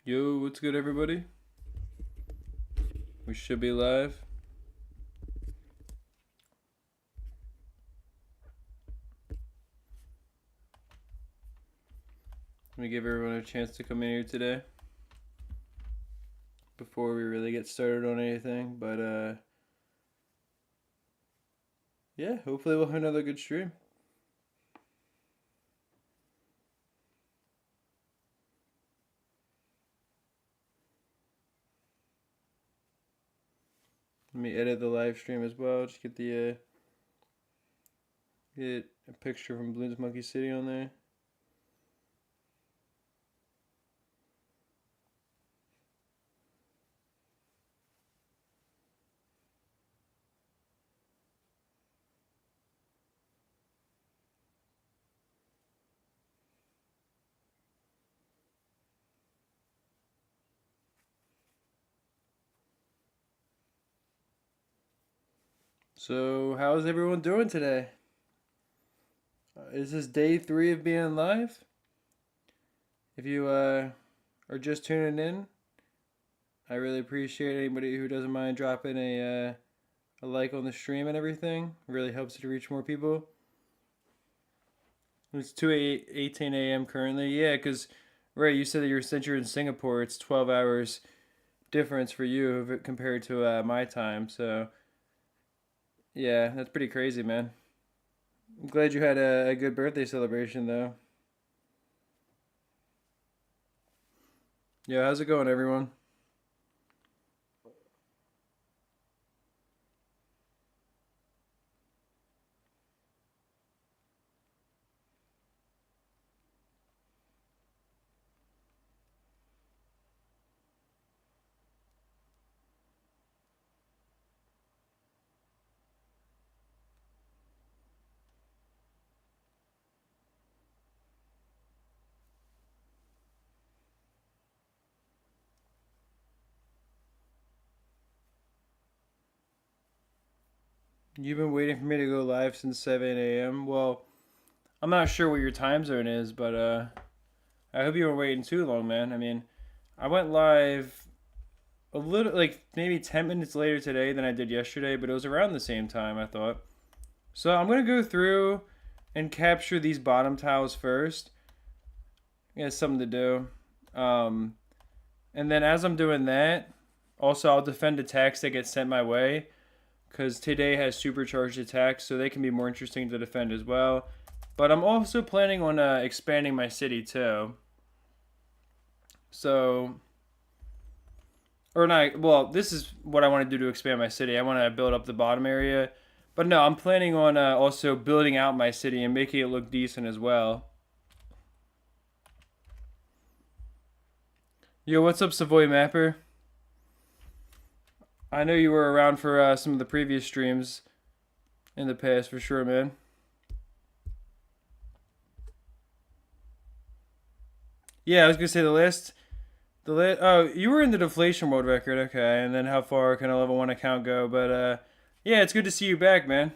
Yo, what's good, everybody? We should be live. Let me give everyone a chance to come in here today before we really get started on anything. But yeah, hopefully we'll have another good stream. Let me edit the live stream as well. Just get the get a picture from Bloons Monkey City on there. So, how's everyone doing today? Is this day 3 of being live? If you are just tuning in, I really appreciate anybody who doesn't mind dropping a like on the stream and everything. It really helps it to reach more people. It's 2:18 a.m. currently. Yeah, because, right, you said that since you're in Singapore, it's 12 hours difference for you compared to my time. So, yeah, that's pretty crazy, man. I'm glad you had a good birthday celebration, though. Yeah, how's it going, everyone? You've been waiting for me to go live since 7 a.m. Well, I'm not sure what your time zone is, but I hope you weren't waiting too long, man. I mean, I went live a little, like maybe 10 minutes later today than I did yesterday, but it was around the same time, I thought. So I'm going to go through and capture these bottom tiles first. I got something to do. Um, and then as I'm doing that, also I'll defend attacks that get sent my way because today has supercharged attacks, so they can be more interesting to defend as well. But I'm also planning on expanding my city too. So, or not, well, this is what I want to do to expand my city. I want to build up the bottom area. But no, I'm planning on also building out my city and making it look decent as well. Yo, what's up, Savoy Mapper? I know you were around for some of the previous streams in the past for sure, man. Yeah, I was gonna say oh, you were in the deflation world record, okay, and then how far can a level 1 account go? But yeah, it's good to see you back, man.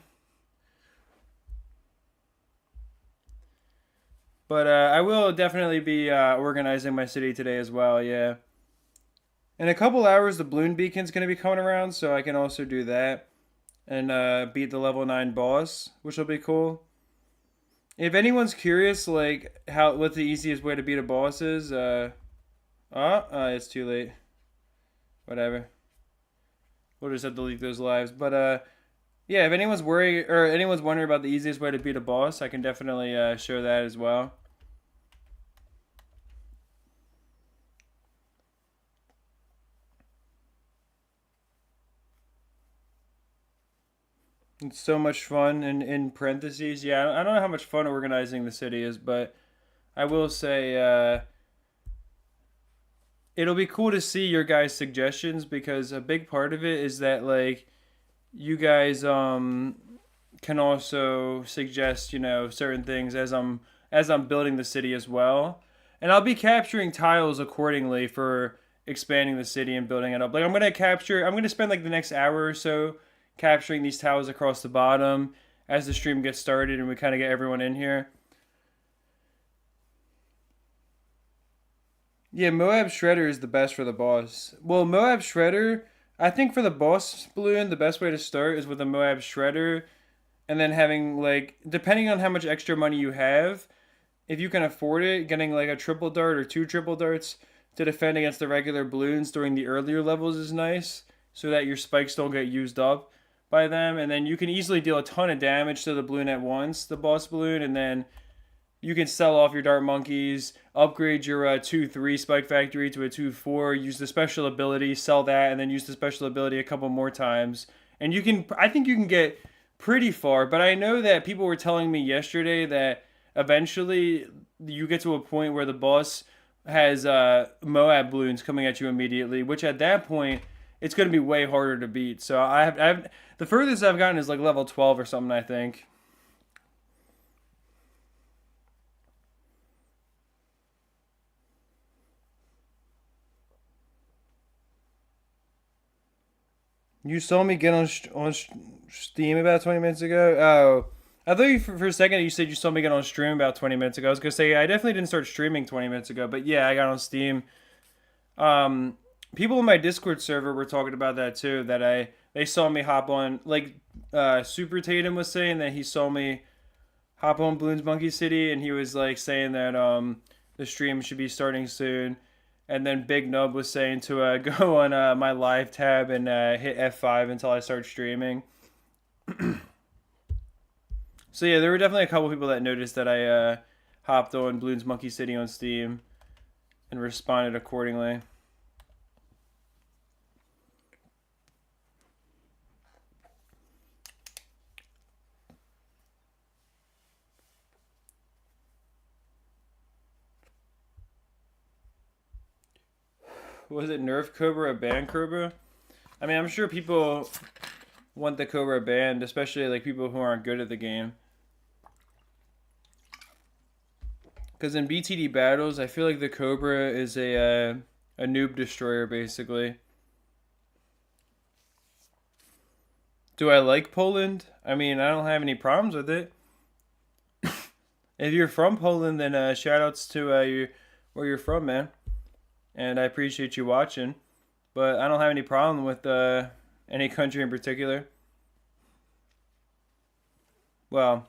But I will definitely be organizing my city today as well, yeah. In a couple hours, the Bloon Beacon's going to be coming around, so I can also do that and beat the level 9 boss, which will be cool. If anyone's curious, like, what the easiest way to beat a boss is, it's too late. Whatever. We'll just have to leak those lives. But, yeah, if anyone's worried or anyone's wondering about the easiest way to beat a boss, I can definitely show that as well. It's so much fun. And in parentheses, yeah, I don't know how much fun organizing the city is, but I will say it'll be cool to see your guys' suggestions because a big part of it is that like you guys can also suggest certain things as I'm building the city as well, and I'll be capturing tiles accordingly for expanding the city and building it up. Like I'm gonna spend like the next hour or so capturing these tiles across the bottom as the stream gets started and we kind of get everyone in here. Yeah, Moab Shredder is the best for the boss. Well, Moab Shredder, I think for the boss balloon, the best way to start is with a Moab Shredder, and then having like, depending on how much extra money you have, if you can afford it, getting like a triple dart or two triple darts to defend against the regular balloons during the earlier levels is nice, so that your spikes don't get used up by them, and then you can easily deal a ton of damage to the balloon at once, the boss balloon, and then you can sell off your dart monkeys, upgrade your 2-3 spike factory to a 2-4, use the special ability, sell that, and then use the special ability a couple more times. And you can, I think you can get pretty far, but I know that people were telling me yesterday that eventually you get to a point where the boss has Moab balloons coming at you immediately, which at that point it's going to be way harder to beat. So I've the furthest I've gotten is like level 12 or something, I think. You saw me get on Steam about 20 minutes ago. Oh, I thought you for a second you said you saw me get on stream about 20 minutes ago. I was gonna say I definitely didn't start streaming 20 minutes ago, but yeah, I got on Steam. Um, People in my Discord server were talking about that too. That they saw me hop on. Like Super Tatum was saying that he saw me hop on Bloons Monkey City, and he was like saying that the stream should be starting soon. And then Big Nub was saying to go on my live tab and hit F5 until I start streaming. So yeah, there were definitely a couple people that noticed that I hopped on Bloons Monkey City on Steam and responded accordingly. Was it Nerf Cobra or Ban Cobra? I mean, I'm sure people want the Cobra banned, especially like people who aren't good at the game. Because in BTD battles, I feel like the Cobra is a noob destroyer, basically. Do I like Poland? I mean, I don't have any problems with it. If you're from Poland, then shout outs to where you're from, man. And I appreciate you watching. But I don't have any problem with any country in particular. Well,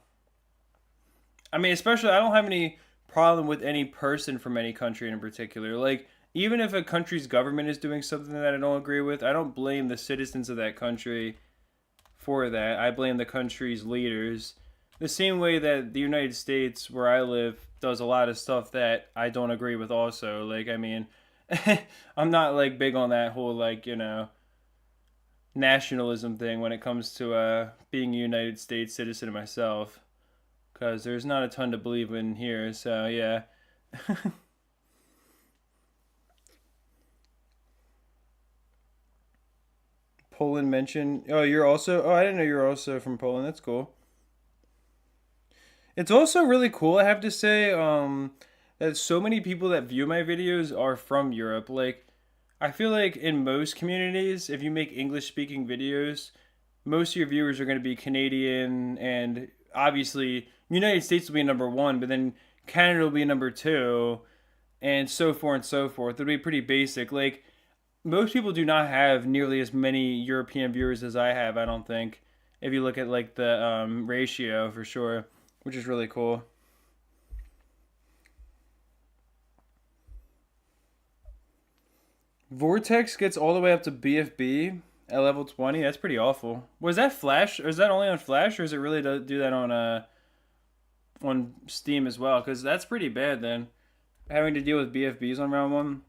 I mean, especially I don't have any problem with any person from any country in particular. Like, even if a country's government is doing something that I don't agree with, I don't blame the citizens of that country for that. I blame the country's leaders. The same way that the United States, where I live, does a lot of stuff that I don't agree with also. Like, I mean, I'm not like big on that whole like, nationalism thing when it comes to being a United States citizen myself, because there's not a ton to believe in here. So yeah. Poland mentioned. Oh, you're also. Oh, I didn't know you're also from Poland. That's cool. It's also really cool, I have to say, that so many people that view my videos are from Europe. Like, I feel like in most communities, if you make English speaking videos, most of your viewers are going to be Canadian, and obviously, United States will be number one, but then Canada will be number two, and so forth and so forth. It'll be pretty basic. Like, most people do not have nearly as many European viewers as I have, I don't think, if you look at like the ratio for sure, which is really cool. Vortex gets all the way up to BFB at level 20. That's pretty awful. Was that Flash, or is that only on Flash, or is it really do that on Steam as well? Because that's pretty bad then, having to deal with BFBs on round one.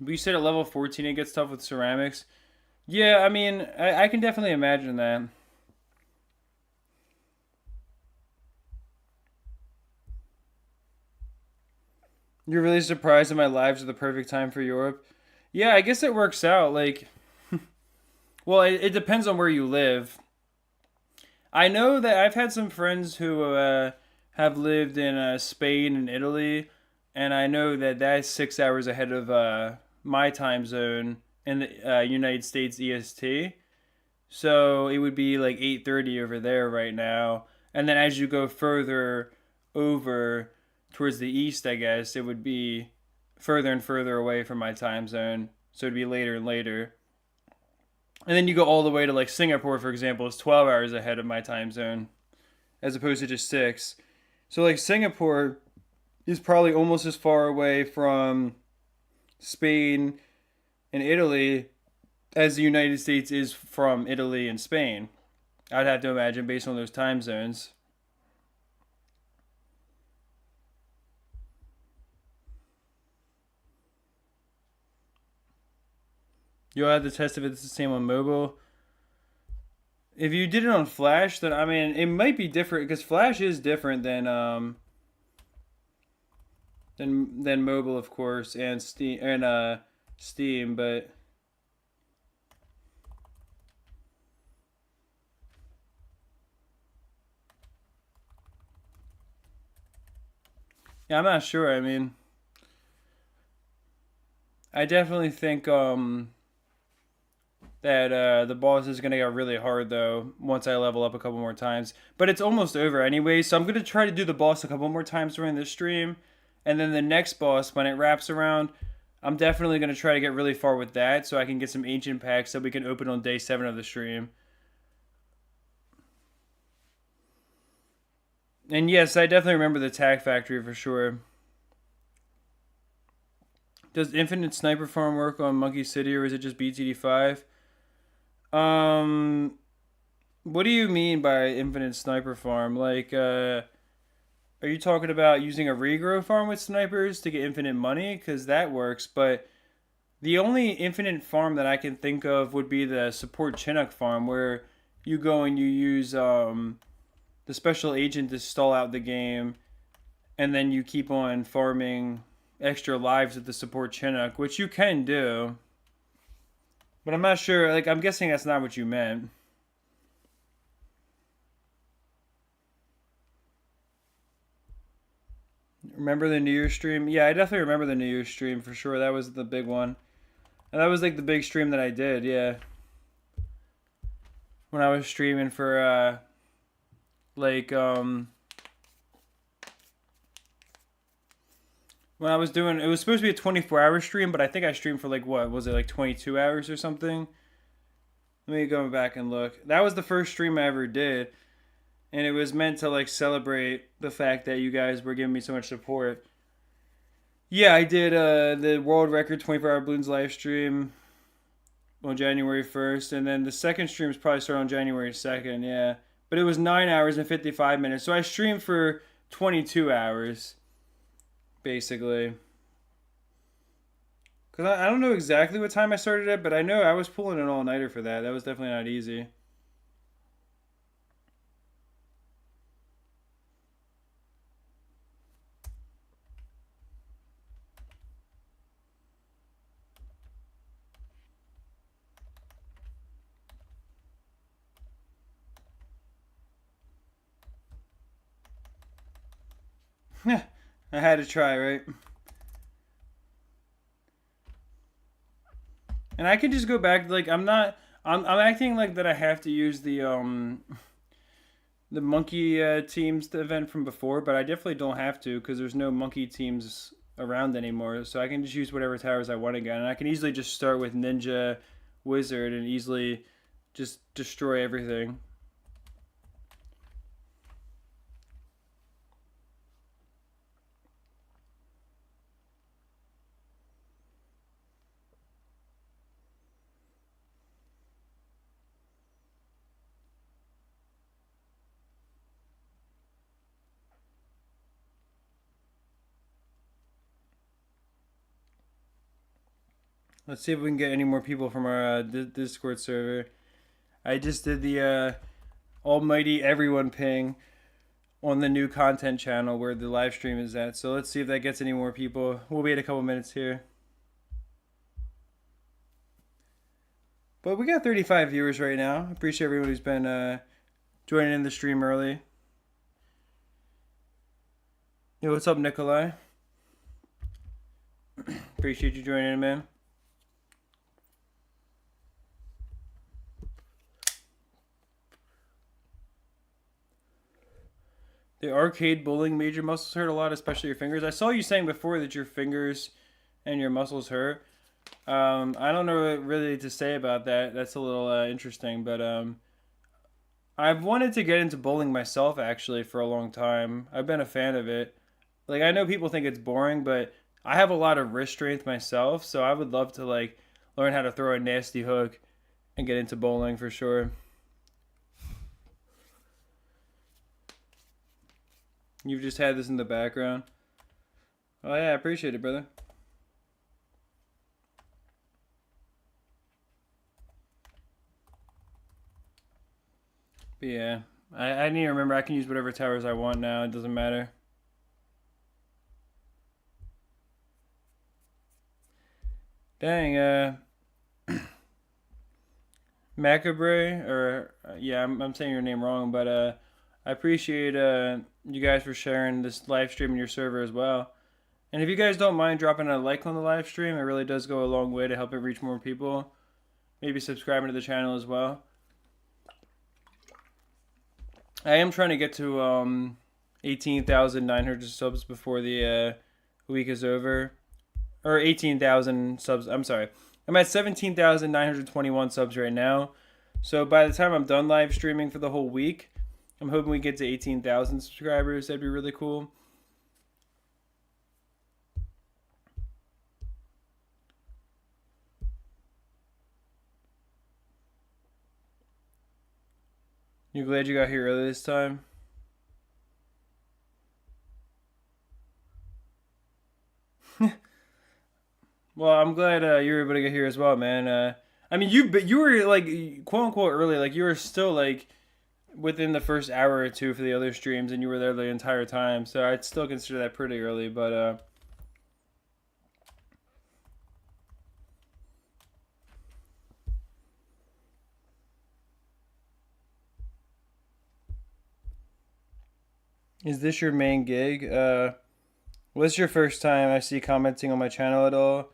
But you said at level 14 it gets tough with ceramics. Yeah, I mean, I can definitely imagine that. You're really surprised that my lives are the perfect time for Europe. Yeah, I guess it works out. Like, well, it depends on where you live. I know that I've had some friends who have lived in Spain and Italy, and I know that that's 6 hours ahead of my time zone in the United States EST. So it would be like 8:30 over there right now, and then as you go further over towards the east, I guess it would be further and further away from my time zone, so it'd be later and later. And then you go all the way to like Singapore, for example, is 12 hours ahead of my time zone, as opposed to just 6. So like Singapore is probably almost as far away from Spain and Italy as the United States is from Italy and Spain. I'd have to imagine based on those time zones. You'll have to test if it's the same on mobile. If you did it on Flash, then I mean it might be different because Flash is different than mobile, of course, and Steam, but yeah, I'm not sure. I mean, I definitely think that the boss is gonna get really hard though once I level up a couple more times. But it's almost over anyway, so I'm gonna try to do the boss a couple more times during this stream, and then the next boss when it wraps around, I'm definitely gonna try to get really far with that so I can get some ancient packs that we can open on day 7 of the stream. And yes, I definitely remember the Tac Factory for sure. Does Infinite Sniper Farm work on Monkey City or is it just BTD5? Um, what do you mean by Infinite Sniper Farm? Like, are you talking about using a regrow farm with snipers to get infinite money? Because that works, but the only infinite farm that I can think of would be the support Chinook farm, where you go and you use the special agent to stall out the game, and then you keep on farming extra lives with the support Chinook, which you can do. But I'm not sure, like, I'm guessing that's not what you meant. Remember the New Year's stream? Yeah, I definitely remember the New Year's stream for sure. That was the big one. And that was like the big stream that I did, yeah. When I was streaming for like when I was doing, it was supposed to be a 24-hour stream, but I think I streamed for like, what was it, like 22 hours or something? Let me go back and look. That was the first stream I ever did, and it was meant to like celebrate the fact that you guys were giving me so much support. Yeah, I did the world record 24-hour Bloons live stream on January 1st, and then the second streams probably started on January 2nd, yeah. But it was 9 hours and 55 minutes, so I streamed for 22 hours, basically. Because I don't know exactly what time I started at, but I know I was pulling an all-nighter for that. That was definitely not easy. I had to try, right? And I can just go back, like, I'm acting like that I have to use the monkey teams event from before, but I definitely don't have to because there's no monkey teams around anymore. So I can just use whatever towers I want again. And I can easily just start with Ninja Wizard and easily just destroy everything. Let's see if we can get any more people from our Discord server. I just did the almighty everyone ping on the new content channel where the live stream is at. So let's see if that gets any more people. We'll wait a couple minutes here. But we got 35 viewers right now. Appreciate everyone who's been joining in the stream early. Yo, what's up, Nikolai? Appreciate you joining in, man. The arcade bowling made your muscles hurt a lot, especially your fingers. I saw you saying before that your fingers and your muscles hurt. I don't know what really to say about that. That's a little interesting, but I've wanted to get into bowling myself actually for a long time. I've been a fan of it. Like I know people think it's boring, but I have a lot of wrist strength myself, so I would love to like learn how to throw a nasty hook and get into bowling for sure. You've just had this in the background. Oh yeah, I appreciate it, brother. But yeah, I need to remember I can use whatever towers I want now. It doesn't matter. Dang, Macabre, or yeah, I'm saying your name wrong, but I appreciate you guys for sharing this live stream in your server as well. And if you guys don't mind dropping a like on the live stream, it really does go a long way to help it reach more people. Maybe subscribing to the channel as well. I am trying to get to 18,900 subs before the week is over. Or 18,000 subs. I'm sorry. I'm at 17,921 subs right now. So by the time I'm done live streaming for the whole week, I'm hoping we get to 18,000 subscribers. That'd be really cool. You glad you got here early this time? Well, I'm glad you were able to get here as well, man. I mean, you were like quote unquote early, like you were still like within the first hour or two for the other streams, and you were there the entire time. So I'd still consider that pretty early, but is this your main gig? What's your first time I see commenting on my channel at all?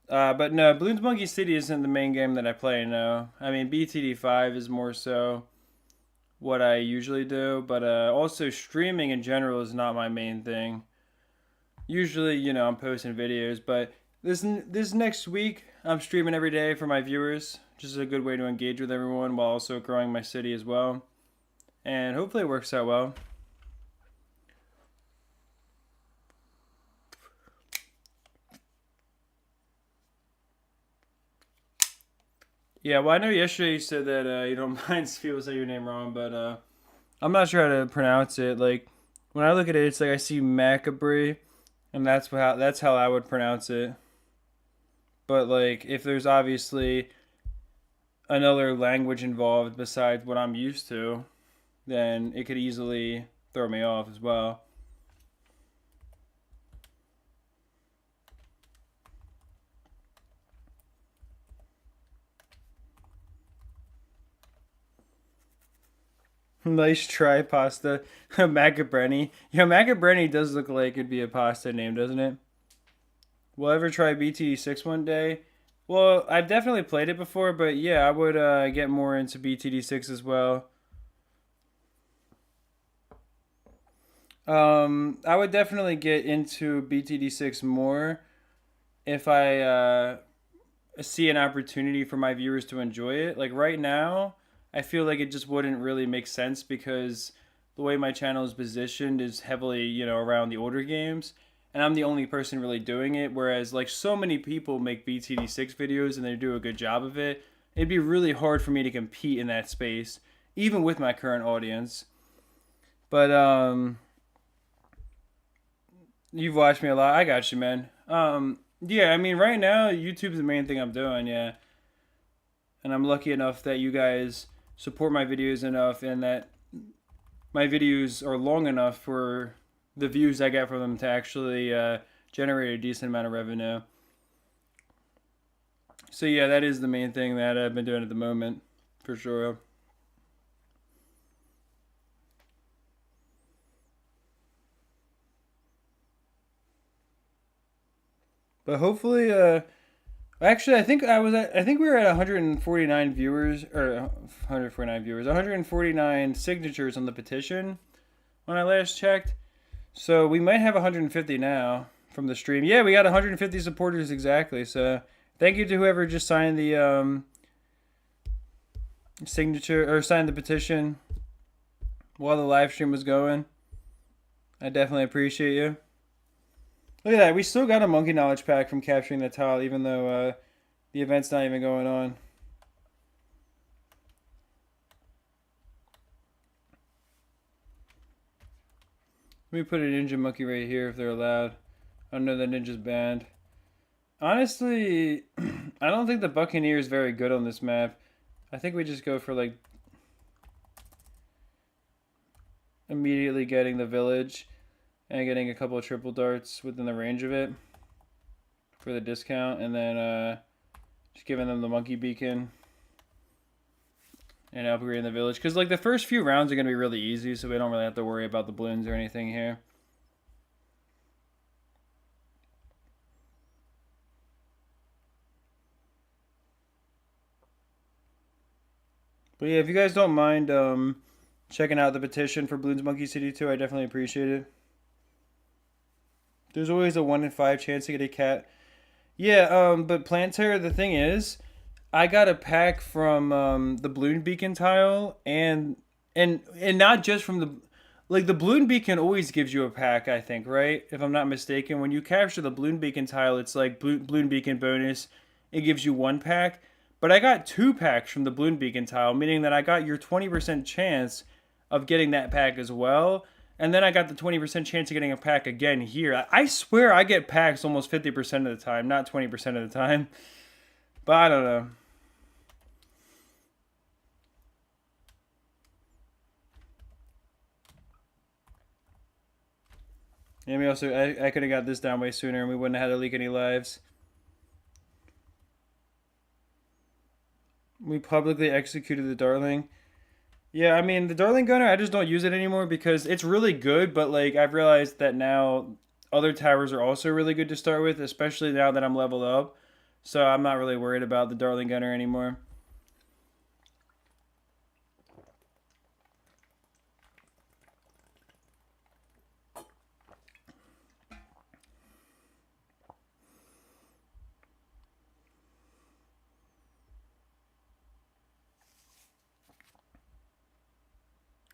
But no, Bloons Monkey City isn't the main game that I play, no. I mean, BTD5 is more so what I usually do, but also streaming in general is not my main thing. Usually, you know, I'm posting videos, but this next week, I'm streaming every day for my viewers. Just a good way to engage with everyone while also growing my city as well. And hopefully it works out well. Yeah, well, I know yesterday you said that you don't mind if people say your name wrong, but I'm not sure how to pronounce it. Like when I look at it, it's like I see Macabre, and that's how I would pronounce it. But like if there's obviously another language involved besides what I'm used to, then it could easily throw me off as well. Nice try, pasta. Macabreni. Yeah, Macabreni does look like it'd be a pasta name, doesn't it? We'll ever try BTD6 one day? Well, I've definitely played it before, but yeah, I would get more into BTD6 as well. I would definitely get into BTD6 more if I see an opportunity for my viewers to enjoy it. Like right now, I feel like it just wouldn't really make sense because the way my channel is positioned is heavily, you know, around the older games, and I'm the only person really doing it. Whereas like so many people make BTD6 videos and they do a good job of it, it'd be really hard for me to compete in that space, even with my current audience. But you've watched me a lot. I got you, man. Yeah, I mean, right now YouTube's the main thing I'm doing. Yeah, and I'm lucky enough that you guys support my videos enough, and that my videos are long enough for the views I get from them to actually generate a decent amount of revenue. So yeah, that is the main thing that I've been doing at the moment, for sure. But hopefully, actually, I think we were at 149 viewers, or 149 viewers, 149 signatures on the petition when I last checked. So we might have 150 now. from the stream. Yeah, we got 150 supporters exactly. So thank you to whoever just signed the signature or signed the petition while the live stream was going. I definitely appreciate you. Look at that. We still got a monkey knowledge pack from capturing the tile, even though the event's not even going on. Let me put a ninja monkey right here if they're allowed. I know the ninja's banned. Honestly, I don't think the Buccaneer is very good on this map. I think we just go for like immediately getting the village and getting a couple of triple darts within the range of it for the discount, and then just giving them the monkey beacon and upgrading the village. Because like the first few rounds are going to be really easy, so we don't really have to worry about the balloons or anything here. But yeah, if you guys don't mind checking out the petition for Bloons Monkey City 2, I definitely appreciate it. There's always a 1 in 5 chance to get a cat. Yeah, but Planter, the thing is, I got a pack from the Bloon Beacon tile, and not just from the... Like, the Bloon Beacon always gives you a pack, I think, right? If I'm not mistaken. When you capture the Bloon Beacon tile, it's like Bloon Beacon bonus. It gives you 1 pack. But I got 2 packs from the Bloon Beacon tile, meaning that I got your 20% chance of getting that pack as well. And then I got the 20% chance of getting a pack again here. I swear I get packs almost 50% of the time, not 20% of the time. But I don't know. And we also, I could have got this down way sooner and we wouldn't have had to leak any lives. We publicly executed the Darling. Yeah, I mean, the Darling Gunner, I just don't use it anymore because it's really good, but, like, I've realized that now other towers are also really good to start with, especially now that I'm leveled up. So I'm not really worried about the Darling Gunner anymore.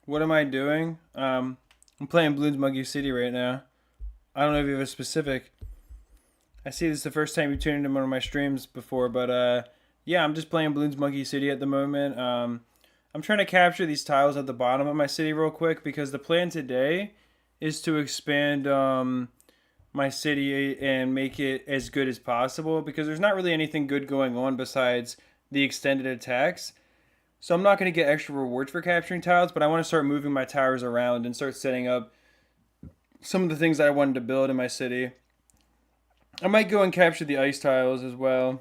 What am I doing? I'm playing Bloons Monkey City right now. I don't know if you have a specific. I see this is the first time you tuned into one of my streams before, but yeah, I'm just playing Bloons Monkey City at the moment. I'm trying to capture these tiles at the bottom of my city real quick because the plan today is to expand my city and make it as good as possible because there's not really anything good going on besides the extended attacks. So I'm not going to get extra rewards for capturing tiles, but I want to start moving my towers around and start setting up some of the things that I wanted to build in my city. I might go and capture the ice tiles as well,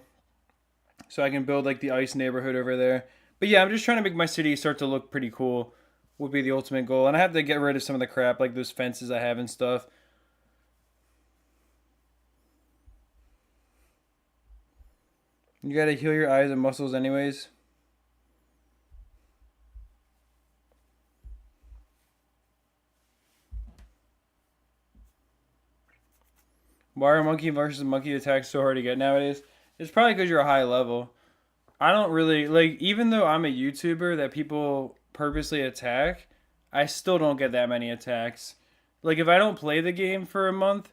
so I can build like the ice neighborhood over there. But yeah, I'm just trying to make my city start to look pretty cool would be the ultimate goal. And I have to get rid of some of the crap, like those fences I have and stuff. You gotta heal your eyes and muscles anyways. Why are monkey versus monkey attacks so hard to get nowadays? It's probably because you're a high level. I don't really, like, even though I'm a YouTuber that people purposely attack, I still don't get that many attacks. Like, if I don't play the game for a month,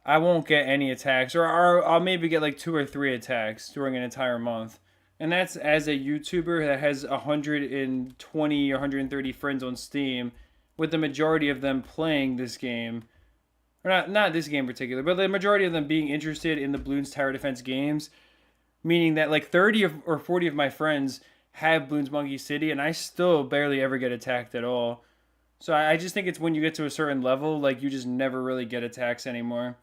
I won't get any attacks. Or I'll maybe get like 2 or 3 attacks during an entire month. And that's as a YouTuber that has 120 or 130 friends on Steam, with the majority of them playing this game. Or not this game in particular, but the majority of them being interested in the Bloons Tower Defense games, meaning that like 30 or 40 of my friends have Bloons Monkey City, and I still barely ever get attacked at all. So I just think it's when you get to a certain level, like you just never really get attacks anymore.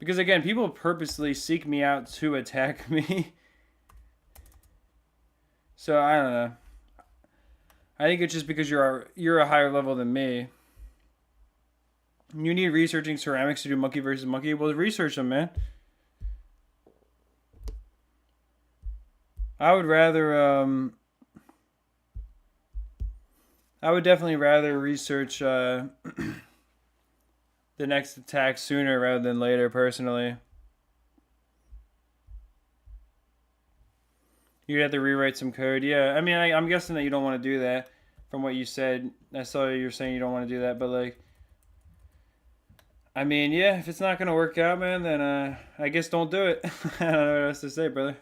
Because again, people purposely seek me out to attack me. So I don't know. I think it's just because you're a higher level than me. You need researching ceramics to do monkey versus monkey. Well, research them, man. I would rather, I would definitely rather research, the next attack sooner rather than later, personally. You'd have to rewrite some code. Yeah, I mean, I'm guessing that you don't want to do that from what you said. I saw you were saying you don't want to do that, but like, I mean, yeah, if it's not gonna work out, man, then I guess don't do it. I don't know what else to say, brother.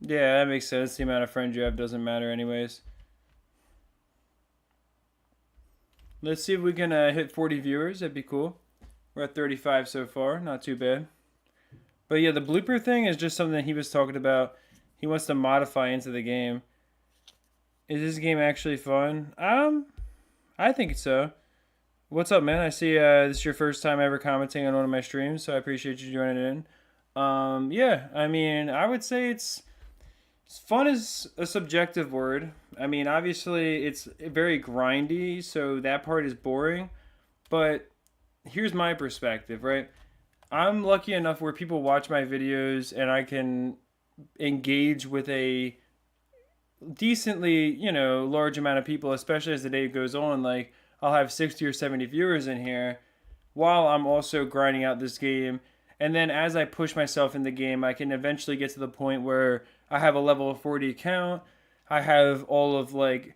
Yeah, that makes sense. The amount of friends you have doesn't matter, anyways. Let's see if we can hit 40 viewers. That'd be cool. We're at 35 so far. Not too bad. But yeah, the blooper thing is just something that he was talking about. He wants to modify into the game. Is this game actually fun? I think so. What's up, man? I see this is your first time ever commenting on one of my streams, so I appreciate you joining in. Yeah, I mean, I would say it's fun is a subjective word. I mean, obviously, it's very grindy, so that part is boring. But here's my perspective, right? I'm lucky enough where people watch my videos and I can engage with a decently, large amount of people, especially as the day goes on. Like, I'll have 60 or 70 viewers in here while I'm also grinding out this game. And then as I push myself in the game, I can eventually get to the point where I have a level of 40 account. I have all of like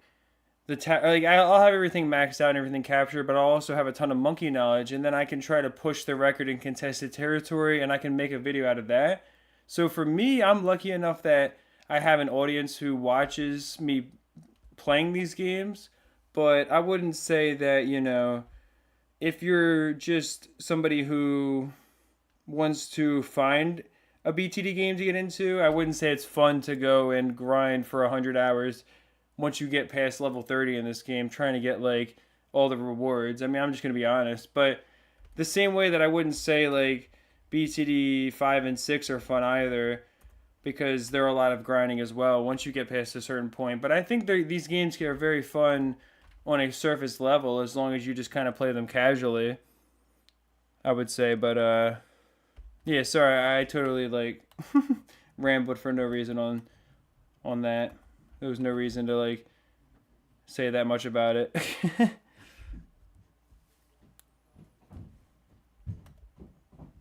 I'll have everything maxed out and everything captured, but I'll also have a ton of monkey knowledge, and then I can try to push the record in contested territory, and I can make a video out of that. So for me, I'm lucky enough that I have an audience who watches me playing these games, but I wouldn't say that, if you're just somebody who wants to find a BTD game to get into, I wouldn't say it's fun to go and grind for 100 hours once you get past level 30 in this game trying to get like all the rewards. I mean, I'm just going to be honest, but the same way that I wouldn't say like BTD 5 and 6 are fun either, because there are a lot of grinding as well once you get past a certain point. But I think these games are very fun on a surface level as long as you just kind of play them casually, I would say. But yeah, sorry, I totally like rambled for no reason on that. There was no reason to like say that much about it.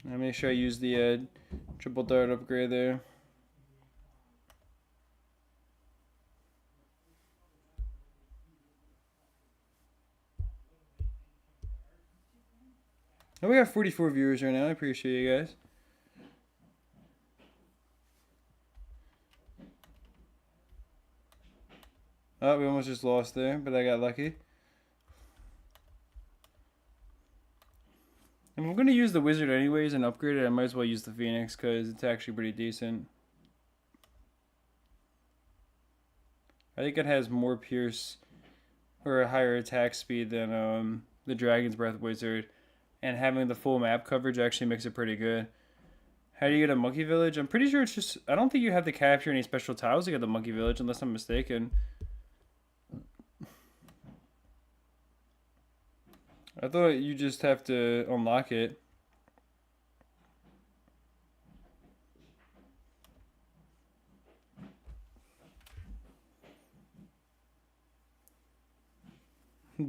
Let me make sure I use the triple dart upgrade there. Oh, we got 44 viewers right now. I appreciate you guys. Oh, we almost just lost there, but I got lucky. If I'm going to use the wizard anyways and upgrade it, I might as well use the phoenix because it's actually pretty decent. I think it has more pierce or a higher attack speed than the Dragon's Breath wizard. And having the full map coverage actually makes it pretty good. How do you get a monkey village? I'm pretty sure it's just... I don't think you have to capture any special tiles to get the monkey village unless I'm mistaken. I thought you just have to unlock it.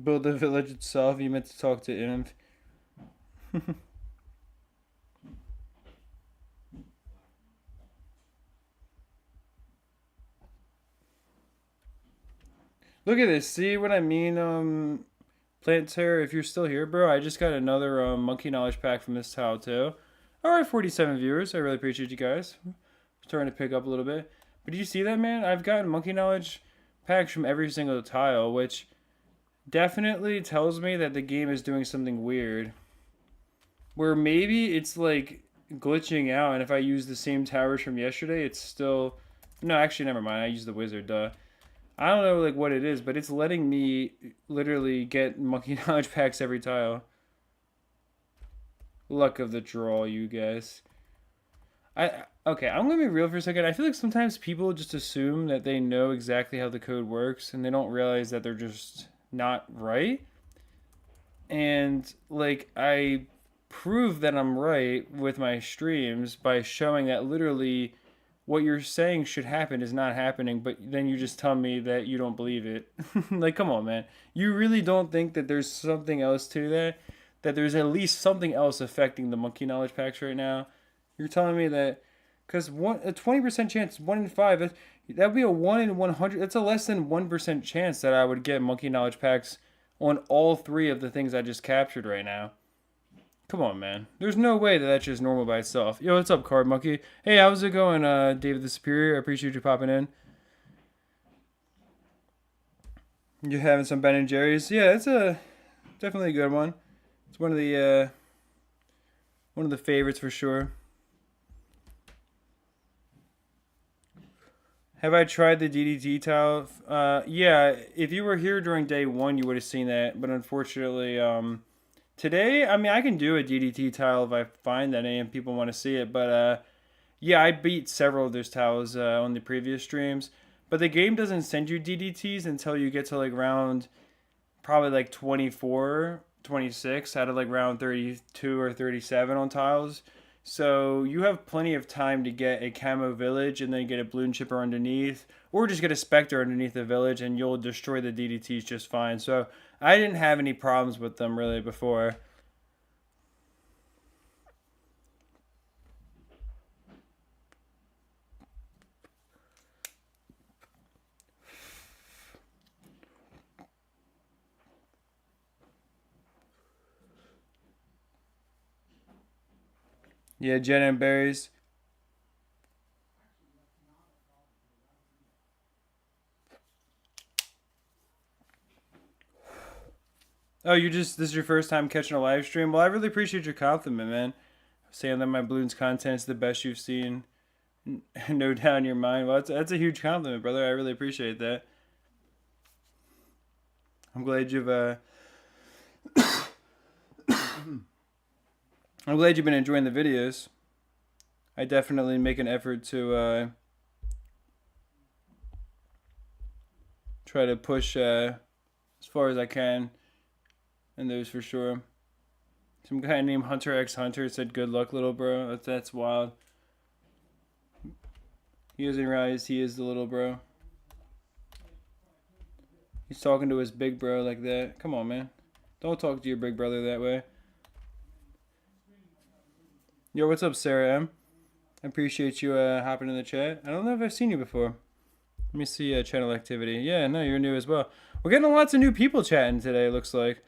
Build the village itself. You meant to talk to Imp. Look at this. See what I mean? Plant Terror, if you're still here, bro, I just got another monkey knowledge pack from this tile too. Alright, 47 viewers. I really appreciate you guys. Starting to pick up a little bit. But do you see that, man? I've gotten monkey knowledge packs from every single tile, which definitely tells me that the game is doing something weird. Where maybe it's like glitching out, and if I use the same towers from yesterday, it's still... No, actually, never mind. I used the wizard, duh. I don't know like what it is, but it's letting me literally get monkey knowledge packs every tile. Luck of the draw, you guys. Okay, I'm gonna be real for a second. I feel like sometimes people just assume that they know exactly how the code works, and they don't realize that they're just not right. And like I prove that I'm right with my streams by showing that literally what you're saying should happen is not happening, but then you just tell me that you don't believe it. Like, come on, man. You really don't think that there's something else to that? That there's at least something else affecting the monkey knowledge packs right now? You're telling me that because a 20% chance, 1 in 5, that would be a 1 in 100. That's a less than 1% chance that I would get monkey knowledge packs on all three of the things I just captured right now. Come on, man. There's no way that that's just normal by itself. Yo, what's up, Card Monkey? Hey, how's it going, David the Superior? I appreciate you popping in. You having some Ben and Jerry's? Yeah, it's a definitely a good one. It's one of the favorites for sure. Have I tried the DDT tile? Yeah. If you were here during day one, you would have seen that. But unfortunately, today, I mean, I can do a DDT tile if I find any and people want to see it. But yeah, I beat several of those tiles on the previous streams. But the game doesn't send you DDTs until you get to like round probably like 24, 26 out of like round 32 or 37 on tiles. So you have plenty of time to get a camo village and then get a balloon chipper underneath, or just get a specter underneath the village and you'll destroy the DDTs just fine. So I didn't have any problems with them really before. Yeah, Jen and berries. Oh, this is your first time catching a live stream? Well, I really appreciate your compliment, man. Saying that my Bloons content is the best you've seen. No doubt in your mind. Well, that's a huge compliment, brother. I really appreciate that. I'm glad you've I'm glad you've been enjoying the videos. I definitely make an effort to try to push as far as I can in those for sure. Some guy named Hunter X Hunter said, "Good luck, little bro." That's wild. He doesn't realize he is the little bro. He's talking to his big bro like that. Come on, man. Don't talk to your big brother that way. Yo, what's up, Sarah M? I appreciate you hopping in the chat. I don't know if I've seen you before. Let me see channel activity. Yeah, no, you're new as well. We're getting lots of new people chatting today, looks like.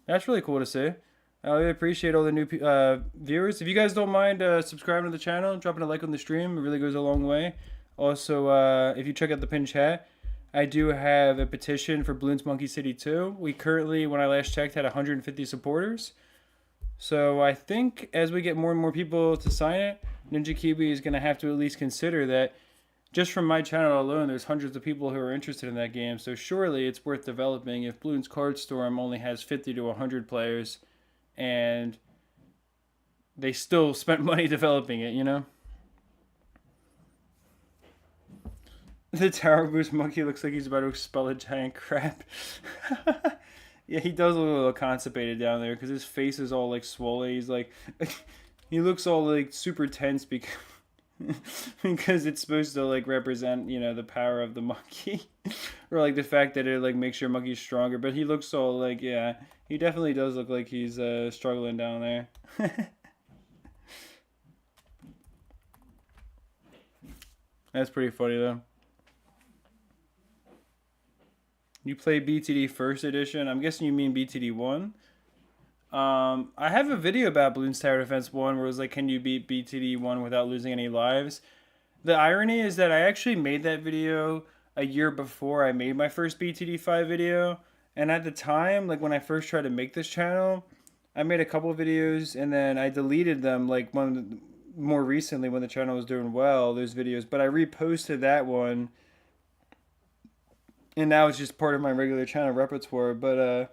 That's really cool to see. I really appreciate all the new viewers. If you guys don't mind subscribing to the channel, dropping a like on the stream, it really goes a long way. Also, if you check out the pinned chat, I do have a petition for Bloons Monkey City 2. We currently, when I last checked, had 150 supporters. So I think as we get more and more people to sign it, Ninja Kiwi is going to have to at least consider that just from my channel alone, there's hundreds of people who are interested in that game. So surely it's worth developing if Bloons Card Storm only has 50 to 100 players and they still spent money developing it, you know? The Tower Boost Monkey looks like he's about to expel a giant crab. Yeah, he does look a little constipated down there because his face is all like swollen. He's like, he looks all like super tense because because it's supposed to like represent, you know, the power of the monkey or like the fact that it like makes your monkey stronger. But he looks all like, yeah, he definitely does look like he's struggling down there. That's pretty funny though. You play BTD First Edition? I'm guessing you mean BTD 1. I have a video about Bloons Tower Defense 1 where it was like, can you beat BTD 1 without losing any lives? The irony is that I actually made that video a year before I made my first BTD 5 video. And at the time, like when I first tried to make this channel, I made a couple videos and then I deleted them like more recently when the channel was doing well, those videos. But I reposted that one. And now it's just part of my regular channel repertoire. But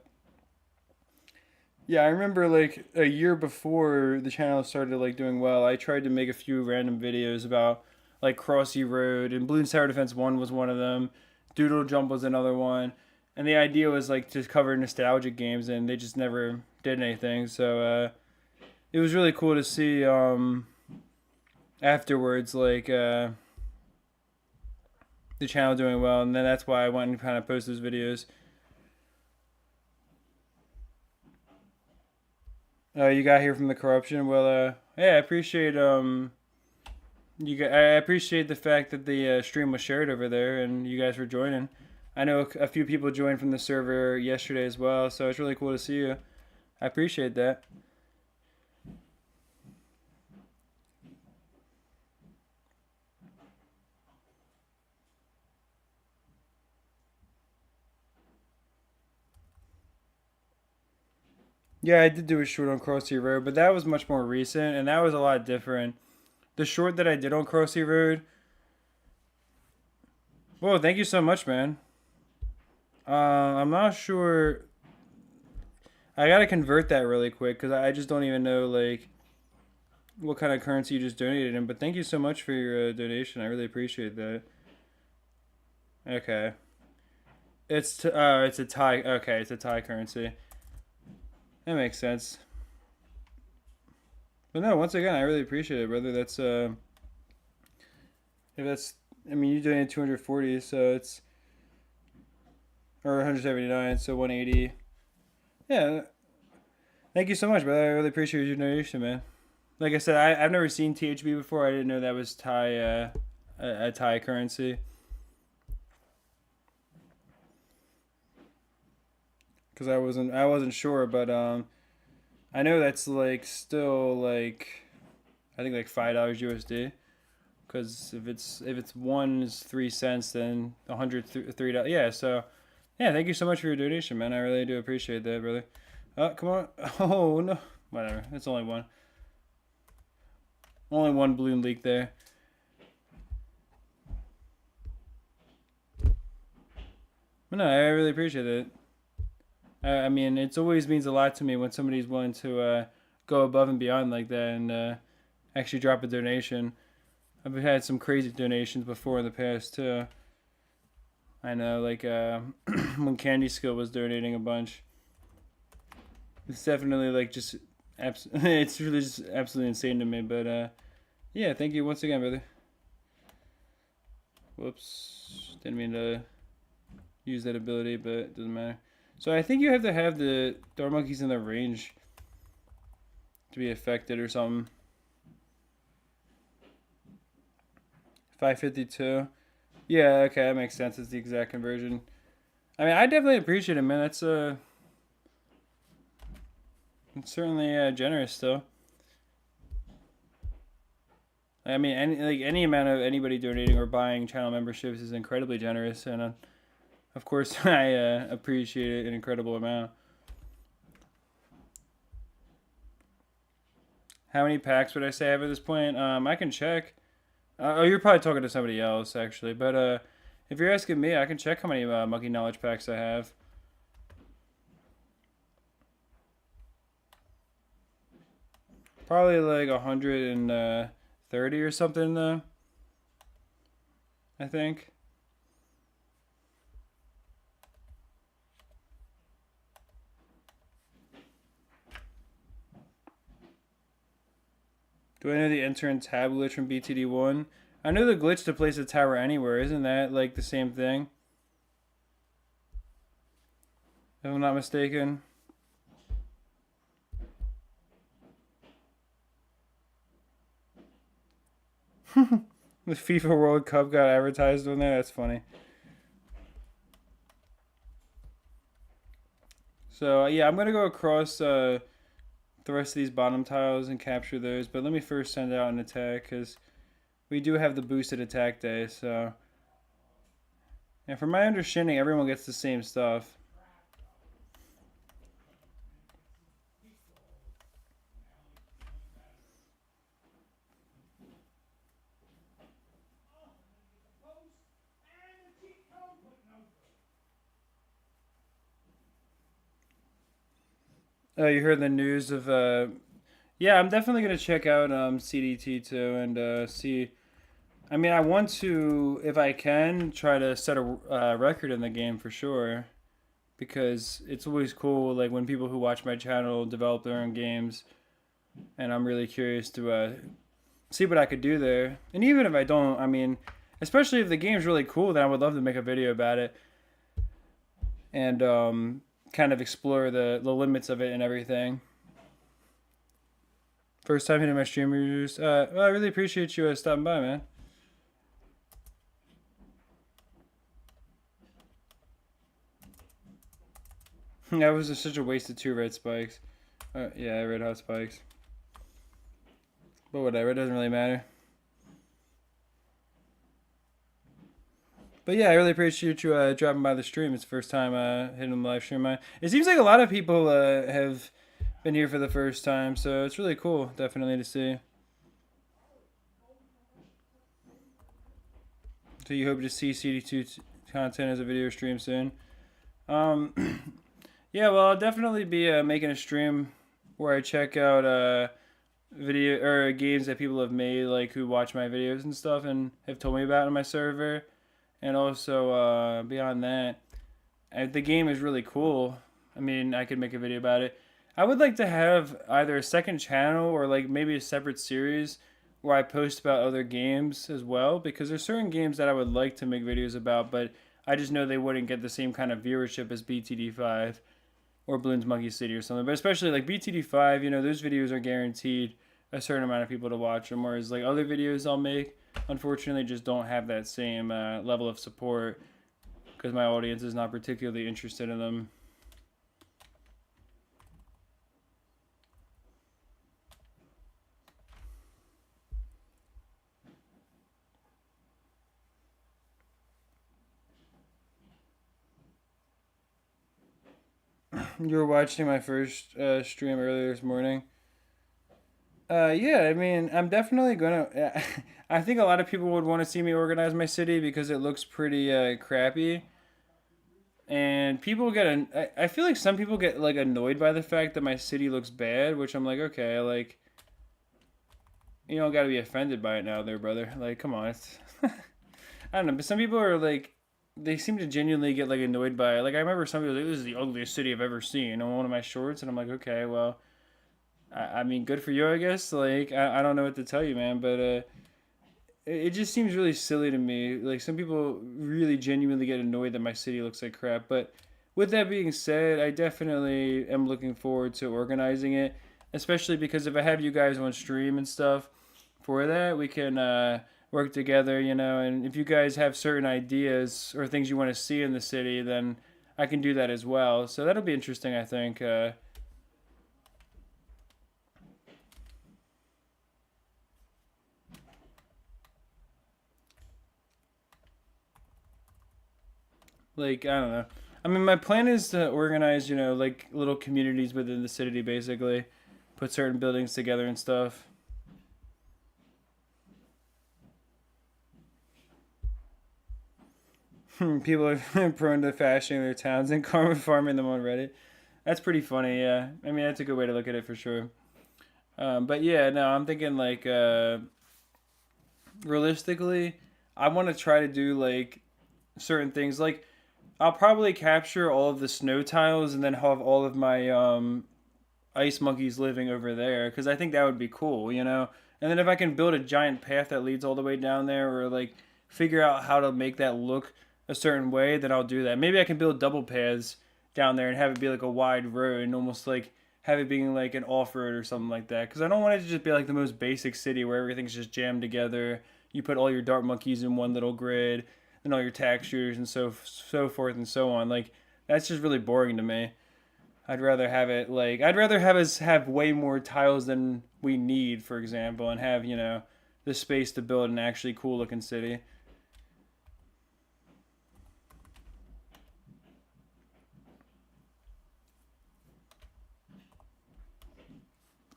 yeah, I remember like a year before the channel started like doing well, I tried to make a few random videos about like Crossy Road, and Bloons Tower Defense 1 was one of them. Doodle Jump was another one. and the idea was like to cover nostalgic games, and they just never did anything. So it was really cool to see afterwards, like the channel doing well, and then that's why I went and kind of post those videos. You got here from the corruption. Well, yeah, I appreciate I appreciate the fact that the stream was shared over there, and you guys were joining. I know a few people joined from the server yesterday as well, so it's really cool to see you. I appreciate that. Yeah, I did do a short on Crossy Road, but that was much more recent, and that was a lot different. The short that I did on Crossy Road. Whoa, thank you so much, man. I'm not sure. I gotta convert that really quick because I just don't even know like what kind of currency you just donated in. But thank you so much for your donation. I really appreciate that. Okay, it's a Thai. Okay, it's a Thai currency. That makes sense. But no, once again, I really appreciate it, brother. That's if that's, I mean, you donated 240, so it's, or 179, so 180. Yeah, thank you so much, brother. I really appreciate your donation, man. Like I said, I've never seen THB before. I didn't know that was Thai, a Thai currency. Because I wasn't sure, but I know that's like still like, I think like $5 USD. Because if it's one is 3 cents, then $103. Yeah, so yeah, thank you so much for your donation, man. I really do appreciate that, brother. Come on. Oh no, whatever. It's only one. Only one balloon leak there. But no, I really appreciate it. I mean, it always means a lot to me when somebody's willing to go above and beyond like that and actually drop a donation. I've had some crazy donations before in the past too. I know, like when Candy Skill was donating a bunch. It's definitely like just, it's really just absolutely insane to me. But yeah, thank you once again, brother. Whoops, didn't mean to use that ability, but it doesn't matter. So I think you have to have the Dart Monkeys in the range to be affected or something. 552. Yeah, okay, that makes sense. It's the exact conversion. I mean, I definitely appreciate it, man. That's it's certainly generous still. I mean, any amount of anybody donating or buying channel memberships is incredibly generous, and of course, I appreciate it an incredible amount. How many packs would I say I have at this point? I can check. Oh, you're probably talking to somebody else, actually. But if you're asking me, I can check how many Monkey Knowledge packs I have. Probably like 130 or something, though. I think. Do I know the enter and tab glitch from BTD1? I know the glitch to place a tower anywhere. Isn't that like the same thing? If I'm not mistaken. The FIFA World Cup got advertised on there. That's funny. So yeah, I'm gonna go across the rest of these bottom tiles and capture those. But let me first send out an attack because we do have the boosted attack day. So, and from my understanding, everyone gets the same stuff. Oh, you heard the news of yeah, I'm definitely gonna check out CDT too and see. I mean, I want to, if I can, try to set a record in the game for sure. because it's always cool like when people who watch my channel develop their own games, and I'm really curious to see what I could do there. And even if I don't, I mean, especially if the game's really cool, then I would love to make a video about it and kind of explore the limits of it and everything. First time hitting my streamers. Well, I really appreciate you stopping by, man. That was just such a waste of 2 red spikes. Yeah, red hot spikes. But whatever, it doesn't really matter. But yeah, I really appreciate you dropping by the stream. It's the first time hitting the live stream. It seems like a lot of people have been here for the first time, so it's really cool, definitely, to see. So you hope to see CD2 content as a video stream soon. Yeah, well, I'll definitely be making a stream where I check out video or games that people have made, like who watch my videos and stuff and have told me about on my server. And also, beyond that, the game is really cool. I mean, I could make a video about it. I would like to have either a second channel or like maybe a separate series where I post about other games as well, because there's certain games that I would like to make videos about, but I just know they wouldn't get the same kind of viewership as BTD5 or Bloons Monkey City or something. But especially like BTD5, you know, those videos are guaranteed a certain amount of people to watch them, whereas like other videos I'll make, unfortunately, just don't have that same level of support because my audience is not particularly interested in them. You were watching my first stream earlier this morning. Yeah, I mean, I'm definitely gonna. I think a lot of people would want to see me organize my city because it looks pretty crappy, and people get. I feel like some people get like annoyed by the fact that my city looks bad, which I'm like, okay, like, you don't got to be offended by it now, there, brother. Like, come on, it's. I don't know, but some people are like, they seem to genuinely get like annoyed by it. Like, I remember some people like, "This is the ugliest city I've ever seen" on one of my shorts, and I'm like, okay, well. I mean, good for you, I guess. Like, I don't know what to tell you, man, but it just seems really silly to me. Like, some people really genuinely get annoyed that my city looks like crap. But with that being said, I definitely am looking forward to organizing it, especially because if I have you guys on stream and stuff for that, we can work together, you know. And if you guys have certain ideas or things you want to see in the city, then I can do that as well. So that'll be interesting, I think. Like, I don't know. I mean, my plan is to organize, you know, like little communities within the city, basically. Put certain buildings together and stuff. People are prone to fashioning their towns and karma farming them on Reddit. That's pretty funny, yeah. I mean, that's a good way to look at it for sure. But yeah, no, I'm thinking like realistically, I want to try to do like certain things. Like, I'll probably capture all of the snow tiles and then have all of my ice monkeys living over there because I think that would be cool, you know. And then if I can build a giant path that leads all the way down there, or like figure out how to make that look a certain way, then I'll do that. Maybe I can build double paths down there and have it be like a wide road and almost like have it being like an off road or something like that. Because I don't want it to just be like the most basic city where everything's just jammed together. You put all your dart monkeys in one little grid and all your tack shooters and so forth and so on. Like, that's just really boring to me. I'd rather have it like I'd rather have us have way more tiles than we need, for example, and have, you know, the space to build an actually cool looking city.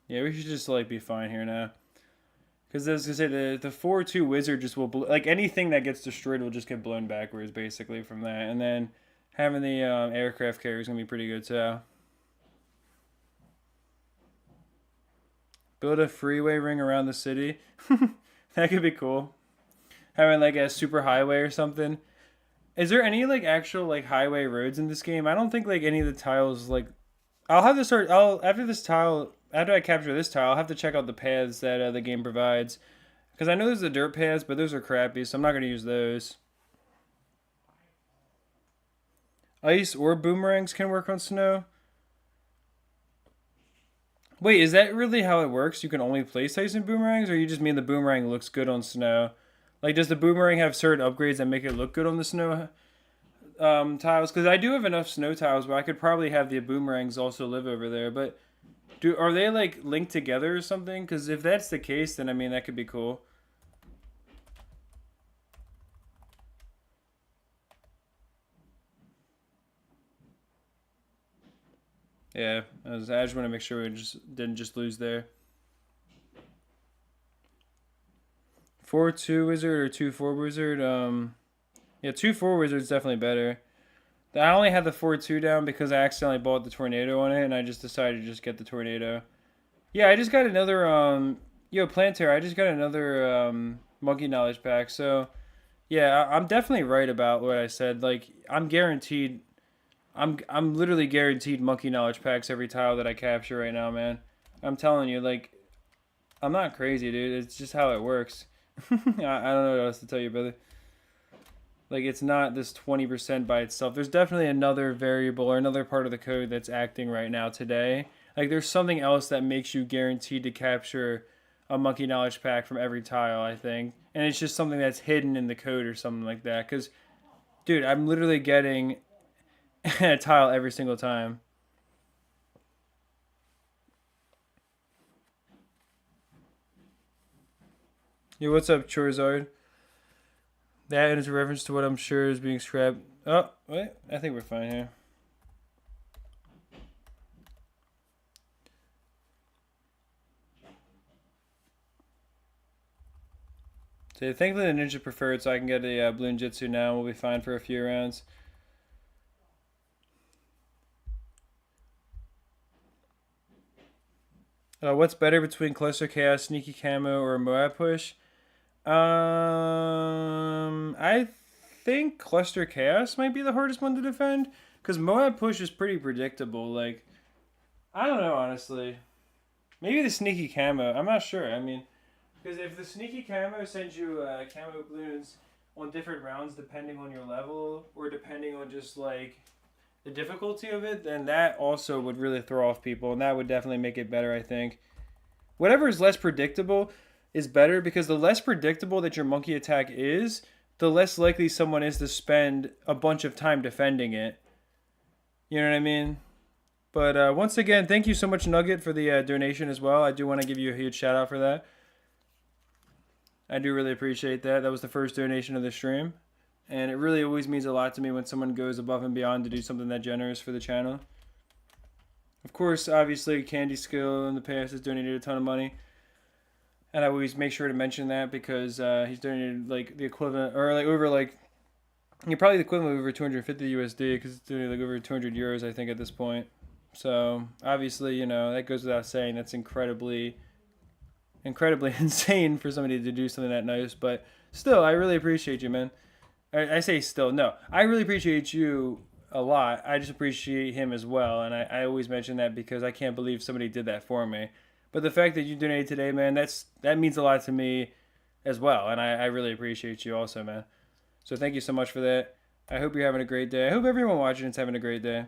Yeah, we should just like be fine here now. Because as I say, the 4-2 wizard just will like anything that gets destroyed will just get blown backwards basically from that, and then having the aircraft carrier is gonna be pretty good too. Build a freeway ring around the city. That could be cool. Having like a super highway or something. Is there any like actual like highway roads in this game? I don't think like any of the tiles like. I'll have to start. I'll after this tile. After I capture this tile, I'll have to check out the paths that the game provides. Because I know there's the dirt paths, but those are crappy, so I'm not going to use those. Ice or boomerangs can work on snow. Wait, is that really how it works? You can only place ice and boomerangs, or you just mean the boomerang looks good on snow? Like, does the boomerang have certain upgrades that make it look good on the snow tiles? Because I do have enough snow tiles where I could probably have the boomerangs also live over there. But are they like linked together or something? Because if that's the case, then I mean that could be cool. Yeah, I just want to make sure we didn't just lose there. 4-2 wizard or 2-4 wizard? Yeah, 2-4 wizard's definitely better. I only had the 4-2 down because I accidentally bought the tornado on it, and I just decided to just get the tornado. Yeah, I just got another Planter. I just got another monkey knowledge pack. So yeah, I'm definitely right about what I said. Like I'm guaranteed. I'm literally guaranteed monkey knowledge packs every tile that I capture right now, man. I'm telling you, like I'm not crazy, dude. It's just how it works. I don't know what else to tell you, brother. Like, it's not this 20% by itself. There's definitely another variable or another part of the code that's acting right now today. Like, there's something else that makes you guaranteed to capture a monkey knowledge pack from every tile, I think. And it's just something that's hidden in the code or something like that. Because, dude, I'm literally getting a tile every single time. Yo, what's up, Charizard? That is a reference to what I'm sure is being scrapped. Oh, wait. I think we're fine here. So thankfully the ninja preferred, so I can get a Bloon Jitsu now. We'll be fine for a few rounds. What's better between Cluster Chaos, Sneaky Camo, or Moab Push? I think Cluster Chaos might be the hardest one to defend because Moab Push is pretty predictable. Like, I don't know, honestly. Maybe the Sneaky Camo. I'm not sure. I mean, because if the Sneaky Camo sends you camo balloons on different rounds depending on your level or depending on just like the difficulty of it, then that also would really throw off people, and that would definitely make it better, I think. Whatever is less predictable is better because the less predictable that your monkey attack is, the less likely someone is to spend a bunch of time defending it. You know what I mean? But once again, thank you so much, Nugget, for the donation as well. I do want to give you a huge shout out for that. I do really appreciate that. That was the first donation of the stream. And it really always means a lot to me when someone goes above and beyond to do something that generous for the channel. Of course, obviously, Candy Skill in the past has donated a ton of money. And I always make sure to mention that because he's donated like the equivalent, or like over like, you're probably the equivalent of over 250 USD because it's donated like over 200 euros, I think, at this point. So obviously, you know, that goes without saying. That's incredibly insane for somebody to do something that nice. But still, I really appreciate you, man. I say still, no. I really appreciate you a lot. I just appreciate him as well. And I always mention that because I can't believe somebody did that for me. But the fact that you donated today, man, that means a lot to me as well. And I really appreciate you also, man. So thank you so much for that. I hope you're having a great day. I hope everyone watching is having a great day.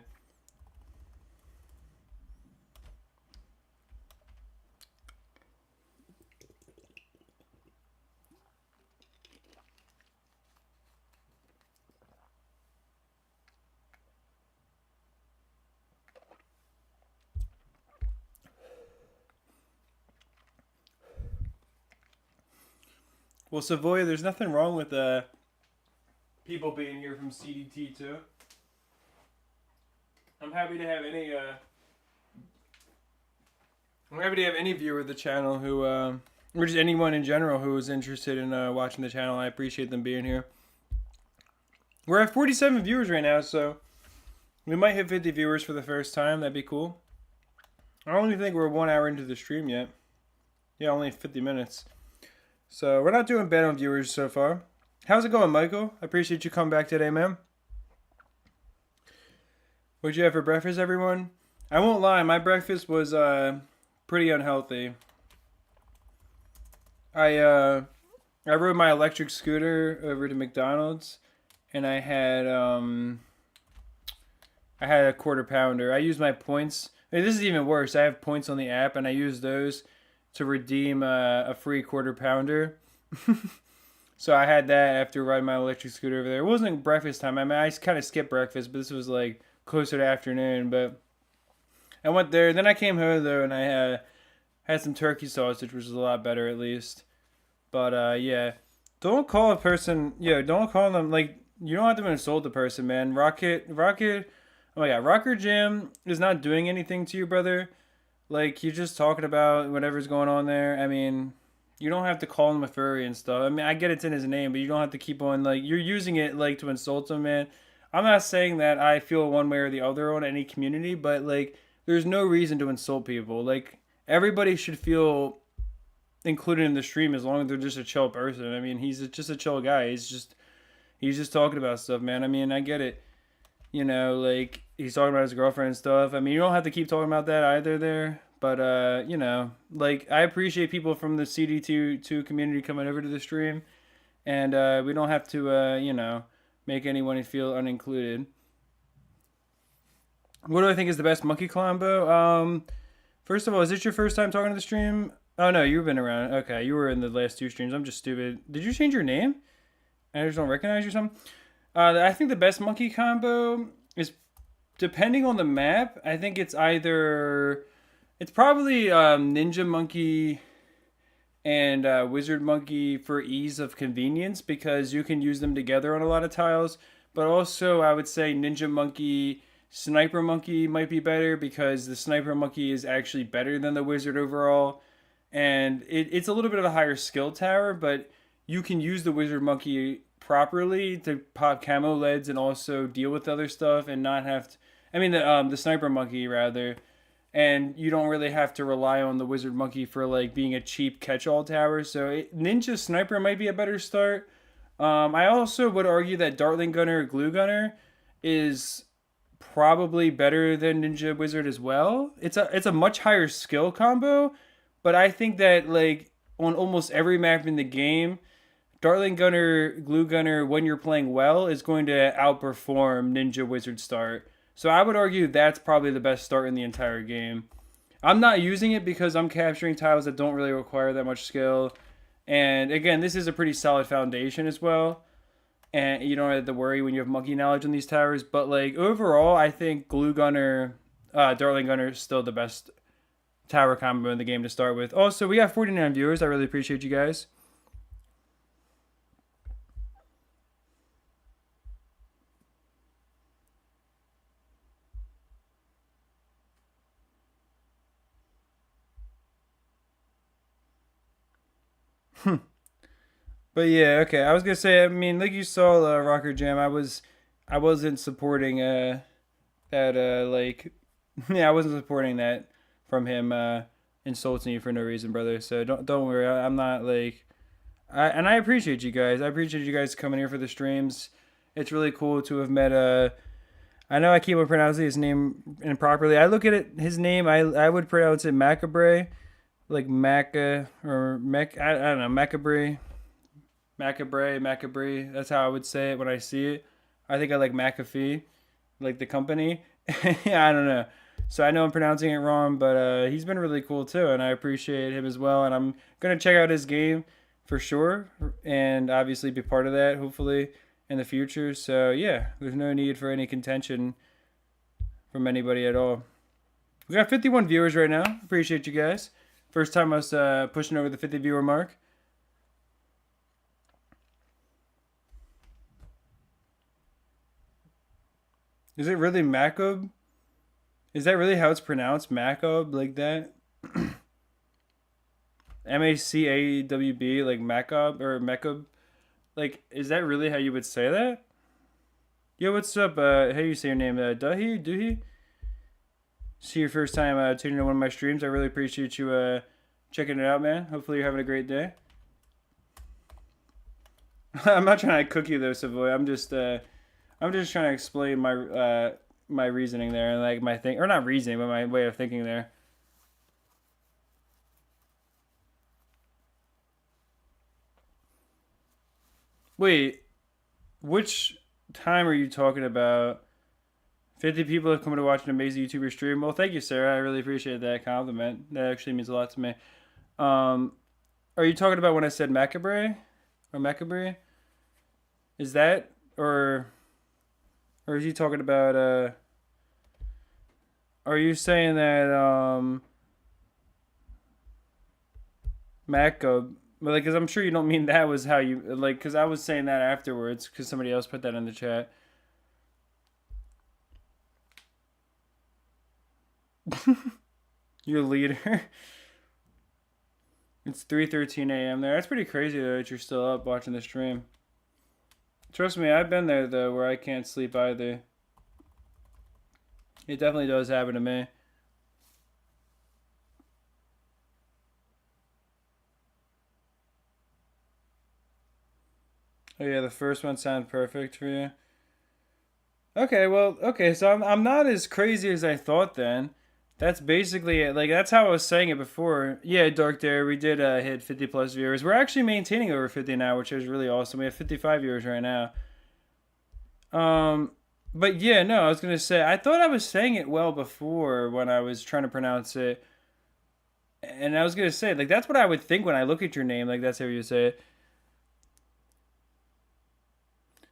Well, Savoy, there's nothing wrong with people being here from CDT too. I'm happy to have any. I'm happy to have any viewer of the channel who, or just anyone in general who is interested in watching the channel. I appreciate them being here. We're at 47 viewers right now, so we might hit 50 viewers for the first time. That'd be cool. I don't even think we're 1 hour into the stream yet. Yeah, only 50 minutes. So we're not doing bad on viewers so far. How's it going, Michael? I appreciate you coming back today, man. What'd you have for breakfast, everyone? I won't lie, my breakfast was pretty unhealthy. I uh I rode my electric scooter over to McDonald's and I had a quarter pounder. I used my points. I mean, this is even worse. I have points on the app and I use those to redeem a free quarter pounder. So I had that after riding my electric scooter over there. It wasn't breakfast time. I mean, I kind of skipped breakfast, but this was like closer to afternoon. But I went there. Then I came home though, and I had some turkey sausage, which was a lot better at least. But yeah, don't call a person. Yeah, don't call them like you don't have to insult the person, man. Rocket. Oh my God, Rocker Jim is not doing anything to you, brother. Like you're just talking about whatever's going on there. I mean, you don't have to call him a furry and stuff. I mean, I get it's in his name, but you don't have to keep on like you're using it like to insult him, man. I'm not saying that I feel one way or the other on any community, but like there's no reason to insult people. Like everybody should feel included in the stream as long as they're just a chill person. I mean, just a chill guy. He's just talking about stuff, man. I mean, I get it. Like he's talking about his girlfriend and stuff. I mean, you don't have to keep talking about that either there. But like I appreciate people from the CD2 community coming over to the stream, and we don't have to make anyone feel unincluded. What do I think is the best monkey combo? First of all, is this your first time talking to the stream? Oh no, you've been around. Okay, you were in the last two streams. I'm just stupid. Did you change your name? I just don't recognize you or something. I think the best monkey combo is depending on the map. I think it's probably Ninja Monkey and Wizard Monkey for ease of convenience because you can use them together on a lot of tiles. But also, I would say Ninja Monkey, Sniper Monkey might be better because the Sniper Monkey is actually better than the Wizard overall. And it's a little bit of a higher skill tower, but you can use the Wizard Monkey properly to pop camo leads and also deal with other stuff and not have to. I mean, the Sniper Monkey, rather. And you don't really have to rely on the Wizard Monkey for like being a cheap catch-all tower. So Ninja Sniper might be a better start. I also would argue that Dartling Gunner or Glue Gunner is probably better than Ninja Wizard as well. It's a much higher skill combo, but I think that like on almost every map in the game, Dartling Gunner, Glue Gunner, when you're playing well, is going to outperform Ninja Wizard start. So I would argue that's probably the best start in the entire game. I'm not using it because I'm capturing tiles that don't really require that much skill. And again, this is a pretty solid foundation as well. And you don't have to worry when you have monkey knowledge on these towers. But like overall, I think Glue Gunner, Dartling Gunner is still the best tower combo in the game to start with. Also, we got 49 viewers. I really appreciate you guys. But yeah, okay. I was gonna say, I mean, like you saw Rocker Jam, I wasn't supporting that like yeah, I wasn't supporting that from him insulting you for no reason, brother. So don't worry. I'm not like I appreciate you guys. I appreciate you guys coming here for the streams. It's really cool to have met I know I keep on pronouncing his name improperly. I look at his name. I would pronounce it Macabre, like Maca or Mac. I don't know Macabre. Macabre. That's how I would say it when I see it. I think I like McAfee, like the company. Yeah, I don't know. So I know I'm pronouncing it wrong, but he's been really cool too, and I appreciate him as well. And I'm gonna check out his game for sure, and obviously be part of that, hopefully in the future. So yeah, there's no need for any contention from anybody at all. We got 51 viewers right now. Appreciate you guys. First time us pushing over the 50 viewer mark. Is it really Macob? Is that really how it's pronounced? Macob? Like that? Macawb? Like Macob? Or Macob? Like, is that really how you would say that? Yo, what's up? How do you say your name? Duhi? See your first time tuning in one of my streams. I really appreciate you checking it out, man. Hopefully you're having a great day. I'm not trying to cook you though, Savoy. I'm just trying to explain my reasoning there and like my thing, or not reasoning, but my way of thinking there. Wait, which time are you talking about? 50 people have come to watch an amazing YouTuber stream. Well, thank you, Sarah. I really appreciate that compliment. That actually means a lot to me. Um, are you talking about when I said Macabre or Macabre? Is that or is he talking about are you saying that Macabre? Well, like, cause I'm sure you don't mean that was how you like, cause I was saying that afterwards, cause somebody else put that in the chat. Your leader. It's 3:13 a.m. there. That's pretty crazy though that you're still up watching the stream. Trust me, I've been there though, where I can't sleep either. It definitely does happen to me. Oh yeah, the first one sounded perfect for you. Okay, well, okay, so I'm not as crazy as I thought then. That's basically it. Like that's how I was saying it before. Yeah, Dark Dare, we did hit 50 plus viewers. We're actually maintaining over 50 now, which is really awesome. We have 55 viewers right now. Um, but yeah, no, I was gonna say I thought I was saying it well before when I was trying to pronounce it, and I was gonna say like that's what I would think when I look at your name. Like that's how you say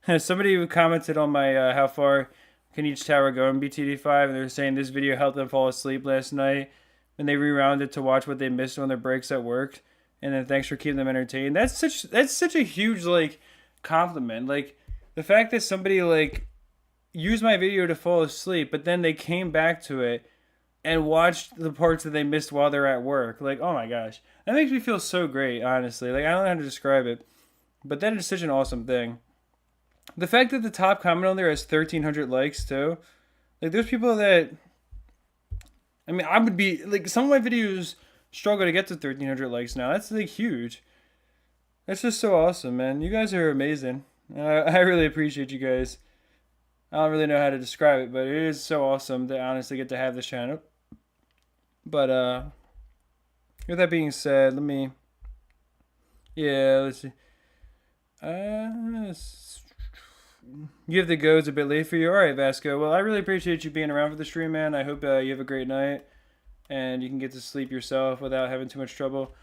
it. Somebody who commented on my how far can each tower go in BTD5, and they're saying this video helped them fall asleep last night, and they rewound to watch what they missed on their breaks at work. And then thanks for keeping them entertained. That's such a huge like compliment. Like the fact that somebody like used my video to fall asleep, but then they came back to it and watched the parts that they missed while they're at work. Like, oh my gosh. That makes me feel so great, honestly. Like, I don't know how to describe it, but that is such an awesome thing. The fact that the top comment on there has 1,300 likes, too. Like, there's people that. I mean, I would be. Like, some of my videos struggle to get to 1,300 likes now. That's, like, huge. That's just so awesome, man. You guys are amazing. I really appreciate you guys. I don't really know how to describe it, but it is so awesome to honestly get to have this channel. But with that being said, let me. Yeah, let's see. Uh, you have to go. It's a bit late for you. All right, Vasco. Well, I really appreciate you being around for the stream, man. I hope you have a great night and you can get to sleep yourself without having too much trouble.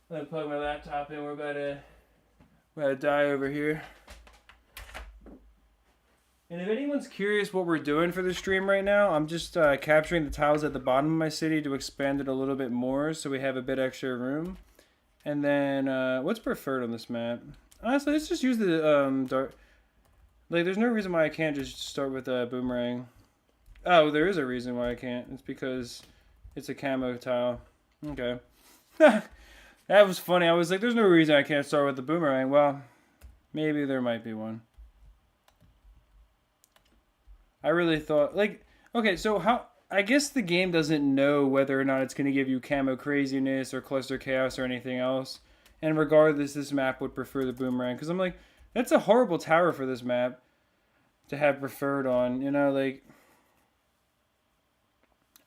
I'm gonna plug my laptop in. We're about to die over here. And if anyone's curious what we're doing for the stream right now, I'm just capturing the tiles at the bottom of my city to expand it a little bit more so we have a bit extra room. And then, what's preferred on this map? Honestly, let's just use the dart. Like, there's no reason why I can't just start with a boomerang. Oh, there is a reason why I can't. It's because it's a camo tile. Okay. That was funny. I was like, there's no reason I can't start with the boomerang. Well, maybe there might be one. I really thought, like, okay, so how, I guess the game doesn't know whether or not it's going to give you camo craziness or cluster chaos or anything else. And regardless, this map would prefer the boomerang. Because I'm like, that's a horrible tower for this map to have preferred on. You know, like,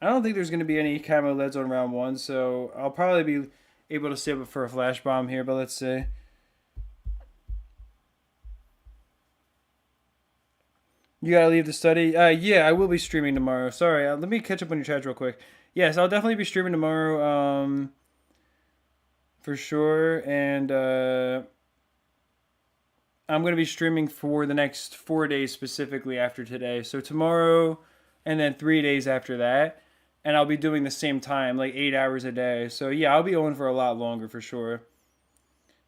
I don't think there's going to be any camo leads on round one. So I'll probably be able to save it for a flash bomb here, but let's see. You gotta leave the study. Yeah, I will be streaming tomorrow. Sorry, let me catch up on your chat real quick. Yes, I'll definitely be streaming tomorrow, for sure. And I'm gonna be streaming for the next 4 days specifically after today. So tomorrow, and then 3 days after that, and I'll be doing the same time, like 8 hours a day. So yeah, I'll be on for a lot longer for sure.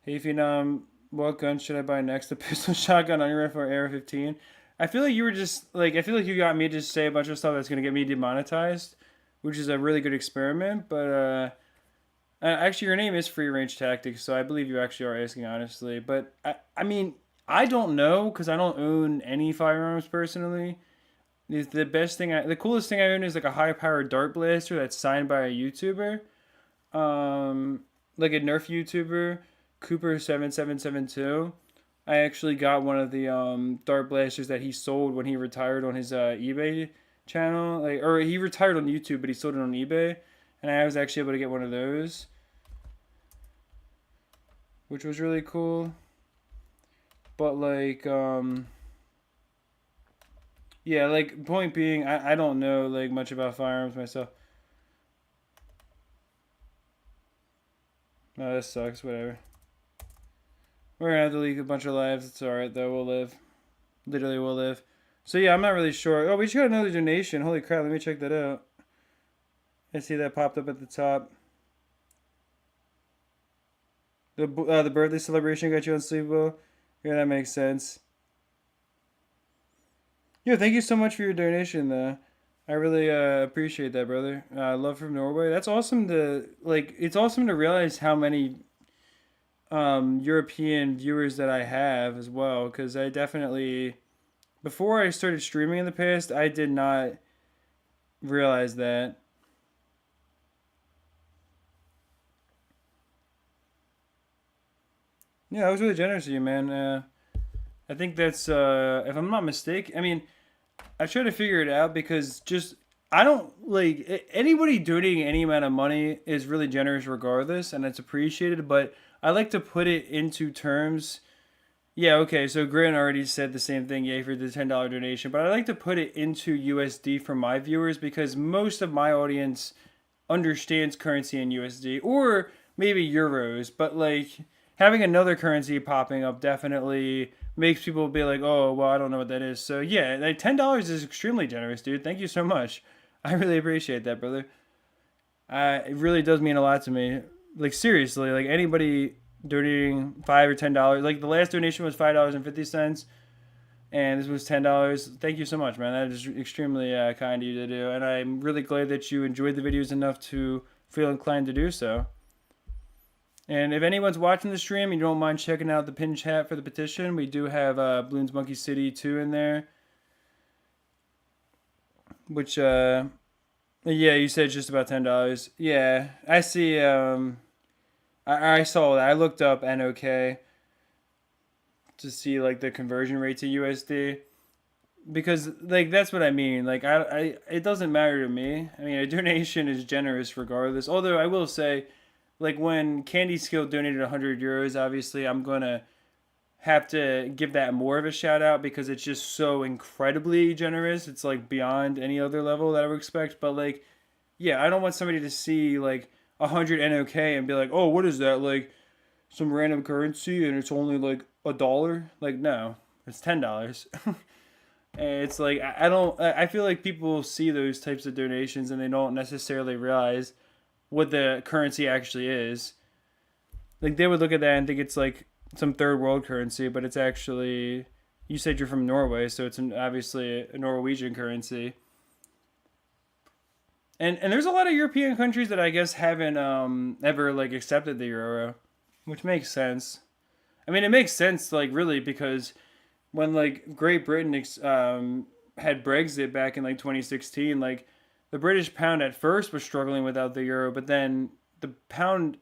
Hey, Phenom, what gun should I buy next? A pistol shotgun on your for AR-15. I feel like you were just like I feel like you got me to just say a bunch of stuff that's gonna get me demonetized, which is a really good experiment. But actually, your name is Free Range Tactics, so I believe you actually are asking honestly. But I mean, I don't know because I don't own any firearms personally. The best thing, the coolest thing I own is like a high-powered dart blaster that's signed by a YouTuber, like a Nerf YouTuber, Cooper7772. I actually got one of the dart blasters that he sold when he retired on his eBay channel, like, or he retired on YouTube, but he sold it on eBay, and I was actually able to get one of those, which was really cool. But like, yeah, like point being, I don't know like much about firearms myself. No, this sucks. Whatever. We're gonna have to leak a bunch of lives. It's alright though. We'll live. Literally, we'll live. So yeah, I'm not really sure. Oh, we just got another donation. Holy crap! Let me check that out. I see that popped up at the top. The birthday celebration got you on sleepwell. Yeah, that makes sense. Yeah, thank you so much for your donation. I really appreciate that, brother. Love from Norway. That's awesome to like. It's awesome to realize how many European viewers that I have as well. Because I definitely, before I started streaming in the past, I did not realize that. Yeah, I was really generous of you, man. I think that's, if I'm not mistaken, I mean, I try to figure it out because just I don't like anybody donating any amount of money is really generous regardless, and it's appreciated. But I like to put it into terms. Yeah, okay. So Grant already said the same thing. Yay for the $10 donation, but I like to put it into USD for my viewers because most of my audience understands currency in USD or maybe euros, but like having another currency popping up definitely makes people be like, "Oh, well, I don't know what that is." So yeah, like $10 is extremely generous, dude. Thank you so much. I really appreciate that, brother. It really does mean a lot to me. Like seriously, like anybody donating $5 or $10. Like the last donation was $5.50, and this was $10. Thank you so much, man. That is extremely kind of you to do, and I'm really glad that you enjoyed the videos enough to feel inclined to do so. And if anyone's watching the stream and you don't mind checking out the pin chat for the petition, we do have Bloons Monkey City 2 in there, which yeah, you said just about $10. Yeah, I see. I saw that. I looked up NOK to see like the conversion rate to USD because like that's what I mean. Like I it doesn't matter to me. I mean, a donation is generous regardless. Although I will say, like when Candy Skill donated 100 euros, obviously I'm gonna have to give that more of a shout out because it's just so incredibly generous. It's like beyond any other level that I would expect. But like, yeah, I don't want somebody to see like 100 NOK and be like, oh, what is that? Like some random currency and it's only like $1. Like no, it's $10. And it's like I don't. I feel like people see those types of donations and they don't necessarily realize what the currency actually is. Like they would look at that and think it's like some third world currency, but it's actually. You said you're from Norway, so it's obviously a Norwegian currency. And there's a lot of European countries that I guess haven't ever like accepted the euro, which makes sense. I mean, it makes sense like really because when like Great Britain had Brexit back in like 2016, like the British pound at first was struggling without the euro, but then the pound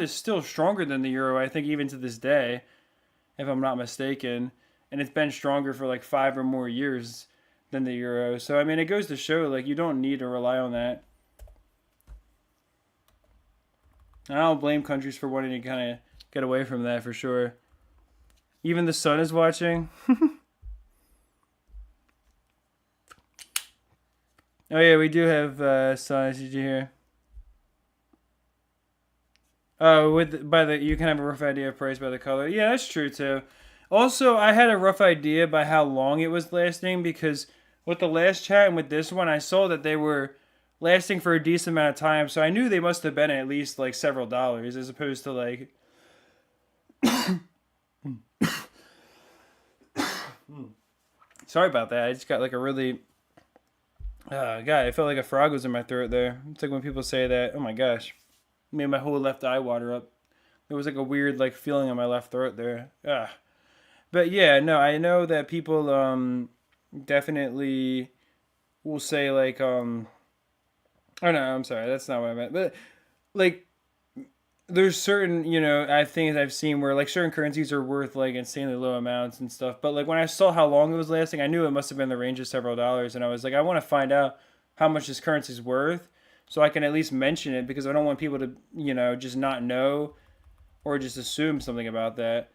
is still stronger than the euro. I think even to this day, if I'm not mistaken, and it's been stronger for like 5 or more years than the euro. So I mean, it goes to show like you don't need to rely on that. I don't blame countries for wanting to kind of get away from that for sure. Even the sun is watching. Oh yeah, we do have size. Did you hear? Oh, by the you can have a rough idea of price by the color. Yeah, that's true too. Also, I had a rough idea by how long it was lasting because with the last chat and with this one, I saw that they were lasting for a decent amount of time. So I knew they must have been at least like several dollars, as opposed to like. Sorry about that. I just got like a really. God, I felt like a frog was in my throat there. It's like when people say that. Oh my gosh. Made my whole left eye water up. There was like a weird like feeling in my left throat there. But yeah, no, I know that people definitely will say like. Oh no, I'm sorry, that's not what I meant. But like there's certain, I think I've seen where like certain currencies are worth like insanely low amounts and stuff. But like when I saw how long it was lasting, I knew it must have been the range of several dollars, and I was like, I want to find out how much this currency's worth so I can at least mention it because I don't want people to, just not know or just assume something about that.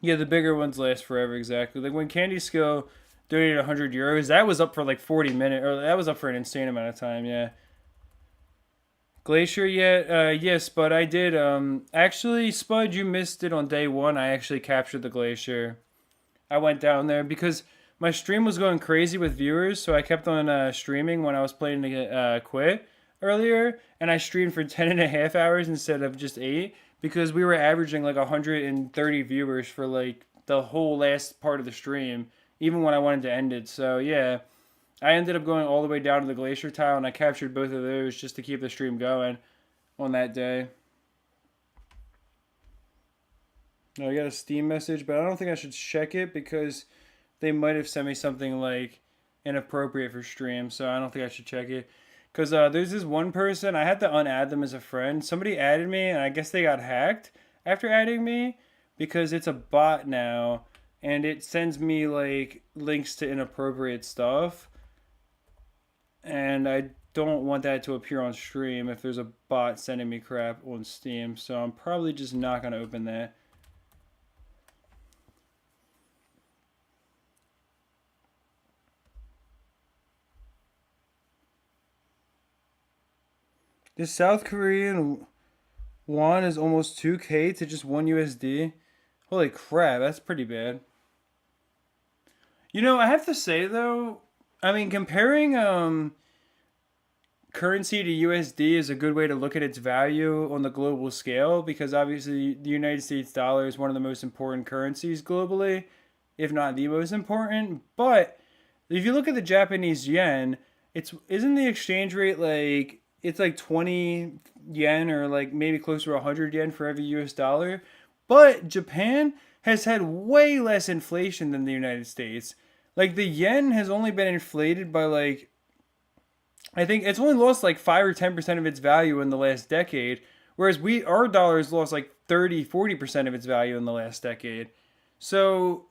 Yeah, the bigger ones last forever, exactly. Like when Candy Skill donated 100 euros, that was up for like 40 minutes, or that was up for an insane amount of time, yeah. Glacier yet? Yes, but I did. Actually, Spud, you missed it on day one. I actually captured the glacier. I went down there because my stream was going crazy with viewers, so I kept on streaming when I was playing to get quit earlier, and I streamed for 10 and a half hours instead of just 8 because we were averaging like 130 viewers for like the whole last part of the stream, even when I wanted to end it. So yeah, I ended up going all the way down to the glacier tile, and I captured both of those just to keep the stream going on that day. No, I got a Steam message, but I don't think I should check it because they might have sent me something like inappropriate for stream, so I don't think I should check it. Because there's this one person, I had to unadd them as a friend. Somebody added me, and I guess they got hacked after adding me because it's a bot now, and it sends me like links to inappropriate stuff. And I don't want that to appear on stream if there's a bot sending me crap on Steam, so I'm probably just not going to open that. This South Korean won is almost 2K to just 1 USD. Holy crap, that's pretty bad. I have to say though, I mean comparing currency to USD is a good way to look at its value on the global scale because obviously the United States dollar is one of the most important currencies globally, if not the most important. But if you look at the Japanese yen, isn't the exchange rate like it's like 20 yen or like maybe closer to 100 yen for every US dollar. But Japan has had way less inflation than the United States. Like the yen has only been inflated by like I think it's only lost like 5 or 10% of its value in the last decade, whereas our dollar has lost like 30-40% of its value in the last decade. So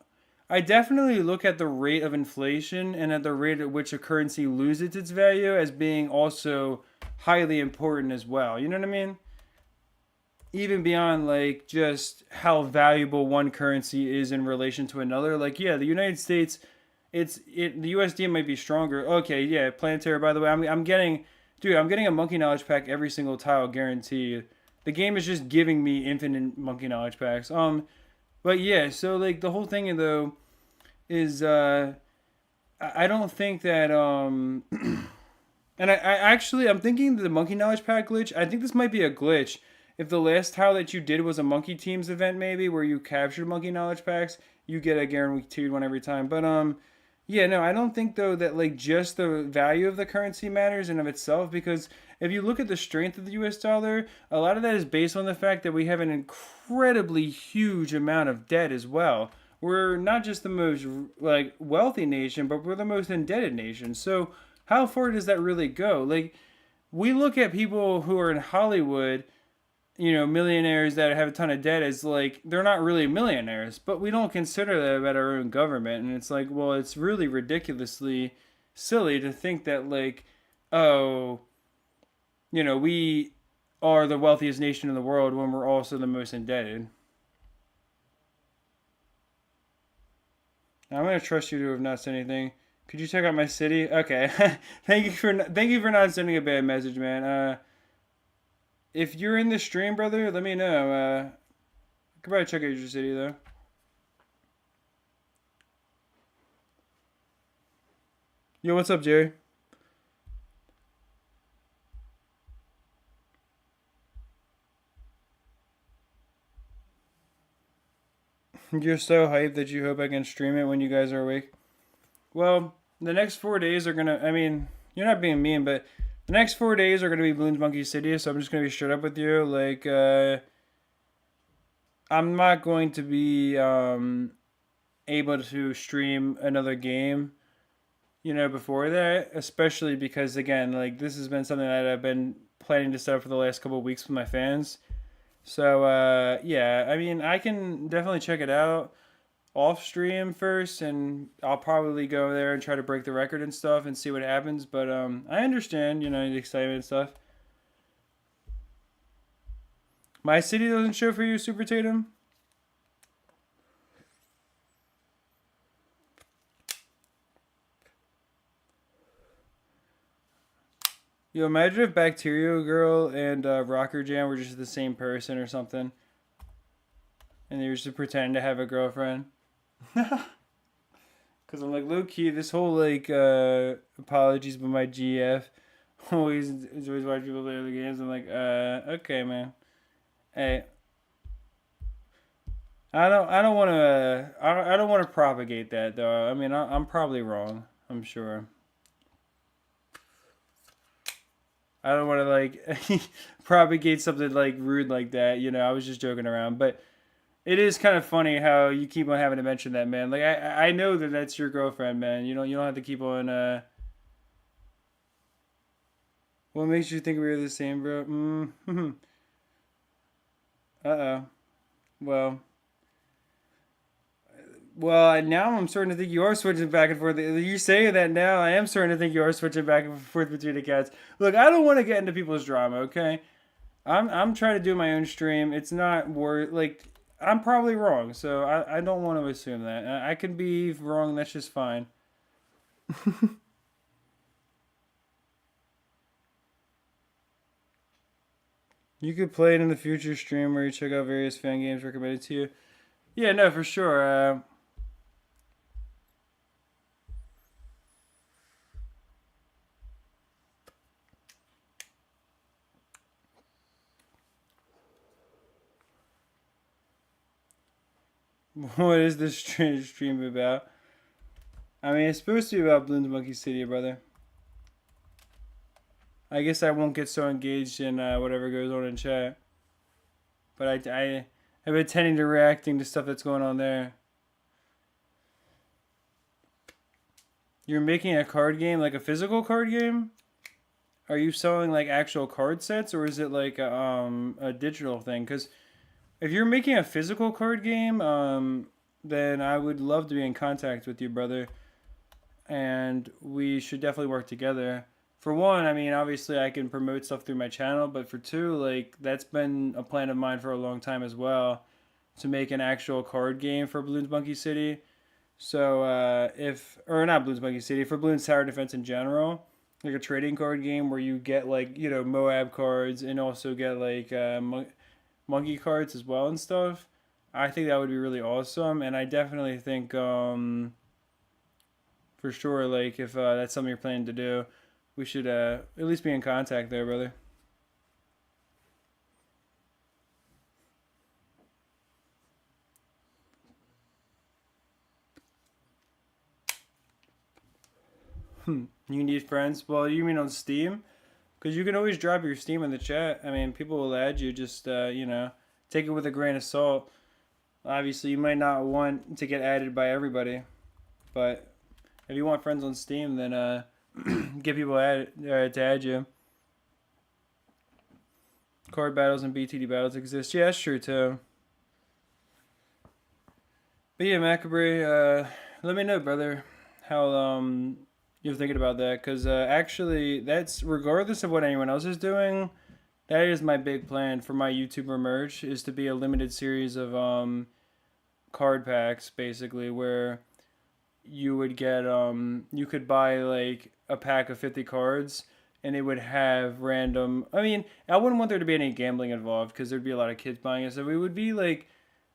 I definitely look at the rate of inflation and at the rate at which a currency loses its value as being also highly important as well. You know what I mean? Even beyond like just how valuable one currency is in relation to another. Like yeah, the United States, the USD might be stronger. Okay, yeah, Planetary. By the way, I'm getting, dude, I'm getting a monkey knowledge pack every single tile, guaranteed. The game is just giving me infinite monkey knowledge packs. But yeah, so like the whole thing though is I don't think that and I actually I'm thinking the monkey knowledge pack glitch. I think this might be a glitch. If the last tile that you did was a monkey teams event, maybe where you captured monkey knowledge packs, you get a guaranteed one every time. But yeah, no, I don't think though that like just the value of the currency matters in of itself because if you look at the strength of the US dollar, a lot of that is based on the fact that we have an incredibly huge amount of debt as well. We're not just the most like wealthy nation, but we're the most indebted nation. So how far does that really go? Like we look at people who are in Hollywood, millionaires that have a ton of debt as like they're not really millionaires, but we don't consider that about our own government. And it's like, well, it's really ridiculously silly to think that like, oh, we are the wealthiest nation in the world when we're also the most indebted. I'm gonna trust you to have not said anything. Could you check out my city? Okay, thank you for not sending a bad message, man. If you're in the stream, brother, let me know. I could probably check out your city though. Yo, what's up, Jerry? You're so hyped that you hope I can stream it when you guys are awake. Well, the next 4 days are gonna. I mean, you're not being mean, but the next 4 days are gonna be Bloons Monkey City. So I'm just gonna be straight up with you. Like, I'm not going to be able to stream another game. before that, especially because again, like this has been something that I've been planning to set up for the last couple of weeks with my fans. So yeah, I mean, I can definitely check it out off stream first, and I'll probably go there and try to break the record and stuff and see what happens. But I understand, the excitement and stuff. My city doesn't show for you, Super Tatum. Yo, imagine if Bacteria Girl and Rocker Jam were just the same person or something, and they were just pretending to have a girlfriend. Cause I'm like low key, this whole like apologies, but my GF always enjoys watching people play the games. I'm like, okay, man. Hey, I don't want to, I don't want to propagate that though. I mean, I'm probably wrong. I'm sure. I don't want to like propagate something like rude like that. I was just joking around, but it is kind of funny how you keep on having to mention that, man. Like I know that that's your girlfriend, man. You don't have to keep on. What makes you think we were the same, bro? Mm-hmm. Uh-oh. Well, well, now I'm starting to think you are switching back and forth. You say that now, I am starting to think you are switching back and forth between the cats. Look, I don't want to get into people's drama, okay? I'm trying to do my own stream. It's not worth like I'm probably wrong, so I don't want to assume that. I can be wrong. That's just fine. You could play it in the future stream where you check out various fan games recommended to you. Yeah, no, for sure. What is this stream about? I mean, it's supposed to be about Bloons Monkey City, brother. I guess I won't get so engaged in whatever goes on in chat. But I have been tending to reacting to stuff that's going on there. You're making a card game, like a physical card game? Are you selling like actual card sets, or is it like a digital thing? Because if you're making a physical card game, then I would love to be in contact with you, brother. And we should definitely work together. For one, I mean, obviously I can promote stuff through my channel, but for two, like that's been a plan of mine for a long time as well, to make an actual card game for Bloons Monkey City. So if or not Bloons Monkey City, for Bloons Tower Defense in general, like a trading card game where you get like Moab cards and also get like monkey cards as well and stuff. I think that would be really awesome, and I definitely think for sure like if that's something you're planning to do, we should at least be in contact there, brother. You need friends? Well, you mean on Steam? Because you can always drop your Steam in the chat. I mean, people will add you. Just take it with a grain of salt. Obviously, you might not want to get added by everybody, but if you want friends on Steam, then get people to add you. Card battles and BTD battles exist. Yeah, that's true too. But yeah, Macabre, let me know, brother, how you're thinking about that. Because actually, that's regardless of what anyone else is doing. That is my big plan for my YouTuber merch, is to be a limited series of card packs, basically, where you would get you could buy like a pack of 50 cards, and it would have random. I mean, I wouldn't want there to be any gambling involved because there'd be a lot of kids buying it. So it would be like,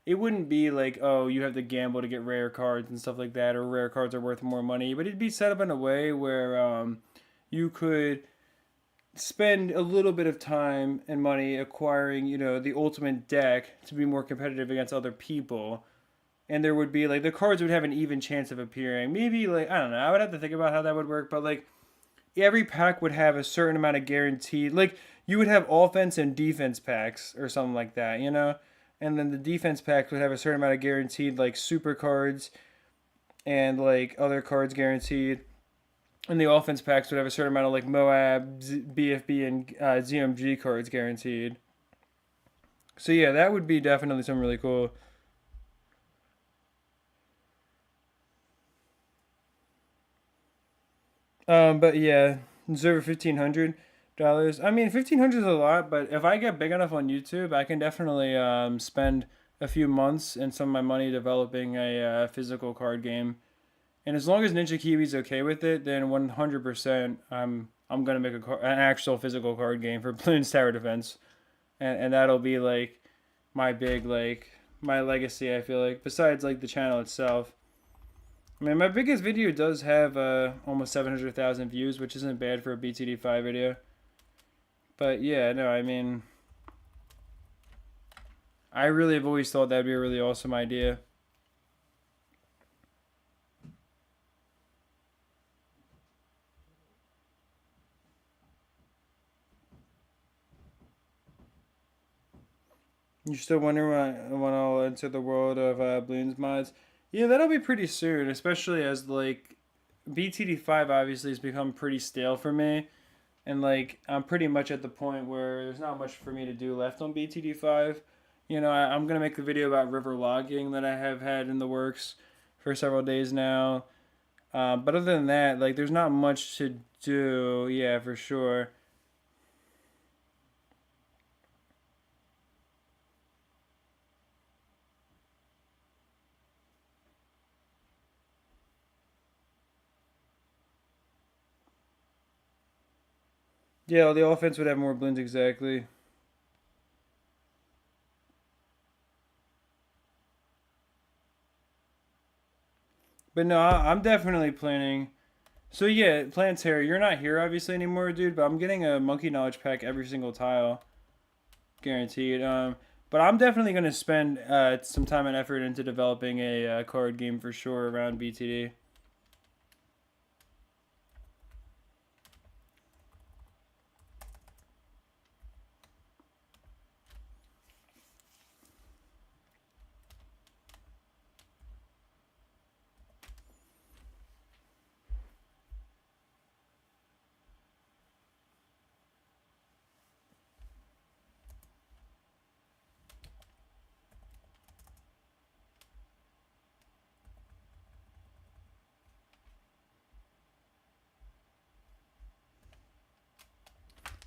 it wouldn't be like, oh, you have to gamble to get rare cards and stuff like that, or rare cards are worth more money. But it'd be set up in a way where you could spend a little bit of time and money acquiring, the ultimate deck to be more competitive against other people. And there would be like the cards would have an even chance of appearing. Maybe like I don't know. I would have to think about how that would work, but like every pack would have a certain amount of guaranteed. Like you would have offense and defense packs or something like that. And then the defense packs would have a certain amount of guaranteed like super cards and like other cards guaranteed. And the offense packs would have a certain amount of like Moab, BFB, and ZMG cards guaranteed. So yeah, that would be definitely something really cool. But yeah, it's over $1,500. I mean, 1,500 is a lot, but if I get big enough on YouTube, I can definitely spend a few months and some of my money developing a physical card game. And as long as Ninja Kiwi's okay with it, then 100% I'm gonna make an actual physical card game for Bloons Tower Defense, and that'll be like my big like my legacy. I feel like besides like the channel itself. I mean, my biggest video does have almost 700,000 views, which isn't bad for a BTD5 video. But yeah, no, I mean, I really have always thought that'd be a really awesome idea. You're still wondering when I'll enter the world of Bloons mods? Yeah, that'll be pretty soon, especially as like BTD5 obviously has become pretty stale for me. And like I'm pretty much at the point where there's not much for me to do left on BTD5. You know, I'm gonna make the video about river logging that I have had in the works for several days now. But other than that, like there's not much to do. Yeah, for sure. Yeah, the offense would have more blends exactly. But no, I'm definitely planning. So yeah, Planetary, you're not here obviously anymore, dude. But I'm getting a Monkey Knowledge pack every single tile, guaranteed. But I'm definitely gonna spend some time and effort into developing a card game for sure around BTD.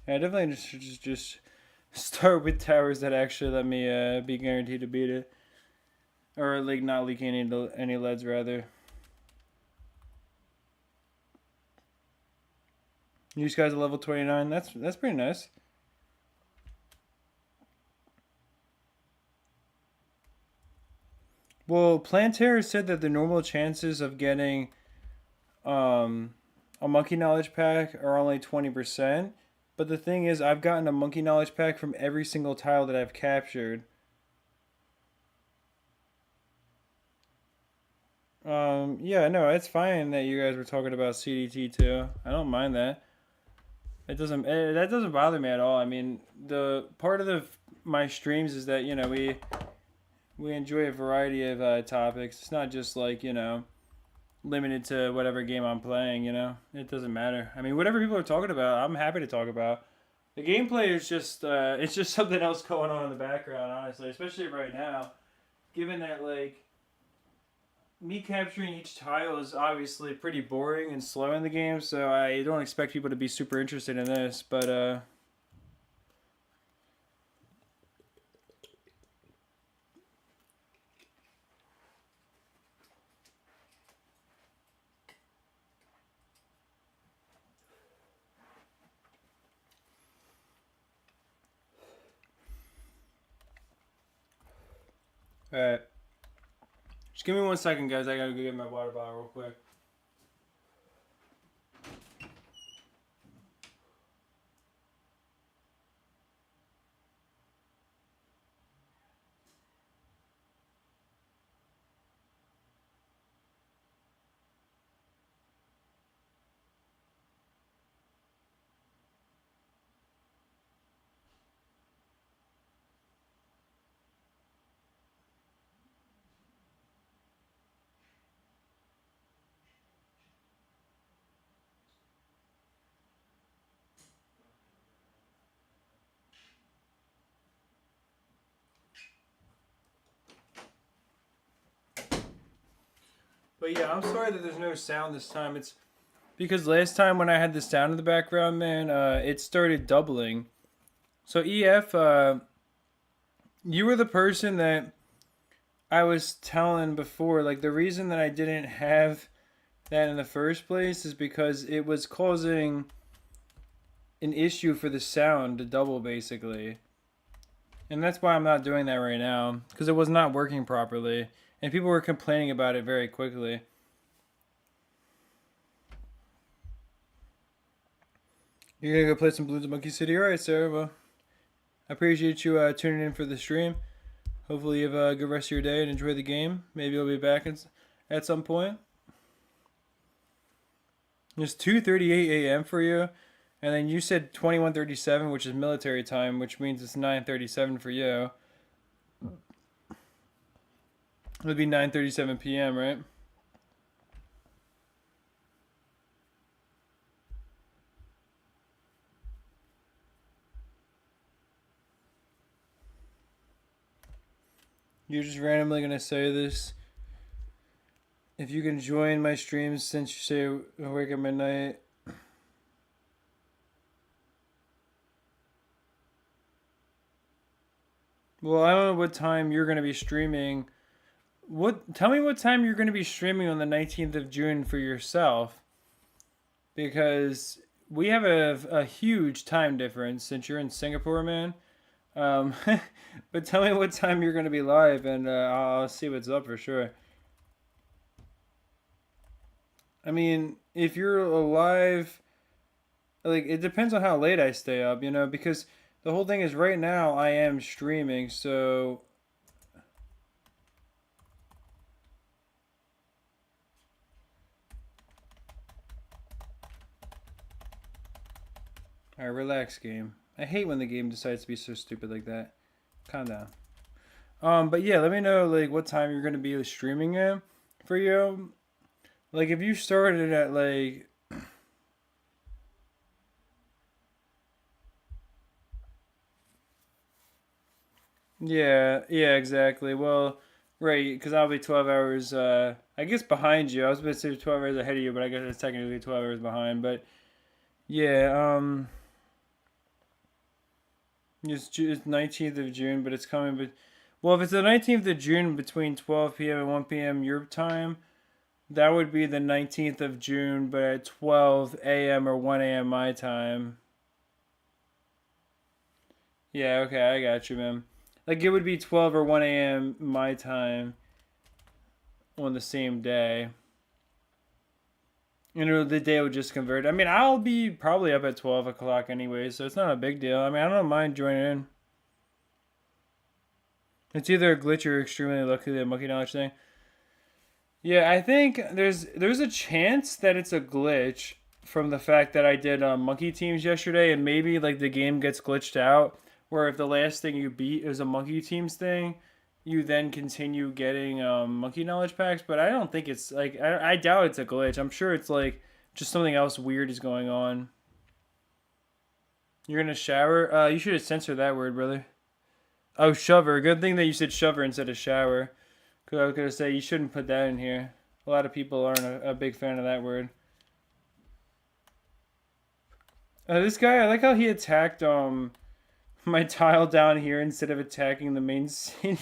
Yeah, definitely just start with towers that actually let me be guaranteed to beat it, or like not leaking any leads rather. You guys are level 29. That's pretty nice. Well, Planterra said that the normal chances of getting um, a monkey knowledge pack are only 20%. But the thing is, I've gotten a monkey knowledge pack from every single tile that I've captured. Yeah, no, it's fine that you guys were talking about CDT too. I don't mind that. That doesn't bother me at all. I mean, the part of the my streams is that we enjoy a variety of topics. It's not just like limited to whatever game I'm playing. It doesn't matter. I mean, whatever people are talking about, I'm happy to talk about. The gameplay is just it's just something else going on in the background, honestly, especially right now. Given that like me capturing each tile is obviously pretty boring and slow in the game, so I don't expect people to be super interested in this. But all right, just give me 1 second, guys. I gotta go get my water bottle real quick. But yeah, I'm sorry that there's no sound this time. It's because last time when I had the sound in the background, man, it started doubling. So EF, you were the person that I was telling before. Like the reason that I didn't have that in the first place is because it was causing an issue for the sound to double basically. And that's why I'm not doing that right now because it was not working properly and people were complaining about it very quickly. You're gonna go play some Bloons at Monkey City? Alright, Sarah. Well, I appreciate you tuning in for the stream. Hopefully you have a good rest of your day and enjoy the game. Maybe you'll be back at some point. It's 2:38 a.m. for you. And then you said 21:37, which is military time, which means it's 9:37 for you. It would be 9:37 p.m., right? You're just randomly going to say this. If you can join my streams since you say awake at midnight. Well, I don't know what time you're going to be streaming. Tell me what time you're going to be streaming on the 19th of June for yourself. Because we have a huge time difference since you're in Singapore, man. But tell me what time you're going to be live and I'll see what's up for sure. I mean, if you're alive, like it depends on how late I stay up, because the whole thing is right now I am streaming, so alright, relax game. I hate when the game decides to be so stupid like that. Calm down. But yeah, let me know like what time you're gonna be streaming at for you. Like if you started at like yeah, exactly. Well, right, because I'll be 12 hours, I guess behind you. I was going to say 12 hours ahead of you, but I guess it's technically 12 hours behind. But yeah, it's 19th of June, but it's coming. But well, if it's the 19th of June between 12 p.m. and 1 p.m. your time, that would be the 19th of June, but at 12 a.m. or 1 a.m. my time. Yeah, okay, I got you, man. Like it would be 12 or 1 a.m. my time on the same day. The day would just convert. I mean, I'll be probably up at 12 o'clock anyway, so it's not a big deal. I mean, I don't mind joining in. It's either a glitch or extremely lucky, the monkey knowledge thing. Yeah, I think there's a chance that it's a glitch from the fact that I did monkey teams yesterday, and maybe like the game gets glitched out, where if the last thing you beat is a monkey teams thing, you then continue getting monkey knowledge packs. But I don't think it's like I doubt it's a glitch. I'm sure it's like just something else weird is going on. You're gonna shower? You should have censored that word, brother. Oh, shover. Good thing that you said shover instead of shower. Because I was gonna say you shouldn't put that in here. A lot of people aren't a big fan of that word. This guy, I like how he attacked my tile down here instead of attacking the main city.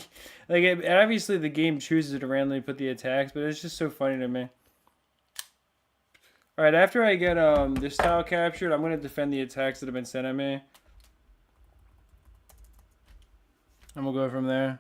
Like, obviously the game chooses to randomly put the attacks, but it's just so funny to me. Alright, after I get this tile captured, I'm going to defend the attacks that have been sent at me. And we'll go from there.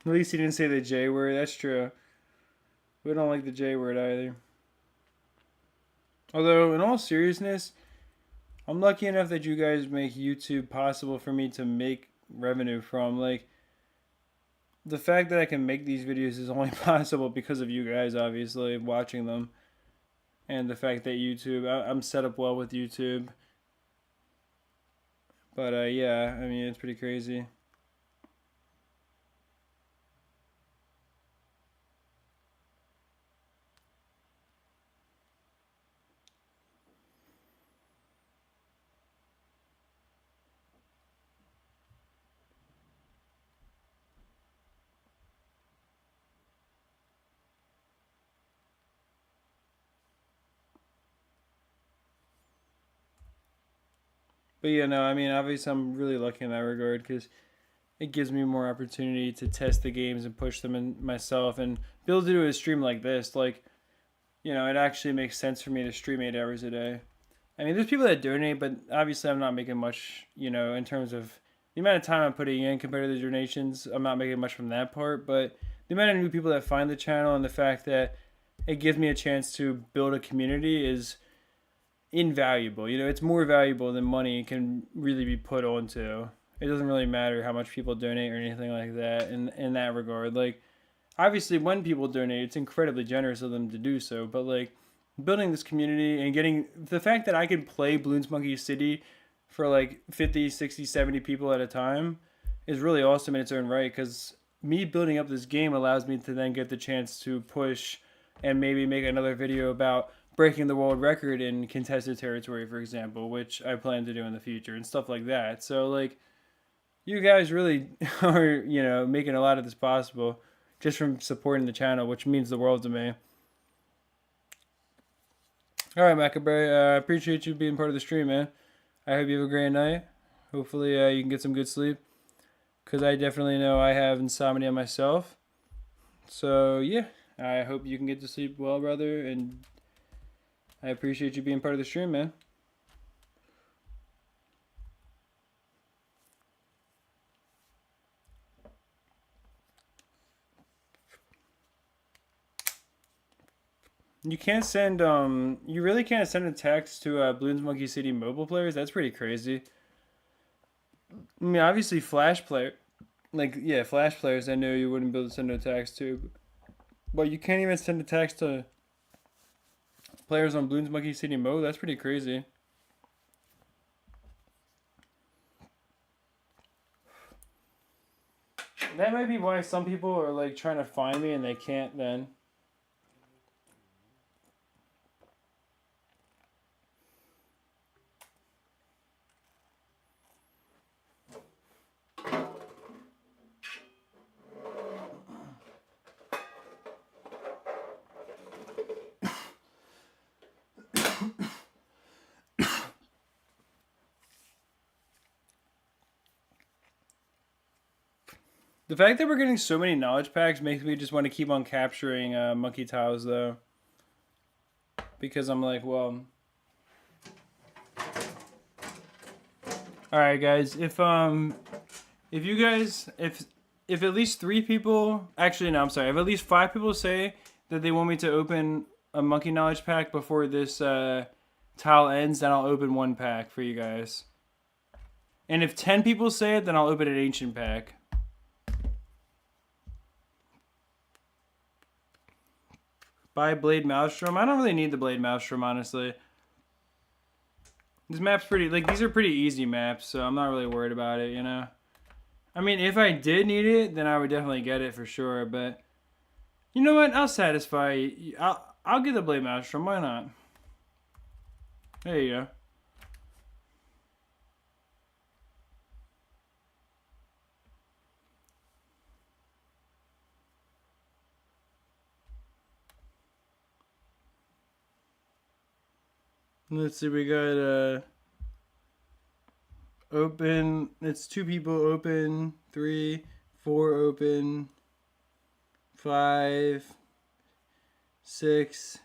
At least he didn't say the J word. That's true. We don't like the J word either. Although, in all seriousness, I'm lucky enough that you guys make YouTube possible for me to make revenue from. Like, the fact that I can make these videos is only possible because of you guys, obviously, watching them. And the fact that YouTube, I'm set up well with YouTube. But, yeah, I mean, it's pretty crazy. But yeah, no, I mean, obviously, I'm really lucky in that regard because it gives me more opportunity to test the games and push them in myself and be able to do a stream like this. Like, it actually makes sense for me to stream 8 hours a day. I mean, there's people that donate, but obviously, I'm not making much, in terms of the amount of time I'm putting in compared to the donations. I'm not making much from that part, but the amount of new people that find the channel and the fact that it gives me a chance to build a community is invaluable. It's more valuable than money can really be put onto. It doesn't really matter how much people donate or anything like that in that regard. Like, obviously, when people donate, it's incredibly generous of them to do so, but like building this community and getting the fact that I can play Bloons Monkey City for like 50, 60, 70 people at a time is really awesome in its own right because me building up this game allows me to then get the chance to push and maybe make another video about breaking the world record in contested territory, for example, which I plan to do in the future and stuff like that. So, like, you guys really are, making a lot of this possible just from supporting the channel, which means the world to me. All right, Macabre, I appreciate you being part of the stream, man. I hope you have a great night. Hopefully, you can get some good sleep, because I definitely know I have insomnia myself. So, yeah, I hope you can get to sleep well, brother, and I appreciate you being part of the stream, man. You can't send, you really can't send a text to Bloons Monkey City mobile players? That's pretty crazy. I mean, obviously, Flash players, I know you wouldn't be able to send a text to. But you can't even send a text to players on Bloons Monkey City mode? That's pretty crazy. That might be why some people are, like, trying to find me and they can't then. The fact that we're getting so many knowledge packs makes me just want to keep on capturing monkey tiles, though. Because I'm like, well... Alright, guys, if you guys... If at least 3 people... Actually, no, I'm sorry. If at least 5 people say that they want me to open a monkey knowledge pack before this tile ends, then I'll open 1 pack for you guys. And if 10 people say it, then I'll open an ancient pack. Buy Blade Maelstrom. I don't really need the Blade Maelstrom, honestly. This map's pretty... Like, these are pretty easy maps, so I'm not really worried about it, I mean, if I did need it, then I would definitely get it for sure, but... You know what? I'll satisfy you. I'll get the Blade Maelstrom. Why not? There you go. Let's see, we got open. It's 2 people open, 3, 4 open, 5, 6.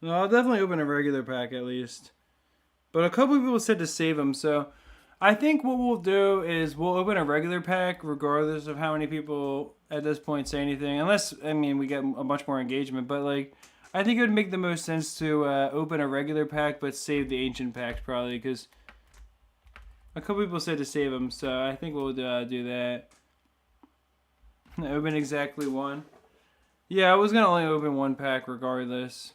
No, I'll definitely open a regular pack at least. But a couple people said to save them, so I think what we'll do is we'll open a regular pack regardless of how many people at this point say anything. Unless, I mean, we get a much more engagement. But, like, I think it would make the most sense to open a regular pack but save the ancient packs probably because a couple people said to save them. So I think we'll do that. Open exactly 1. Yeah, I was going to only open 1 pack regardless.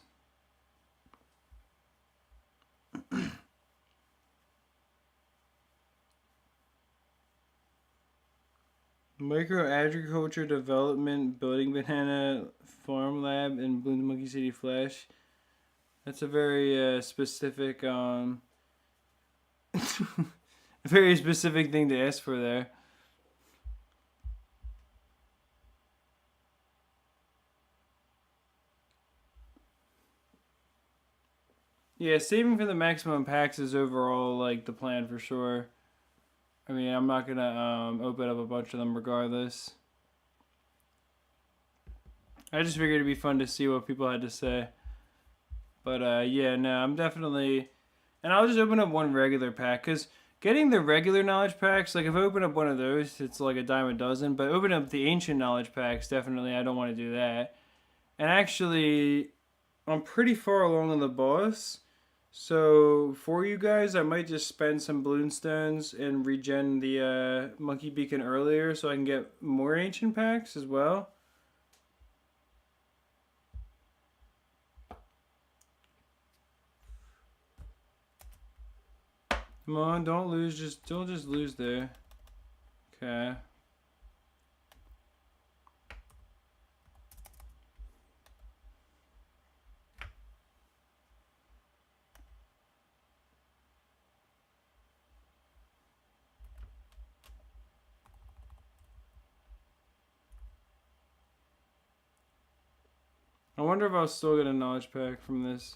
Micro Agriculture Development Building Banana Farm Lab in Bloons Monkey City Flash. That's a very specific, very specific thing to ask for there. Yeah, saving for the maximum packs is overall like the plan for sure. I mean, I'm not gonna open up a bunch of them regardless. I just figured it'd be fun to see what people had to say. But yeah, no, I'm definitely, and I'll just open up one regular pack because getting the regular knowledge packs, like if I open up one of those, it's like a dime a dozen. But open up the ancient knowledge packs, definitely, I don't want to do that. And actually, I'm pretty far along on the boss. So for you guys, I might just spend some Bloon stones and regen the monkey beacon earlier, so I can get more ancient packs as well. Come on, don't lose. Don't just lose there. Okay. I wonder if I'll still get a knowledge pack from this.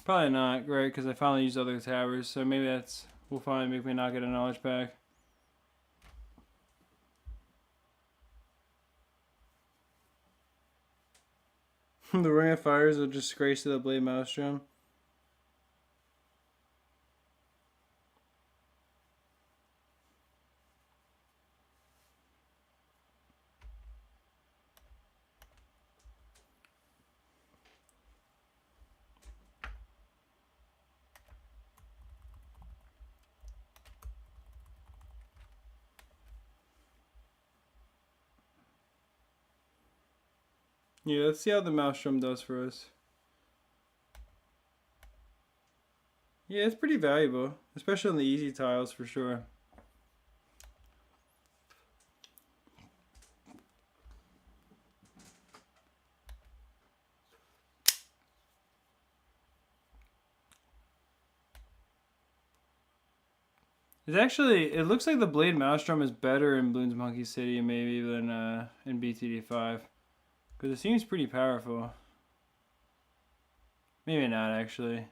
Probably not, right? Because I finally used other towers, so maybe that's will finally make me not get a knowledge pack. The Ring of Fire is a disgrace to the Blade Maelstrom. Yeah, let's see how the Maelstrom does for us. Yeah, it's pretty valuable, especially on the easy tiles for sure. It's actually, it looks like the Blade Maelstrom is better in Bloons Monkey City maybe than in BTD5. Because it seems pretty powerful. Maybe not actually.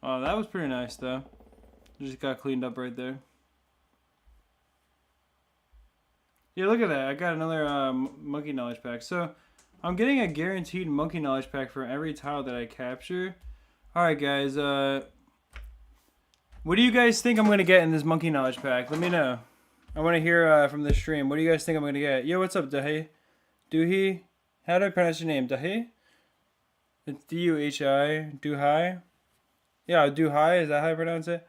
Oh, that was pretty nice though. Just got cleaned up right there. Yeah, look at that. I got another monkey knowledge pack. So I'm getting a guaranteed monkey knowledge pack for every tile that I capture. Alright guys, what do you guys think I'm going to get in this monkey knowledge pack? Let me know. I want to hear from the stream. What do you guys think I'm going to get? Yo, what's up, Dahi? Duhi? How do I pronounce your name? Dahi? It's D-U-H-I. Duhai? Yeah, Duhai. Is that how I pronounce it?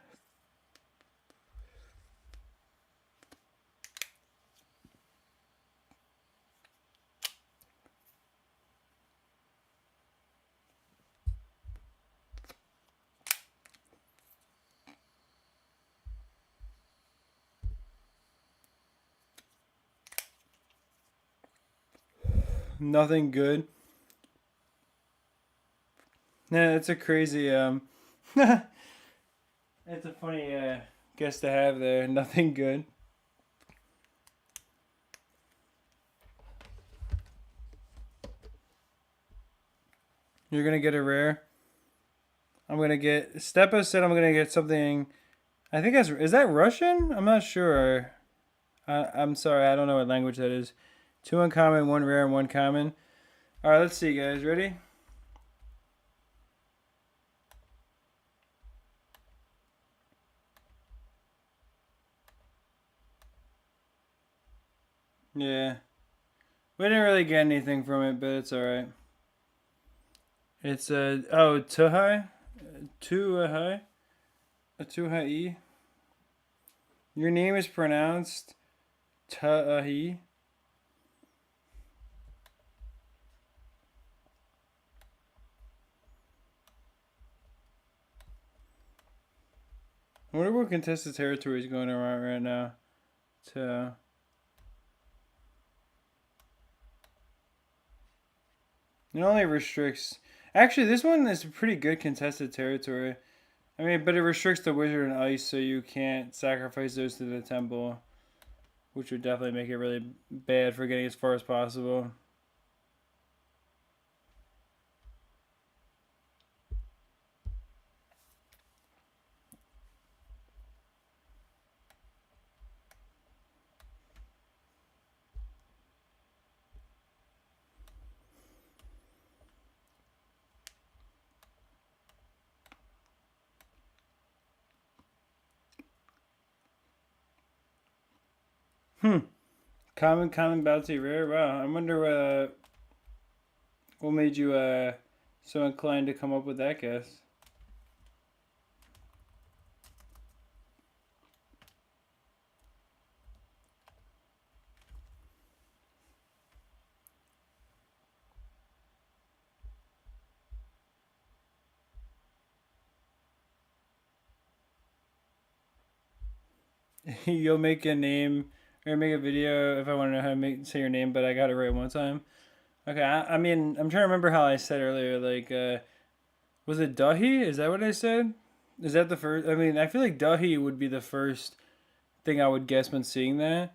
Nothing good. Nah, it's a crazy it's a funny guess to have there. Nothing good. You're gonna get a rare. I'm gonna get. Stepa said I'm gonna get something. I think is that Russian? I'm not sure. I'm sorry. I don't know what language that is. 2 uncommon, 1 rare, and 1 common. All right, let's see, guys. Ready? Yeah. We didn't really get anything from it, but it's all right. It's oh, Tuhai, Tuhai, a Tuhai. Your name is pronounced Tahi. I wonder what contested territory is going around right now. It only restricts. Actually, this one is a pretty good contested territory. I mean, but it restricts the wizard and ice, so you can't sacrifice those to the temple, which would definitely make it really bad for getting as far as possible. Hmm. Common bounty rare. Wow. I wonder what made you so inclined to come up with that guess. You'll make a name or make a video if I want to know how to say your name, but I got it right one time. Okay, I mean, I'm trying to remember how I said earlier. Like, was it Dahi? Is that what I said? Is that the first? I mean, I feel like Dahi would be the first thing I would guess when seeing that.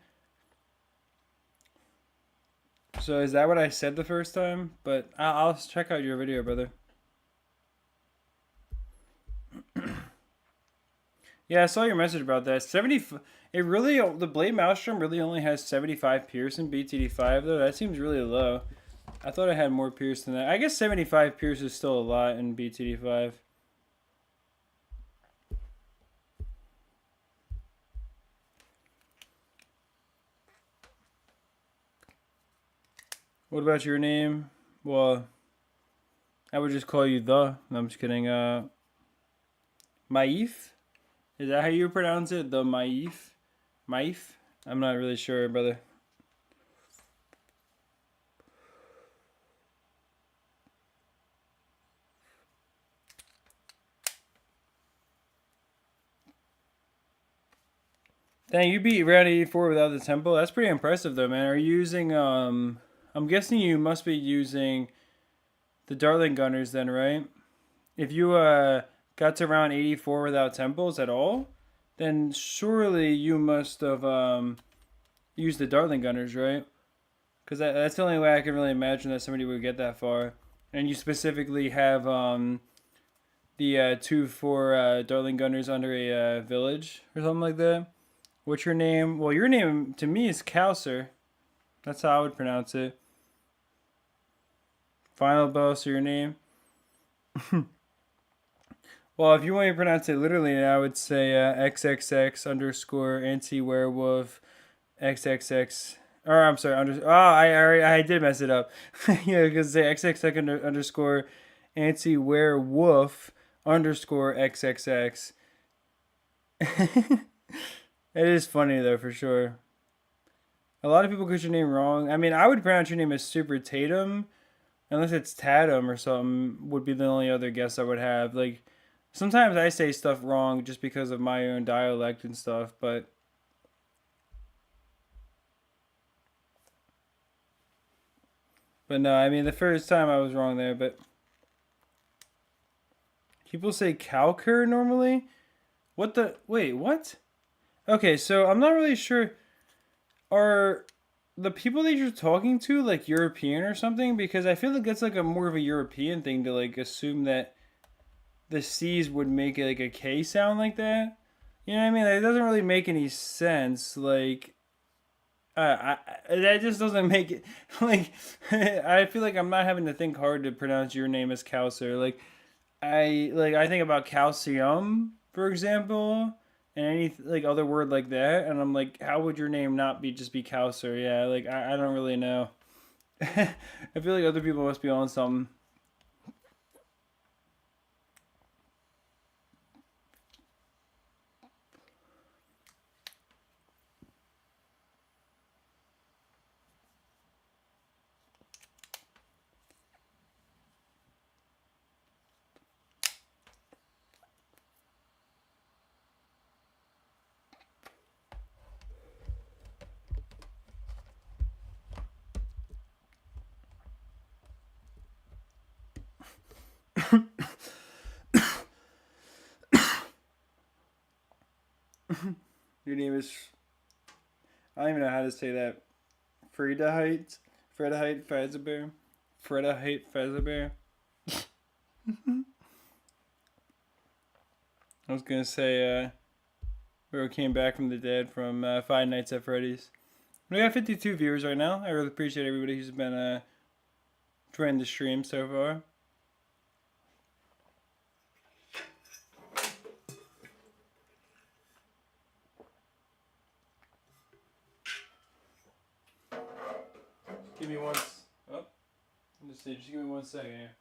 So is that what I said the first time? But I'll check out your video, brother. Yeah, I saw your message about that. 70. It really the Blade Maelstrom really only has 75 pierce in BTD5 though. That seems really low. I thought I had more pierce than that. I guess 75 pierce is still a lot in BTD5. What about your name? Well, I would just call you the. No, I'm just kidding. Maif? Is that how you pronounce it? The Maif? Maif? I'm not really sure, brother. Dang, you beat round 84 without the temple. That's pretty impressive, though, man. Are you using I'm guessing you must be using the Dartling Gunners then, right? If you got to round 84 without temples at all, then surely you must have used the Dartling Gunners, right? Because that's the only way I can really imagine that somebody would get that far. And you specifically have the 2-4 Dartling Gunners under a village or something like that. What's your name? Well, your name to me is Kauser. That's how I would pronounce it. Final boss or your name? Well, if you want me to pronounce it literally, I would say XXX underscore anti werewolf XXX. Or I'm sorry, I did mess it up. Yeah, because say XXX underscore anti werewolf underscore XXX. It is funny though, for sure. A lot of people get your name wrong. I mean, I would pronounce your name as Super Tatum, unless it's Tatum or something. Would be the only other guess I would have. Like, sometimes I say stuff wrong just because of my own dialect and stuff, but no, I mean the first time I was wrong there, but people say Calcur normally. What the wait, what? Okay, so I'm not really sure. Are the people that you're talking to like European or something? Because I feel like that's like a more of a European thing to like assume that the C's would make it like a K sound like that. You know what I mean? Like, it doesn't really make any sense. Like, that just doesn't make it. Like, I feel like I'm not having to think hard to pronounce your name as Kauser. I think about calcium, for example, and any like other word like that, and I'm like, how would your name not be just be Kauser? Yeah, like I don't really know. I feel like other people must be on something. Your name is. I don't even know how to say that. Friedahite? Friedahite Fazbear? Friedahite Fazbear? I was gonna say, we came back from the dead from Five Nights at Freddy's. We got 52 viewers right now. I really appreciate everybody who's been joining the stream so far. Give me one. Oh, just give me 1 second here.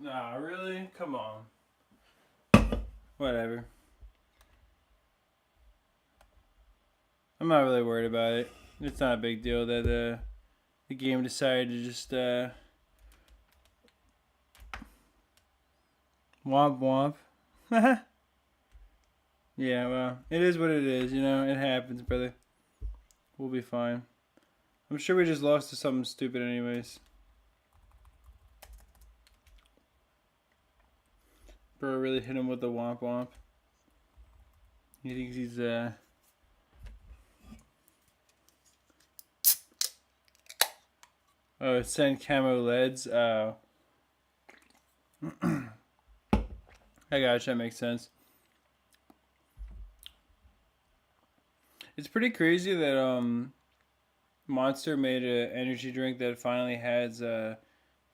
Nah, really? Come on. Whatever. I'm not really worried about it. It's not a big deal that the game decided to just womp womp. Yeah, well, it is what it is, you know? It happens, brother. We'll be fine. I'm sure we just lost to something stupid anyways. Bro really hit him with the womp womp. He thinks he's Oh, send camo leads. Oh. I gotcha, that makes sense. It's pretty crazy that Monster made an energy drink that finally has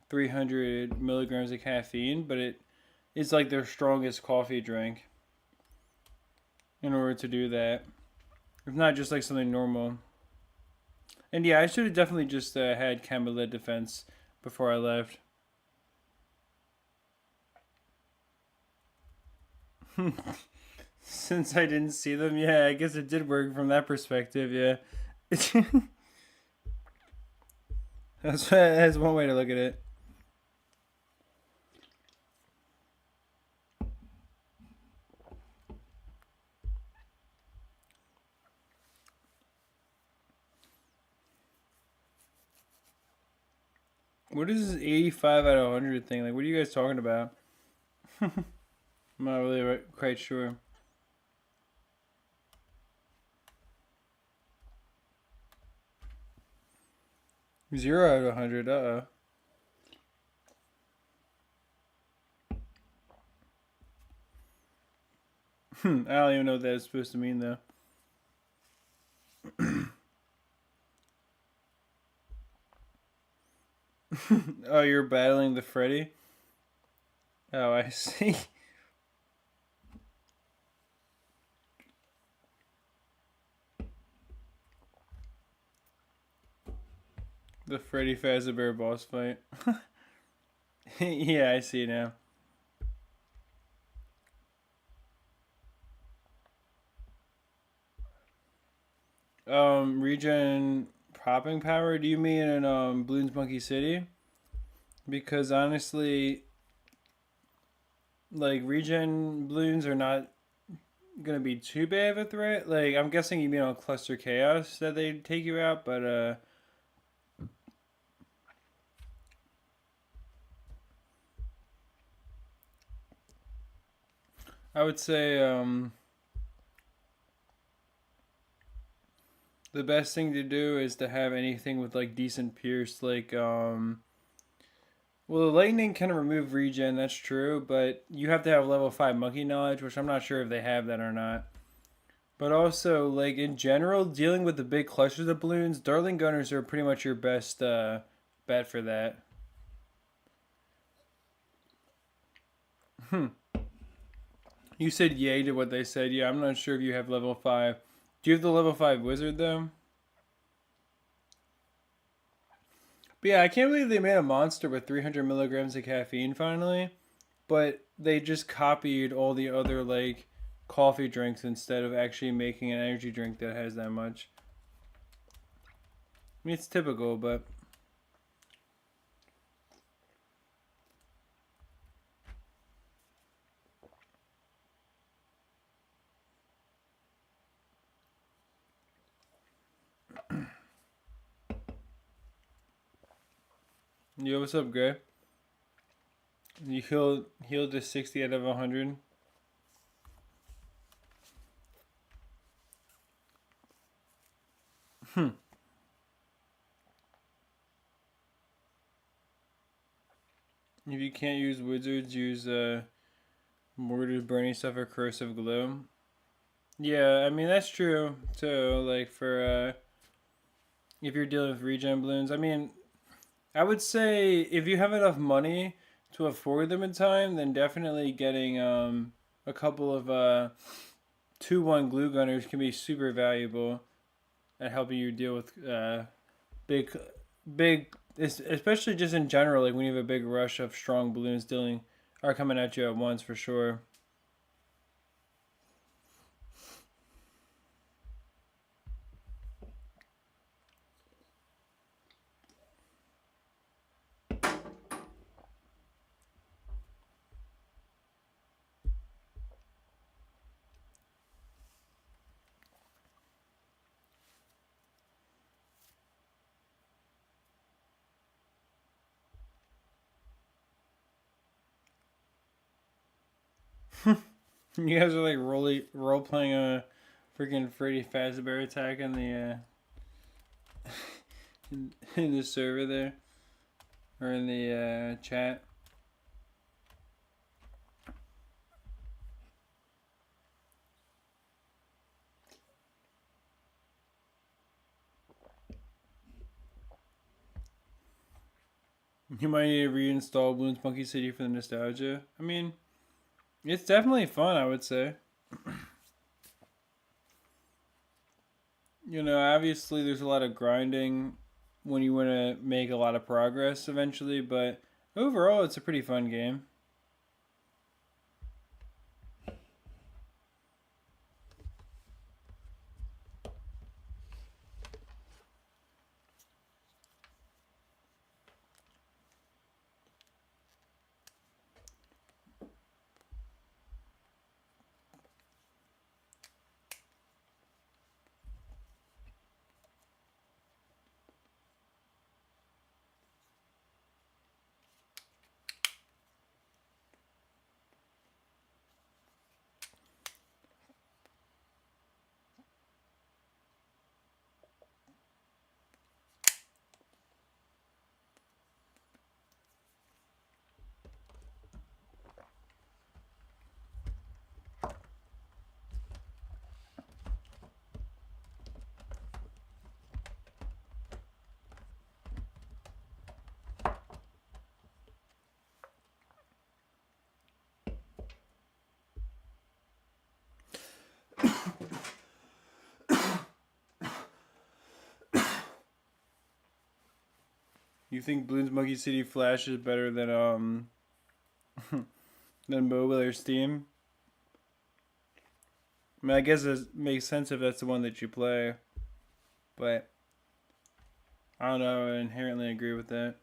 300 milligrams of caffeine, but it's like their strongest coffee drink. In order to do that, if not just like something normal. And yeah, I should have definitely just had camo lead defense before I left. Since I didn't see them, yeah, I guess it did work from that perspective, yeah. That's one way to look at it. What is this 85 out of 100 thing? Like, what are you guys talking about? I'm not really quite sure. Zero out of 100. Uh-oh. I don't even know what that is supposed to mean, though. Oh, you're battling the Freddy? Oh, I see. The Freddy Fazbear boss fight. Yeah, I see now. Regen popping power? Do you mean in Bloons Monkey City? Because honestly, like regen balloons are not gonna be too bad of a threat. Like I'm guessing you mean on Cluster Chaos that they take you out, but I would say The best thing to do is to have anything with like decent pierce, like well, the lightning can remove regen, that's true, but you have to have level 5 monkey knowledge, which I'm not sure if they have that or not. But also, like in general, dealing with the big clusters of balloons, Darling Gunners are pretty much your best bet for that. Hmm. You said yay to what they said. Yeah, I'm not sure if you have level 5. Do you have the level 5 wizard though? But yeah, I can't believe they made a monster with 300 milligrams of caffeine finally. But they just copied all the other like coffee drinks instead of actually making an energy drink that has that much. I mean, it's typical, but yo, what's up, Gray? You healed to 60 out of 100. Hmm. If you can't use wizards, use mortar burning stuff or curse of gloom. Yeah, I mean that's true too. Like for if you're dealing with regen balloons, I mean I would say if you have enough money to afford them in time, then definitely getting a couple of 2-1 glue gunners can be super valuable at helping you deal with big big especially just in general, like when you have a big rush of strong balloons dealing are coming at you at once for sure. You guys are like role playing a freaking Freddy Fazbear attack in the server there or in the chat. You might need to reinstall Bloons Monkey City for the nostalgia. I mean, it's definitely fun, I would say. You know, obviously there's a lot of grinding when you want to make a lot of progress eventually, but overall it's a pretty fun game. You think Bloons Monkey City Flash is better than mobile or Steam? I mean, I guess it makes sense if that's the one that you play, but I don't know. I inherently agree with that.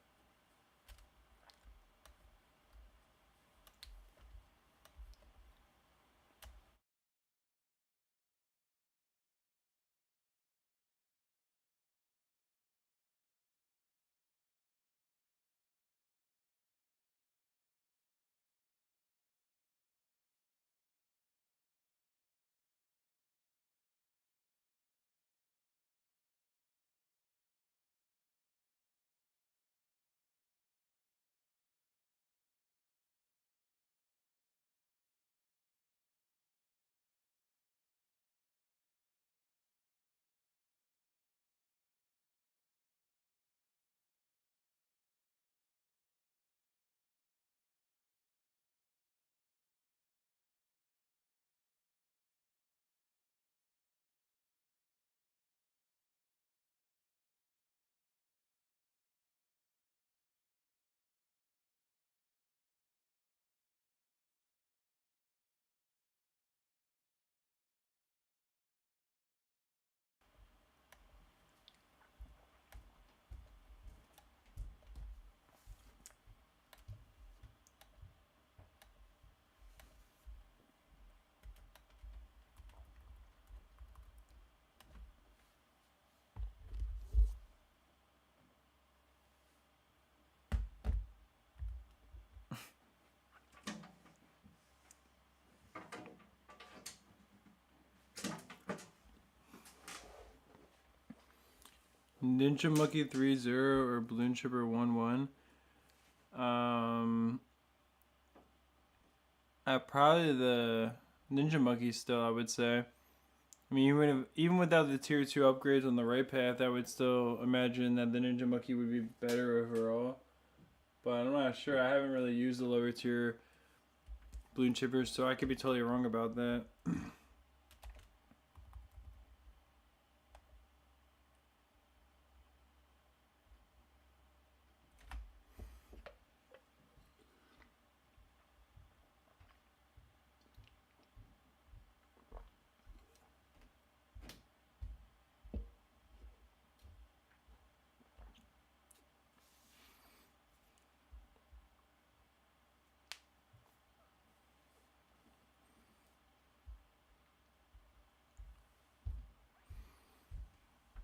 Ninja Monkey 3-0 or Balloon Chipper 1-1. Probably the Ninja Monkey still, I would say. I mean, even without the tier 2 upgrades on the right path, I would still imagine that the Ninja Monkey would be better overall. But I'm not sure. I haven't really used the lower tier balloon chippers, so I could be totally wrong about that.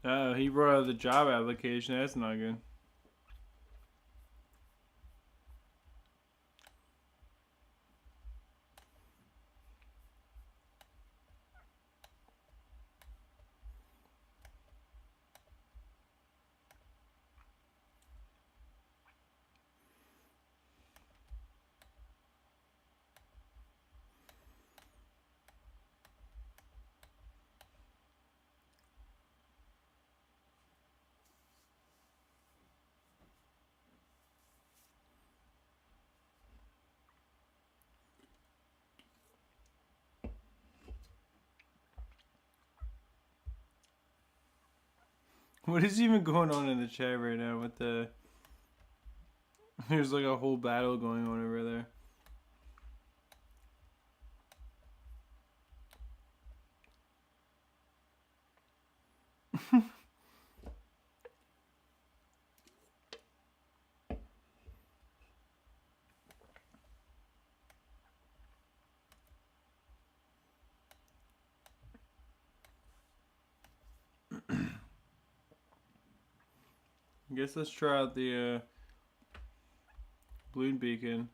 Oh, he wrote out the job application. That's not good. What is even going on in the chat right now with the... There's like a whole battle going on over there. I guess let's try out the balloon beacon.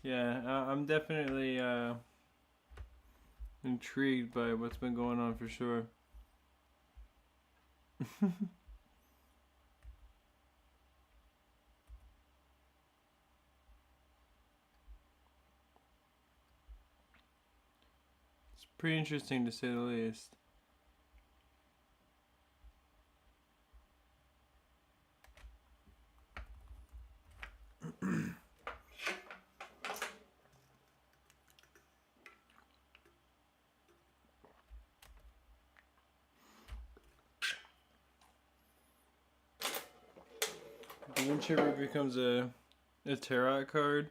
Yeah, I'm definitely intrigued by what's been going on for sure. It's pretty interesting to say the least. Balloon Chipper becomes a tarot card.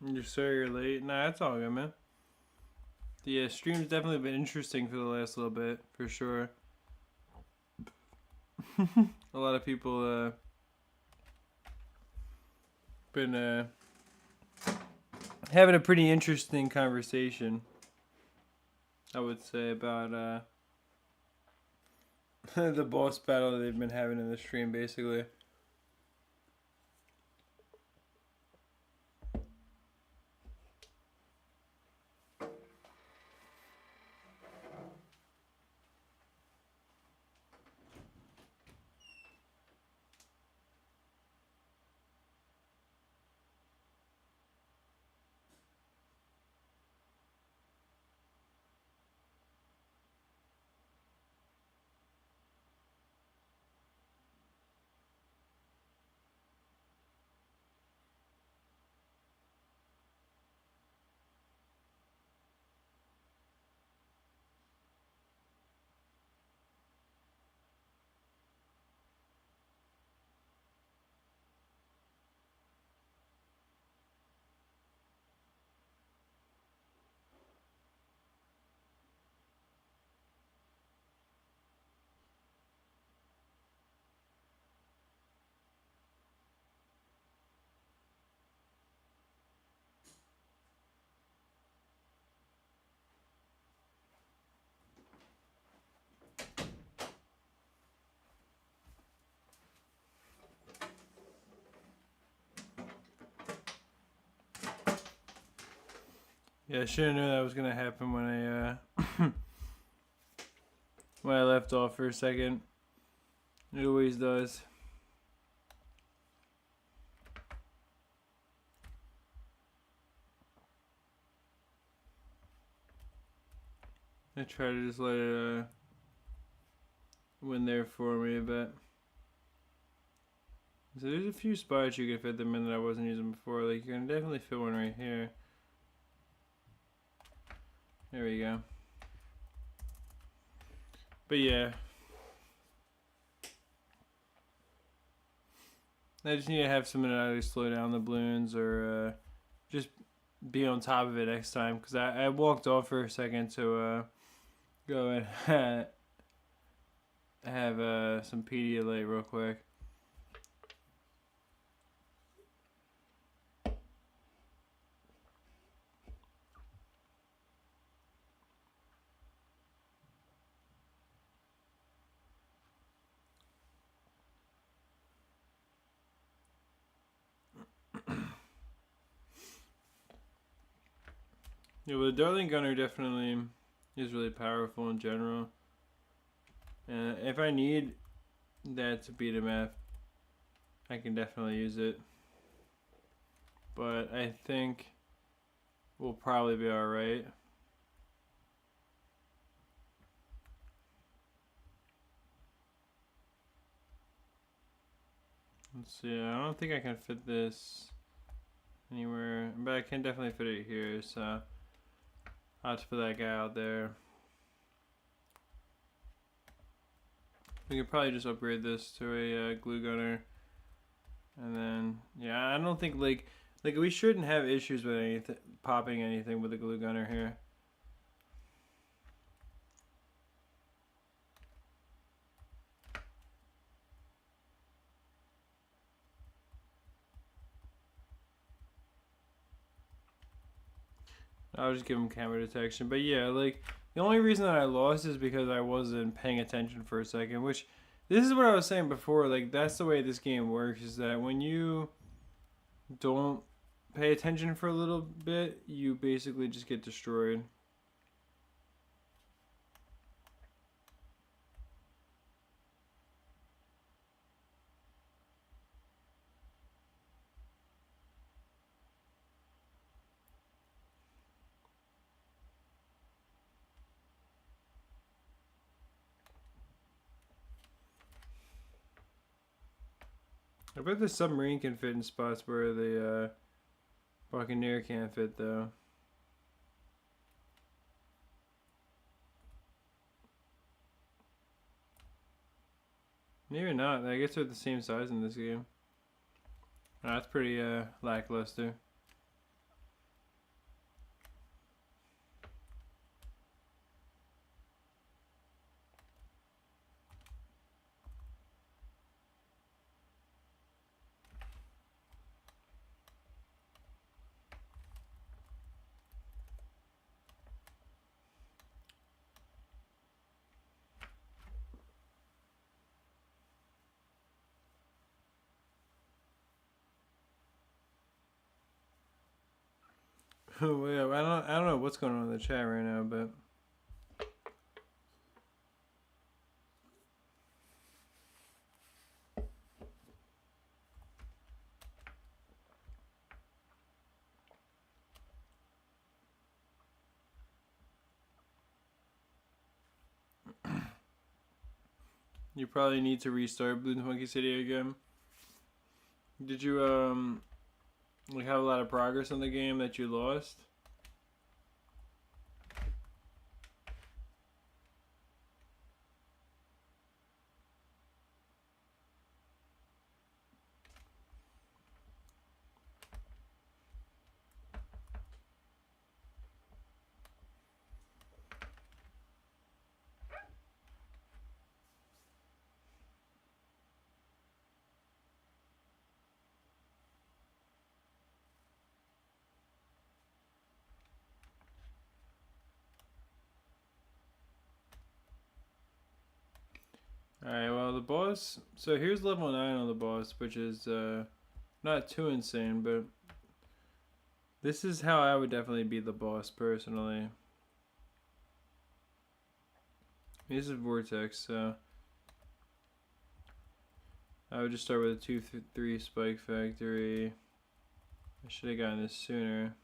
You're sorry you're late. Nah, that's all good, man. The stream's definitely been interesting for the last little bit, for sure. A lot of people been having a pretty interesting conversation, I would say, about the boss battle that they've been having in the stream, basically. Yeah, I should have known that was gonna happen when I when I left off for a second. It always does. I try to just let it win there for me a bit. So there's a few spots you can fit them in that I wasn't using before. Like you can definitely fit one right here. There we go. But yeah. I just need to have something to either slow down the balloons or just be on top of it next time. Because I walked off for a second to go and have some Pedialyte real quick. Yeah, well, the Darling Gunner definitely is really powerful in general. And if I need that to beat him up, I can definitely use it. But I think we'll probably be alright. Let's see, I don't think I can fit this anywhere, but I can definitely fit it here, so I'll have to put that guy out there. We could probably just upgrade this to a glue gunner. And then, yeah, I don't think, like we shouldn't have issues with anything, popping anything with a glue gunner here. I'll just give him camera detection. But yeah, like, the only reason that I lost is because I wasn't paying attention for a second, which, this is what I was saying before, like, that's the way this game works, is that when you don't pay attention for a little bit, you basically just get destroyed. I bet the submarine can fit in spots where the Buccaneer can't fit, though. Maybe not. I guess they're the same size in this game. Oh, that's pretty lackluster. Oh, yeah, I don't know what's going on in the chat right now, but you probably need to restart Bloons Monkey City again. Did you like have a lot of progress on the game that you lost? Alright, well, the boss. So here's level 9 on the boss, which is not too insane, but this is how I would definitely beat the boss personally. This is Vortex, so I would just start with a 2-3 spike factory. I should have gotten this sooner.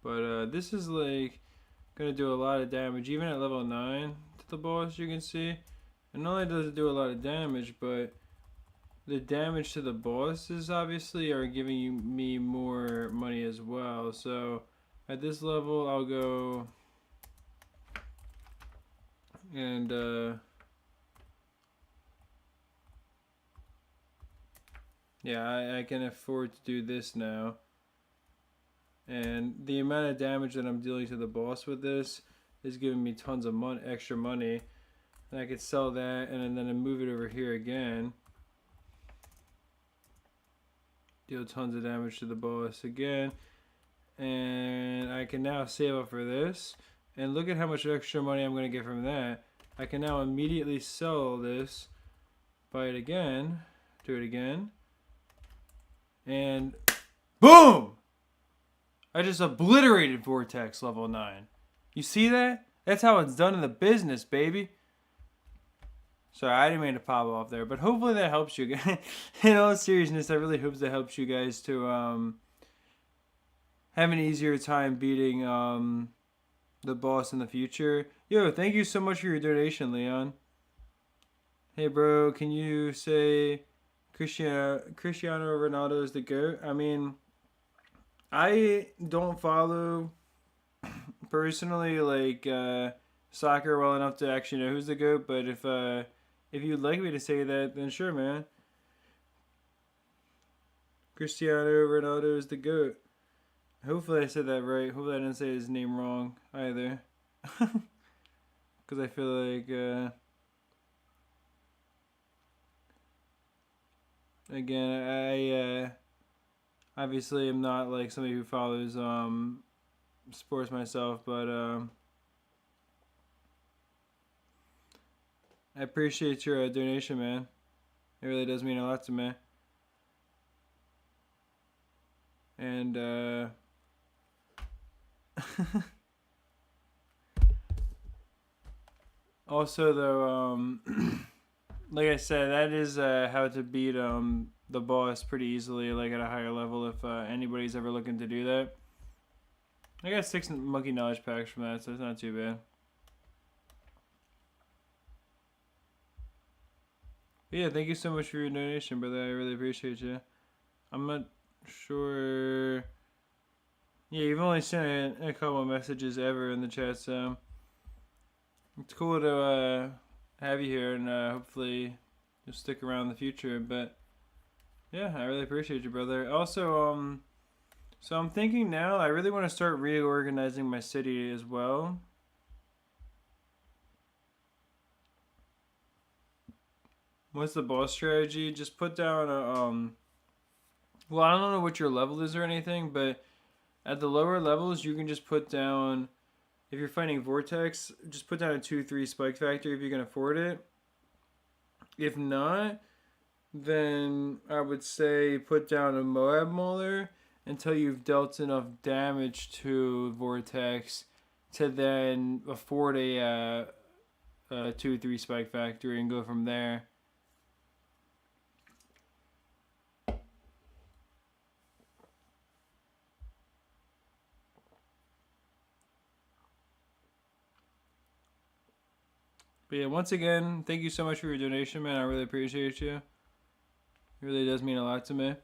But this is like gonna do a lot of damage, even at level 9 to the boss, you can see. And not only does it do a lot of damage, but the damage to the bosses obviously are giving me more money as well. So at this level, I'll go and yeah, I can afford to do this now. And the amount of damage that I'm dealing to the boss with this is giving me tons of extra money. And I could sell that and then I move it over here again. Deal tons of damage to the boss again. And I can now save up for this. And look at how much extra money I'm going to get from that. I can now immediately sell this. Buy it again. Do it again. And boom! I just obliterated Vortex level 9. You see that? That's how it's done in the business, baby. Sorry, I didn't mean to pop off there, but hopefully that helps you guys. In all seriousness, I really hope that helps you guys to have an easier time beating the boss in the future. Yo, thank you so much for your donation, Leon. Hey, bro, can you say Cristiano Ronaldo is the GOAT? I mean, I don't follow personally like soccer well enough to actually know who's the GOAT, but if you'd like me to say that, then sure, man. Cristiano Ronaldo is the GOAT. Hopefully I said that right. Hopefully I didn't say his name wrong either. Because I feel like again, I obviously am not like somebody who follows sports myself, but I appreciate your donation, man. It really does mean a lot to me. And also though, like I said, that is how to beat the boss pretty easily, like at a higher level. If anybody's ever looking to do that, I got 6 monkey knowledge packs from that, so it's not too bad. But yeah, thank you so much for your donation, brother. I really appreciate you. I'm not sure. Yeah, you've only sent a couple of messages ever in the chat, so it's cool to have you here, and hopefully you'll stick around in the future. But yeah, I really appreciate you, brother. Also, so I'm thinking now I really want to start reorganizing my city as well. What's the boss strategy? Just put down a well, I don't know what your level is or anything, but at the lower levels you can just put down, if you're fighting Vortex, just put down a 2-3 spike factory if you can afford it. If not, then I would say put down a Moab Mauler until you've dealt enough damage to Vortex to then afford a 2-3 spike factory and go from there. But yeah, once again, thank you so much for your donation, man. I really appreciate you. It really does mean a lot to me.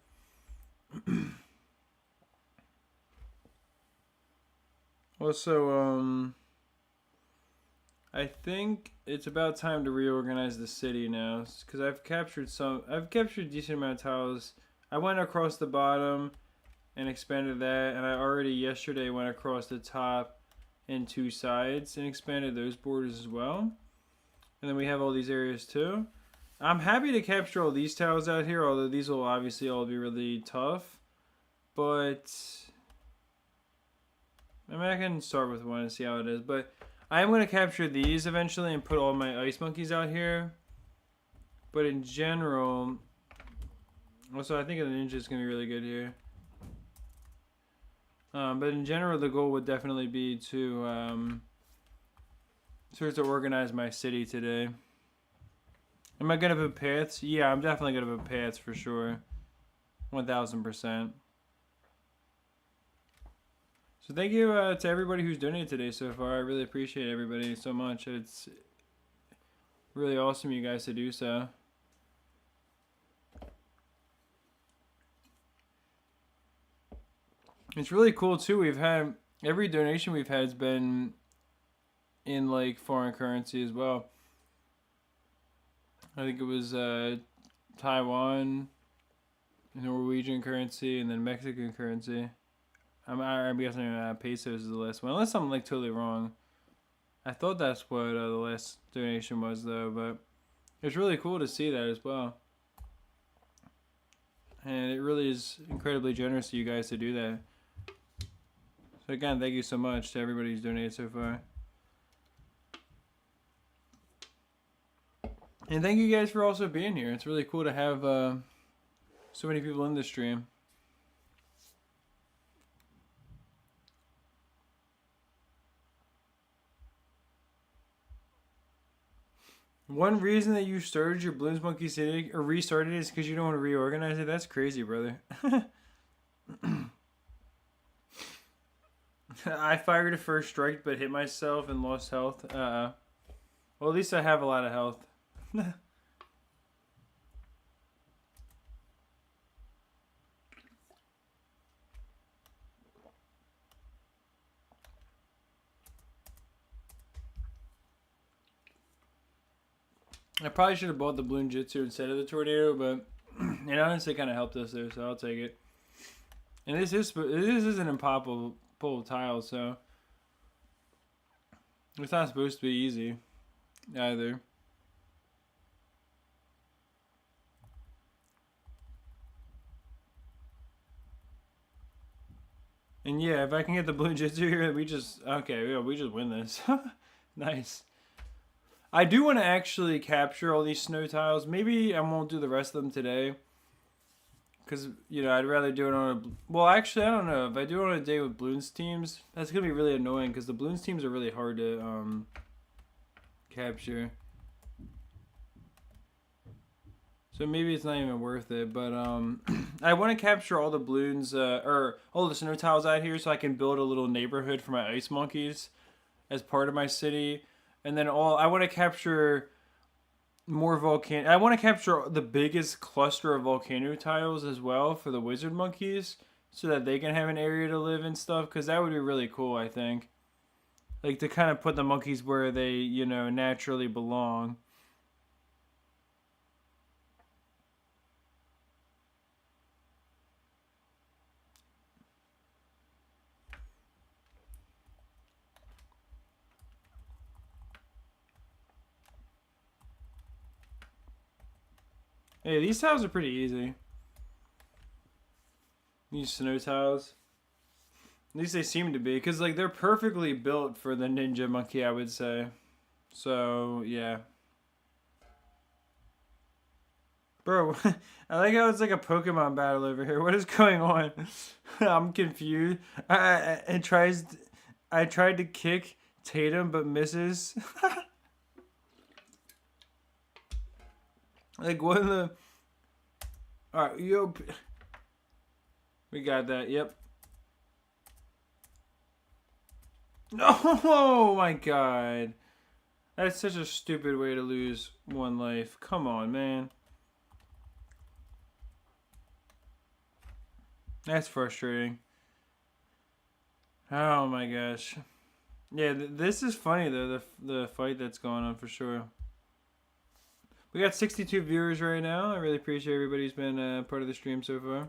Also, I think it's about time to reorganize the city now, because I've captured a decent amount of tiles. I went across the bottom and expanded that, and I already yesterday went across the top and 2 sides and expanded those borders as well. And then we have all these areas too. I'm happy to capture all these tiles out here, although these will obviously all be really tough. But I mean, I can start with one and see how it is. But I am going to capture these eventually and put all my ice monkeys out here. But in general, also I think the ninja is going to be really good here. But in general, the goal would definitely be to sort of organize my city today. Am I gonna put paths? Yeah, I'm definitely gonna put paths for sure. 1000%. So thank you to everybody who's donated today so far. I really appreciate everybody so much. It's really awesome you guys to do so. It's really cool too. We've had every donation we've had has been in like foreign currency as well. I think it was Taiwan, Norwegian currency, and then Mexican currency. I'm guessing pesos is the last one, unless I'm like totally wrong. I thought that's what the last donation was though, but it's really cool to see that as well. And it really is incredibly generous of you guys to do that. So again, thank you so much to everybody who's donated so far. And thank you guys for also being here. It's really cool to have so many people in the stream. One reason that you started your Bloons Monkey City or restarted it is because you don't want to reorganize it. That's crazy, brother. I fired a first strike but hit myself and lost health. Well, at least I have a lot of health. I probably should have bought the Bloon Jitsu instead of the Tornado, but it honestly kind of helped us there, so I'll take it. And this is an impossible tile, so it's not supposed to be easy either. And yeah, if I can get the Bloon Jitsu here, we just win this. Nice. I do want to actually capture all these snow tiles. Maybe I won't do the rest of them today. Because, I'd rather do it on a... Well, actually, I don't know. If I do it on a day with Bloons teams, that's going to be really annoying. Because the Bloons teams are really hard to capture. So maybe it's not even worth it. But I want to capture all the Bloons... or all the snow tiles out here so I can build a little neighborhood for my ice monkeys as part of my city. And then I want to capture more volcano. I want to capture the biggest cluster of volcano tiles as well for the wizard monkeys, so that they can have an area to live and stuff. Because that would be really cool, I think. Like to kind of put the monkeys where they, naturally belong. Hey, these tiles are pretty easy. These snow tiles. At least they seem to be. Because, like, they're perfectly built for the ninja monkey, I would say. So, yeah. Bro, I like how it's like a Pokemon battle over here. What is going on? I'm confused. It tries. I tried to kick Tatum but misses. Like what in the? All right, yo, we got that. Yep. No, oh my god, that's such a stupid way to lose one life. Come on, man. That's frustrating. Oh my gosh. Yeah, this is funny though. The fight that's going on for sure. We got 62 viewers right now. I really appreciate everybody who's been part of the stream so far.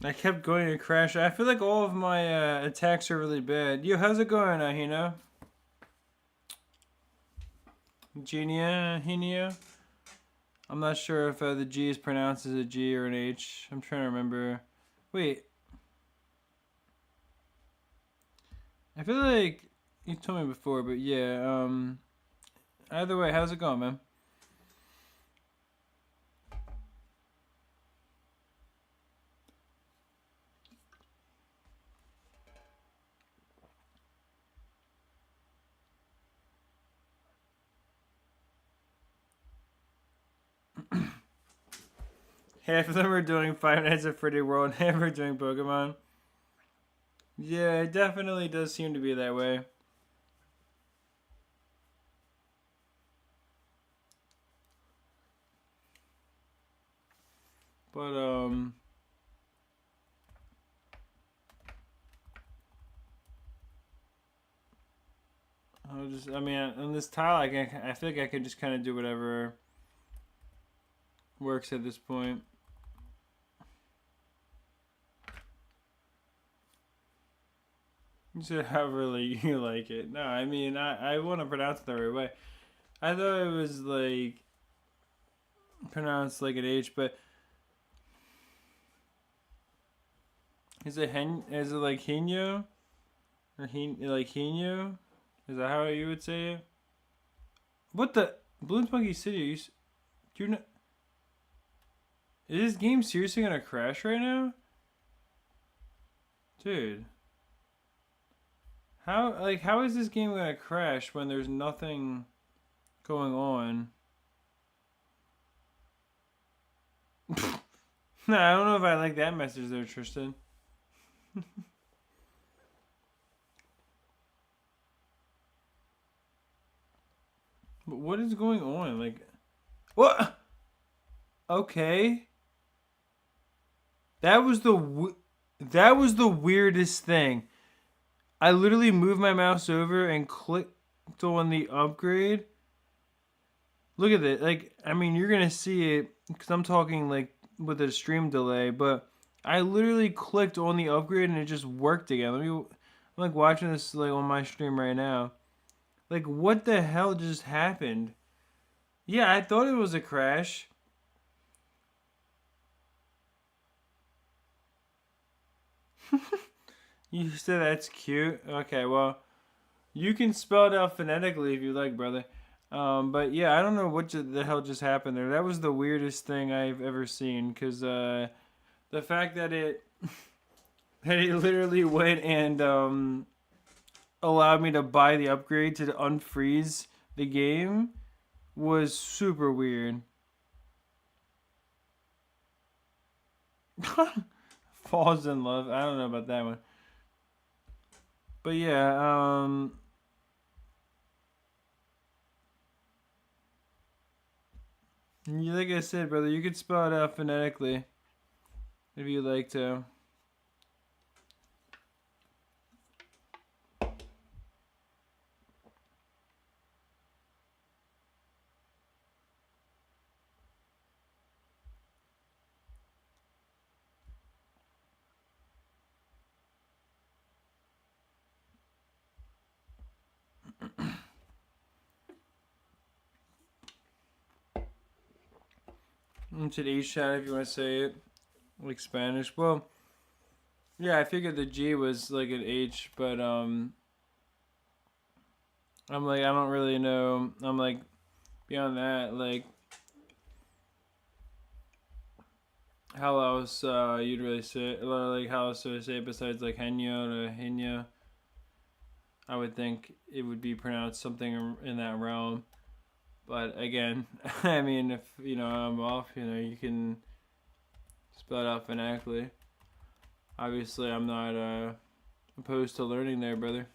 I kept going to crash. I feel like all of my attacks are really bad. Yo, how's it going, Hina? Hina? I'm not sure if the G is pronounced as a G or an H. I'm trying to remember. Wait. I feel like you told me before, but yeah. Either way, how's it going, man? Half of them are doing Five Nights at Freddy World, half are doing Pokemon. Yeah, it definitely does seem to be that way. But I mean, on this tile, I feel like I can just kind of do whatever works at this point. You said however you like it. No, I mean, I want to pronounce it the right way. I thought it was like pronounced like an H, but is it like Hino? Or like Hino? Is that how you would say it? What the Bloons Monkey City? Do you know? Is this game seriously gonna crash right now, dude? How is this game gonna crash when there's nothing going on? No, I don't know if I like that message there, Tristan. But what is going on? Like, what? Okay, that was the weirdest thing. I literally moved my mouse over and clicked on the upgrade. Look at it. Like, I mean, you're gonna see it because I'm talking like with a stream delay, but I literally clicked on the upgrade and it just worked again. I'm like watching this like on my stream right now. Like, what the hell just happened? Yeah, I thought it was a crash. You said that's cute. Okay, well, you can spell it out phonetically if you like, brother. But yeah, I don't know what the hell just happened there. That was the weirdest thing I've ever seen. Cause the fact that it that it literally went and allowed me to buy the upgrade to unfreeze the game was super weird. Falls in love. I don't know about that one. But yeah, like I said, brother, you could spell it out phonetically if you like to. It's an H sound if you want to say it, like Spanish. Well, yeah, I figured the G was like an H, but I'm like, I don't really know. I'm like, beyond that, like, how else you'd really say, like, how else would I say it besides like Henya or Henya? I would think it would be pronounced something in that realm. But again, I mean, if you know I'm off, you know, you can spell it out phonetically. Obviously, I'm not opposed to learning there, brother.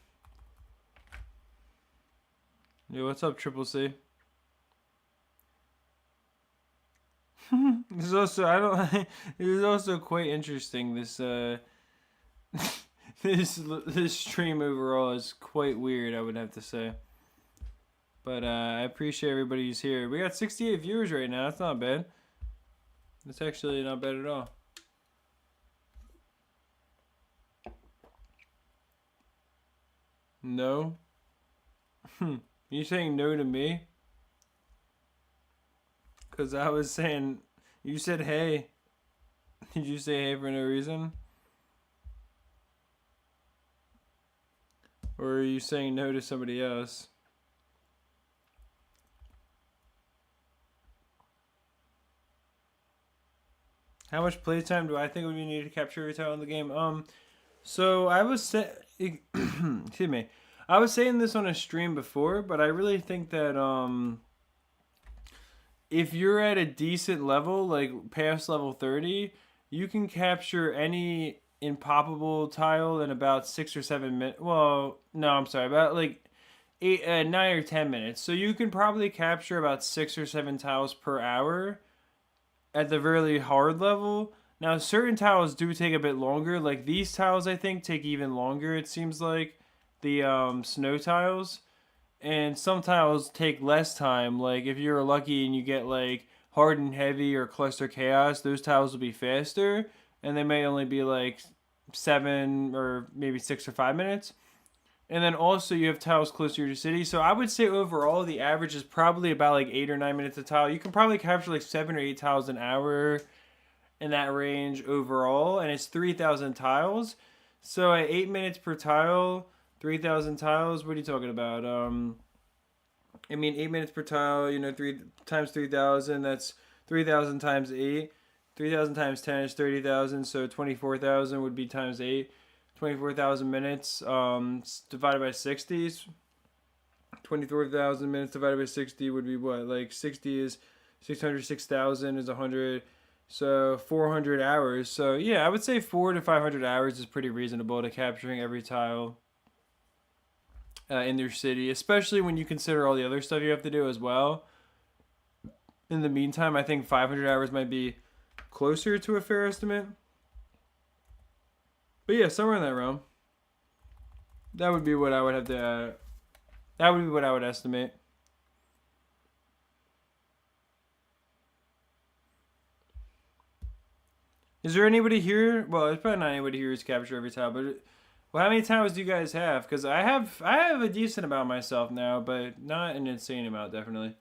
Yeah, what's up, Triple C? This is also I don't. It is also quite interesting. This this stream overall is quite weird. I would have to say. But I appreciate everybody who's here. We got 68 viewers right now. That's not bad. That's actually not bad at all. No? You saying no to me? Because I was saying... You said hey. Did you say hey for no reason? Or are you saying no to somebody else? How much playtime do I think we need to capture every time in the game? So I was excuse me. I was saying this on a stream before, but I really think that if you're at a decent level, like past level 30, you can capture any impoppable tile in about 6 or 7 minutes. Well, no, I'm sorry, about like 9 or 10 minutes. So you can probably capture about 6 or 7 tiles per hour at the really hard level. Now, certain tiles do take a bit longer. Like these tiles, I think, take even longer. It seems like the snow tiles, and some tiles take less time. Like if you're lucky and you get like hard and heavy or cluster chaos, those tiles will be faster, and they may only be like 7 or maybe 6 or 5 minutes. And then also you have tiles closer to your city. So I would say overall the average is probably about like 8 or 9 minutes a tile. You can probably capture like 7 or 8 tiles an hour in that range overall, and it's 3,000 tiles. So at 8 minutes per tile, 3,000 tiles. What are you talking about? I mean 8 minutes per tile. You know, 3 times 3,000. That's 3,000 times 8. 3,000 times 10 is 30,000. So 24,000 would be times 8. 24,000 minutes divided by 60. 24,000 minutes divided by 60 would be what? Like 60 is 606,000 is 100. So 400 hours. So yeah, I would say 400 to 500 hours is pretty reasonable to capturing every tile in their city, especially when you consider all the other stuff you have to do as well. In the meantime, I think 500 hours might be closer to a fair estimate. But yeah, somewhere in that realm. That would be what I would have to. That would be what I would estimate. Is there anybody here? Well, there's probably not anybody here who's captured every tile, but well, how many tiles do you guys have? Because I have a decent amount myself now, but not an insane amount, definitely.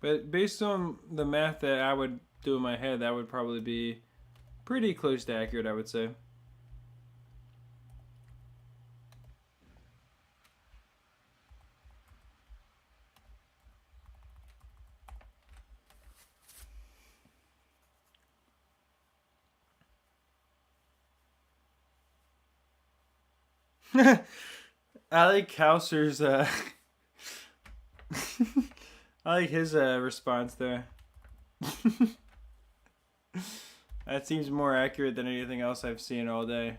But based on the math that I would do in my head, that would probably be pretty close to accurate, I would say. I like Kauser's I like his response there. That seems more accurate than anything else I've seen all day.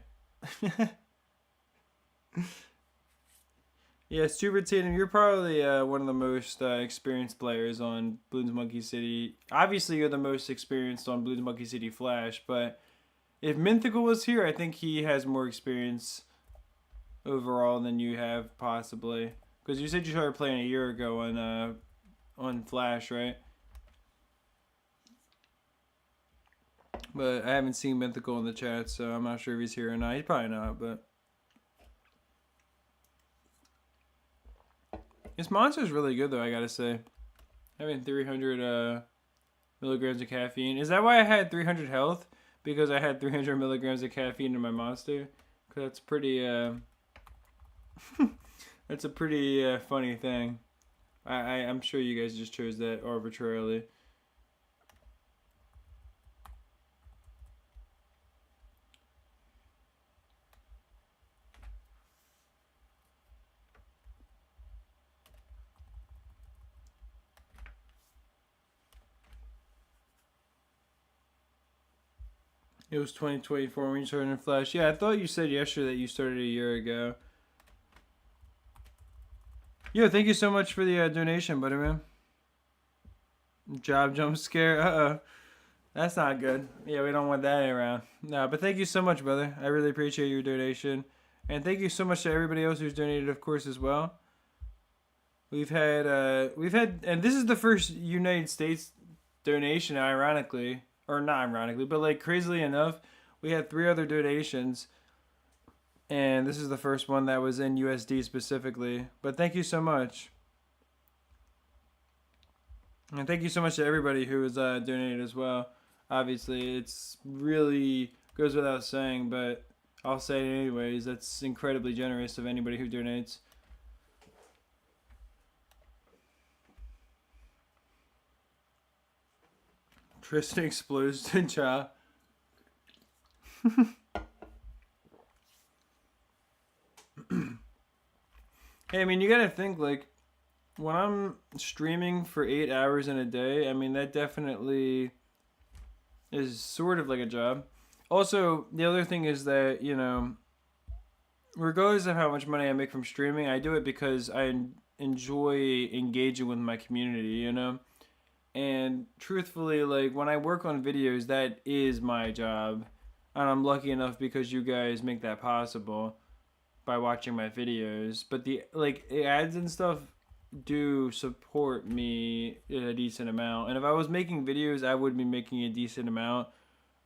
Yeah, Super Tatum, you're probably one of the most experienced players on Bloons Monkey City. Obviously, you're the most experienced on Bloons Monkey City Flash, but if Mythical was here, I think he has more experience overall than you have, possibly. Because you said you started playing a year ago on Flash, right? But I haven't seen Mythical in the chat, so I'm not sure if he's here or not. He's probably not, but This monster is really good though, I gotta say. Having 300 milligrams of caffeine. Is that why I had 300 health? Because I had 300 milligrams of caffeine in my monster? Cause that's pretty that's a pretty funny thing. I'm sure you guys just chose that arbitrarily. It was 2024 when you started in Flash. Yeah, I thought you said yesterday that you started a year ago. Yo, thank you so much for the donation, buddy man. Job jump scare. Uh-oh. That's not good. Yeah, we don't want that around. No, but thank you so much, brother. I really appreciate your donation. And thank you so much to everybody else who's donated, of course, as well. We've had, and this is the first United States donation, ironically. Or not ironically, but like crazily enough, we had 3 other donations. And this is the first one that was in USD specifically. But thank you so much. And thank you so much to everybody who has donated as well. Obviously, it's really goes without saying, but I'll say it anyways. That's incredibly generous of anybody who donates. Tristan explodes to Cha. Hey, I mean, you gotta think, like, when I'm streaming for 8 hours in a day, I mean, that definitely is sort of like a job. Also, the other thing is that, you know, regardless of how much money I make from streaming, I do it because I enjoy engaging with my community, you know? And truthfully, like, when I work on videos, that is my job. And I'm lucky enough because you guys make that possible by watching my videos. But the, like, ads and stuff do support me a decent amount. And if I was making videos, I would be making a decent amount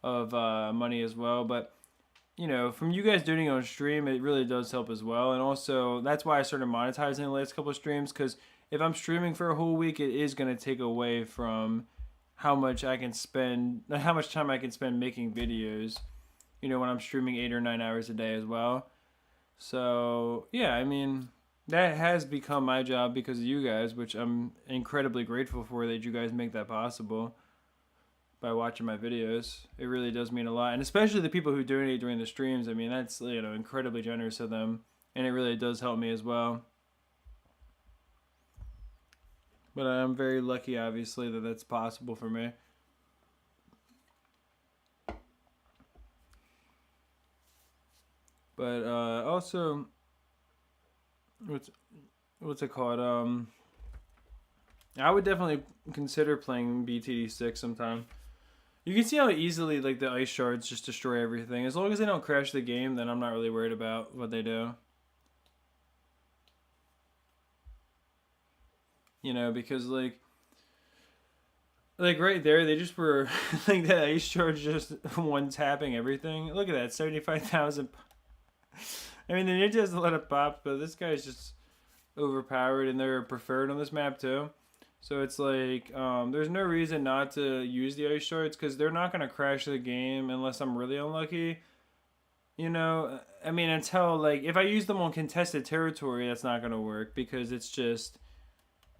of money as well. But, you know, from you guys doing it on stream, it really does help as well. And also, that's why I started monetizing the last couple of streams, because if I'm streaming for a whole week, it is going to take away from how much I can spend, how much time I can spend making videos, you know, when I'm streaming 8 or 9 hours a day as well. So, yeah, I mean, that has become my job because of you guys, which I'm incredibly grateful for that you guys make that possible by watching my videos. It really does mean a lot. And especially the people who donate during the streams. I mean, that's, you know, incredibly generous of them. And it really does help me as well. But I'm very lucky, obviously, that that's possible for me. But also, what's it called? I would definitely consider playing BTD6 sometime. You can see how easily like the ice shards just destroy everything. As long as they don't crash the game, then I'm not really worried about what they do. You know, because like right there, they just were like that ice shard just one tapping everything. Look at that, 75,000. I mean, the ninja has a lot of pops, but this guy's just overpowered, and they're preferred on this map too. So it's like, there's no reason not to use the ice shards because they're not going to crash the game unless I'm really unlucky. You know, I mean, until, like, if I use them on contested territory, that's not going to work because it's just,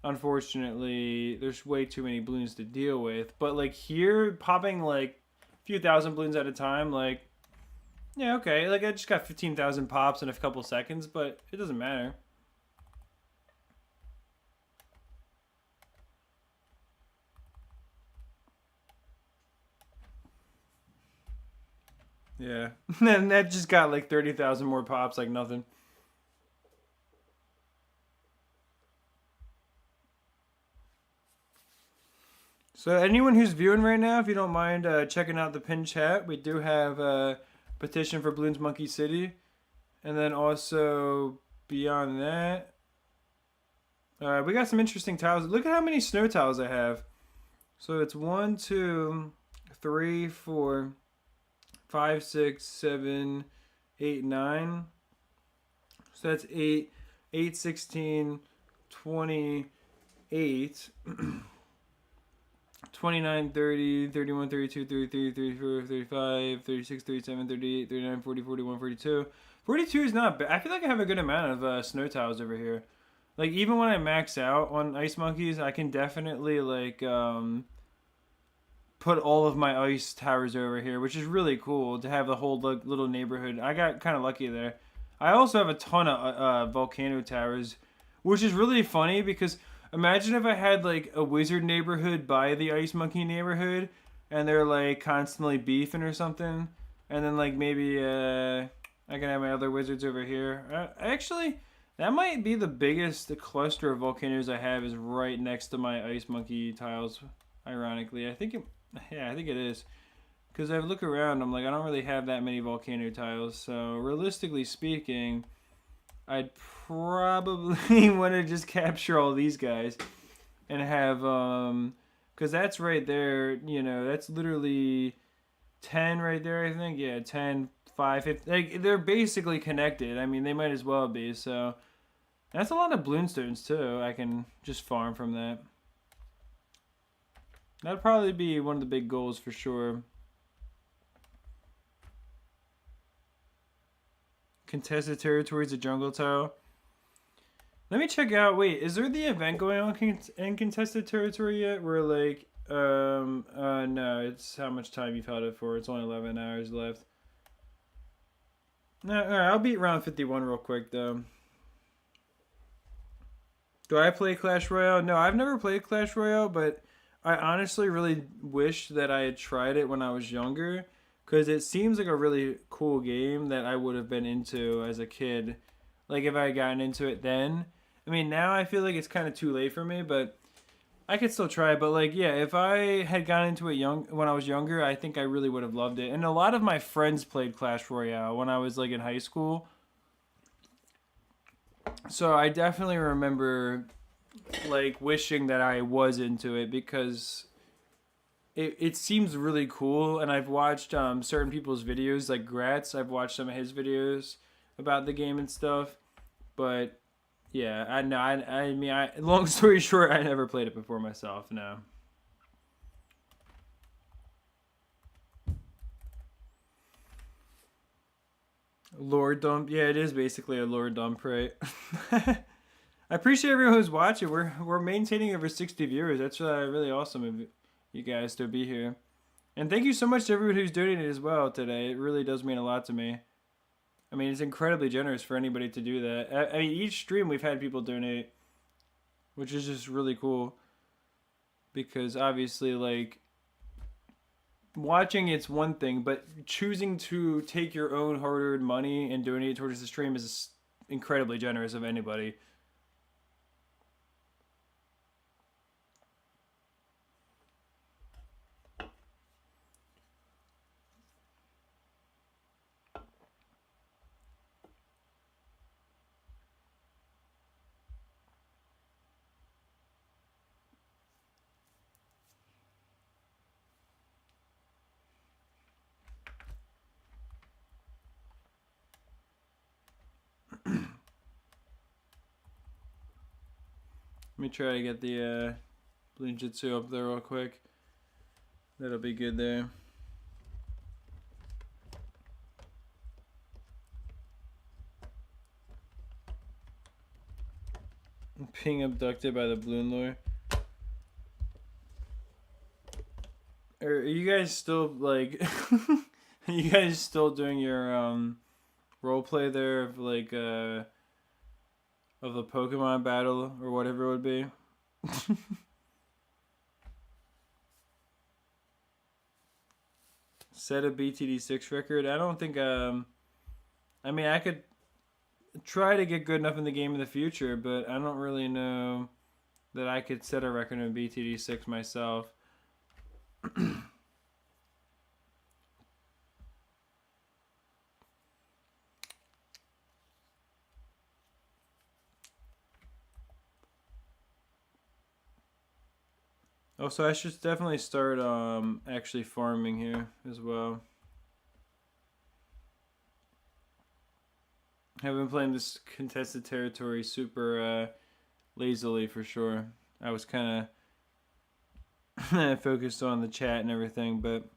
unfortunately, there's way too many balloons to deal with. But, like, here, popping, like, a few thousand balloons at a time, like, yeah, okay. Like, I just got 15,000 pops in a couple seconds, but it doesn't matter. Yeah. And that just got like 30,000 more pops, like nothing. So anyone who's viewing right now, if you don't mind checking out the pinned chat, we do have a petition for Bloons Monkey City. And then also beyond that, we got some interesting tiles. Look at how many snow tiles I have. So it's 1, 2, 3, 4, 5, 6, 7, 8, 9. So that's 8, 8, 16, 28, 29, 30, 31, 32, 33, 34, 35, 36, 37, 38, 39, 40, 41, 42. 42 is not bad. I feel like I have a good amount of snow tiles over here. Like, even when I max out on ice monkeys, I can definitely, like, put all of my ice towers over here, which is really cool to have the whole little neighborhood. I got kind of lucky there. I also have a ton of volcano towers, which is really funny because imagine if I had like a wizard neighborhood by the ice monkey neighborhood, and they're like constantly beefing or something, and then like maybe I can have my other wizards over here. Actually, that might be the biggest cluster of volcanoes I have is right next to my ice monkey tiles. Ironically, I think it is. Because I look around, I'm like, I don't really have that many volcano tiles. So realistically speaking, I'd probably want to just capture all these guys and have because that's right there. You know, that's literally 10 right there. I think 10, 5, 50. Like they're basically connected. I mean, they might as well be. So that's a lot of Bloonstones too. I can just farm from that. That'd probably be one of the big goals for sure. Contested territories of jungle tile. Let me check out. Wait, is there the event going on in contested territory yet? Where like, no, it's how much time you've held it for. It's only 11 hours left. No, all right, I'll beat round 51 real quick though. Do I play Clash Royale? No, I've never played Clash Royale, but I honestly really wish that I had tried it when I was younger because it seems like a really cool game that I would have been into as a kid. Like if I had gotten into it then. I mean, now I feel like it's kind of too late for me, but I could still try it. But like, yeah, if I had gotten into it when I was younger, I think I really would have loved it. And a lot of my friends played Clash Royale when I was like in high school. So I definitely remember like wishing that I was into it because it seems really cool. And I've watched certain people's videos, like Gratz. I've watched some of his videos about the game and stuff. But yeah, I know. I mean, long story short, I never played it before myself. No. Lore dump. Yeah, it is basically a lore dump, right? I appreciate everyone who's watching. We're maintaining over 60 viewers. That's really awesome of you guys to be here. And thank you so much to everyone who's donated as well today. It really does mean a lot to me. I mean, it's incredibly generous for anybody to do that. I mean, each stream we've had people donate, which is just really cool. Because obviously, like, watching it's one thing, but choosing to take your own hard-earned money and donate it towards the stream is incredibly generous of anybody. Let me try to get the Bloons up there real quick. That'll be good there. Being abducted by the Bloon lore. Are you guys still like? Are you guys still doing your role play there of like of the Pokemon battle or whatever it would be? Set a BTD6 record. I don't think I mean I could try to get good enough in the game in the future, but I don't really know that I could set a record in BTD6 myself. Oh, so I should definitely start actually farming here as well. I've been playing this contested territory super lazily for sure. I was kind of focused on the chat and everything, but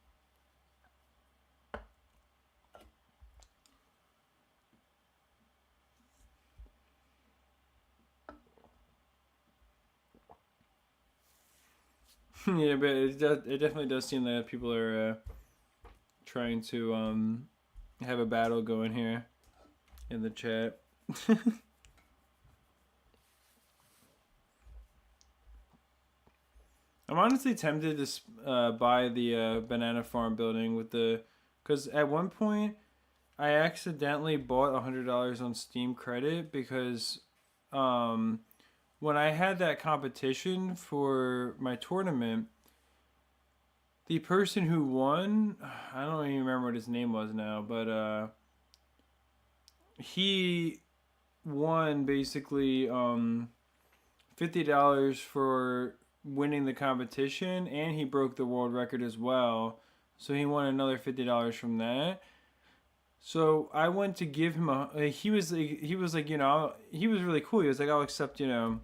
yeah, but it definitely does seem that people are trying to have a battle going here in the chat. I'm honestly tempted to buy the banana farm building with the, because at one point I accidentally bought $100 on Steam credit because um, when I had that competition for my tournament, the person who won, I don't even remember what his name was now, but he won basically $50 for winning the competition, and he broke the world record as well. So he won another $50 from that. So I went to give him he was like, you know, he was really cool. He was like, I'll accept, you know,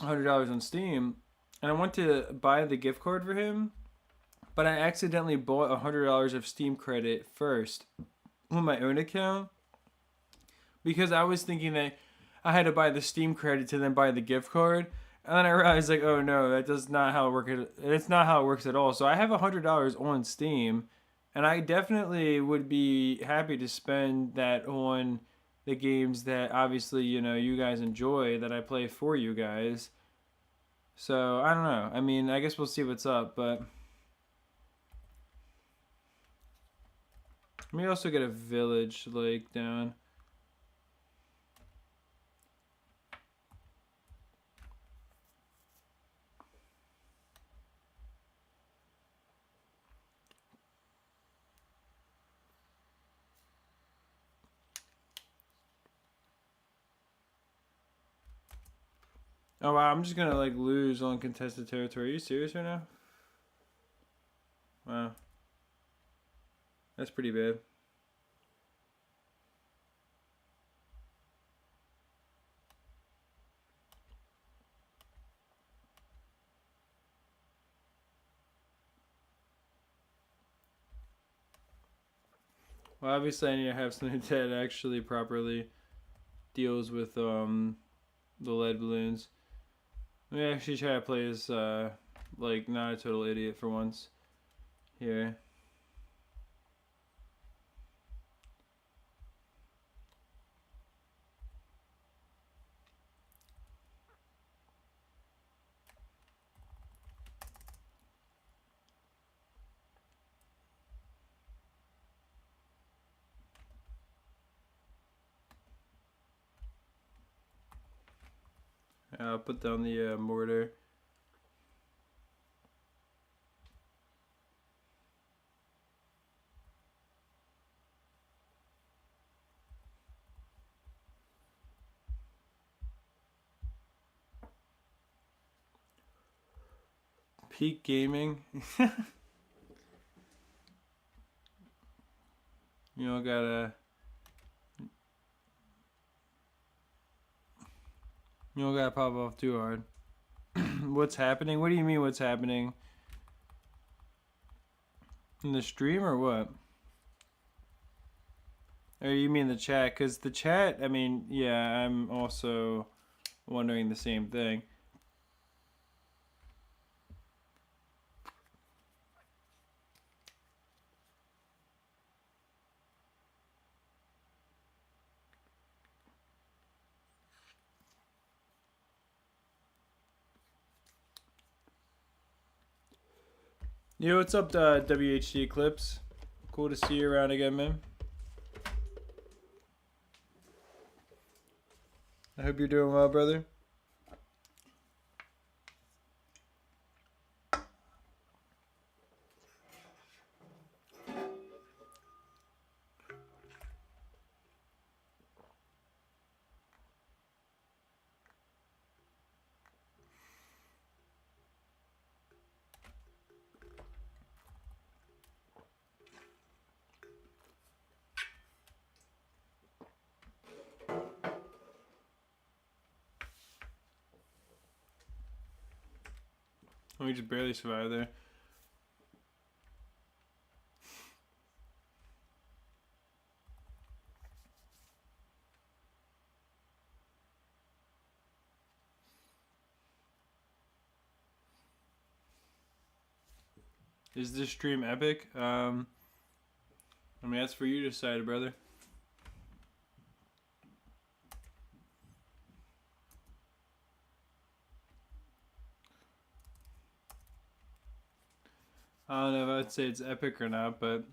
$100 on Steam, and I went to buy the gift card for him, but I accidentally bought $100 of Steam credit first on my own account because I was thinking that I had to buy the Steam credit to then buy the gift card. And then I realized, like, oh no, that does not how it work. It's not how it works at all. So I have $100 on Steam, and I definitely would be happy to spend that on the games that obviously, you know, you guys enjoy, that I play for you guys. So I don't know. I mean, I guess we'll see what's up, but let me also get a village lake down. Oh wow, I'm just gonna like lose on contested territory. Are you serious right now? Wow. That's pretty bad. Well, obviously I need to have something that actually properly deals with the lead balloons. Let me actually try to play as like not a total idiot for once here. I'll put down the mortar. Peak gaming. You know, gotta. You don't gotta pop off too hard. What's happening? What do you mean? What's happening in the stream or what? Or you mean the chat? Cause the chat. I mean, yeah, I'm also wondering the same thing. Yo, what's up, WHD Eclipse? Cool to see you around again, man. I hope you're doing well, brother. We just barely survived there. Is this stream epic? I mean, that's for you to decide, brother. I don't know if I'd say it's epic or not, but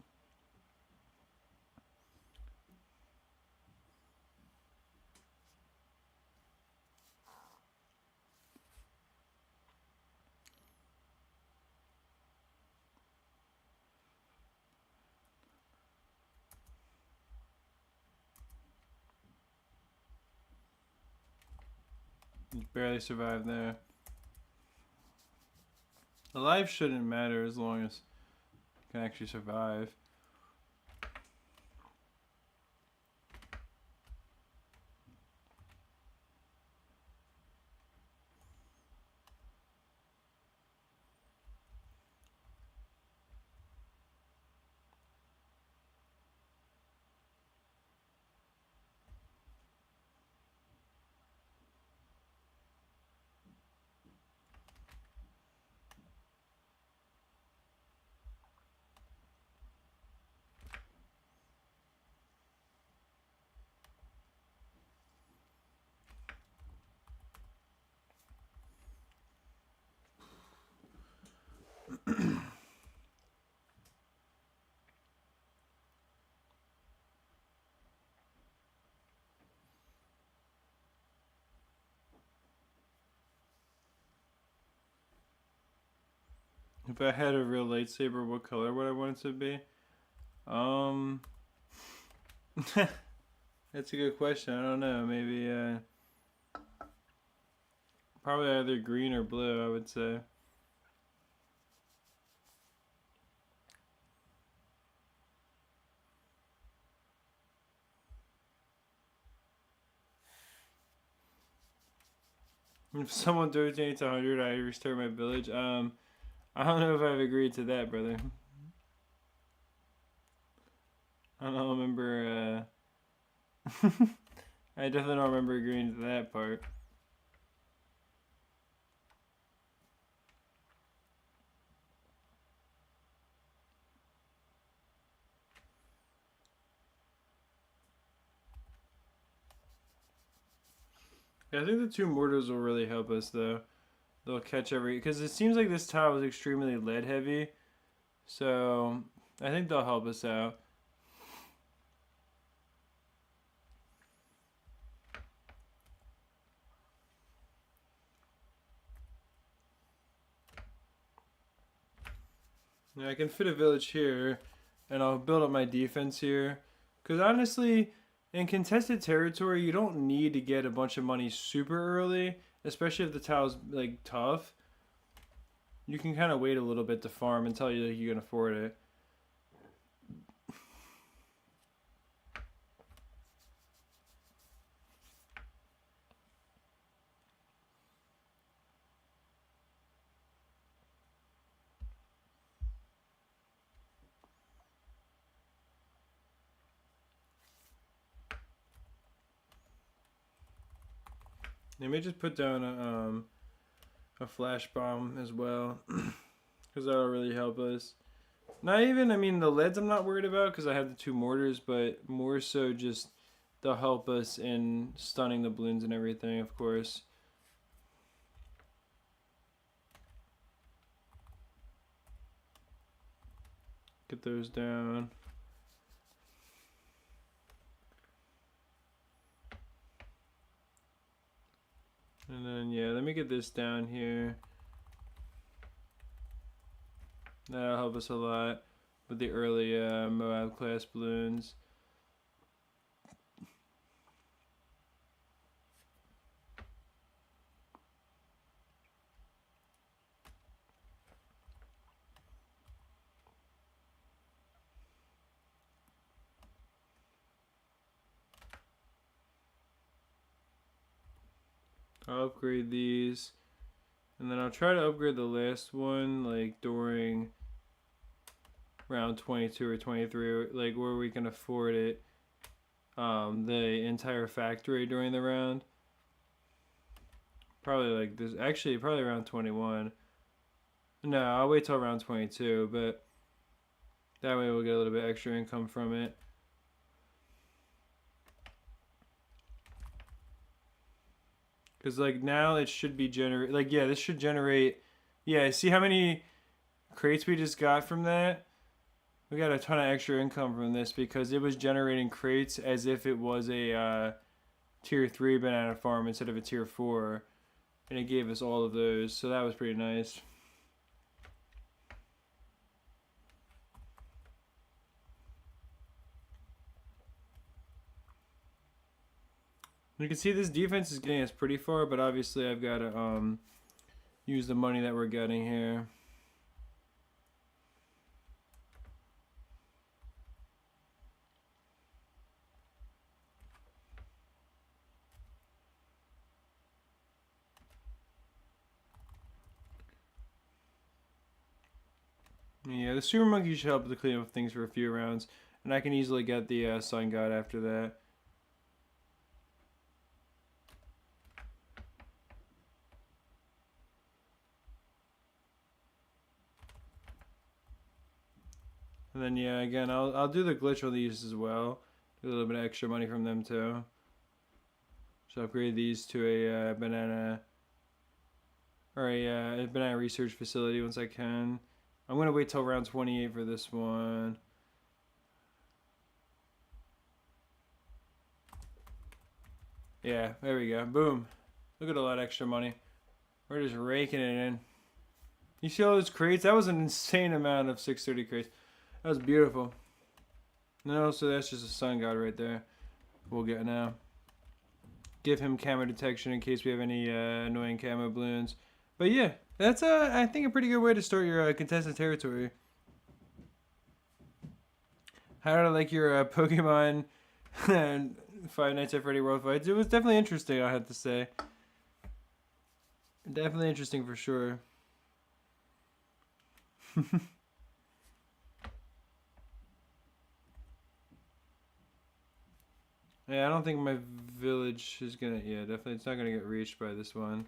barely survived there. The life shouldn't matter as long as you can actually survive. If I had a real lightsaber, what color would I want it to be? That's a good question. I don't know. Maybe probably either green or blue, I would say. If someone donates 100, I restart my village. I don't know if I've agreed to that, brother. I don't remember. I definitely don't remember agreeing to that part. Yeah, I think the two mortars will really help us, though. They'll catch because it seems like this tile is extremely lead heavy, so I think they'll help us out. Yeah, I can fit a village here, and I'll build up my defense here. Because honestly, in contested territory, you don't need to get a bunch of money super early, especially if the tile's like tough. You can kind of wait a little bit to farm until you can afford it. Let me just put down a flash bomb as well, because that'll really help us. Not even, I mean, the leads I'm not worried about because I have the two mortars, but more so just they'll help us in stunning the balloons and everything, of course. Get those down. And then, yeah, let me get this down here. That'll help us a lot with the early Moab class balloons. I'll upgrade these. And then I'll try to upgrade the last one, like during round 22 or 23, like where we can afford it. The entire factory during the round. Probably like this. Actually, probably around 21. No, I'll wait till round 22, but that way we'll get a little bit extra income from it. Because like now it should be generate. Like yeah, this should generate. Yeah, see how many crates we just got from that? We got a ton of extra income from this because it was generating crates as if it was a tier 3 banana farm instead of a tier 4. And it gave us all of those, so that was pretty nice. You can see this defense is getting us pretty far, but obviously I've got to use the money that we're getting here. Yeah, the super monkey should help to clean up things for a few rounds, and I can easily get the sun god after that. And then yeah, again, I'll do the glitch on these as well. Do a little bit of extra money from them too. So upgrade these to a banana or a banana research facility once I can. I'm gonna wait till round 28 for this one. Yeah, there we go. Boom. Look at all that extra money. We're just raking it in. You see all those crates? That was an insane amount of 630 crates. That was beautiful. No, so that's just a sun god right there. We'll get now. Give him camo detection in case we have any annoying camo balloons. But yeah, that's I think a pretty good way to start your contested territory. How did I like your Pokemon Five Nights at Freddy World Fights? It was definitely interesting, I have to say. Definitely interesting for sure. Yeah, I don't think my village is gonna. Yeah, definitely, it's not gonna get reached by this one.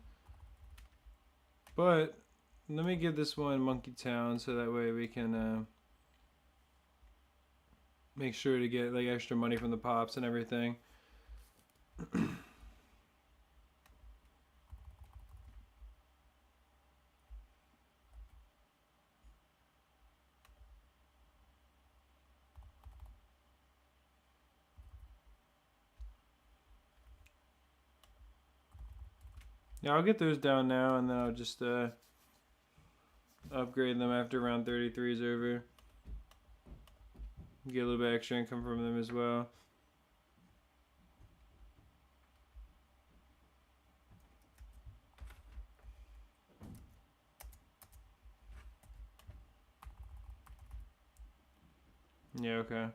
But let me give this one Monkey Town so that way we can make sure to get like extra money from the pops and everything. Yeah, I'll get those down now, and then I'll just upgrade them after round 33 is over. Get a little bit extra income from them as well. Yeah, okay.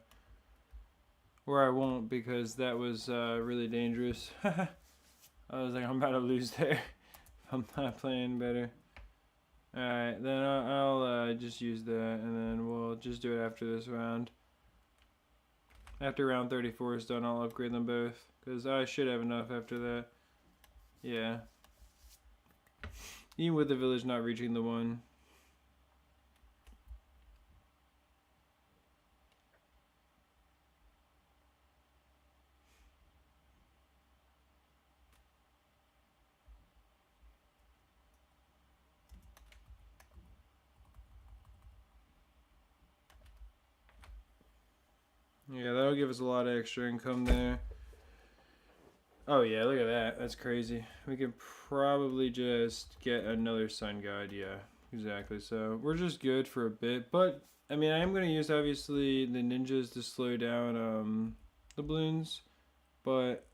Or I won't because that was really dangerous. I was like, I'm about to lose there. I'm not playing better. Alright, then I'll just use that, and then we'll just do it after this round. After round 34 is done, I'll upgrade them both. Because I should have enough after that. Yeah. Even with the village not reaching the one. Yeah, that'll give us a lot of extra income there. Oh yeah, look at that. That's crazy. We could probably just get another sun god. Yeah, exactly. So we're just good for a bit. But, I mean, I am going to use, obviously, the ninjas to slow down the balloons. But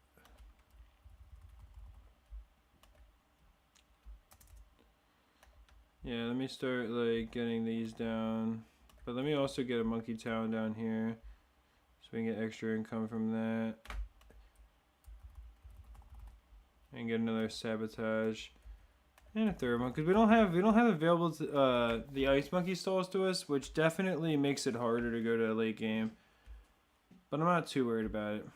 yeah, let me start, like, getting these down. But let me also get a monkey town down here. So we can get extra income from that. And get another sabotage. And a third one, because we don't have available to, the Ice Monkey stalls to us, which definitely makes it harder to go to a late game. But I'm not too worried about it.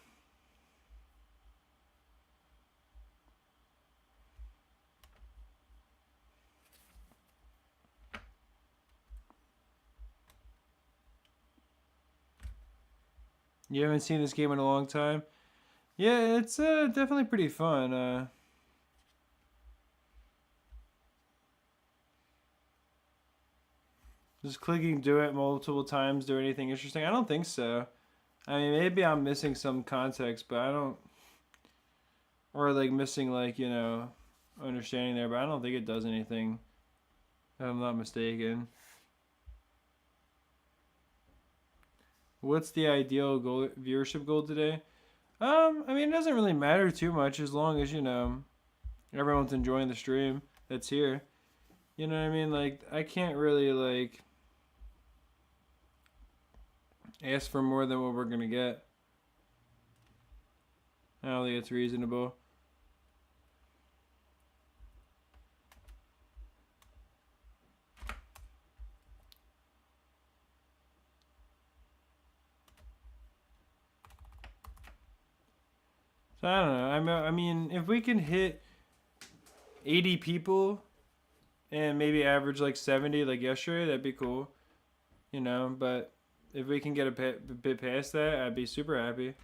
You haven't seen this game in a long time? Yeah, it's definitely pretty fun. Just clicking do it multiple times, do anything interesting? I don't think so. I mean, maybe I'm missing some context, but I don't, or like missing like understanding there, but I don't think it does anything. If I'm not mistaken. What's the ideal goal viewership goal today? I mean, it doesn't really matter too much as long as everyone's enjoying the stream that's here. You know what I mean? Like, I can't really like ask for more than what we're gonna get. I don't think it's reasonable. So I don't know. I mean, if we can hit 80 people and maybe average like 70 like yesterday, that'd be cool. But if we can get a bit past that, I'd be super happy.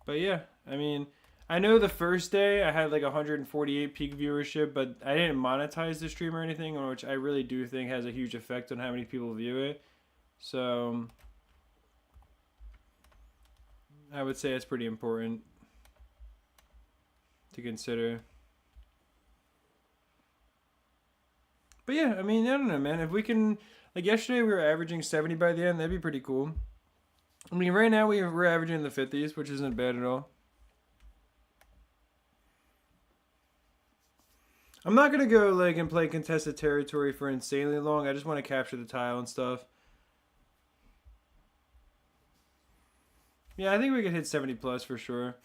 But yeah, I mean, I know the first day I had like 148 peak viewership, but I didn't monetize the stream or anything, which I really do think has a huge effect on how many people view it. So I would say it's pretty important to consider. But yeah, I mean, I don't know, man. If we can, like yesterday, we were averaging 70 by the end. That'd be pretty cool. I mean, right now we're averaging in the 50s, which isn't bad at all. I'm not gonna go like and play contested territory for insanely long. I just want to capture the tile and stuff. Yeah, I think we could hit 70 plus for sure.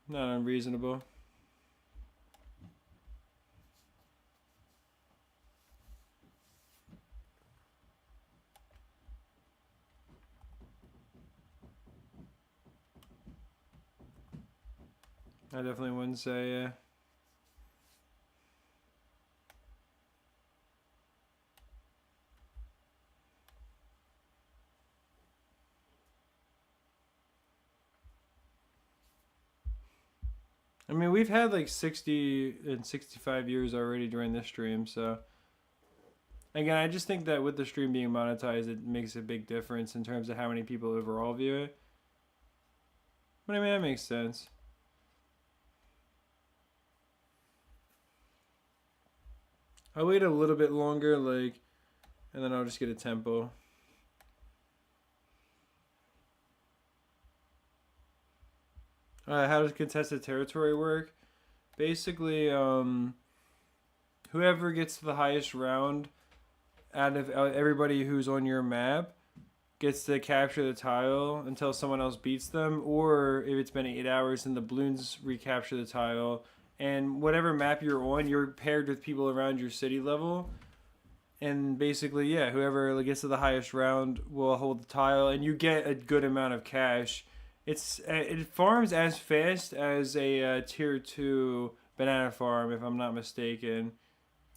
Not unreasonable. I definitely wouldn't say, yeah. I mean, we've had like 60 and 65 years already during this stream, so. Again, I just think that with the stream being monetized, it makes a big difference in terms of how many people overall view it. But I mean, that makes sense. I'll wait a little bit longer, like, and then I'll just get a tempo. How does contested territory work? Basically, whoever gets to the highest round out of everybody who's on your map gets to capture the tile until someone else beats them, or if it's been 8 hours, then the Bloons recapture the tile. And whatever map you're on, you're paired with people around your city level. And basically, yeah, whoever gets to the highest round will hold the tile, and you get a good amount of cash. It farms as fast as a tier 2 banana farm, if I'm not mistaken.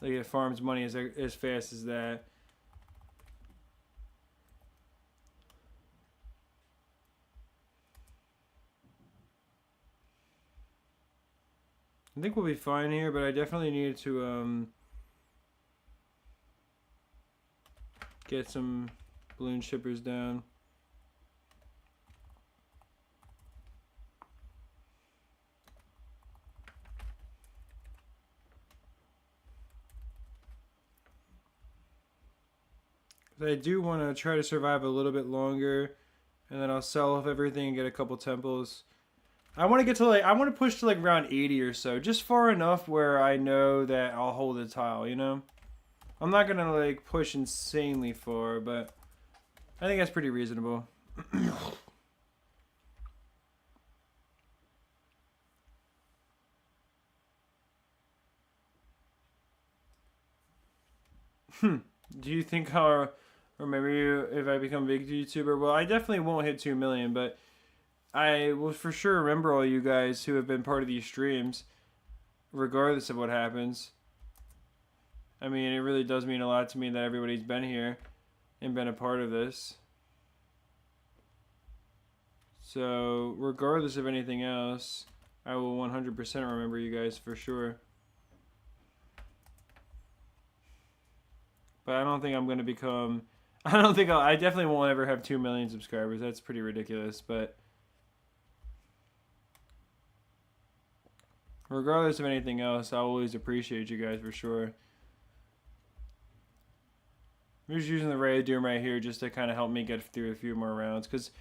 Like it farms money as fast as that. I think we'll be fine here, but I definitely need to get some balloon shippers down. I do want to try to survive a little bit longer, and then I'll sell off everything and get a couple temples. I want to get to I want to push to like around 80 or so, just far enough where I know that I'll hold a tile, I'm not going to like push insanely far, but I think that's pretty reasonable. Do you think I'll remember you if I become a big YouTuber? Well, I definitely won't hit 2 million, but I will for sure remember all you guys who have been part of these streams, regardless of what happens. I mean, it really does mean a lot to me that everybody's been here and been a part of this. So, regardless of anything else, I will 100% remember you guys for sure. But I don't think I'm going to become. I definitely won't ever have 2 million subscribers. That's pretty ridiculous. But regardless of anything else, I'll always appreciate you guys for sure. I'm just using the Ray of Doom right here just to kind of help me get through a few more rounds. Because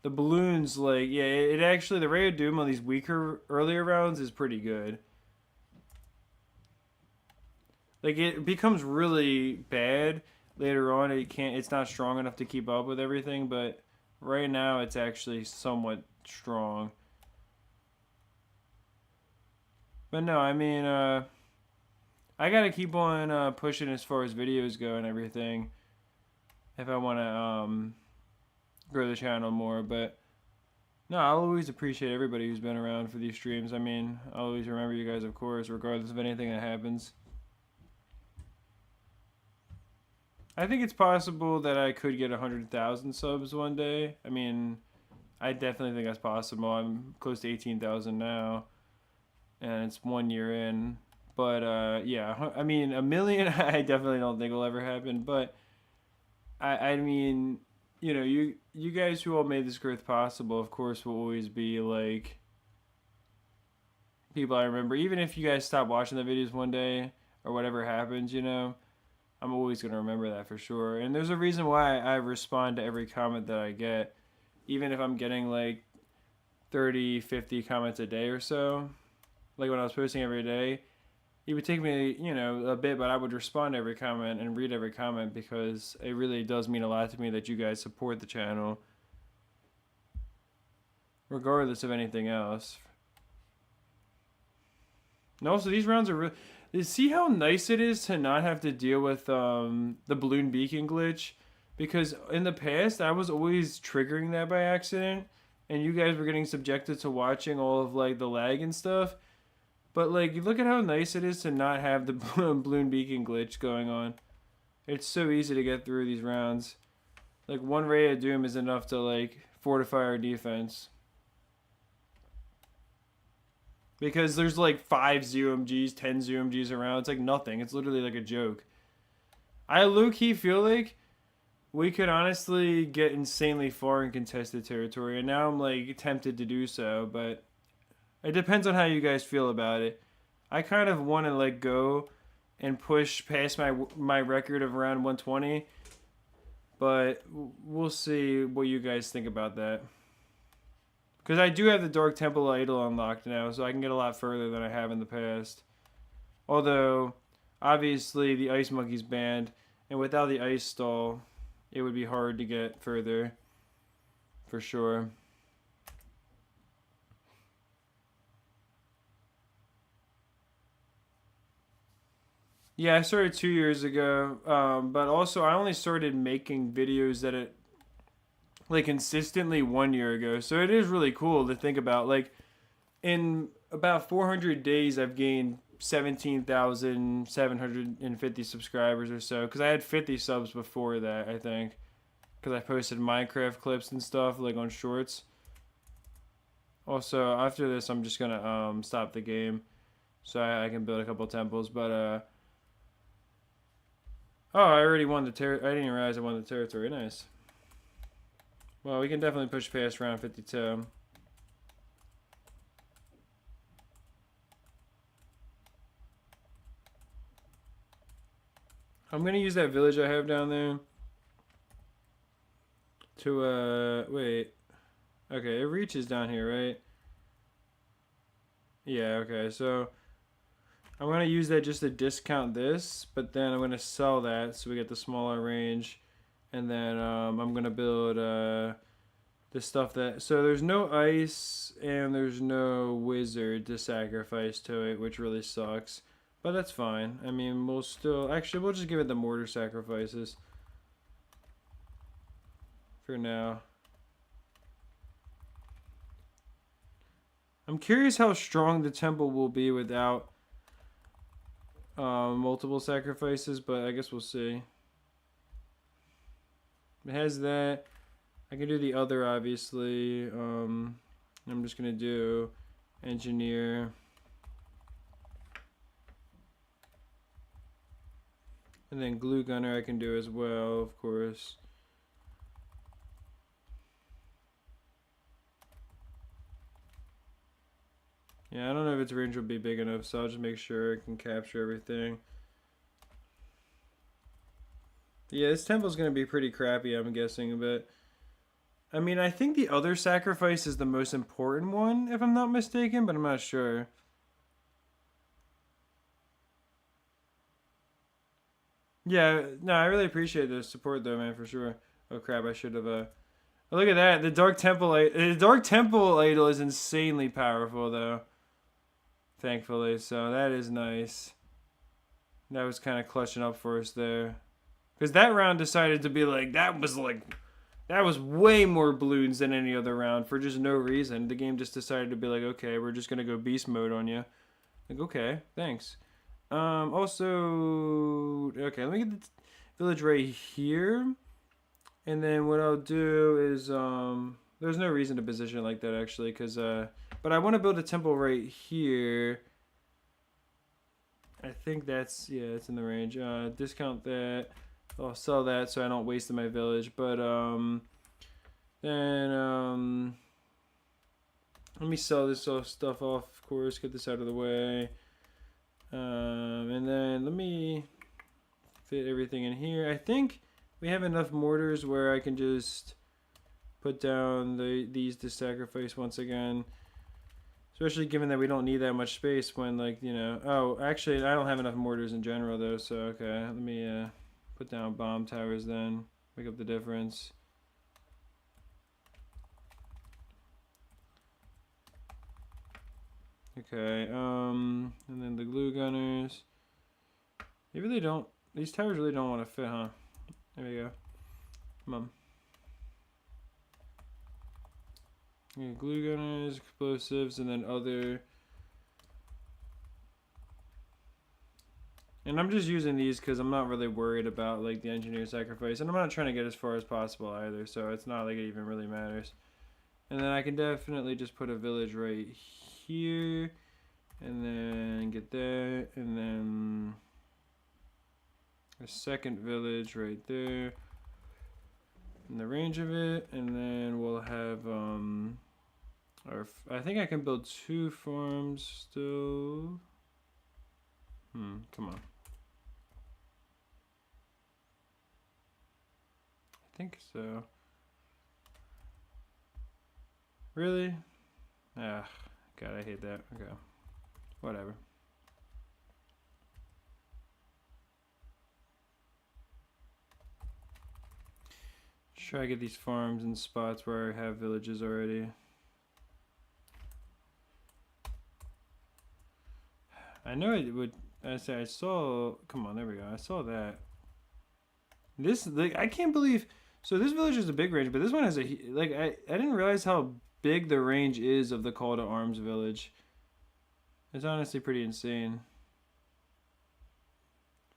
the balloons, like, yeah, it actually, the Ray of Doom on these weaker, earlier rounds is pretty good. Like, it becomes really bad later on. It's not strong enough to keep up with everything, but right now it's actually somewhat strong. But no, I mean, I gotta keep on pushing as far as videos go and everything if I want to grow the channel more. But no, I'll always appreciate everybody who's been around for these streams. I mean, I'll always remember you guys, of course, regardless of anything that happens. I think it's possible that I could get 100,000 subs one day. I mean, I definitely think that's possible. I'm close to 18,000 now, and it's 1 year in. But yeah, I mean, a million I definitely don't think will ever happen. But I mean, you know, you guys who all made this growth possible, of course, will always be like people I remember. Even if you guys stop watching the videos one day or whatever happens, you know, I'm always going to remember that for sure. And there's a reason why I respond to every comment that I get, even if I'm getting like 30, 50 comments a day or so. Like when I was posting every day, it would take me, you know, a bit, but I would respond to every comment and read every comment because it really does mean a lot to me that you guys support the channel, regardless of anything else. And also, these rounds are really. See how nice it is to not have to deal with the balloon beacon glitch? Because in the past, I was always triggering that by accident, and you guys were getting subjected to watching all of like the lag and stuff. But like, look at how nice it is to not have the balloon beacon glitch going on. It's so easy to get through these rounds. Like one Ray of Doom is enough to like fortify our defense. Because there's like 5 ZOMGs, 10 ZOMGs around. It's like nothing. It's literally like a joke. I low-key feel like we could honestly get insanely far in contested territory. And now I'm like tempted to do so. But it depends on how you guys feel about it. I kind of want to like go and push past my record of around 120. But we'll see what you guys think about that. Because I do have the Dark Temple Idol unlocked now, so I can get a lot further than I have in the past. Although, obviously, the Ice Monkey's banned, and without the Ice Stall, it would be hard to get further, for sure. Yeah, I started 2 years ago, but also I only started making videos that it like consistently 1 year ago. So it is really cool to think about. Like in about 400 days, I've gained 17,750 subscribers or so. Because I had 50 subs before that, I think. Because I posted Minecraft clips and stuff like on shorts. Also, after this, I'm just gonna stop the game so I can build a couple temples. But oh, I already won the I didn't even realize I won the territory. Nice. Well, we can definitely push past round 52. I'm going to use that village I have down there to, wait. Okay, it reaches down here, right? Yeah, okay, so I'm going to use that just to discount this, but then I'm going to sell that so we get the smaller range. And then I'm going to build the stuff that... So there's no ice and there's no wizard to sacrifice to it, which really sucks. But that's fine. I mean, we'll still... Actually, we'll just give it the mortar sacrifices. For now. I'm curious how strong the temple will be without multiple sacrifices, but I guess we'll see. It has that. I can do the other, obviously. I'm just going to do engineer. And then glue gunner I can do as well, of course. Yeah, I don't know if its range will be big enough, so I'll just make sure it can capture everything. Yeah, this temple's going to be pretty crappy, I'm guessing, but... I mean, I think the other sacrifice is the most important one, if I'm not mistaken, but I'm not sure. Yeah, no, I really appreciate the support, though, man, for sure. Oh, crap, I should have, Oh, look at that, the Dark Temple idol is insanely powerful, though. Thankfully, so that is nice. That was kind of clutching up for us there. Because that round decided to be that was way more balloons than any other round for just no reason. The game just decided to be like, okay, we're just going to go beast mode on you. Like, okay, thanks. Also, okay, let me get the village right here. And then what I'll do is, there's no reason to position it like that actually, because, but I want to build a temple right here. I think that's, yeah, it's in the range. Discount that. I'll sell that so I don't waste in my village. But, then, let me sell this stuff off, of course, get this out of the way. And then let me fit everything in here. I think we have enough mortars where I can just put down these to sacrifice once again. Especially given that we don't need that much space when, like, you know... Oh, actually, I don't have enough mortars in general, though, so, okay. Let me put down bomb towers then. Make up the difference. Okay, and then the glue gunners. They really don't... These towers really don't want to fit, huh? There we go. Come on. Yeah, glue gunners, explosives, and then other. And I'm just using these because I'm not really worried about like the engineer sacrifice, and I'm not trying to get as far as possible either, so it's not like it even really matters. And then I can definitely just put a village right here, and then get that, and then a second village right there in the range of it, and then we'll have I think I can build 2 farms still. Come on. I think so. Really? Ah, God, I hate that. Okay. Whatever. Try to get these farms in spots where I have villages already. I know it would. I saw. Come on, there we go. I saw that. This, like, I can't believe. So this village is a big range, but this one has a like. I didn't realize how big the range is of the Call to Arms village. It's honestly pretty insane.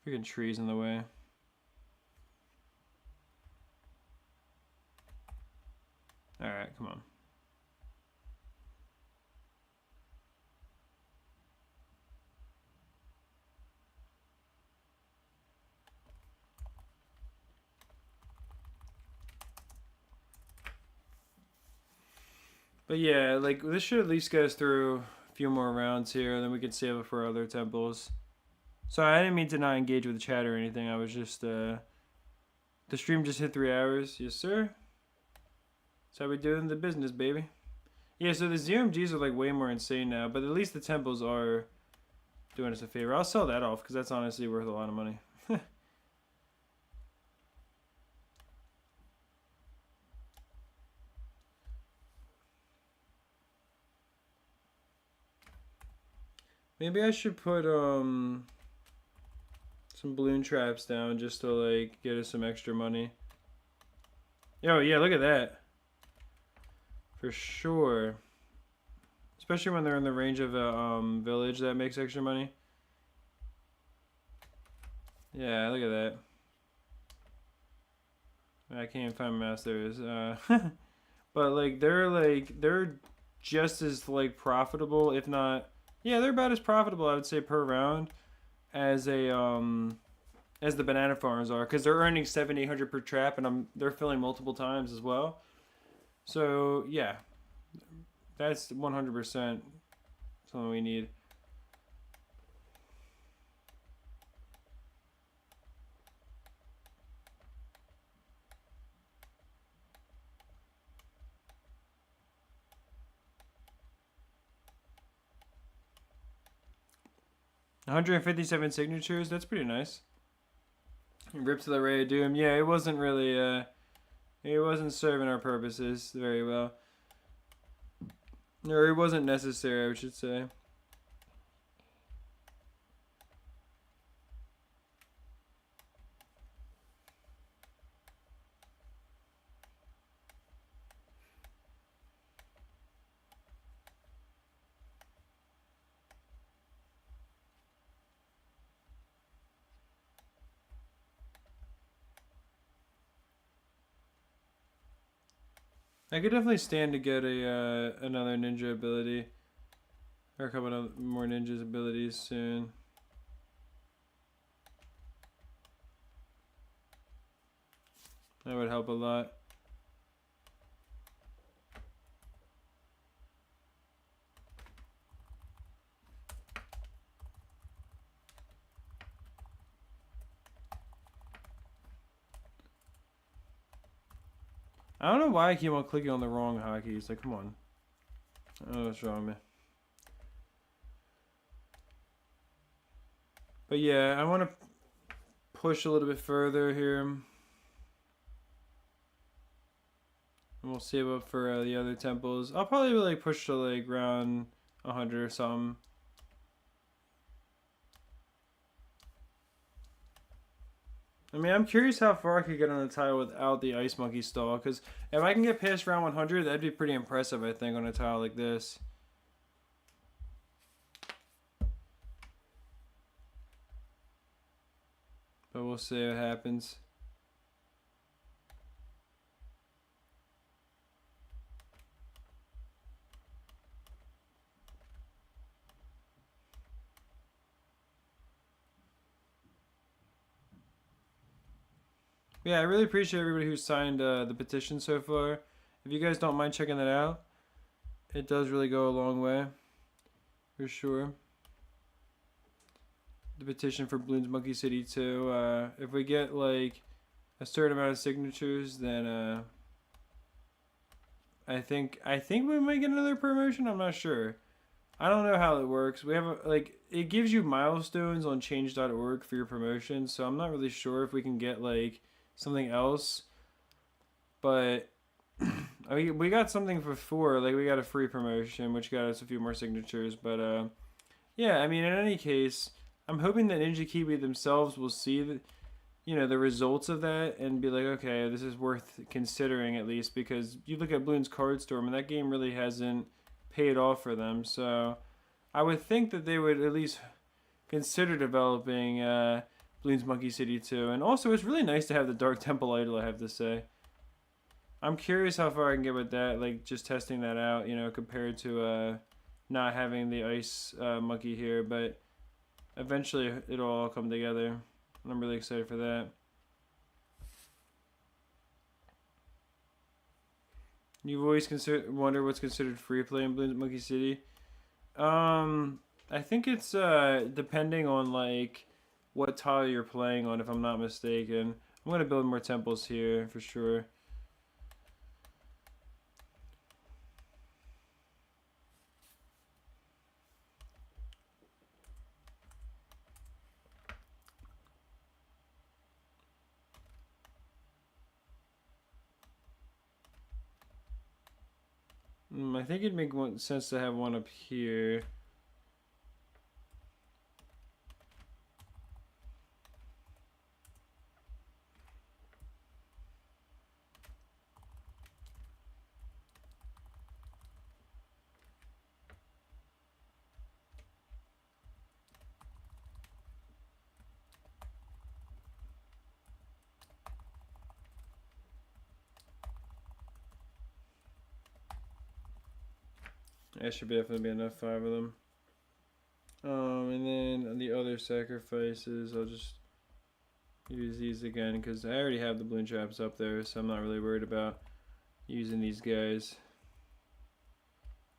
Freaking trees in the way. Alright, come on. But yeah, like, this should at least get us through a few more rounds here, and then we can save it for other temples. Sorry, I didn't mean to not engage with the chat or anything. I was just, the stream just hit 3 hours. Yes, sir. That's how we doing the business, baby. Yeah, so the ZMGs are, like, way more insane now, but at least the temples are doing us a favor. I'll sell that off, because that's honestly worth a lot of money. Maybe I should put, some balloon traps down just to like get us some extra money. Oh yeah, look at that. For sure. Especially when they're in the range of a village that makes extra money. Yeah, look at that. I can't even find my mouse. There it is. But like they're just as like profitable, if not, yeah, they're about as profitable, I would say, per round as as the banana farms are, because they're earning 700-800 per trap, and they're filling multiple times as well. So yeah, that's 100% something we need. $157 signatures. That's pretty nice. Rip to the Ray of Doom. Yeah, it wasn't really it wasn't serving our purposes very well. Or it wasn't necessary, I should say. I could definitely stand to get a another ninja ability, or a couple of more ninjas abilities soon. That would help a lot. I don't know why I keep on clicking on the wrong hotkeys. Like, come on. I don't know what's wrong with me. But yeah, I want to push a little bit further here. And we'll save up for the other temples. I'll probably like push to like around 100 or something. I mean, I'm curious how far I could get on a tile without the Ice Monkey stall. Because if I can get past round 100, that'd be pretty impressive, I think, on a tile like this. But we'll see what happens. Yeah, I really appreciate everybody who signed the petition so far. If you guys don't mind checking that out, it does really go a long way, for sure. The petition for Bloons Monkey City 2. If we get like a certain amount of signatures, then I think we might get another promotion. I'm not sure. I don't know how it works. We have like it gives you milestones on change.org for your promotion, so I'm not really sure if we can get like something else. But I mean, we got something before, like we got a free promotion, which got us a few more signatures. But yeah, I mean, in any case, I'm hoping that Ninja Kiwi themselves will see the, the results of that and be like, okay, this is worth considering at least, because you look at Bloons Card Storm and that game really hasn't paid off for them. So I would think that they would at least consider developing Bloons Monkey City 2. And also, it's really nice to have the Dark Temple Idol, I have to say. I'm curious how far I can get with that, like just testing that out, compared to not having the Ice Monkey here. But eventually it'll all come together. And I'm really excited for that. You've always wondered what's considered free play in Bloons Monkey City. I think it's depending on like what tile you're playing on, if I'm not mistaken. I'm gonna build more temples here for sure. I think it'd make sense to have one up here. That should definitely be enough, 5 of them. And then on the other sacrifices, I'll just use these again because I already have the balloon traps up there, so I'm not really worried about using these guys.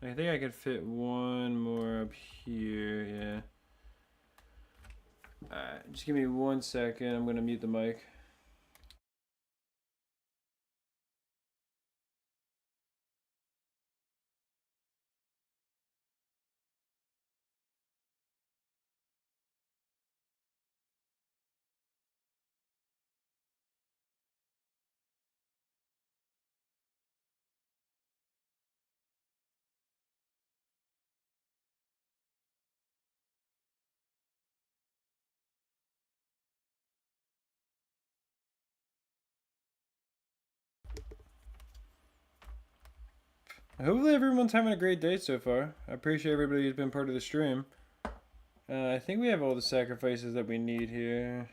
I think I could fit one more up here, yeah. Alright, just give me 1 second. I'm gonna mute the mic. Hopefully everyone's having a great day so far. I appreciate everybody who's been part of the stream. I think we have all the sacrifices that we need here.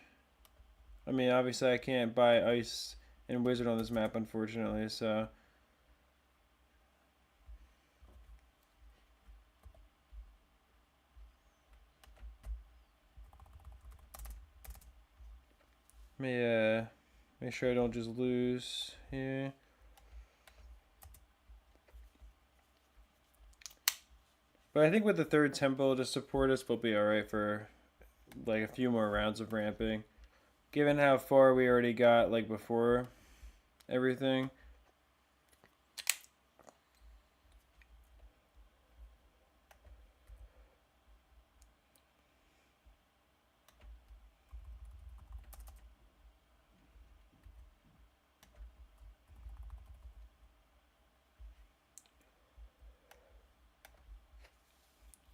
I mean, obviously I can't buy ice and wizard on this map, unfortunately, so... Let me, make sure I don't just lose here. But I think with the 3rd temple to support us, we'll be alright for like a few more rounds of ramping. Given how far we already got like before everything.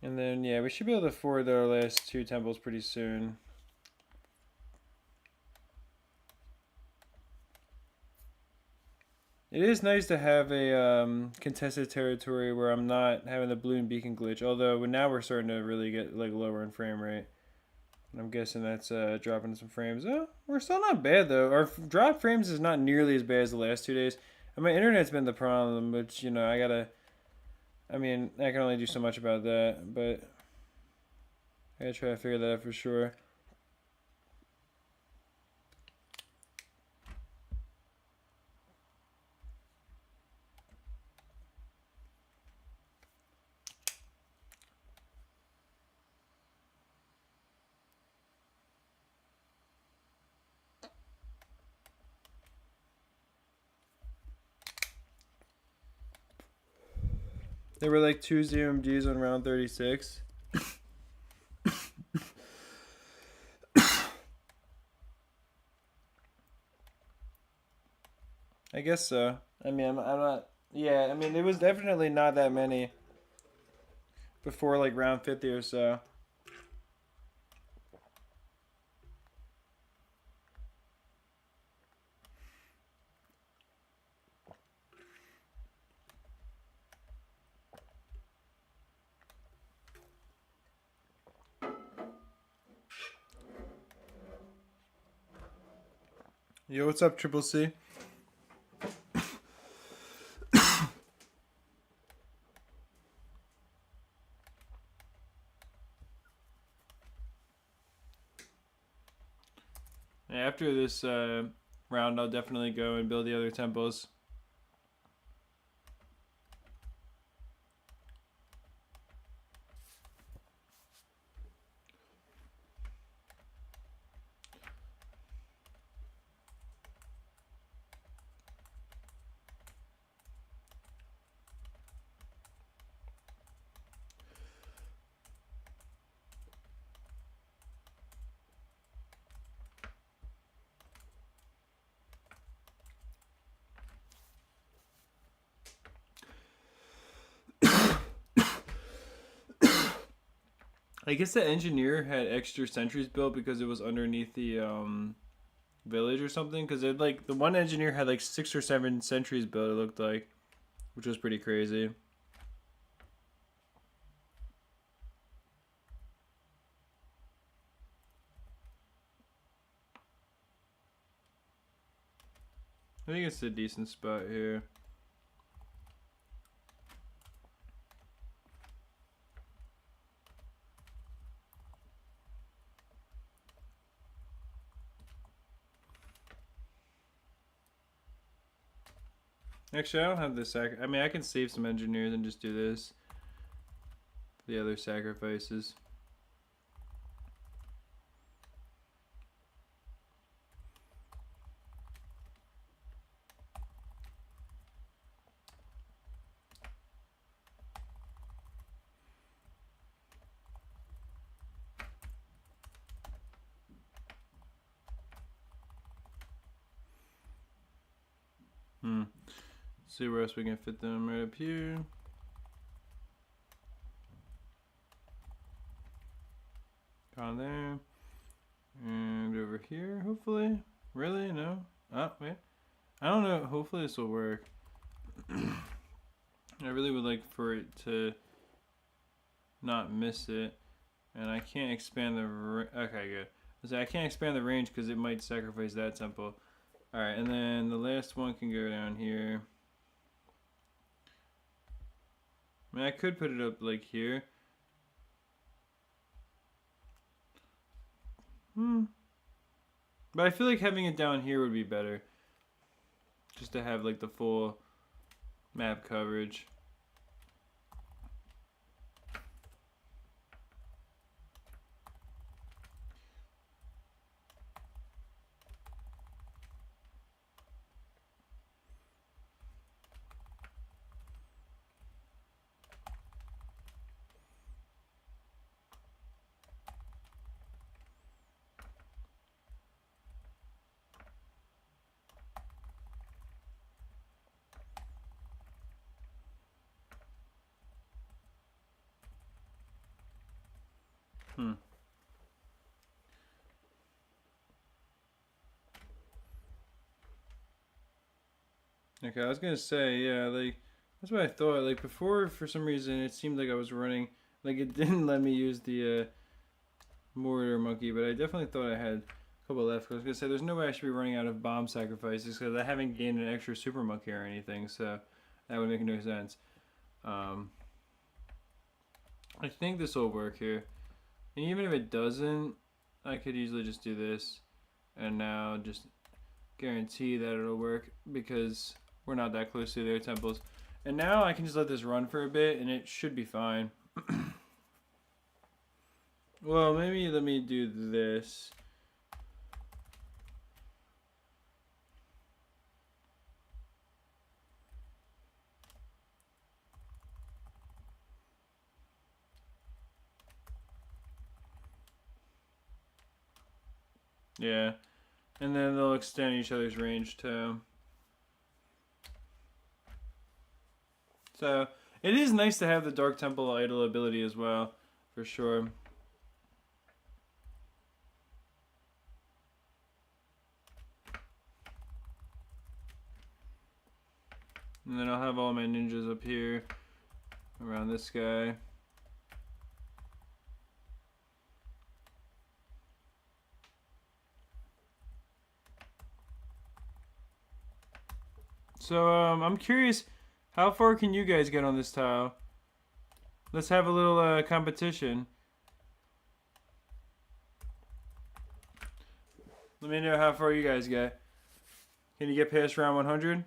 And then, yeah, we should be able to afford our last 2 temples pretty soon. It is nice to have a contested territory where I'm not having the balloon beacon glitch. Although now we're starting to really get like lower in frame rate. And I'm guessing that's dropping some frames. Oh, we're still not bad though. Our drop frames is not nearly as bad as the last 2 days. And my internet's been the problem, which, you know, I mean, I can only do so much about that, but I gotta try to figure that out for sure. There were like 2 ZMGs on round 36. I guess so. I mean, I'm not... Yeah, I mean, there was definitely not that many before like round 50 or so. Yo, what's up, Triple C? After this round, I'll definitely go and build the other temples. I guess the engineer had extra sentries built because it was underneath the village or something. Because it like the one engineer had like 6 or 7 sentries built. It looked like, which was pretty crazy. I think it's a decent spot here. Actually, I don't have this I mean, I can save some engineers and just do this. The other sacrifices. See where else we can fit them right up here. On there. And over here, hopefully. Really? No? Oh, wait. I don't know. Hopefully this will work. I really would like for it to not miss it. And I can't expand the... Okay, good. I can't expand the range because it might sacrifice that temple. Alright, and then the last one can go down here. I mean, I could put it up like here. But I feel like having it down here would be better. Just to have like the full map coverage. Okay, I was gonna say, yeah, like, that's what I thought. Like, before, for some reason, it seemed like I was running, like, it didn't let me use the mortar monkey, but I definitely thought I had a couple left. I was gonna say, there's no way I should be running out of bomb sacrifices because I haven't gained an extra super monkey or anything, so that would make no sense. I think this will work here. And even if it doesn't, I could easily just do this and now just guarantee that it'll work because we're not that close to their temples. And now I can just let this run for a bit and it should be fine. Well, maybe let me do this. Yeah. And then they'll extend each other's range too. So, it is nice to have the Dark Temple Idol ability as well, for sure. And then I'll have all my ninjas up here around this guy. So, I'm curious, how far can you guys get on this tile? Let's have a little competition. Let me know how far you guys get. Can you get past round 100?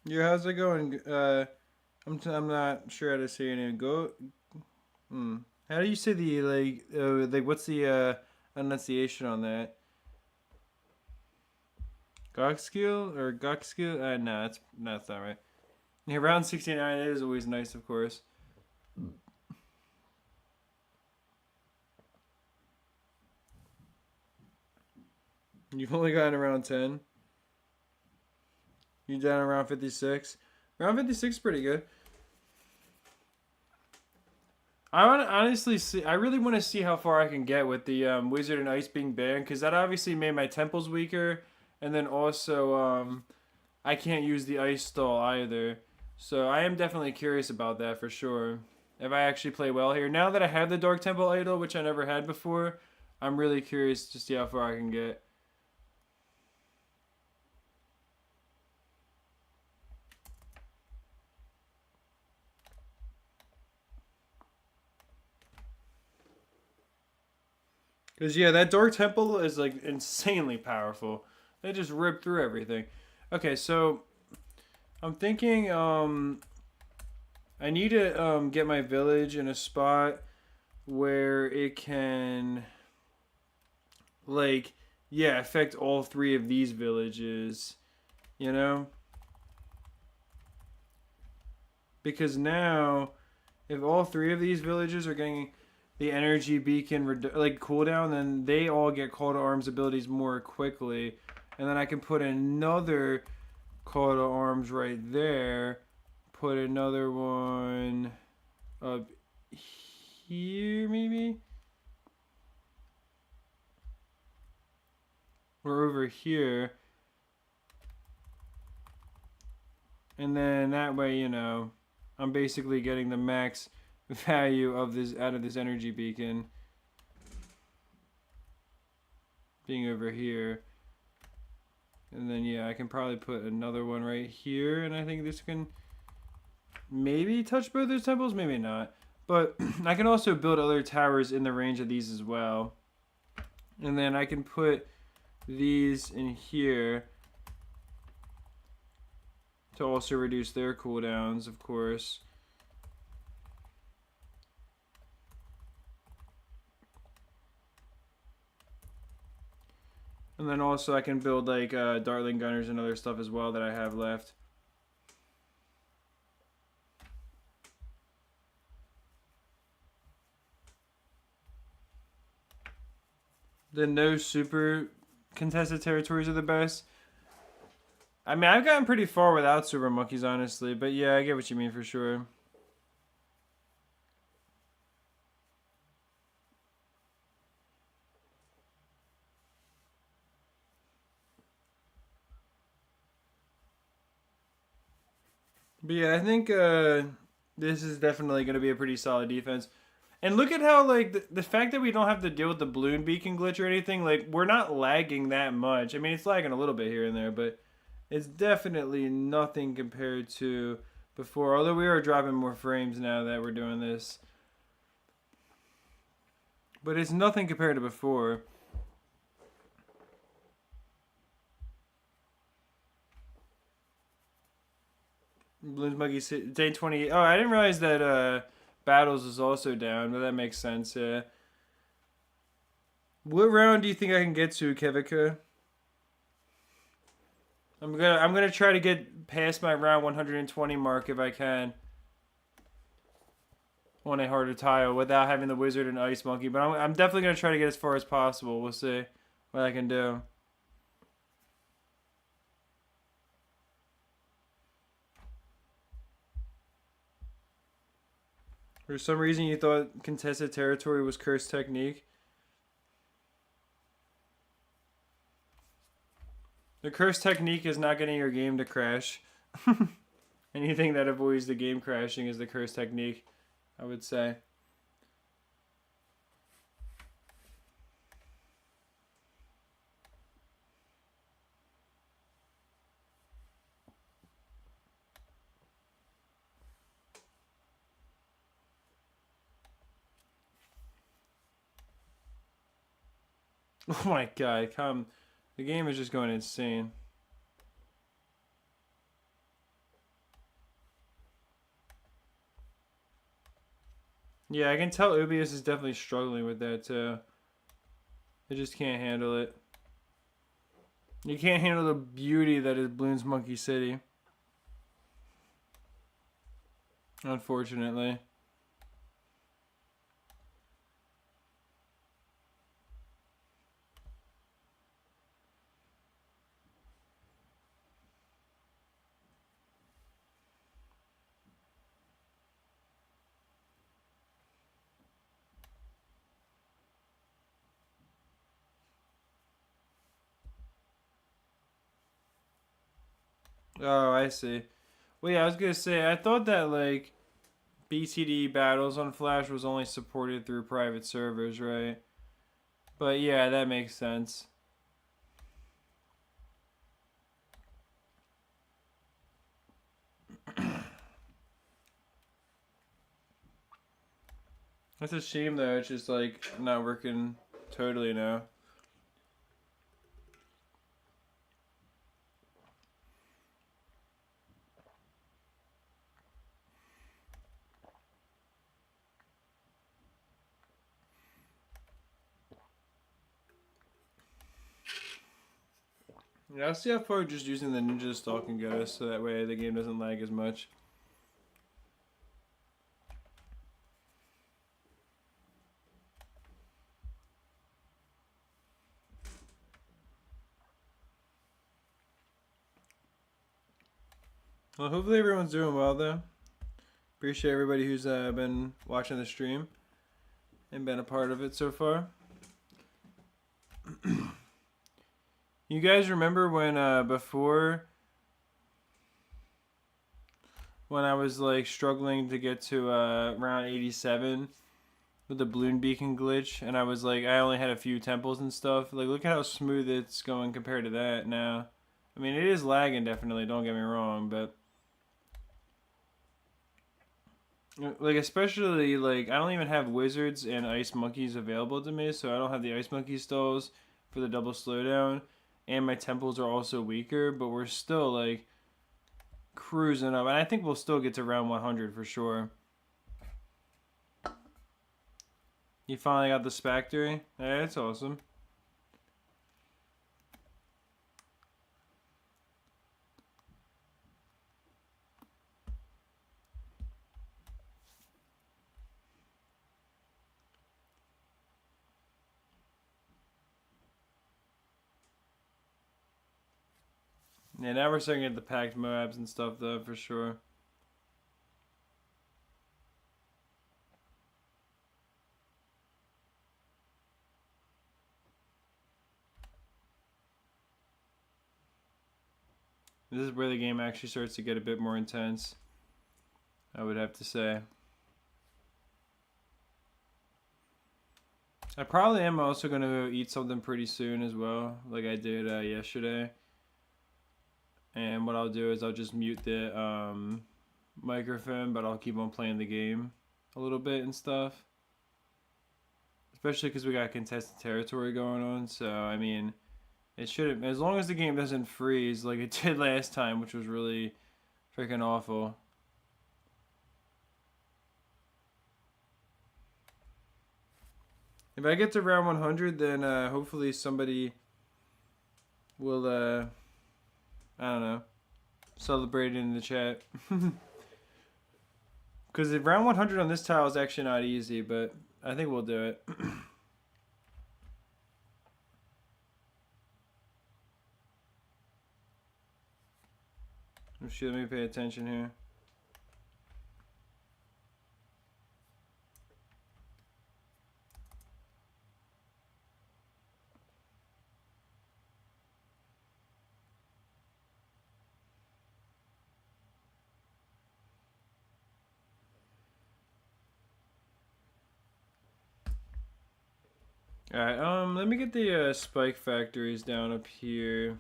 Yeah, how's it going? I'm not sure how to say your name. Go. How do you say the like what's the enunciation on that? Gokskill or Gokskill? No, that's not right. Yeah, round 69 is always nice, of course. You've only gotten around 10. You down around 56. Around 56 is pretty good. I want to honestly see. I really want to see how far I can get with the Wizard and Ice being banned, because that obviously made my temples weaker, and then also I can't use the Ice Stall either. So I am definitely curious about that for sure. If I actually play well here, now that I have the Dark Temple Idol, which I never had before, I'm really curious to see how far I can get. Because, yeah, that Dark Temple is, like, insanely powerful. They just rip through everything. Okay, so I'm thinking I need to get my village in a spot where it can like yeah, affect all three of these villages, you know? Because now if all three of these villages are getting the energy beacon like cooldown, then they all get call to arms abilities more quickly, and then I can put another call to arms right there. Put another one up here, maybe, or over here, and then that way, you know, I'm basically getting the max value of this out of this energy beacon being over here. And then yeah, I can probably put another one right here, and I think this can maybe touch both those temples, maybe not. But I can also build other towers in the range of these as well. And then I can put these in here to also reduce their cooldowns, of course. And then also I can build like Dartling Gunners and other stuff as well that I have left. The no super contested territories are the best. I mean, I've gotten pretty far without super monkeys, honestly. But yeah, I get what you mean for sure. But yeah, I think this is definitely going to be a pretty solid defense. And look at how, like, the fact that we don't have to deal with the balloon beacon glitch or anything, like, we're not lagging that much. I mean, it's lagging a little bit here and there, but it's definitely nothing compared to before. Although we are dropping more frames now that we're doing this. But it's nothing compared to before. Bloons Monkey day 28. Oh, I didn't realize that Battles is also down, but that makes sense. Yeah. What round do you think I can get to, Kevika? I'm gonna try to get past my round 120 mark if I can on a harder tile without having the wizard and ice monkey. But I'm definitely gonna try to get as far as possible. We'll see what I can do. For some reason, you thought contested territory was cursed technique. The cursed technique is not getting your game to crash. Anything that avoids the game crashing is the cursed technique, I would say. Oh my god, come. The game is just going insane. Yeah, I can tell Ubius is definitely struggling with that too. They just can't handle it. You can't handle the beauty that is Bloons Monkey City. Unfortunately. Oh, I see. Well, yeah, I was gonna say, I thought that, like, BTD battles on Flash was only supported through private servers, right? But yeah, that makes sense. That's a shame, though. It's just, like, not working totally now. Yeah, I'll see how far just using the ninja stalk can get us, so that way the game doesn't lag as much. Well, hopefully everyone's doing well, though. Appreciate everybody who's been watching the stream and been a part of it so far. You guys remember when before when I was like struggling to get to round 87 with the balloon beacon glitch, and I was like, I only had a few temples and stuff. Like, look at how smooth it's going compared to that now. I mean, it is lagging definitely, don't get me wrong, but like, especially like I don't even have wizards and ice monkeys available to me, so I don't have the ice monkey stalls for the double slowdown, and my temples are also weaker, but we're still like cruising up, and I think we'll still get to round 100 for sure. You finally got the Spectre? Yeah, that's awesome. Yeah, now we're starting to get the packed Moabs and stuff though, for sure. This is where the game actually starts to get a bit more intense, I would have to say. I probably am also going to go eat something pretty soon as well, like I did yesterday. And what I'll do is I'll just mute the microphone, but I'll keep on playing the game a little bit and stuff. Especially because we got contested territory going on, so I mean, it shouldn't, as long as the game doesn't freeze like it did last time, which was really freaking awful. If I get to round 100, then hopefully somebody will, I don't know, celebrate it in the chat. Because round 100 on this tile is actually not easy, but I think we'll do it. Oh shit, let me pay attention here. Alright, let me get the spike factories down up here.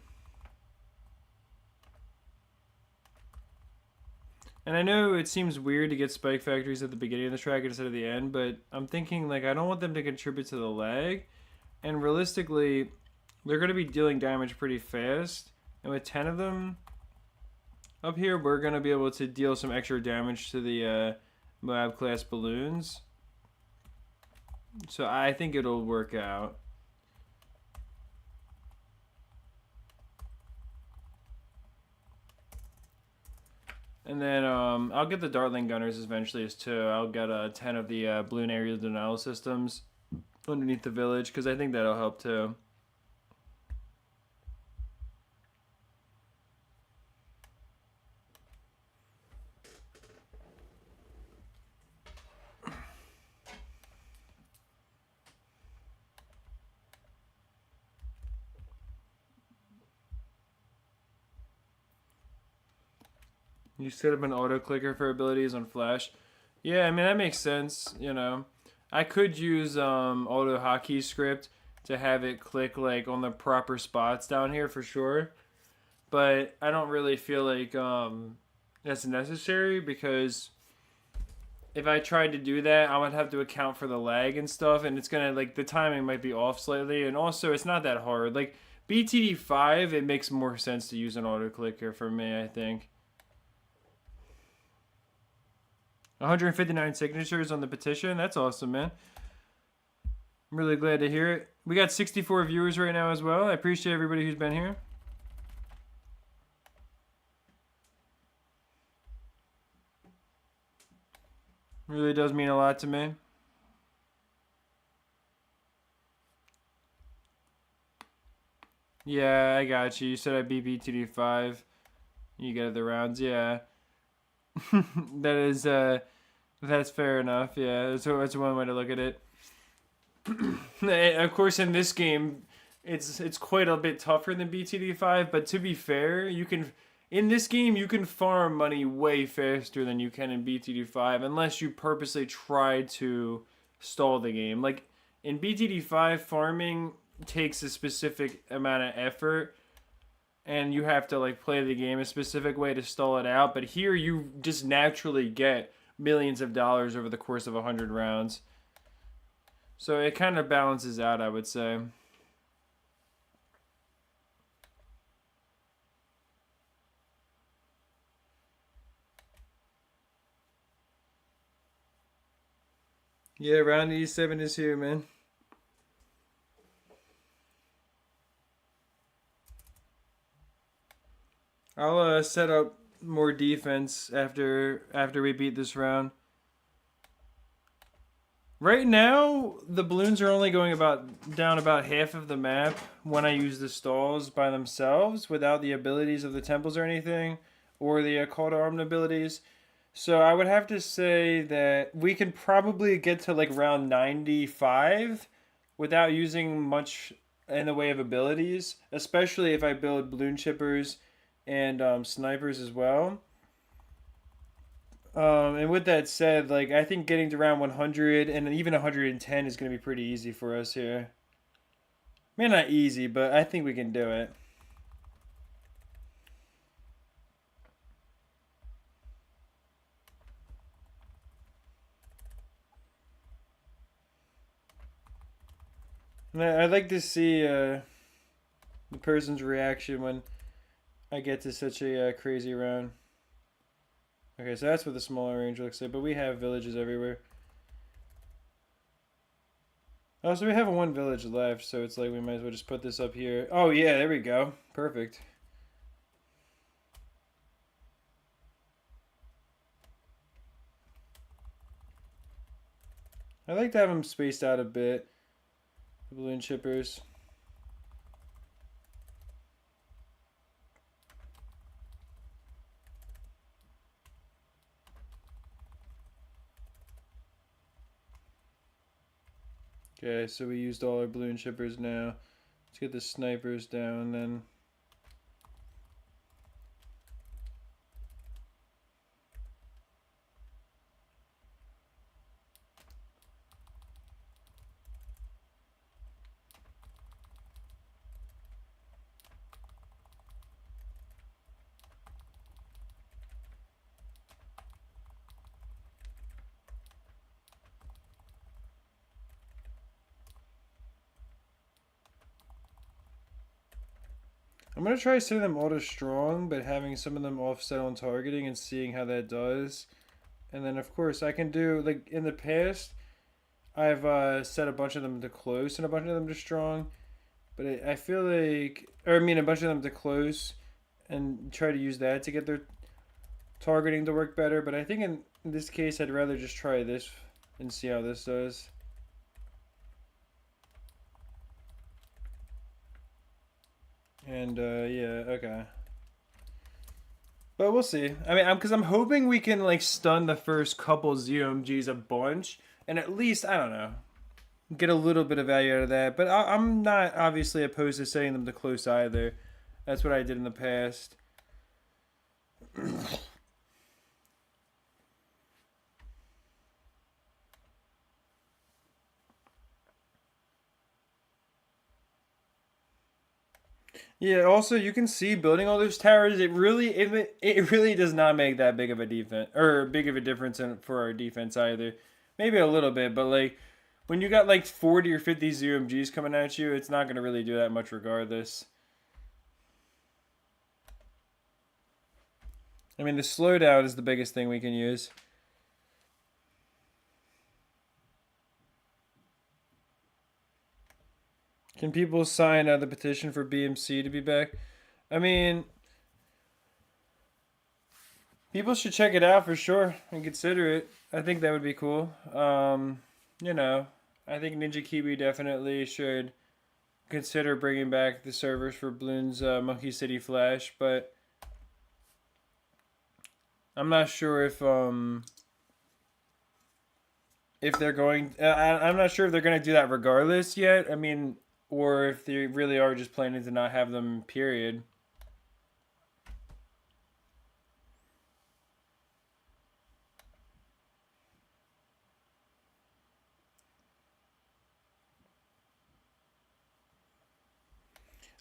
And I know it seems weird to get spike factories at the beginning of the track instead of the end, but I'm thinking, like, I don't want them to contribute to the lag. And realistically, they're going to be dealing damage pretty fast. And with 10 of them up here, we're going to be able to deal some extra damage to the Moab class balloons. So I think it'll work out. And then I'll get the Dartling Gunners eventually as too. I'll get 10 of the balloon aerial denial systems underneath the village, because I think that'll help too. You set up an auto clicker for abilities on Flash. Yeah, I mean, that makes sense, you know. I could use auto hotkey script to have it click like on the proper spots down here for sure. But I don't really feel like that's necessary, because if I tried to do that, I would have to account for the lag and stuff, and it's gonna, like, the timing might be off slightly, and also it's not that hard. Like BTD 5, it makes more sense to use an auto clicker for me, I think. 159 signatures on the petition. That's awesome, man. I'm really glad to hear it. We got 64 viewers right now as well. I appreciate everybody who's been here. Really does mean a lot to me. Yeah, I got you. You said I beat BTD5. You get the rounds, yeah. that is that's fair enough. Yeah, that's one way to look at it. Of course, in this game, it's quite a bit tougher than BTD5. But to be fair, you can in this game you can farm money way faster than you can in BTD5, unless you purposely try to stall the game. Like in BTD5, farming takes a specific amount of effort, and you have to like play the game a specific way to stall it out. But here, you just naturally get millions of dollars over the course of 100 rounds. So it kind of balances out, I would say. Yeah, round 87 is here, man. I'll set up more defense after we beat this round. Right now, the balloons are only going down about half of the map when I use the stalls by themselves without the abilities of the temples or anything, or the call to arm abilities. So I would have to say that we can probably get to like round 95 without using much in the way of abilities, especially if I build balloon chippers and snipers as well. And with that said, like I think getting to round 100 and even 110 is going to be pretty easy for us here. Maybe not easy, but I think we can do it. And I'd like to see the person's reaction when I get to such a crazy round. Okay, so that's what the smaller range looks like, but we have villages everywhere. Oh, so we have one village left, so it's like we might as well just put this up here. Oh yeah, there we go. Perfect. I like to have them spaced out a bit. The balloon chippers. Okay, so we used all our balloon chippers now. Let's get the snipers down then. I'm gonna try setting them auto strong, but having some of them offset on targeting and seeing how that does. And then of course I can do like in the past, I've set a bunch of them to close and a bunch of them to strong. But I feel like, or I mean, a bunch of them to close, and try to use that to get their targeting to work better. But I think in this case, I'd rather just try this and see how this does. And yeah, okay. But we'll see. I mean, because I'm hoping we can like stun the first couple ZOMGs a bunch, and at least I don't know, get a little bit of value out of that. But I'm not obviously opposed to setting them to close either. That's what I did in the past. Yeah. Also, you can see building all those towers. It really does not make that big of a defense or big of a difference for our defense either. Maybe a little bit, but like when you got like 40 or 50 ZMGs coming at you, it's not going to really do that much regardless. I mean, the slowdown is the biggest thing we can use. Can people sign the petition for BMC to be back? I mean, People should check it out for sure and consider it. I think that would be cool. You know, I think Ninja Kiwi definitely should consider bringing back the servers for Bloons Monkey City Flash, but I'm not sure if they're going. I'm not sure if they're going to do that regardless yet. I mean, or if they really are just planning to not have them. Period.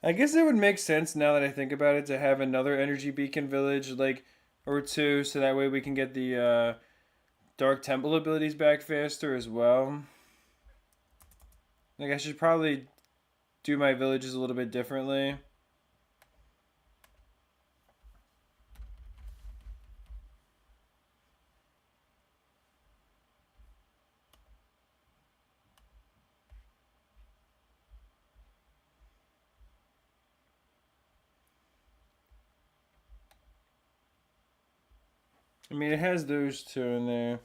I guess it would make sense now that I think about it to have another energy beacon village like or two, so that way we can get the Dark Temple abilities back faster as well. Like I should probably do my villages a little bit differently. I mean, it has those two in there.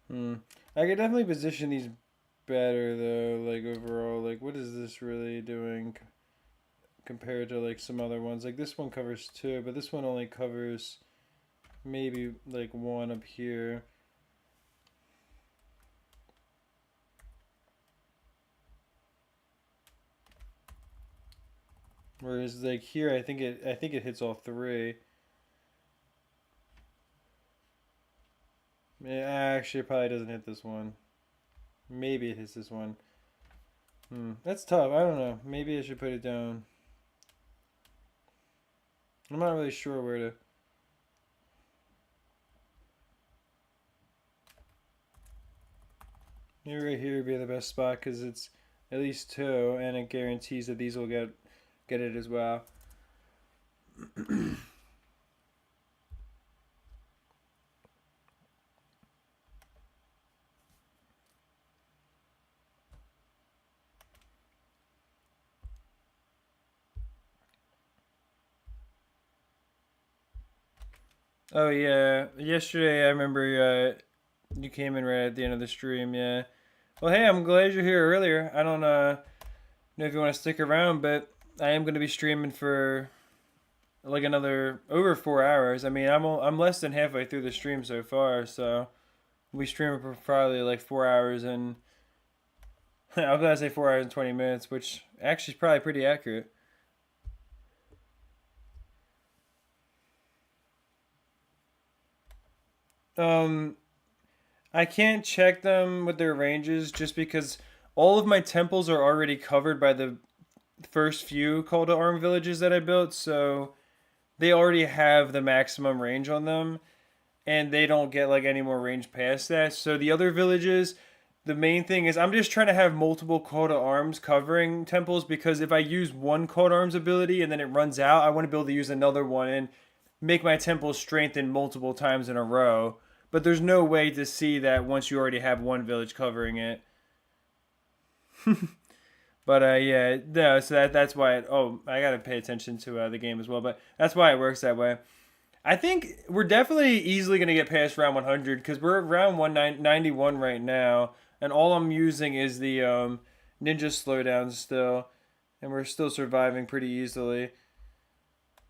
Hmm. I could definitely position these better though. Like overall, like what is this really doing compared to like some other ones? Like this one covers two, but this one only covers maybe like one up here. Whereas like here, I think it hits all three. Yeah, actually, it probably doesn't hit this one. Maybe it hits this one. That's tough. I don't know. Maybe I should put it down. I'm not really sure where to. Maybe right here would be the best spot because it's at least two, and it guarantees that these will get it as well. Oh yeah, yesterday I remember you came in right at the end of the stream. Yeah. Well, hey, I'm glad you're here earlier. I don't know if you want to stick around, but I am going to be streaming for like another over 4 hours. I mean, I'm less than halfway through the stream so far, so we stream for probably like 4 hours and I was gonna say 4 hours and 20 minutes, which actually is probably pretty accurate. Um, I can't check them with their ranges just because all of my temples are already covered by the first few call to arm villages that I built, so they already have the maximum range on them, and they don't get like any more range past that. So the other villages, the main thing is I'm just trying to have multiple call to arms covering temples because if I use one call to arms ability and then it runs out, I want to be able to use another one and make my temple strengthen multiple times in a row. But there's no way to see that once you already have one village covering it. But yeah, no. So that's why. I gotta pay attention to the game as well. But that's why it works that way. I think we're definitely easily gonna get past round 100 because we're at round 191 right now, and all I'm using is the ninja slowdown still, and we're still surviving pretty easily.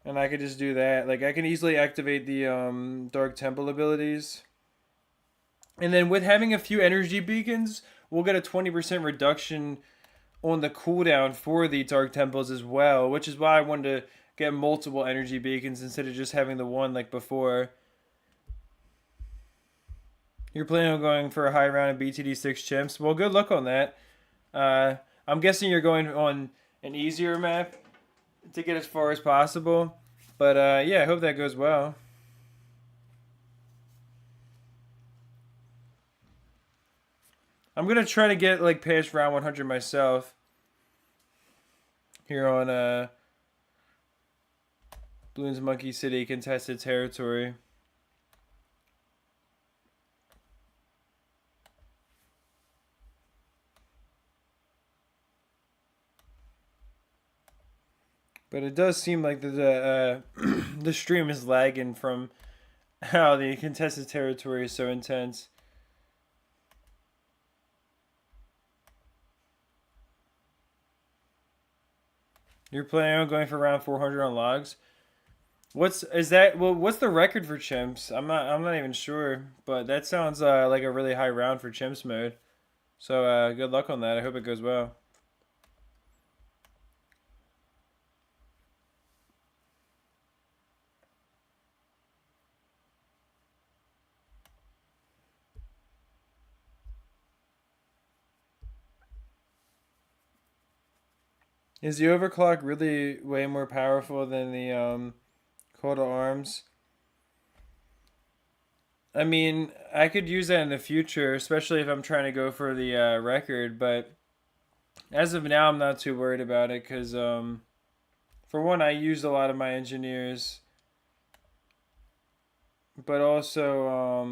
And I could just do that. Like I can easily activate the Dark Temple abilities, and then with having a few energy beacons, we'll get a 20% reduction on the cooldown for the Dark Temples as well, which is why I wanted to get multiple energy beacons instead of just having the one like before. You're planning on going for a high round of BTD6 chimps. Well, good luck on that. Uh, I'm guessing you're going on an easier map to get as far as possible. But yeah, I hope that goes well. I'm gonna try to get like past round 100 myself here on Bloons Monkey City contested territory. But it does seem like the stream is lagging from how the contested territory is so intense. You're planning on going for around 400 on logs. What's is that? Well, what's the record for chimps? I'm not even sure, but that sounds like a really high round for chimps mode. So good luck on that. I hope it goes well. Is the overclock really way more powerful than the coat of arms? I mean, I could use that in the future, especially if I'm trying to go for the record. But as of now, I'm not too worried about it because, for one, I used a lot of my engineers, but also,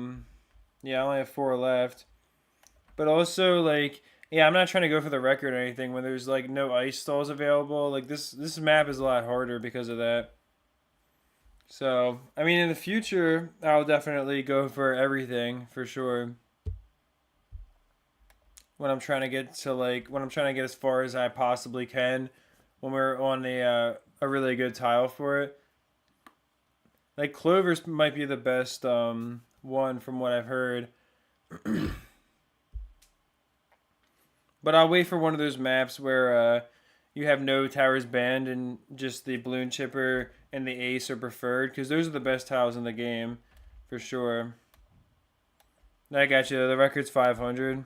yeah, I only have 4 left. But also, like, yeah, I'm not trying to go for the record or anything when there's like no ice stalls available. Like this map is a lot harder because of that. So, I mean, in the future, I'll definitely go for everything for sure. When I'm trying to get to when I'm trying to get as far as I possibly can, when we're on a really good tile for it. Like Clovers might be the best one from what I've heard. But I'll wait for one of those maps where you have no towers banned and just the balloon chipper and the ace are preferred because those are the best tiles in the game for sure. I got you. The record's 500.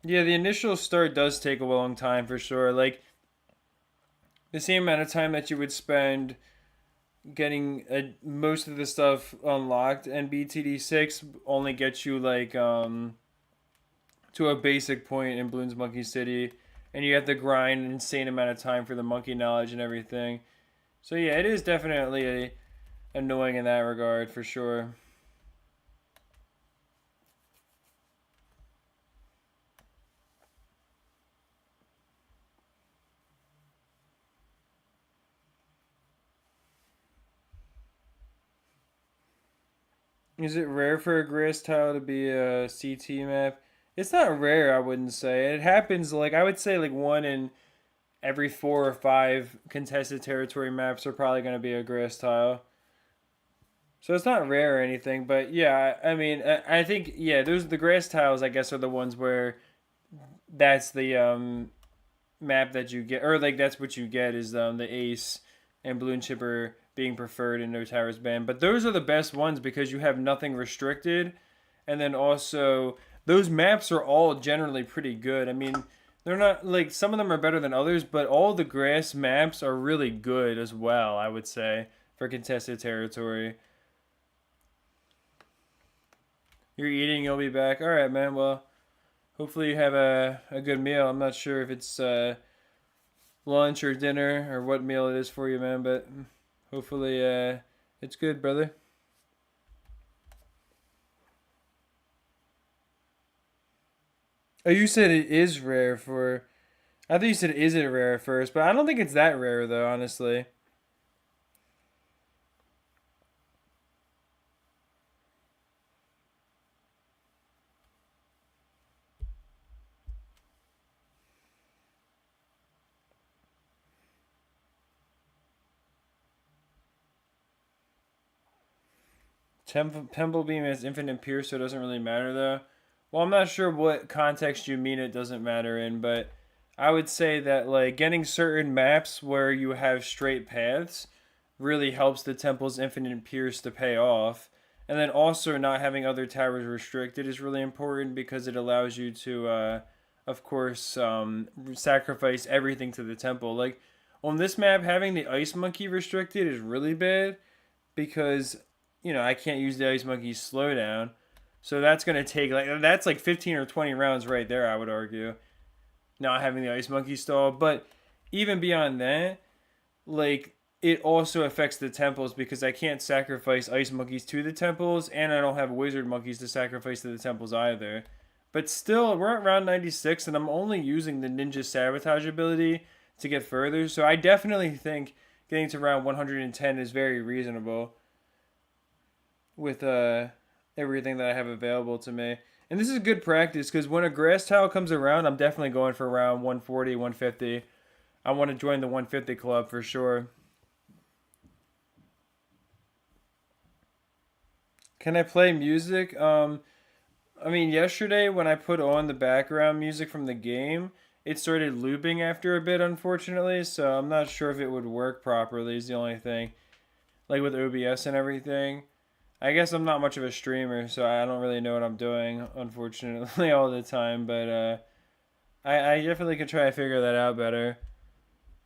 Yeah, the initial start does take a long time for sure. Like the same amount of time that you would spend getting most of the stuff unlocked, and BTD6 only gets you like to a basic point in Bloons Monkey City, and you have to grind an insane amount of time for the monkey knowledge and everything. So yeah, it is definitely annoying in that regard for sure. Is it rare for a grass tile to be a CT map? It's not rare, I wouldn't say. It happens like I would say like one in every 4 or 5 contested territory maps are probably going to be a grass tile. So it's not rare or anything, but yeah, I mean, I think yeah, those the grass tiles I guess are the ones where that's the map that you get, or like that's what you get is the ace and balloon chipper being preferred and no towers banned. But those are the best ones because you have nothing restricted, and then also those maps are all generally pretty good. I mean, they're not like some of them are better than others, but all the grass maps are really good as well. I would say for contested territory. You're eating, you'll be back. All right, man. Well, hopefully you have a good meal. I'm not sure if it's lunch or dinner or what meal it is for you, man, but hopefully it's good, brother. Oh, you said it is rare for. I thought you said is it rare at first, but I don't think it's that rare though, honestly. Temple Beam has infinite pierce, so it doesn't really matter though. Well, I'm not sure what context you mean it doesn't matter in, but I would say that like getting certain maps where you have straight paths really helps the Temple's infinite pierce to pay off. And then also not having other towers restricted is really important because it allows you to, of course, sacrifice everything to the temple. Like on this map, having the Ice Monkey restricted is really bad because I can't use the Ice Monkey's slowdown. So that's gonna take that's like 15 or 20 rounds right there, I would argue. Not having the Ice Monkey stall. But even beyond that, like it also affects the temples because I can't sacrifice Ice Monkeys to the temples, and I don't have Wizard Monkeys to sacrifice to the temples either. But still, we're at round 96, and I'm only using the Ninja Sabotage ability to get further. So I definitely think getting to round 110 is very reasonable with everything that I have available to me. And this is good practice because when a grass tile comes around, I'm definitely going for around 140, 150. I want to join the 150 club for sure. Can I play music? I mean, yesterday when I put on the background music from the game, it started looping after a bit, unfortunately. So I'm not sure if it would work properly. Is the only thing, like with OBS and everything. I guess I'm not much of a streamer, so I don't really know what I'm doing, unfortunately, all the time. But I definitely can try to figure that out better.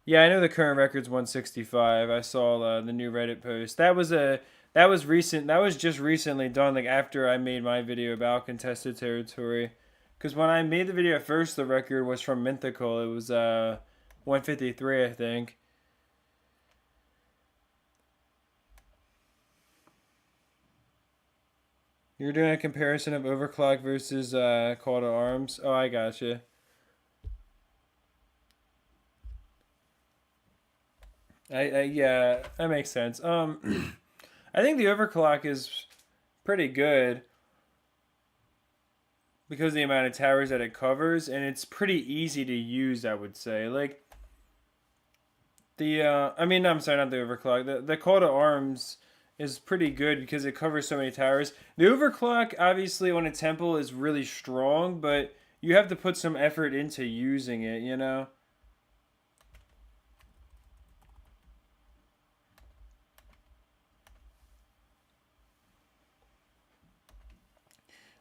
Yeah, I know the current record's 165. I saw the new Reddit post. That was recent. That was just recently done, like after I made my video about contested territory. Because when I made the video at first, the record was from Mythical. It was 153, I think. You're doing a comparison of Overclock versus Call to Arms. Oh, I gotcha. Yeah, that makes sense. I think the Overclock is pretty good because of the amount of towers that it covers, and it's pretty easy to use. I would say, like I mean, no, I'm sorry, not the Overclock. The Call to Arms is pretty good because it covers so many towers. The Overclock, obviously, on a temple is really strong, but you have to put some effort into using it.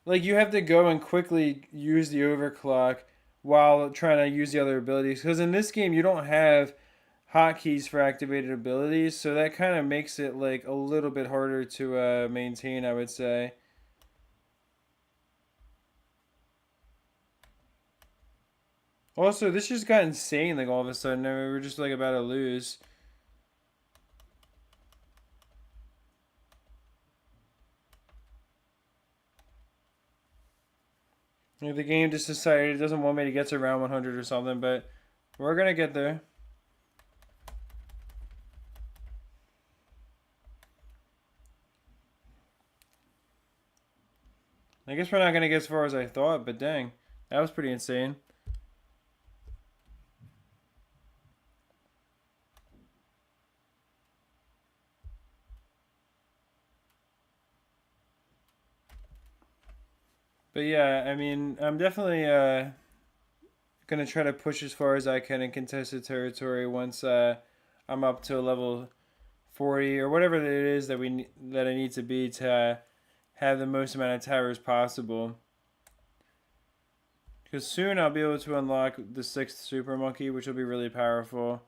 Like you have to go and quickly use the overclock while trying to use the other abilities. Because in this game, you don't have hotkeys for activated abilities, so that kind of makes it like a little bit harder to maintain, I would say. Also, this just got insane like all of a sudden. I mean, we were just like about to lose. Like, the game just decided it doesn't want me to get to round 100 or something, but we're gonna get there. I guess we're not gonna get as far as I thought, but dang, that was pretty insane. But yeah, I mean, I'm definitely gonna try to push as far as I can in contested territory once I'm up to a level 40 or whatever it is that I need to be to have the most amount of towers possible. Because soon I'll be able to unlock the 6th Super Monkey, which will be really powerful.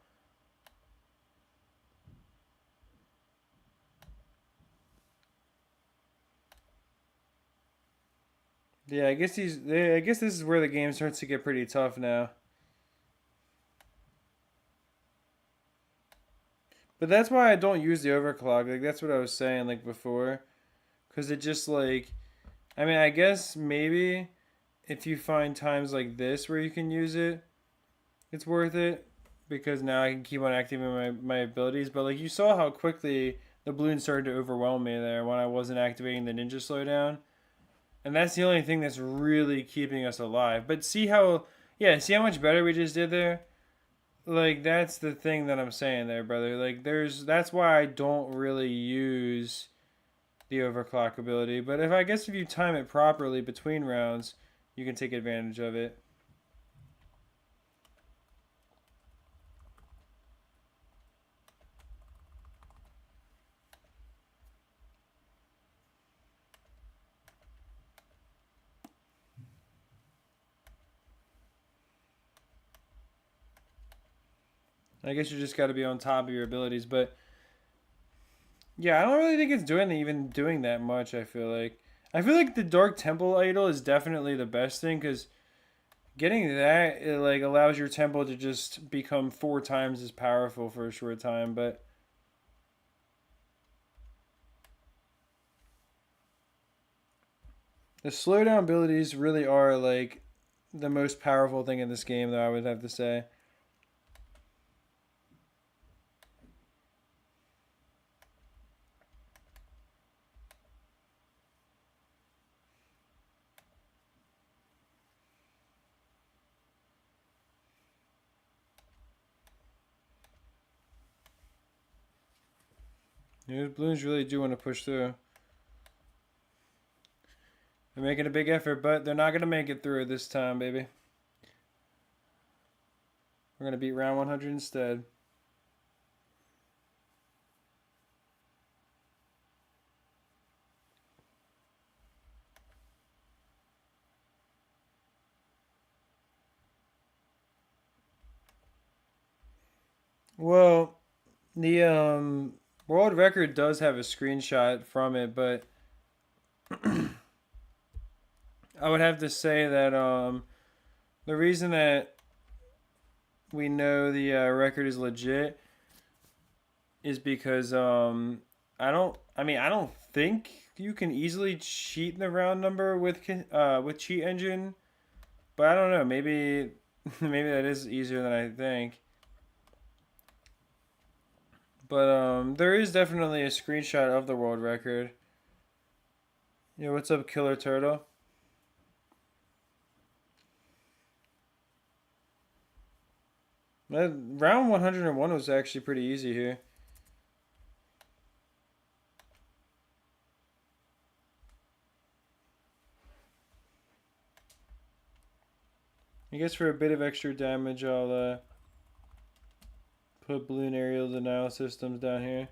Yeah, I guess this is where the game starts to get pretty tough now. But that's why I don't use the overclock. Like that's what I was saying like before, because it just like I mean I guess maybe if you find times like this where you can use it, it's worth it because now I can keep on activating my abilities. But like you saw how quickly the balloon started to overwhelm me there when I wasn't activating the ninja slowdown. And that's the only thing that's really keeping us alive. But see how much better we just did there? Like that's the thing that I'm saying there, brother. Like that's why I don't really use the overclock ability. But if you time it properly between rounds, you can take advantage of it. I guess you just got to be on top of your abilities, but Yeah, I don't really think it's doing that much. I feel like the Dark Temple idol is definitely the best thing because getting that it like allows your temple to just become 4 times as powerful for a short time. But the slowdown abilities really are like the most powerful thing in this game, though I would have to say. Bloons really do want to push through. They're making a big effort, but they're not gonna make it through this time, baby. We're gonna beat round 100 instead. Well, the world record does have a screenshot from it, but I would have to say that the reason that we know the record is legit is because I don't think you can easily cheat the round number with cheat engine, but I don't know. Maybe maybe that is easier than I think. But there is definitely a screenshot of the world record. Yeah, what's up, Killer Turtle? Round 101 was actually pretty easy here. I guess for a bit of extra damage, I'll put balloon aerial denial systems down here.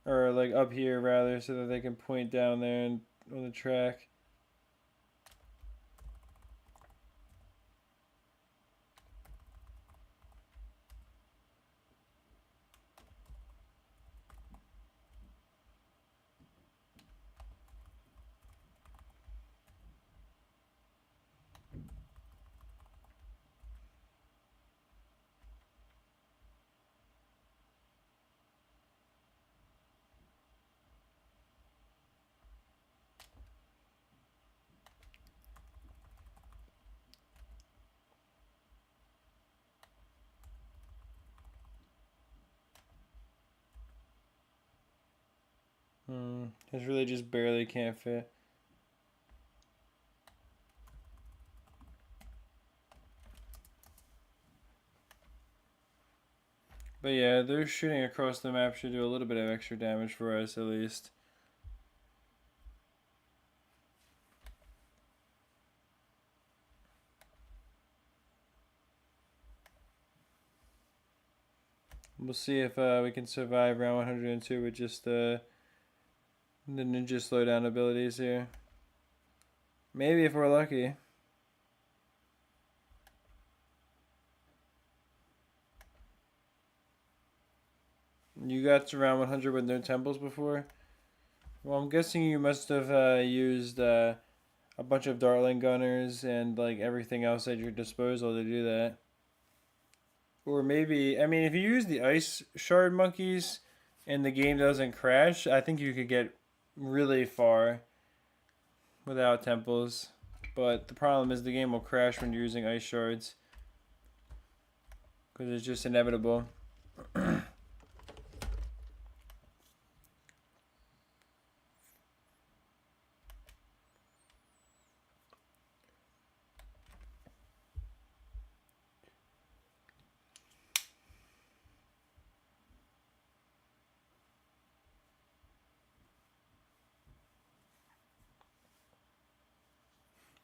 Or like up here rather, so that they can point down there and on the track. This really just barely can't fit. But yeah, they're shooting across the map should do a little bit of extra damage for us at least. We'll see if we can survive round 102 with just the ninja slowdown abilities here. Maybe if we're lucky. You got to round 100 with no temples before? Well, I'm guessing you must have used a bunch of Dartling Gunners and like everything else at your disposal to do that. Or maybe, I mean, if you use the Ice Shard Monkeys and the game doesn't crash, I think you could get really far without temples. But the problem is the game will crash when you're using Ice Shards because it's just inevitable.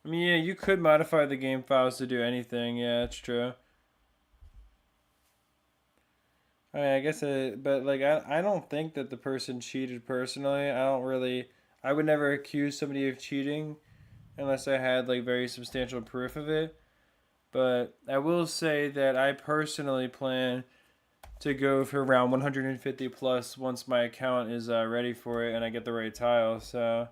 I mean, yeah, you could modify the game files to do anything. Yeah, that's true. I mean, I guess but like I don't think that the person cheated personally. I would never accuse somebody of cheating unless I had like very substantial proof of it. But I will say that I personally plan to go for around 150 plus once my account is ready for it and I get the right tile. So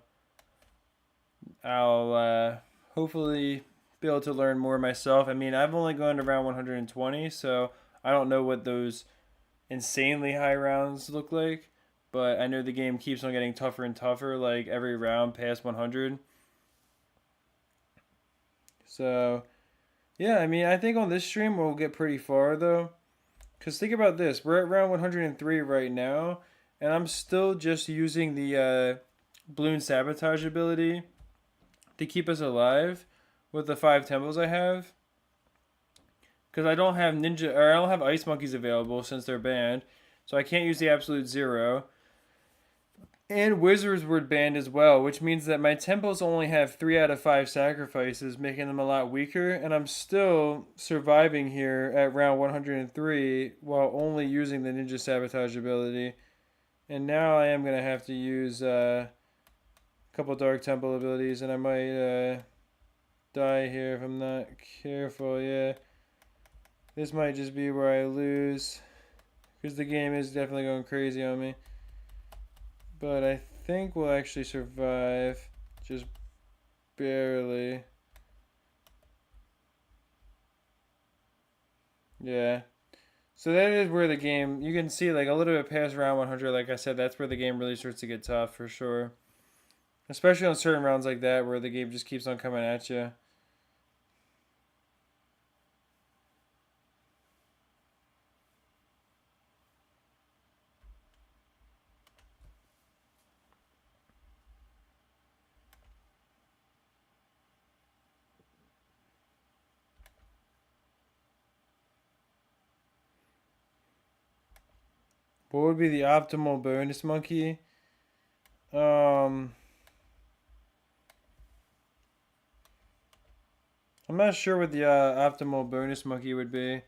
I'll hopefully be able to learn more myself. I mean, I've only gone to round 120, so I don't know what those insanely high rounds look like. But I know the game keeps on getting tougher and tougher, like every round past 100. So, yeah, I mean, I think on this stream we'll get pretty far, though. Because think about this, we're at round 103 right now, and I'm still just using the Bloon Sabotage ability to keep us alive with the 5 temples I have. Because I don't have ninja, or I don't have ice monkeys available since they're banned. So I can't use the absolute zero. And wizards were banned as well, which means that my temples only have 3 out of 5 sacrifices, making them a lot weaker. And I'm still surviving here at round 103 while only using the ninja sabotage ability. And now I am going to have to use a couple dark temple abilities, and I might die here if I'm not careful. Yeah, this might just be where I lose, because the game is definitely going crazy on me. But I think we'll actually survive, just barely. Yeah. So that is where the game, you can see like a little bit past round 100, like I said, that's where the game really starts to get tough for sure. Especially on certain rounds like that where the game just keeps on coming at you. What would be the optimal bonus monkey? I'm not sure what the optimal bonus monkey would be.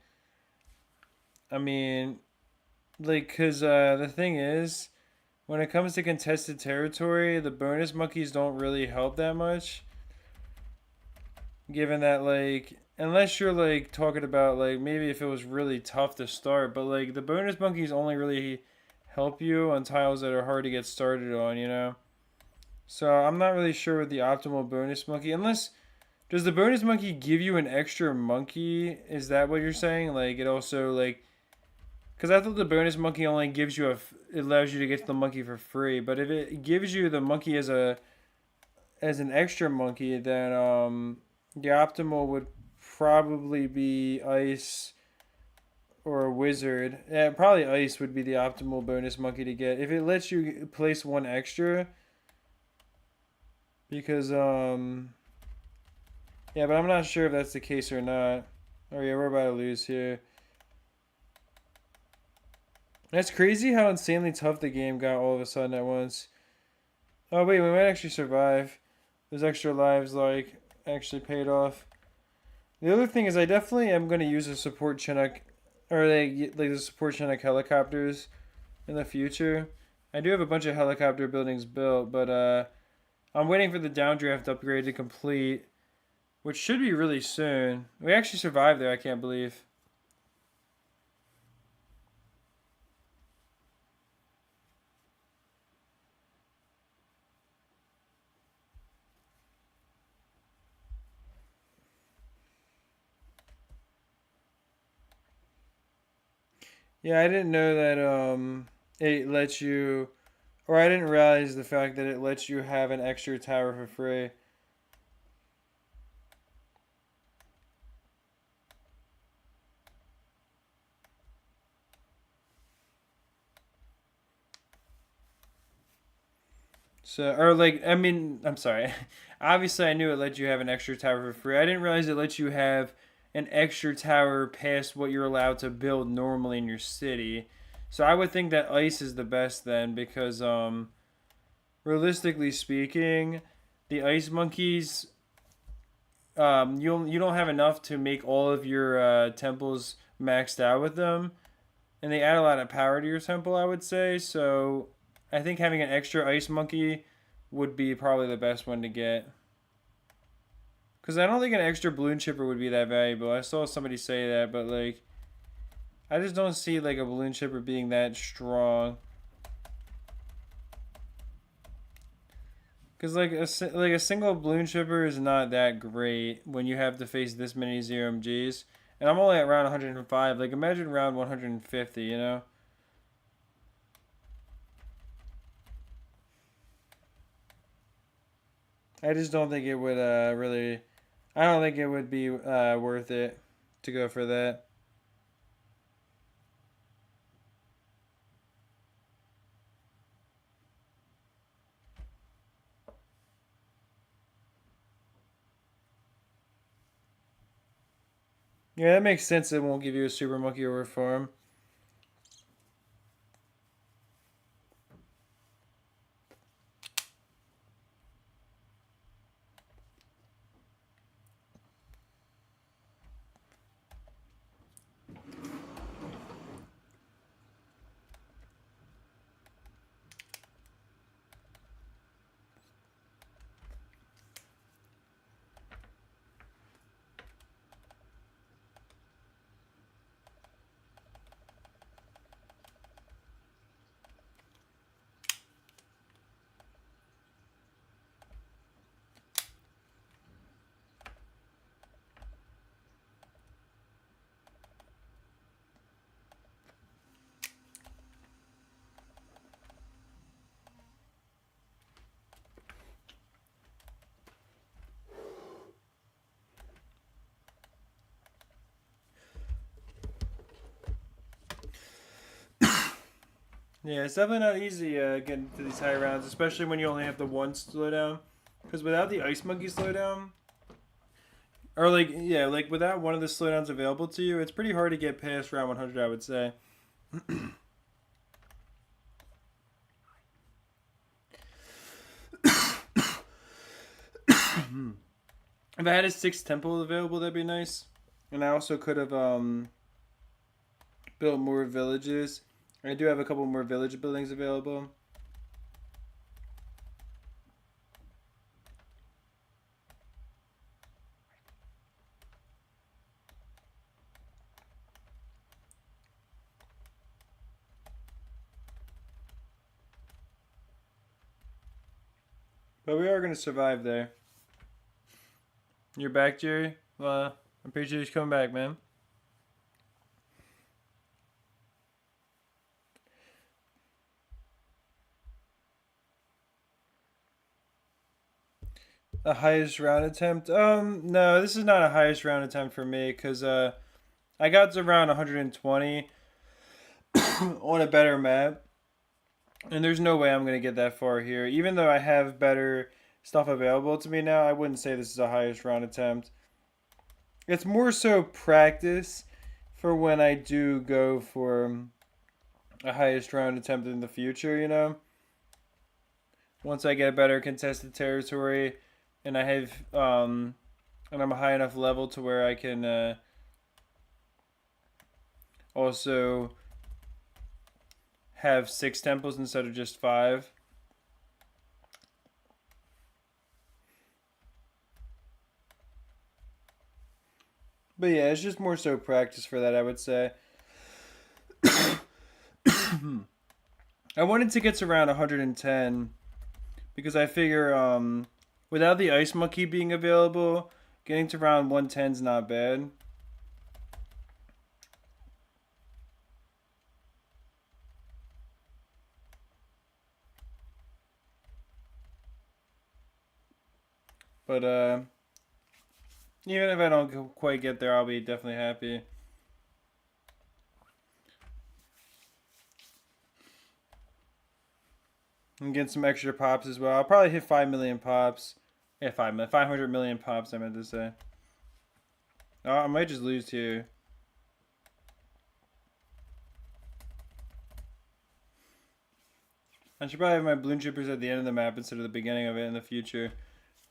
I mean, like, because the thing is, when it comes to contested territory, the bonus monkeys don't really help that much. Given that, like, unless you're, like, talking about, like, maybe if it was really tough to start, but, like, the bonus monkeys only really help you on tiles that are hard to get started on, you know? So I'm not really sure what the optimal bonus monkey, unless, does the bonus monkey give you an extra monkey? Is that what you're saying? Like, it also, like, because I thought the bonus monkey only gives you it allows you to get the monkey for free. But if it gives you the monkey as an extra monkey, then the optimal would probably be ice or a wizard. Yeah, probably ice would be the optimal bonus monkey to get if it lets you place one extra. Because yeah, but I'm not sure if that's the case or not. Oh yeah, we're about to lose here. That's crazy how insanely tough the game got all of a sudden at once. Oh wait, we might actually survive. Those extra lives like actually paid off. The other thing is I definitely am going to use a support Chinook, or like the support Chinook helicopters in the future. I do have a bunch of helicopter buildings built, but I'm waiting for the downdraft upgrade to complete, which should be really soon. We actually survived there, I can't believe. Yeah, I didn't know that it lets you, or I didn't realize the fact that it lets you have an extra tower for free. So, or like, I mean, I'm sorry. Obviously, I knew it let you have an extra tower for free. I didn't realize it lets you have an extra tower past what you're allowed to build normally in your city. So I would think that ice is the best then, because realistically speaking, the ice monkeys, you don't have enough to make all of your temples maxed out with them, and they add a lot of power to your temple, I would say. So I think having an extra ice monkey would be probably the best one to get. Because I don't think an extra balloon chipper would be that valuable. I saw somebody say that, but like, I just don't see like a balloon chipper being that strong. Cause like a single balloon chipper is not that great when you have to face this many 0MGs, and I'm only at round 105. Like imagine round 150, you know? I just don't think it would really. I don't think it would be worth it to go for that. Yeah, that makes sense. It won't give you a super monkey over farm. Yeah, it's definitely not easy getting to these high rounds, especially when you only have the one slowdown. Because without the ice monkey slowdown, or like yeah, like without one of the slowdowns available to you, it's pretty hard to get past round 100. I would say. If I had a 6 temple available, that'd be nice. And I also could have built more villages. I do have a couple more village buildings available. But we are going to survive there. You're back, Jerry? Well, I'm pretty sure he's coming back, man. The highest round attempt? No, this is not a highest round attempt for me because I got to around 120 on a better map, and there's no way I'm gonna get that far here. Even though I have better stuff available to me now, I wouldn't say this is a highest round attempt. It's more so practice for when I do go for a highest round attempt in the future. You know, once I get a better contested territory, and I have and I'm a high enough level to where I can also have 6 temples instead of just 5. But yeah, it's just more so practice for that, I would say. I wanted to get to around 110 because I figure without the ice monkey being available, getting to round 110 is not bad. But even if I don't quite get there, I'll be definitely happy. And get some extra pops as well. I'll probably hit 5 million pops. Yeah, 500 million pops, I meant to say. Oh, I might just lose here. I should probably have my balloon chippers at the end of the map instead of the beginning of it in the future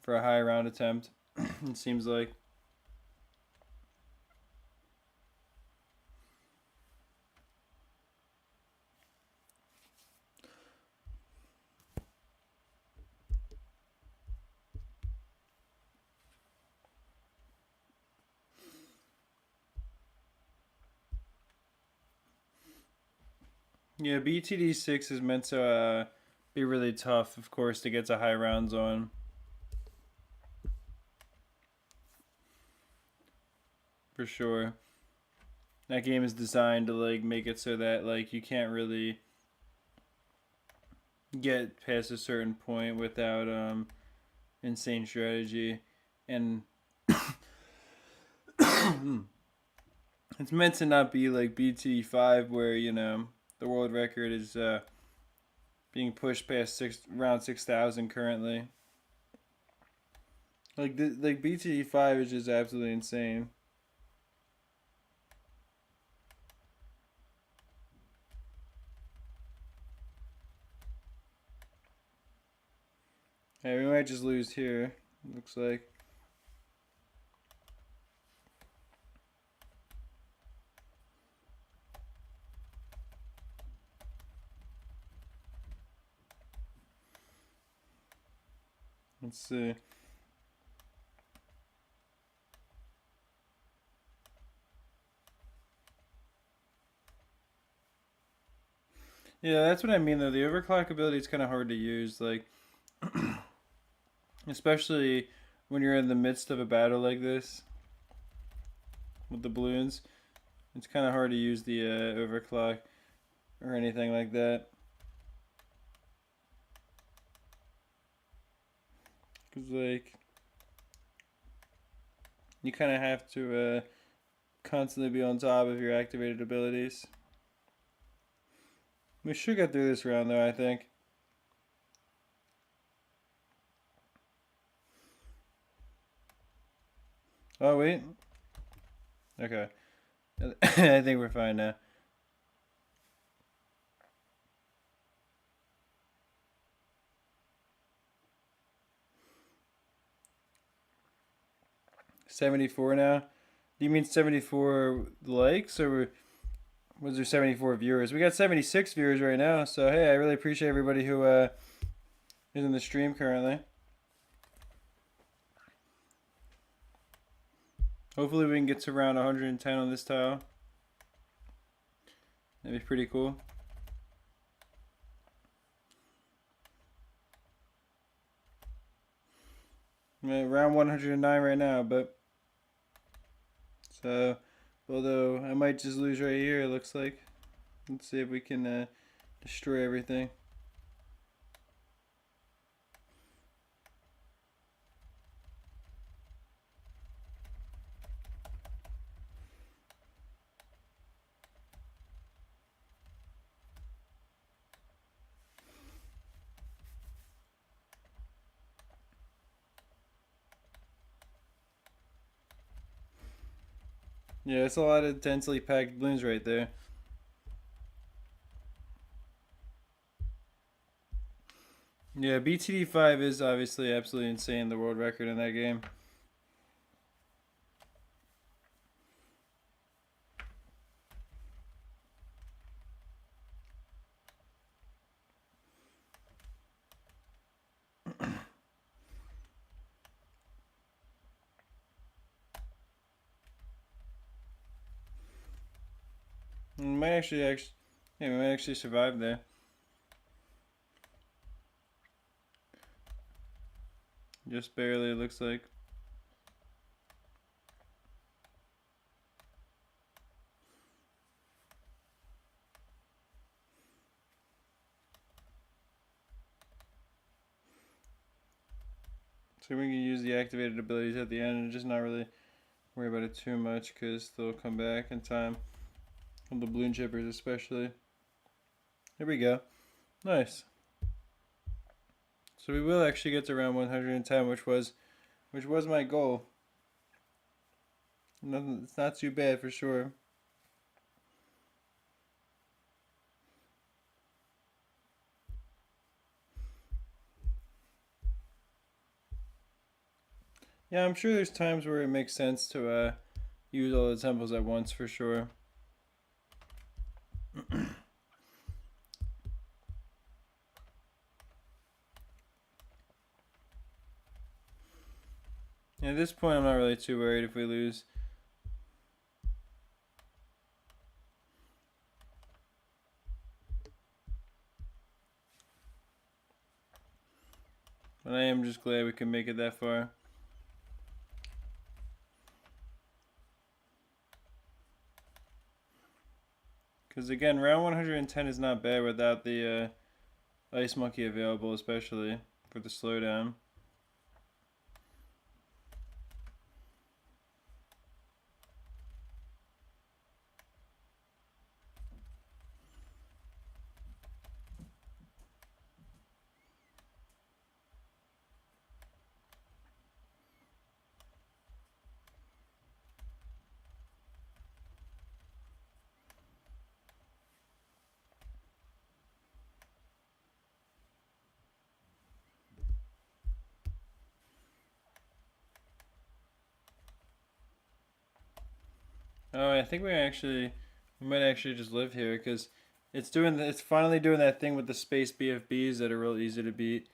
for a high round attempt. It seems like. Yeah, BTD6 is meant to be really tough, of course, to get to high rounds on. For sure. That game is designed to like make it so that like you can't really get past a certain point without insane strategy, and it's meant to not be like BT5 where the world record is being pushed past around 6,000 currently. Like BT5 is just absolutely insane. Hey, we might just lose here. Looks like. Let's see. Yeah, that's what I mean though. The overclock ability is kind of hard to use, like especially when you're in the midst of a battle like this with the balloons. It's kind of hard to use the overclock or anything like that. Cause like you kind of have to constantly be on top of your activated abilities. We should get through this round though, I think. Oh wait. Okay. I think we're fine now. $74 now. Do you mean 74 likes or was there 74 viewers? We got 76 viewers right now. So hey, I really appreciate everybody who is in the stream currently. Hopefully we can get to around 110 on this tile. That'd be pretty cool. I'm at around 109 right now, but so although I might just lose right here, it looks like. Let's see if we can destroy everything. Yeah, it's a lot of densely packed balloons right there. Yeah, BTD5 is obviously absolutely insane, the world record in that game. We might actually, yeah, we might actually survive there. Just barely, it looks like. So we can use the activated abilities at the end and just not really worry about it too much because they'll come back in time. On the balloon chippers especially. Here we go. Nice. So we will actually get to around 110, which was my goal. Nothing, it's not too bad for sure. Yeah, I'm sure there's times where it makes sense to use all the temples at once for sure. At this point, I'm not really too worried if we lose. But I am just glad we could make it that far. Because again, round 110 is not bad without the Ice Monkey available, especially for the slowdown. Oh, I think we might actually just live here because it's finally doing that thing with the space BFBs that are real easy to beat.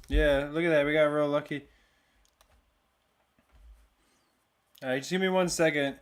Yeah, look at that. We got real lucky. Alright, just give me 1 second.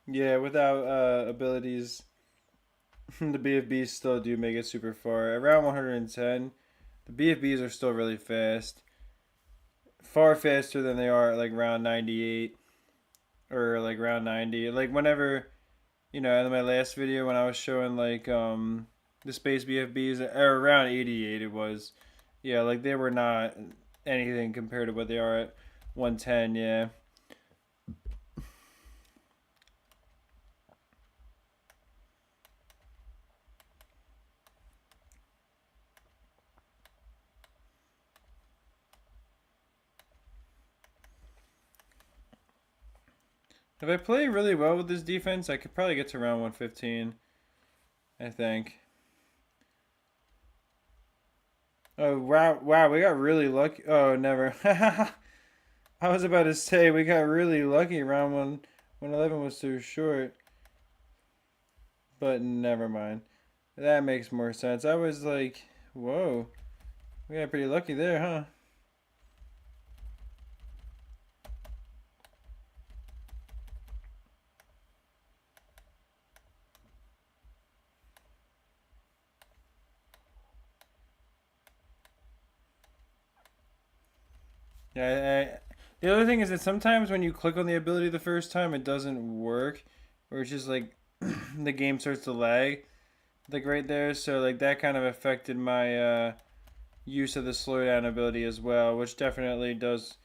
Yeah, without abilities, the BFBs still do make it super far. Around 110, the BFBs are still really fast. Far faster than they are at like round 98 or like round 90. Like whenever, in my last video when I was showing like the space BFBs or around 88 it was. Yeah, like they were not anything compared to what they are at 110, yeah. If I play really well with this defense, I could probably get to round 115, I think. Oh, wow, wow, we got really lucky. Oh, never. I was about to say, we got really lucky round 111 was too short. But never mind. That makes more sense. I was like, whoa, we got pretty lucky there, huh? Yeah, the other thing is that sometimes when you click on the ability the first time, it doesn't work, or it's just like the game starts to lag, like right there. So like that kind of affected my use of the slowdown ability as well, which definitely does.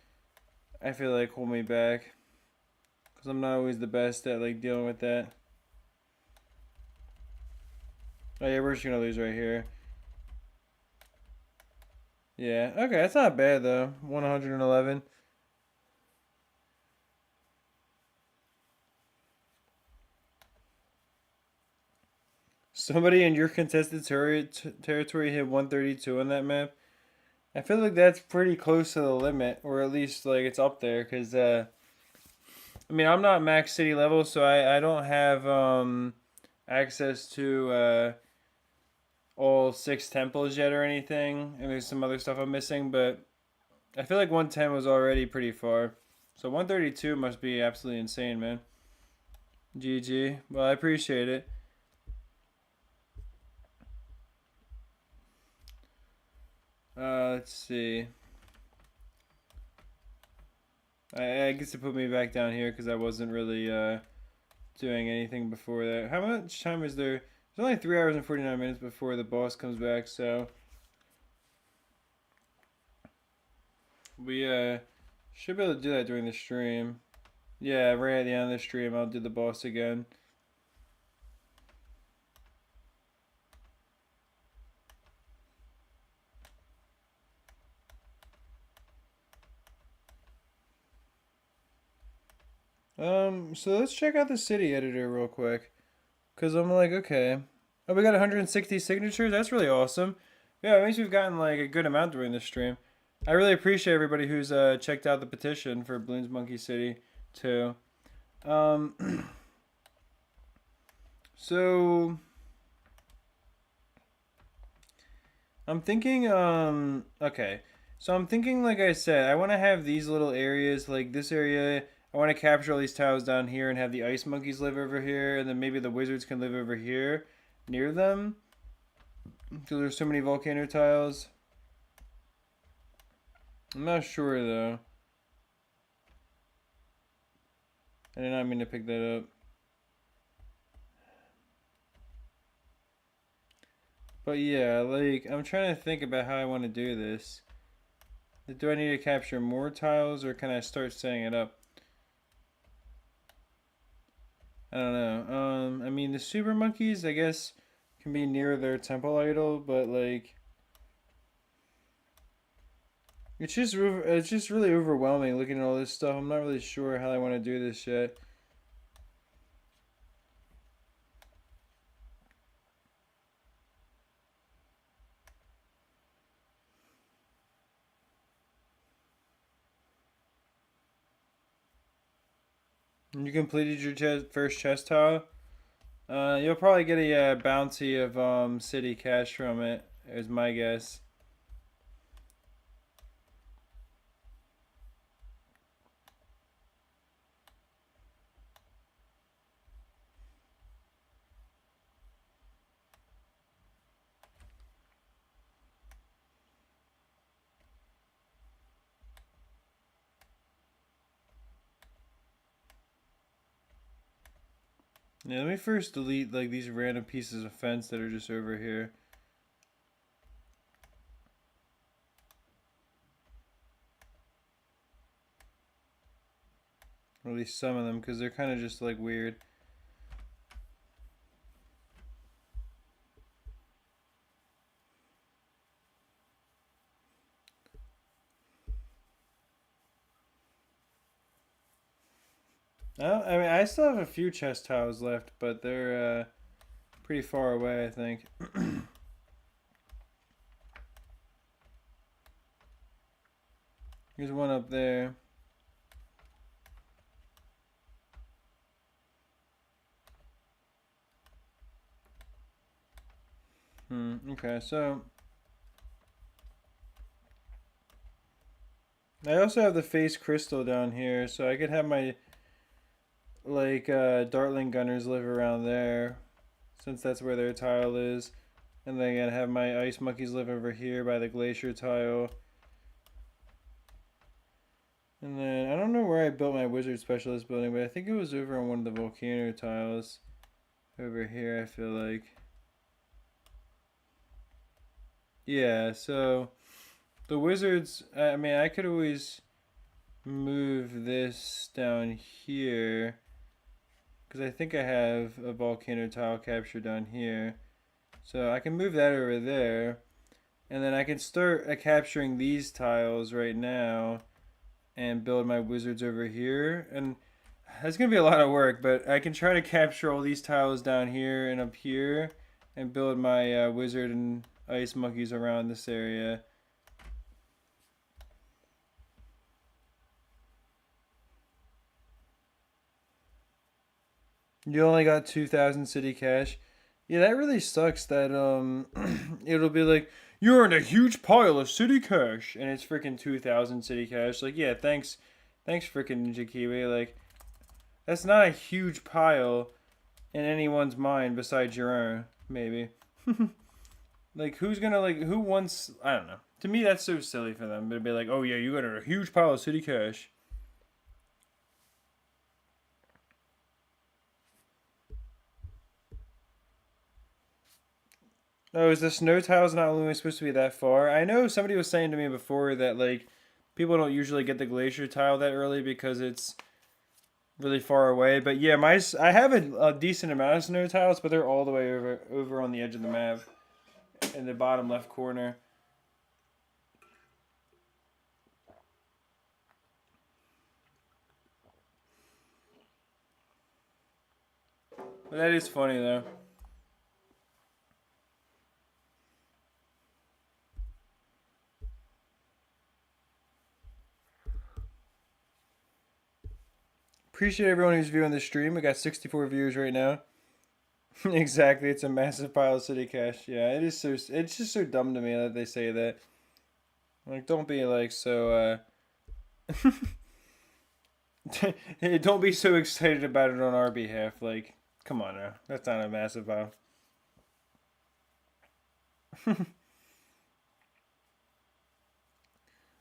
I feel like hold me back because I'm not always the best at like dealing with that. Oh yeah, we're just gonna lose right here. Yeah, okay, that's not bad though. 111. Somebody in your contested territory hit 132 on that map. I feel like that's pretty close to the limit, or at least like it's up there. Cause I mean, I'm not max city level, so I don't have access to all 6 temples yet or anything. And there's some other stuff I'm missing, but I feel like 110 was already pretty far. So 132 must be absolutely insane, man. GG. Well, I appreciate it. Let's see. I guess it put me back down here because I wasn't really doing anything before that. How much time is there? There's only 3 hours and 49 minutes before the boss comes back, so we should be able to do that during the stream. Yeah, right at the end of the stream, I'll do the boss again. So let's check out the city editor real quick. Because I'm like, okay. Oh, we got 160 signatures? That's really awesome. Yeah, it means we've gotten like a good amount during this stream. I really appreciate everybody who's checked out the petition for Bloons Monkey City too. So I'm thinking, okay. So I'm thinking, like I said, I want to have these little areas, like this area. I want to capture all these tiles down here and have the ice monkeys live over here, and then maybe the wizards can live over here near them. Because there's so many volcano tiles. I'm not sure though. I did not mean to pick that up. But yeah, like, I'm trying to think about how I want to do this. Do I need to capture more tiles, or can I start setting it up? I don't know. I mean, the super monkeys, I guess, can be near their temple idol, but like, it's just really overwhelming looking at all this stuff. I'm not really sure how I want to do this yet. You completed your first chest tile. You'll probably get a bounty of city cash from it, is my guess. Yeah, let me first delete like these random pieces of fence that are just over here. Or at least some of them, because they're kind of just like weird. I mean, I still have a few chest tiles left, but they're pretty far away, I think. Here's one up there. Okay, so I also have the face crystal down here, so I could have my like Dartling gunners live around there, since that's where their tile is. And then again, have my ice monkeys live over here by the glacier tile. And then I don't know where I built my wizard specialist building, but I think it was over on one of the volcano tiles over here, I feel like. Yeah, so the wizards, I mean, I could always move this down here, because I think I have a volcano tile capture down here. So I can move that over there, and then I can start capturing these tiles right now and build my wizards over here. And that's gonna be a lot of work, but I can try to capture all these tiles down here and up here and build my wizard and ice monkeys around this area. You only got 2,000 city cash. Yeah, that really sucks that it'll be like, you earned a huge pile of city cash, and it's freaking 2,000 city cash. Like, yeah, thanks freaking Ninja Kiwi. Like, that's not a huge pile in anyone's mind besides your own, maybe. Like, who's gonna, like, who wants, I don't know. To me, that's so silly for them. It'd be like, oh yeah, you got a huge pile of city cash. Oh, is the snow tiles not only supposed to be that far? I know somebody was saying to me before that like people don't usually get the glacier tile that early because it's really far away. But yeah, I have a decent amount of snow tiles, but they're all the way over on the edge of the map in the bottom left corner. But that is funny though. Appreciate everyone who's viewing the stream. We got 64 viewers right now. Exactly, it's a massive pile of city cash. Yeah, it is so. It's just so dumb to me that they say that. Like, don't be like so. Don't be so excited about it on our behalf. Like, come on now, that's not a massive pile.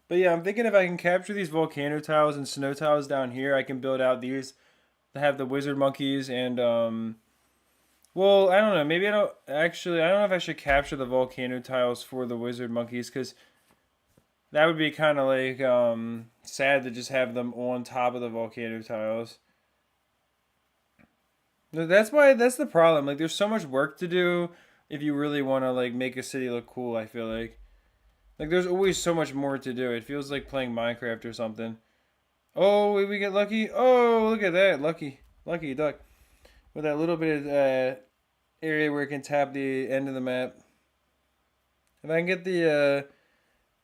But yeah, I'm thinking if I can capture these volcano tiles and snow tiles down here, I can build out these that have the wizard monkeys and well, I don't know. Maybe I don't actually. I don't know if I should capture the volcano tiles for the wizard monkeys because that would be kind of like sad to just have them on top of the volcano tiles. That's why that's the problem. Like, there's so much work to do if you really want to like make a city look cool. I feel like there's always so much more to do. It feels like playing Minecraft or something. Oh, we get lucky. Oh, look at that, lucky duck with that little bit of area where it can tap the end of the map. If I can get the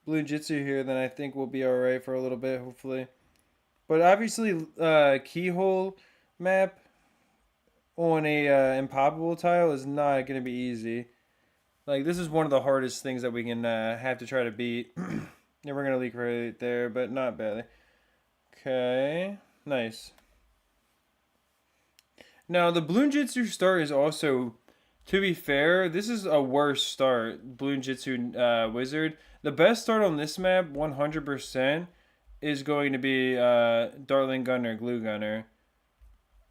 Blue Jitsu here, then I think we'll be alright for a little bit, hopefully. But obviously, keyhole map on a impossible tile is not going to be easy. Like, this is one of the hardest things that we can have to try to beat. Yeah, we're going to leak right there, but not badly. Okay, nice. Now, the Bloon Jitsu start is also, to be fair, this is a worse start. Bloon Jitsu Wizard. The best start on this map, 100%, is going to be Darling Gunner, Glue Gunner.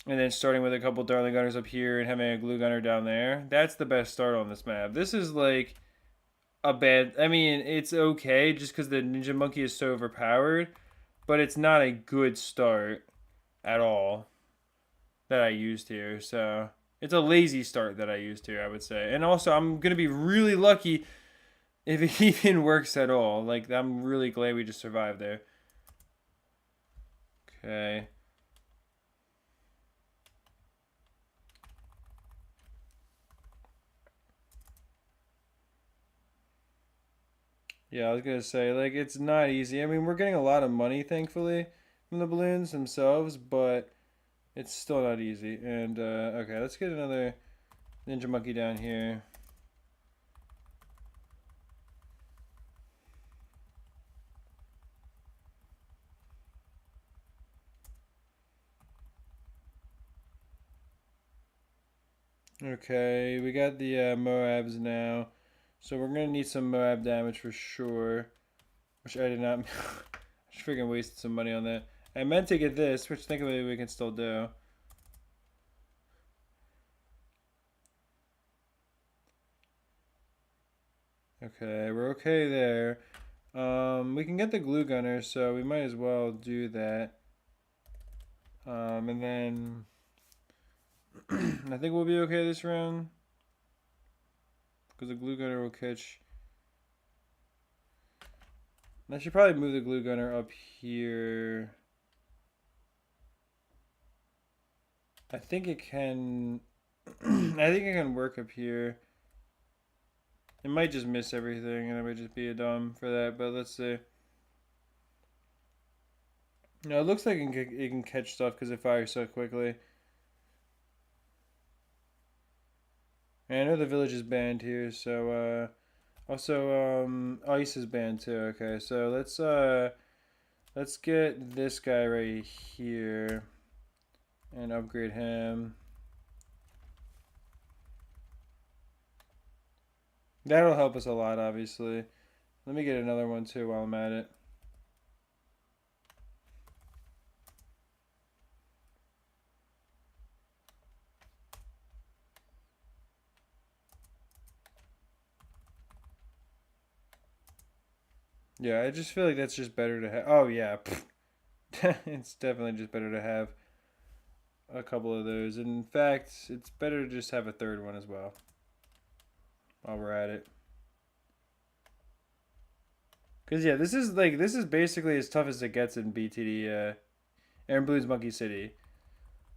And then starting with a couple Darling Gunners up here and having a Glue Gunner down there. That's the best start on this map. This is like a bad. I mean, it's okay just because the Ninja Monkey is so overpowered, but it's not a good start at all that I used here. So it's a lazy start that I used here, I would say. And also, I'm gonna be really lucky if it even works at all. Like, I'm really glad we just survived there. Okay. Yeah, I was gonna say, like, it's not easy. I mean, we're getting a lot of money, thankfully, from the balloons themselves, but it's still not easy. And, okay, let's get another Ninja Monkey down here. Okay, we got the Moabs now. So we're gonna need some Moab damage for sure. Which I did not. I just freaking wasted some money on that. I meant to get this, which thankfully we can still do. Okay, we're okay there. We can get the glue gunner, so we might as well do that. And then I think we'll be okay this round because the glue gunner will catch. I should probably move the glue gunner up here. I think it can. I think it can work up here. It might just miss everything, and I might just be a dumb for that. But let's see. No, it looks like it can catch stuff because it fires so quickly. And I know the village is banned here, so also ice is banned too. Okay, so let's get this guy right here and upgrade him. That'll help us a lot, obviously. Let me get another one too while I'm at it. Yeah, I just feel like that's just better to have. Oh yeah, it's definitely just better to have a couple of those. In fact, it's better to just have a third one as well while we're at it. Cause yeah, this is basically as tough as it gets in BTD, and Blues Monkey City.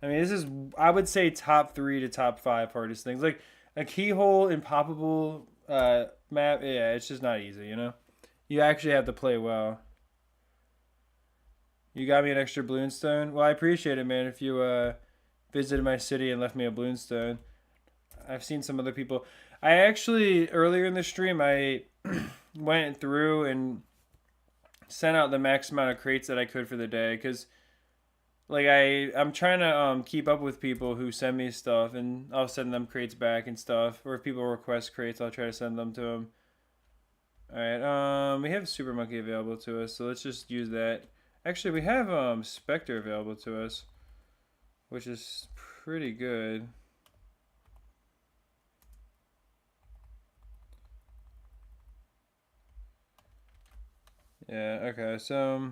I mean, this is I would say top three to top five hardest things. Like a keyhole impoppable map. Yeah, it's just not easy. You know, you actually have to play well. You got me an extra Bloonstone. Well, I appreciate it, man. If you visited my city and left me a Bloonstone, I've seen some other people. I actually earlier in the stream I went through and sent out the max amount of crates that I could for the day because like I'm trying to keep up with people who send me stuff and I'll send them crates back and stuff. Or if people request crates, I'll try to send them to them. All right. We have Super Monkey available to us, so let's just use that. Actually, we have Spectre available to us, which is pretty good. Yeah. Okay. So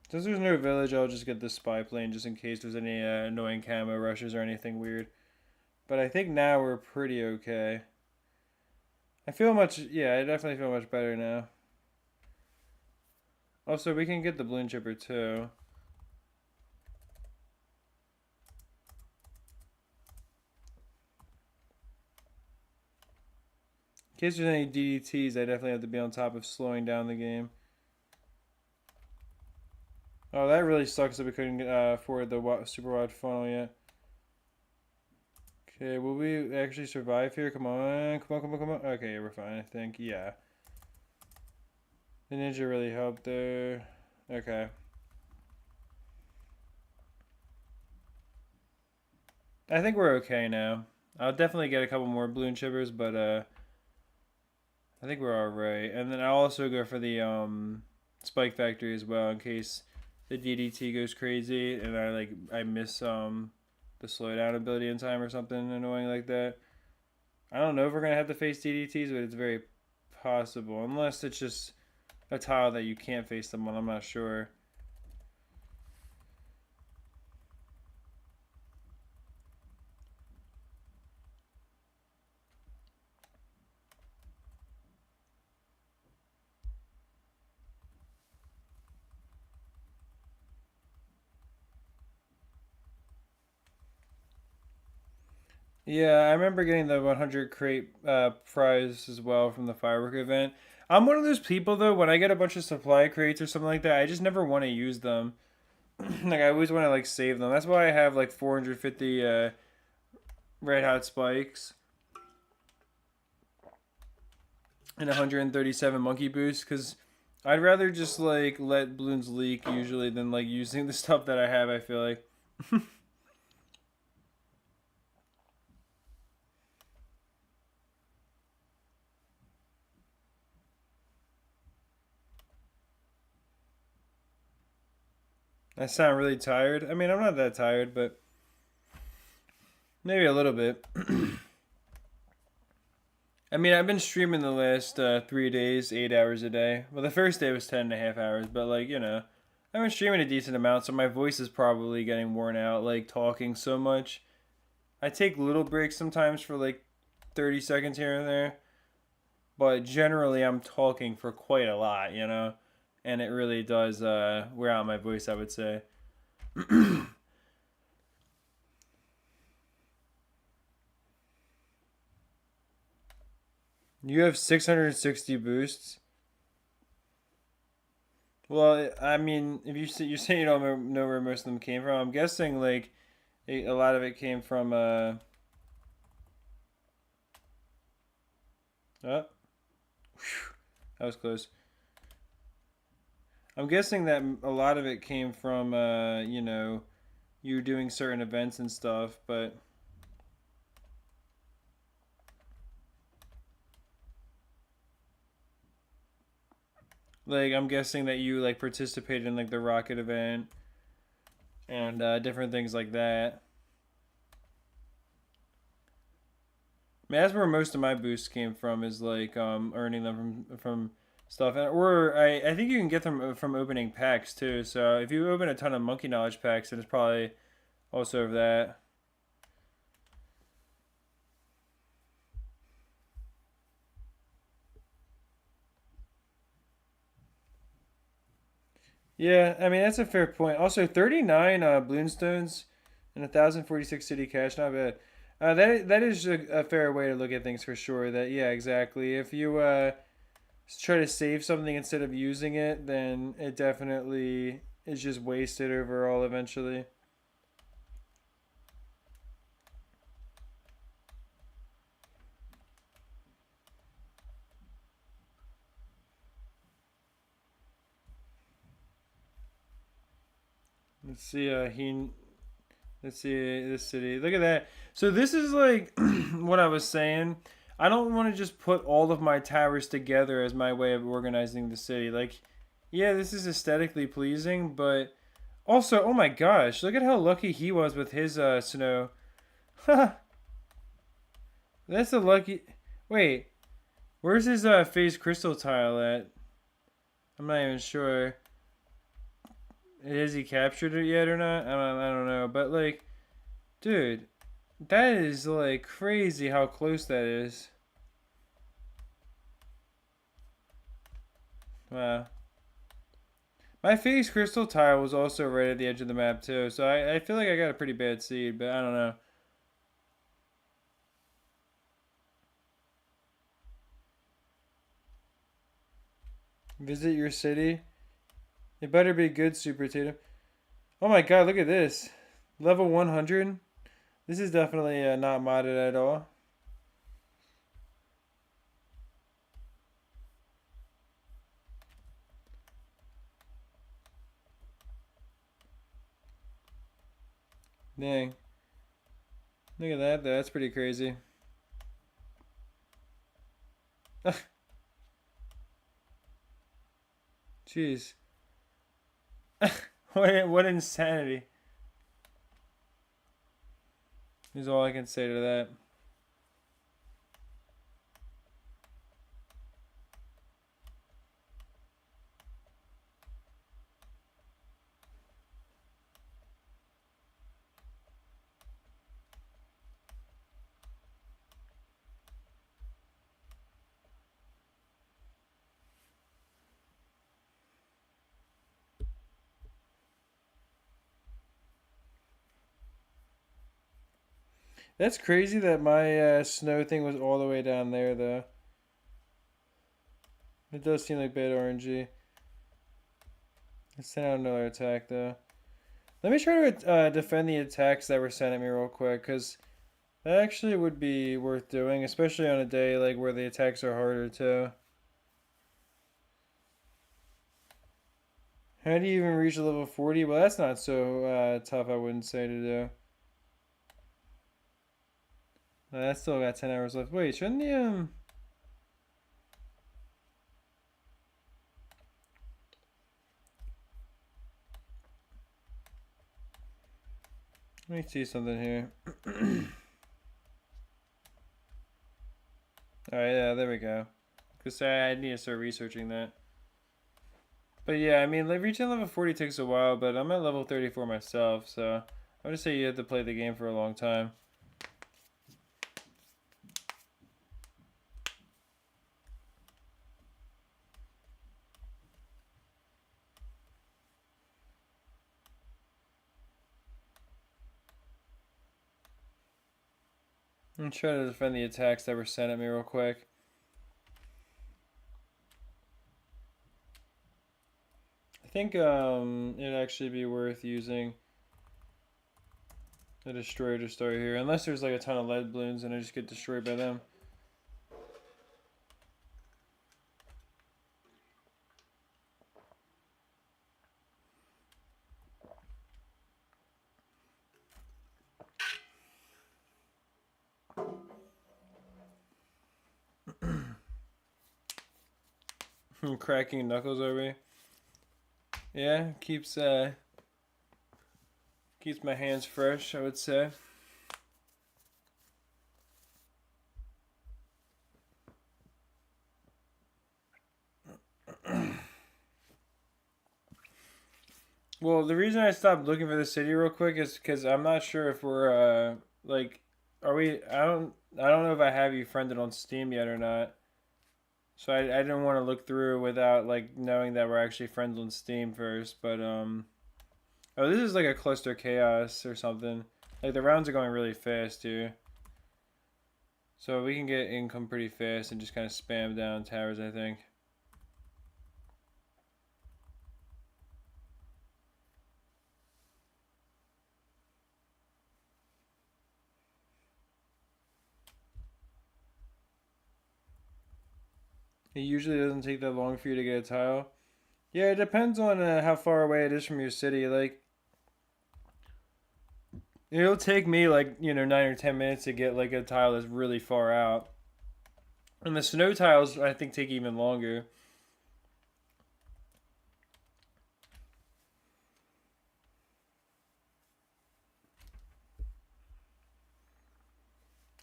since there's no village, I'll just get the spy plane just in case there's any annoying camo rushes or anything weird. But I think now we're pretty okay. I feel much, yeah, I definitely feel much better now. Also, we can get the balloon chipper too. In case there's any DDTs, I definitely have to be on top of slowing down the game. Oh, that really sucks that we couldn't afford the super wide funnel yet. Okay, will we actually survive here? Come on, come on, come on, come on. Okay, we're fine, I think. Yeah. The ninja really helped there. Okay. I think we're okay now. I'll definitely get a couple more balloon chippers, but I think we're alright. And then I'll also go for the spike factory as well in case the DDT goes crazy and I miss the slowdown ability in time or something annoying like that. I don't know if we're gonna have to face DDTs, but it's very possible. Unless it's just a tile that you can't face them on, I'm not sure. Yeah, I remember getting the 100 crate prize as well from the firework event. I'm one of those people though, when I get a bunch of supply crates or something like that, I just never want to use them. Like I always want to like save them. That's why I have like 450 red hot spikes and 137 monkey boosts because I'd rather just like let balloons leak usually than like using the stuff that I have. I feel like. I sound really tired. I mean, I'm not that tired, but maybe a little bit. I mean, I've been streaming the last 3 days, 8 hours a day. Well, the first day was 10.5 hours, but like, you know, I've been streaming a decent amount, so my voice is probably getting worn out, like talking so much. I take little breaks sometimes for like 30 seconds here and there, but generally I'm talking for quite a lot, you know? And it really does wear out my voice, I would say. You have 660 boosts. Well, I mean, if you're saying you don't know where most of them came from, I'm guessing like a lot of it came from oh, that was close. I'm guessing that a lot of it came from you know, you doing certain events and stuff, but like I'm guessing that you like participated in like the rocket event and different things like that. I mean, that's where most of my boosts came from is like earning them from stuff. Or I think you can get them from opening packs too. So if you open a ton of monkey knowledge packs, then it's probably also of that. Yeah, I mean that's a fair point. Also, 39 Bloonstones and 1,046 city cash, not bad. That is a fair way to look at things for sure. That yeah, exactly. If you try to save something instead of using it, then it definitely is just wasted overall eventually. Let's see. Let's see this city. Look at that. So this is like what I was saying. I don't want to just put all of my towers together as my way of organizing the city. Like, yeah, this is aesthetically pleasing, but also, oh my gosh, look at how lucky he was with his snow. That's a lucky. Wait, where's his phase crystal tile at? I'm not even sure. Has he captured it yet or not? I don't know. But like, dude, that is like crazy how close that is. Wow. My phase crystal tile was also right at the edge of the map too, so I feel like I got a pretty bad seed, but I don't know. Visit your city. It better be good, Super Tatum. Oh my god, look at this. Level 100. This is definitely not modded at all. Dang. Look at that, though. That's pretty crazy. Jeez. What insanity. Is all I can say to that. That's crazy that my snow thing was all the way down there, though. It does seem like bad RNG. Let's send out another attack, though. Let me try to defend the attacks that were sent at me real quick, because that actually would be worth doing, especially on a day like where the attacks are harder, too. How do you even reach a level 40? Well, that's not so tough, I wouldn't say, to do. I still got 10 hours left. Wait, shouldn't the let me see something here. Alright, yeah, there we go. Because I need to start researching that. But yeah, I mean, like, reaching level 40 takes a while, but I'm at level 34 myself, so I'm gonna say you have to play the game for a long time. I'm trying to defend the attacks that were sent at me real quick. I think it'd actually be worth using a destroyer to start here, unless there's like a ton of lead balloons and I just get destroyed by them. Cracking knuckles over me. Yeah, keeps my hands fresh, I would say. Well, the reason I stopped looking for the city real quick is because I'm not sure if we're like, are we? I don't know if I have you friended on Steam yet or not. So I didn't want to look through without like knowing that we're actually friends on Steam first. But oh, this is like a cluster chaos or something. Like the rounds are going really fast here. So we can get income pretty fast and just kind of spam down towers, I think. It usually doesn't take that long for you to get a tile. Yeah, it depends on how far away it is from your city. Like, it'll take me like, 9 or 10 minutes to get like a tile that's really far out. And the snow tiles, I think, take even longer.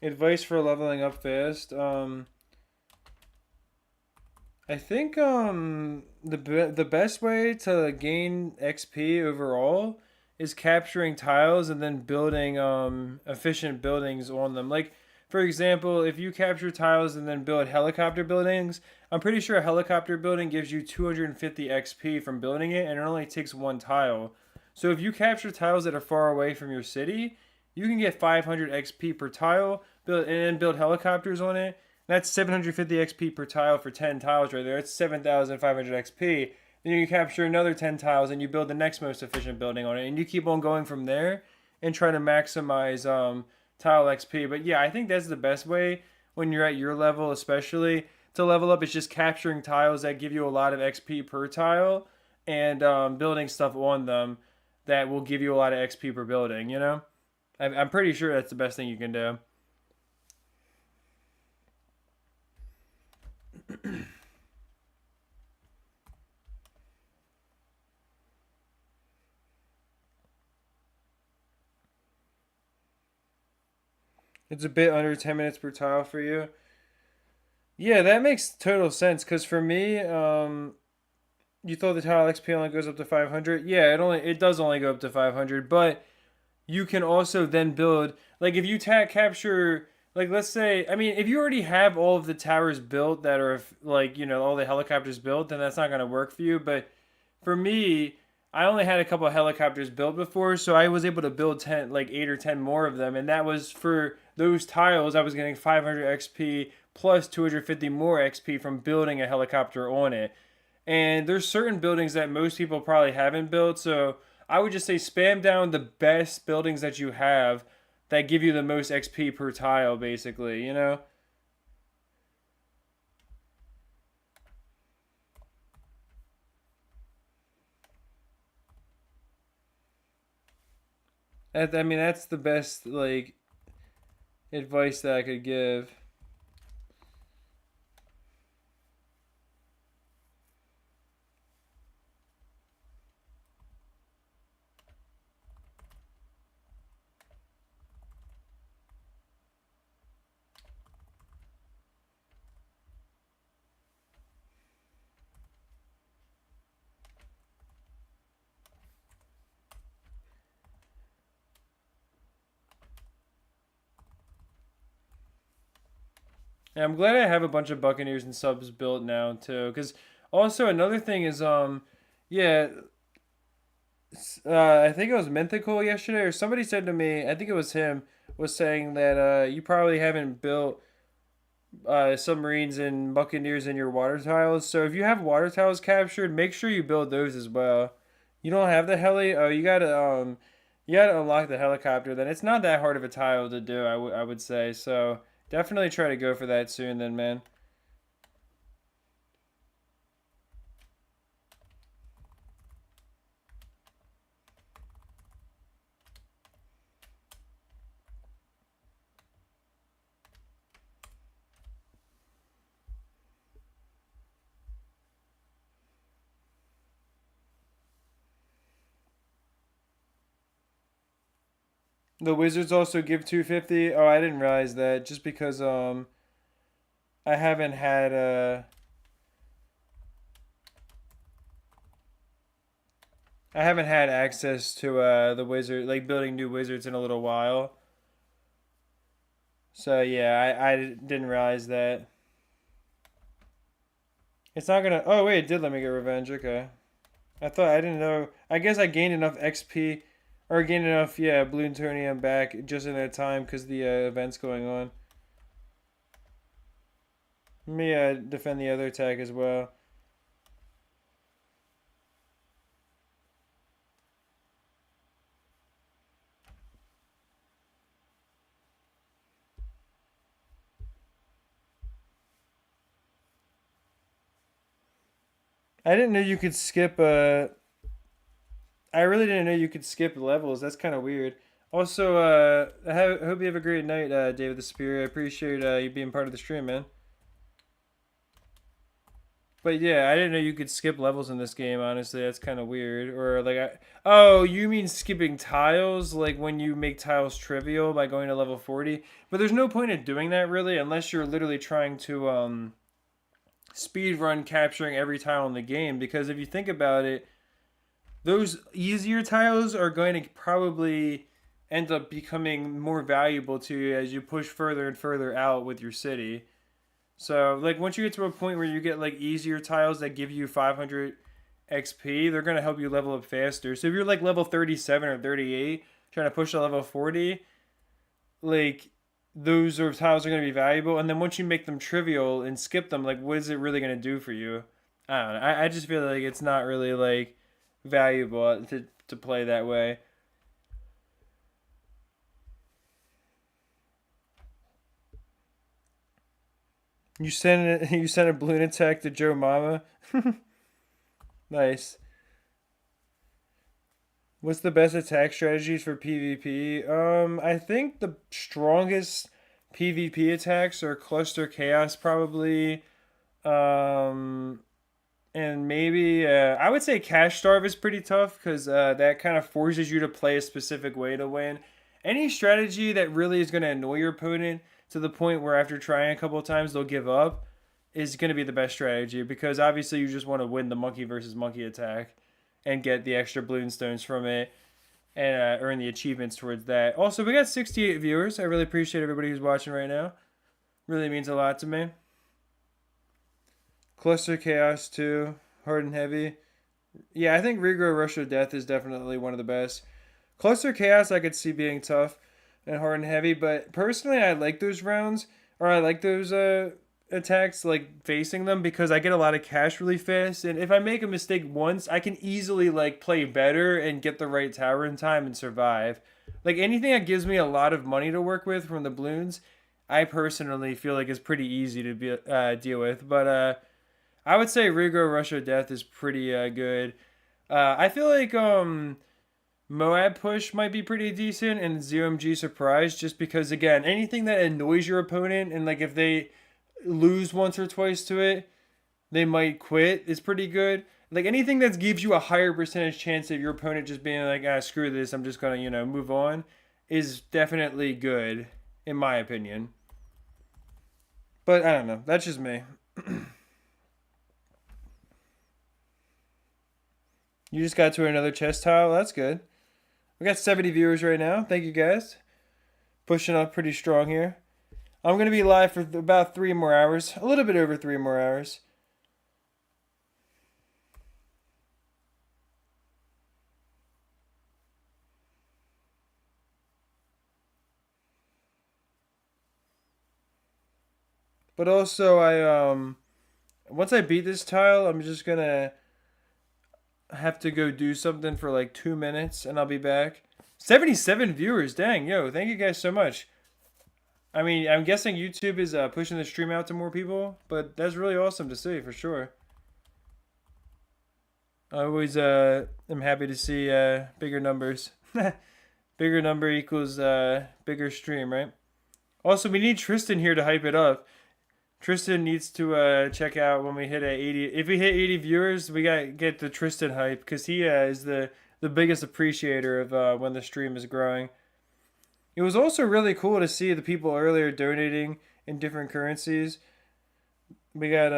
Advice for leveling up fast. I think the best way to gain XP overall is capturing tiles and then building efficient buildings on them. Like for example, if you capture tiles and then build helicopter buildings, I'm pretty sure a helicopter building gives you 250 XP from building it and it only takes one tile. So if you capture tiles that are far away from your city, you can get 500 XP per tile, build and then build helicopters on it. That's 750 XP per tile for 10 tiles right there. That's 7,500 XP. Then you capture another 10 tiles and you build the next most efficient building on it. And you keep on going from there and try to maximize tile XP. But yeah, I think that's the best way when you're at your level, especially to level up. It's just capturing tiles that give you a lot of XP per tile and building stuff on them that will give you a lot of XP per building, you know? I'm pretty sure that's the best thing you can do. It's a bit under 10 minutes per tile for you. Yeah, that makes total sense. Cause for me, you thought the tile XP only goes up to 500. Yeah, it does only go up to 500. But you can also then build like if you capture like let's say I mean if you already have all of the towers built that are like all the helicopters built, then that's not gonna work for you. But for me, I only had a couple of helicopters built before, so I was able to build 10, like 8 or 10 more of them, and that was for those tiles. I was getting 500 XP plus 250 more XP from building a helicopter on it. And there's certain buildings that most people probably haven't built, so I would just say spam down the best buildings that you have that give you the most XP per tile, basically. You know. I mean, that's the best like advice that I could give. And I'm glad I have a bunch of Buccaneers and subs built now too. Because also another thing is yeah, I think it was Mythical yesterday or somebody said to me, I think it was him, was saying that you probably haven't built submarines and Buccaneers in your water tiles. So if you have water tiles captured, make sure you build those as well. You don't have the heli? Oh, you gotta unlock the helicopter. Then it's not that hard of a tile to do. I would say so. Definitely try to go for that soon, then, man. The Wizards also give 250. Oh, I didn't realize that. Just because I haven't had I haven't had access to the wizard, like building new wizards in a little while. So yeah, I didn't realize that. It's not gonna. Oh wait, it did let me get revenge. Okay, I thought I didn't know. I guess I gained enough XP, or gained enough, yeah, Bloons back just in that time because the event's going on. Let me defend the other attack as well. I didn't know you could skip. I really didn't know you could skip levels. That's kind of weird. Also, I hope you have a great night, David the Spear. I appreciate you being part of the stream, man. But yeah, I didn't know you could skip levels in this game. Honestly, that's kind of weird. Or like, oh, you mean skipping tiles? Like when you make tiles trivial by going to level 40? But there's no point in doing that really, unless you're literally trying to speed run capturing every tile in the game. Because if you think about it, those easier tiles are going to probably end up becoming more valuable to you as you push further and further out with your city. So, like, once you get to a point where you get like easier tiles that give you 500 XP, they're gonna help you level up faster. So if you're like level 37 or 38, trying to push to level 40, like those are tiles are gonna be valuable. And then once you make them trivial and skip them, like, what is it really gonna do for you? I don't know. I just feel like it's not really like valuable to play that way. You sent a balloon attack to Joe Mama. Nice. What's the best attack strategies for PvP? I think the strongest PvP attacks are Cluster Chaos probably. Um, and maybe I would say Cash Starve is pretty tough because that kind of forces you to play a specific way to win. Any strategy that really is going to annoy your opponent to the point where after trying a couple of times they'll give up is going to be the best strategy because obviously you just want to win the monkey versus monkey attack and get the extra balloon stones from it and earn the achievements towards that. Also, we got 68 viewers. I really appreciate everybody who's watching right now. Really means a lot to me. Cluster Chaos too, hard and heavy. Yeah, I think Regrow Rush of Death is definitely one of the best. Cluster Chaos I could see being tough and hard and heavy, but personally I like those rounds or I like those attacks like facing them because I get a lot of cash really fast and if I make a mistake once, I can easily like play better and get the right tower in time and survive. Like anything that gives me a lot of money to work with from the balloons, I personally feel like is pretty easy to be deal with, but I would say Regrow Rush of Death is pretty good. I feel like Moab Push might be pretty decent and ZOMG Surprise just because again anything that annoys your opponent and like if they lose once or twice to it they might quit is pretty good. Like anything that gives you a higher percentage chance of your opponent just being like screw this I'm just gonna move on is definitely good in my opinion. But I don't know, that's just me. You just got to another chest tile. That's good. We got 70 viewers right now. Thank you guys. Pushing up pretty strong here. I'm going to be live for about 3 more hours. A little bit over 3 more hours. But also once I beat this tile, I'm just going to have to go do something for like 2 minutes and I'll be back. 77 viewers. Dang, yo, thank you guys so much. I mean, I'm guessing YouTube is pushing the stream out to more people, but that's really awesome to see for sure. I always am happy to see bigger numbers. Bigger number equals bigger stream, right? Also, we need Tristan here to hype it up. Tristan needs to check out when we hit 80. If we hit 80 viewers, we gotta get the Tristan hype because he is the biggest appreciator of when the stream is growing. It was also really cool to see the people earlier donating in different currencies. We got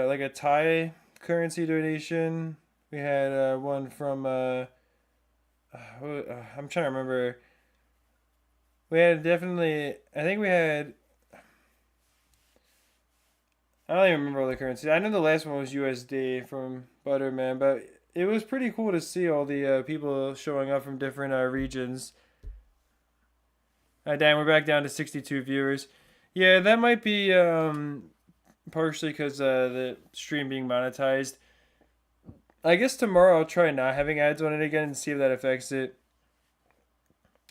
like a Thai currency donation. We had one from I'm trying to remember. We had definitely. I think we had. I don't even remember all the currencies. I know the last one was USD from Butterman, but it was pretty cool to see all the people showing up from different regions. Damn, we're back down to 62 viewers. Yeah, that might be partially because the stream being monetized. I guess tomorrow I'll try not having ads on it again and see if that affects it.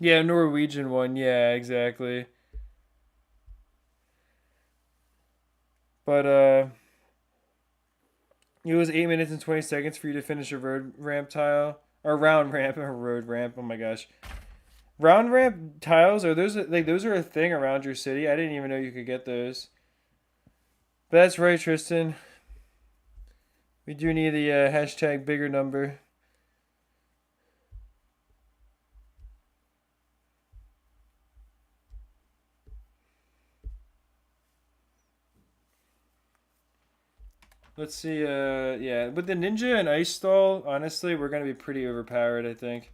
Yeah, Norwegian one. Yeah, exactly. But it was 8 minutes and 20 seconds for you to finish a road ramp tile or round ramp or road ramp. Oh my gosh, round ramp tiles are those like those are a thing around your city? I didn't even know you could get those. But that's right, Tristan. We do need the hashtag bigger number. Let's see. Yeah, with the ninja and ice stall, honestly, we're gonna be pretty overpowered. I think.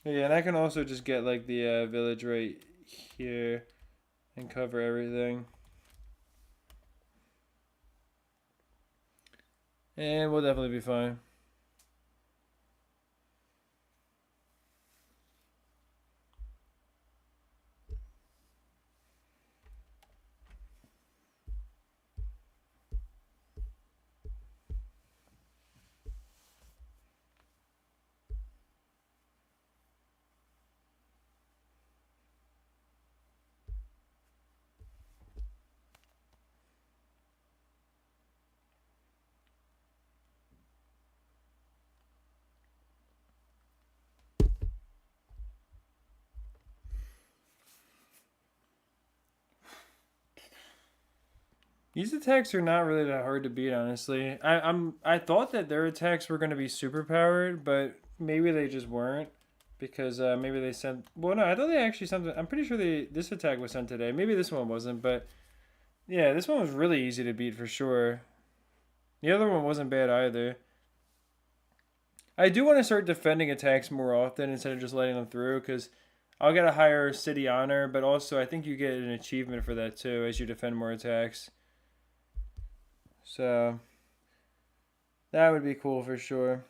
Yeah, and I can also just get like the village right here and cover everything. And we'll definitely be fine. These attacks are not really that hard to beat, honestly. I thought that their attacks were going to be super powered, but maybe they just weren't because maybe they sent. Well, no, I thought they actually sent. I'm pretty sure this attack was sent today. Maybe this one wasn't, but yeah, this one was really easy to beat for sure. The other one wasn't bad either. I do want to start defending attacks more often instead of just letting them through because I'll get a higher city honor, but also I think you get an achievement for that too as you defend more attacks. So that would be cool for sure.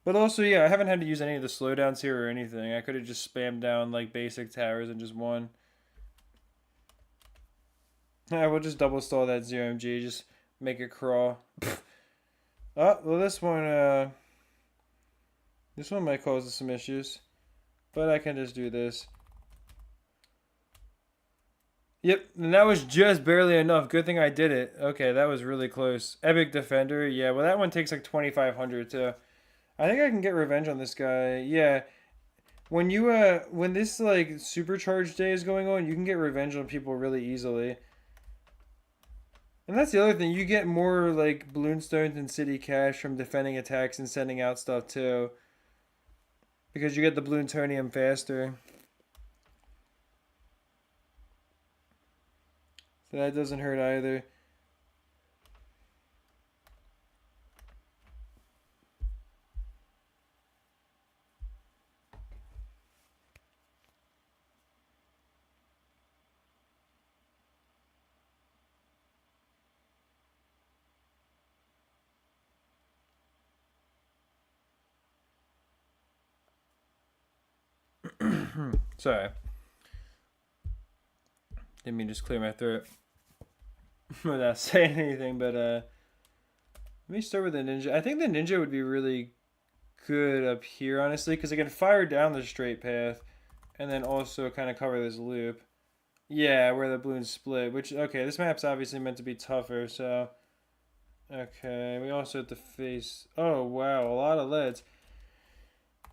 But also, yeah, I haven't had to use any of the slowdowns here or anything. I could have just spammed down like basic towers and just won. I will just double stall that 0MG, just make it crawl. Oh, well this one might cause some issues. But I can just do this. Yep, and that was just barely enough. Good thing I did it. Okay, that was really close. Epic Defender, yeah, well that one takes like 2,500 too. I think I can get revenge on this guy. Yeah, when this like supercharged day is going on, you can get revenge on people really easily. And that's the other thing. You get more like balloon stones and city cash from defending attacks and sending out stuff too. Because you get the balloon faster. So that doesn't hurt either. Sorry. Didn't mean to just clear my throat without saying anything, but let me start with the ninja. I think the ninja would be really good up here, honestly, because it can fire down the straight path and then also kind of cover this loop. Yeah, where the balloons split, which, okay, this map's obviously meant to be tougher, so. Okay, we also have to face. Oh, wow, a lot of leads.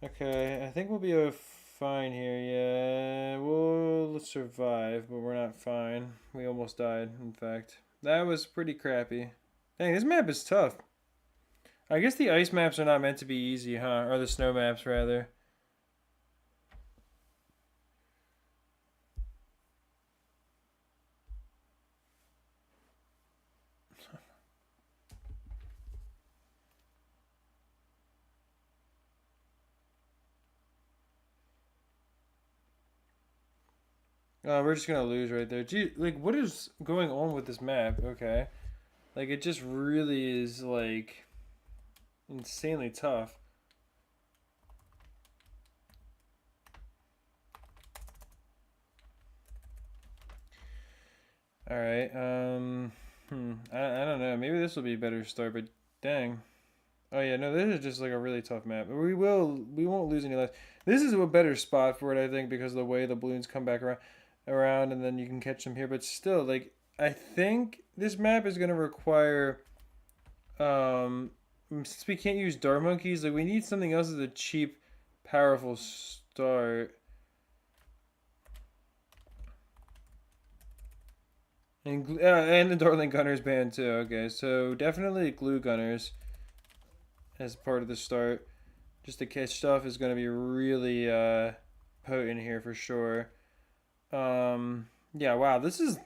Okay, I think we'll be fine here. Yeah, we'll survive, but we're not fine. We almost died, in fact. That was pretty crappy. Dang, this map is tough. I guess the ice maps are not meant to be easy, huh? Or the snow maps, rather. We're just gonna lose right there. Gee, like, what is going on with this map? Okay. Like, it just really is, like, insanely tough. Alright, I don't know. Maybe this will be a better start, but dang. Oh yeah, no, this is just like a really tough map. We won't lose any lives. This is a better spot for it, I think, because of the way the balloons come back around, and then you can catch them here. But still, like, I think this map is gonna require, um, since we can't use dart monkeys, like we need something else as a cheap, powerful start. And the Dartling Gunners banned too. Okay, so definitely glue gunners as part of the start. Just the catch stuff is going to be really potent here for sure. Yeah, wow. This is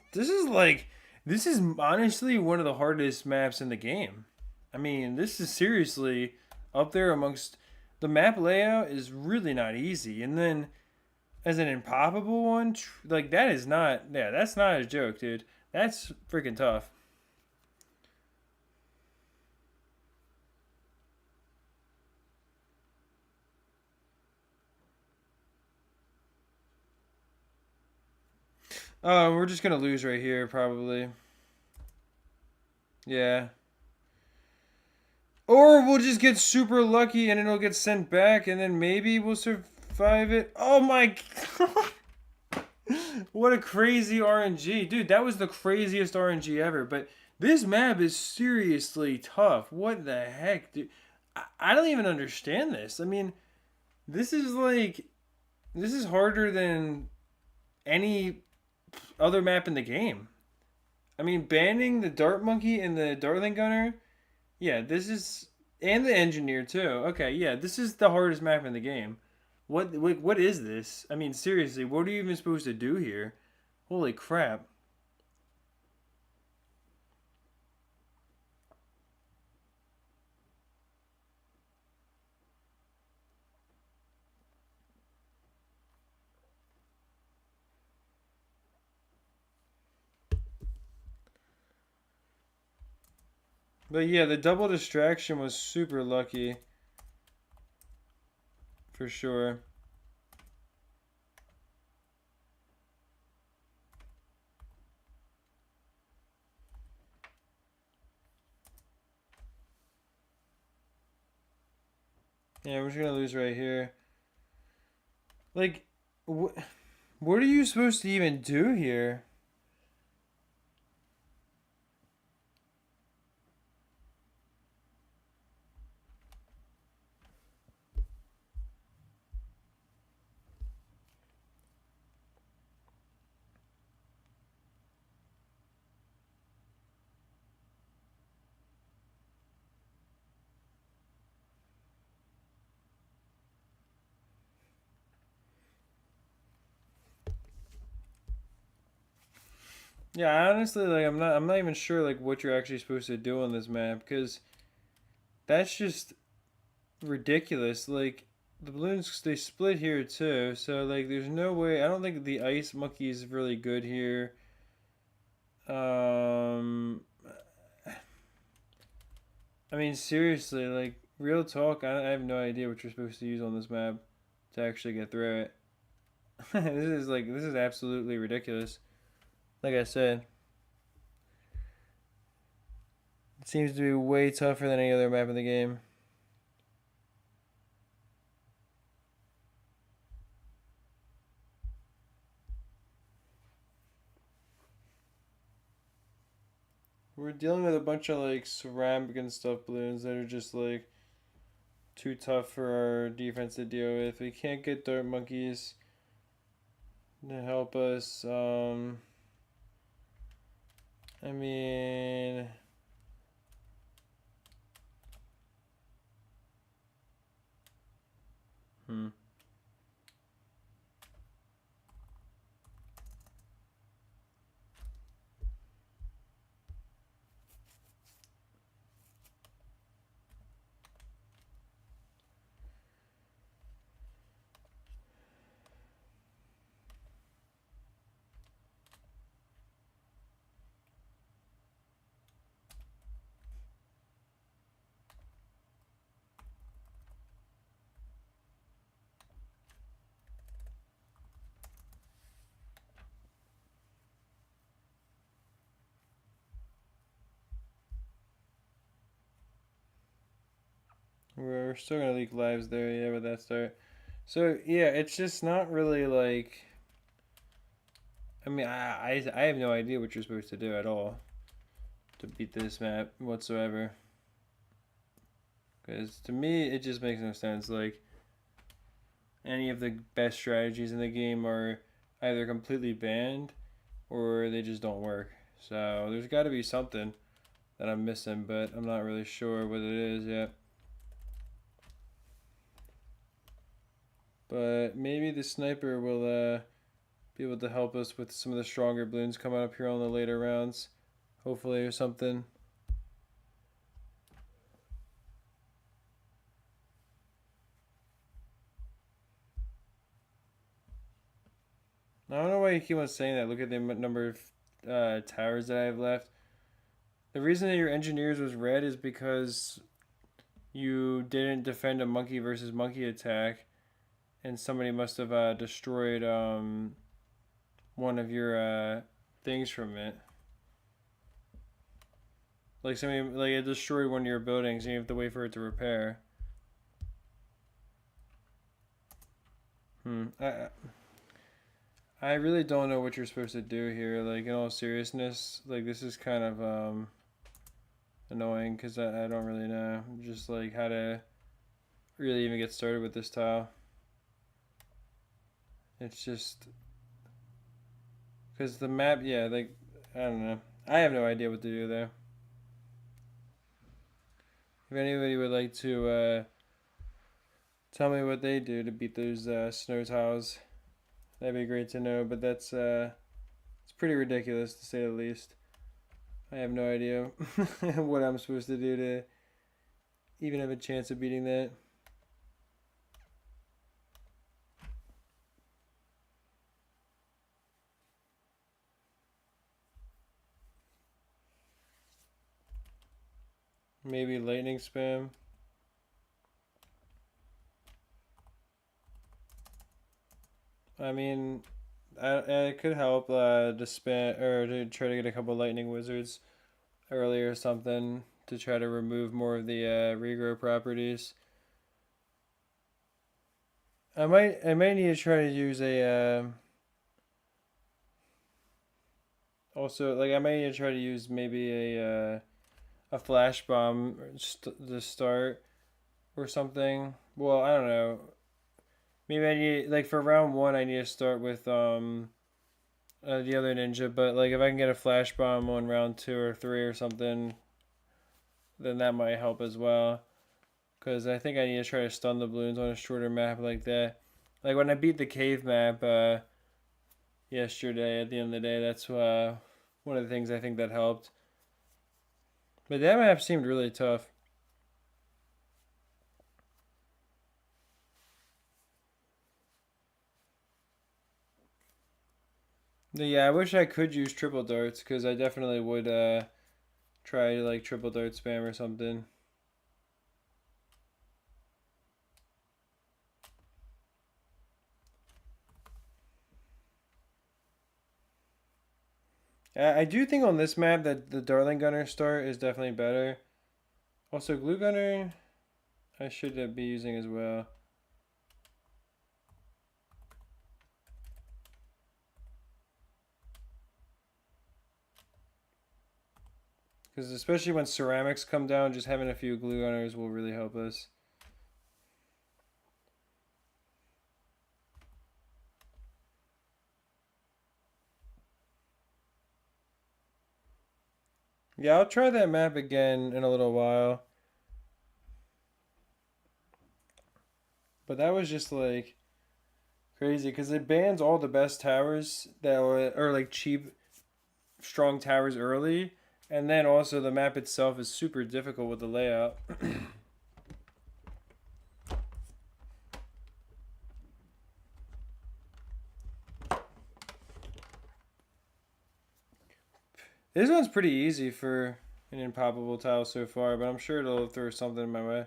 honestly one of the hardest maps in the game. I mean, this is seriously up there amongst the map layout is really not easy. And then as an impoppable one, like that is not. Yeah, that's not a joke, dude. That's freaking tough. We're just gonna lose right here, probably. Yeah. Or we'll just get super lucky and it'll get sent back, and then maybe we'll survive it. Oh my god! What a crazy RNG, dude! That was the craziest RNG ever. But this map is seriously tough. What the heck, dude? I don't even understand this. I mean, this is like this is harder than any other map in the game. I mean, banning the Dart Monkey and the Dartling Gunner. Yeah, this is and the Engineer too. Okay, yeah, this is the hardest map in the game. What is this? I mean, seriously, what are you even supposed to do here? Holy crap. But yeah, the double distraction was super lucky for sure. Yeah, we're just gonna lose right here. Like, what are you supposed to even do here? Yeah, honestly, like I'm not even sure like what you're actually supposed to do on this map because that's just ridiculous. Like the balloons they split here too, so like there's no way. I don't think the ice monkey is really good here. Um, I mean seriously, like real talk, I have no idea what you're supposed to use on this map to actually get through it. This is absolutely ridiculous. Like I said, it seems to be way tougher than any other map in the game. We're dealing with a bunch of like ceramic and stuff balloons that are just like too tough for our defense to deal with. We can't get dirt monkeys to help us. I mean, Hmm. We're still gonna leak lives there, yeah, with that start. So yeah, it's just not really like. I mean, I have no idea what you're supposed to do at all to beat this map whatsoever. Because to me, it just makes no sense. Like any of the best strategies in the game are either completely banned or they just don't work. So there's got to be something that I'm missing, but I'm not really sure what it is yet. But maybe the sniper will be able to help us with some of the stronger balloons coming up here on the later rounds, hopefully, or something. I don't know why you keep on saying that. Look at the number of towers that I have left. The reason that your engineers was red is because you didn't defend a monkey versus monkey attack, and somebody must have destroyed one of your things from it. Like somebody, like it destroyed one of your buildings, and you have to wait for it to repair. I really don't know what you're supposed to do here. Like in all seriousness, like this is kind of annoying because I don't really know just like how to really even get started with this tile. It's just because the map, yeah, like I don't know. I have no idea what to do there. If anybody would like to tell me what they do to beat those snow tiles, that'd be great to know. But that's it's pretty ridiculous to say the least. I have no idea what I'm supposed to do to even have a chance of beating that. Maybe lightning spam. I mean, it could help to spam or to try to get a couple lightning wizards early or something to try to remove more of the regrow properties. I might need to try to use a also like I might need to try to use maybe a flash bomb to start or something. Well, I don't know. Maybe I need like for round one I need to start with the other ninja, but like if I can get a flash bomb on round two or three or something, then that might help as well. Because I think I need to try to stun the balloons on a shorter map like that. Like when I beat the cave map yesterday, at the end of the day, that's one of the things I think that helped. But that map seemed really tough. But yeah, I wish I could use triple darts because I definitely would try to like triple dart spam or something. I do think on this map that the Darling Gunner start is definitely better. Also, Glue Gunner, I should be using as well. Because especially when ceramics come down, just having a few glue gunners will really help us. Yeah, I'll try that map again in a little while. But that was just like crazy because it bans all the best towers that are like cheap, strong towers early, and then also the map itself is super difficult with the layout. This one's pretty easy for an impoppable tile so far, but I'm sure it'll throw something in my way.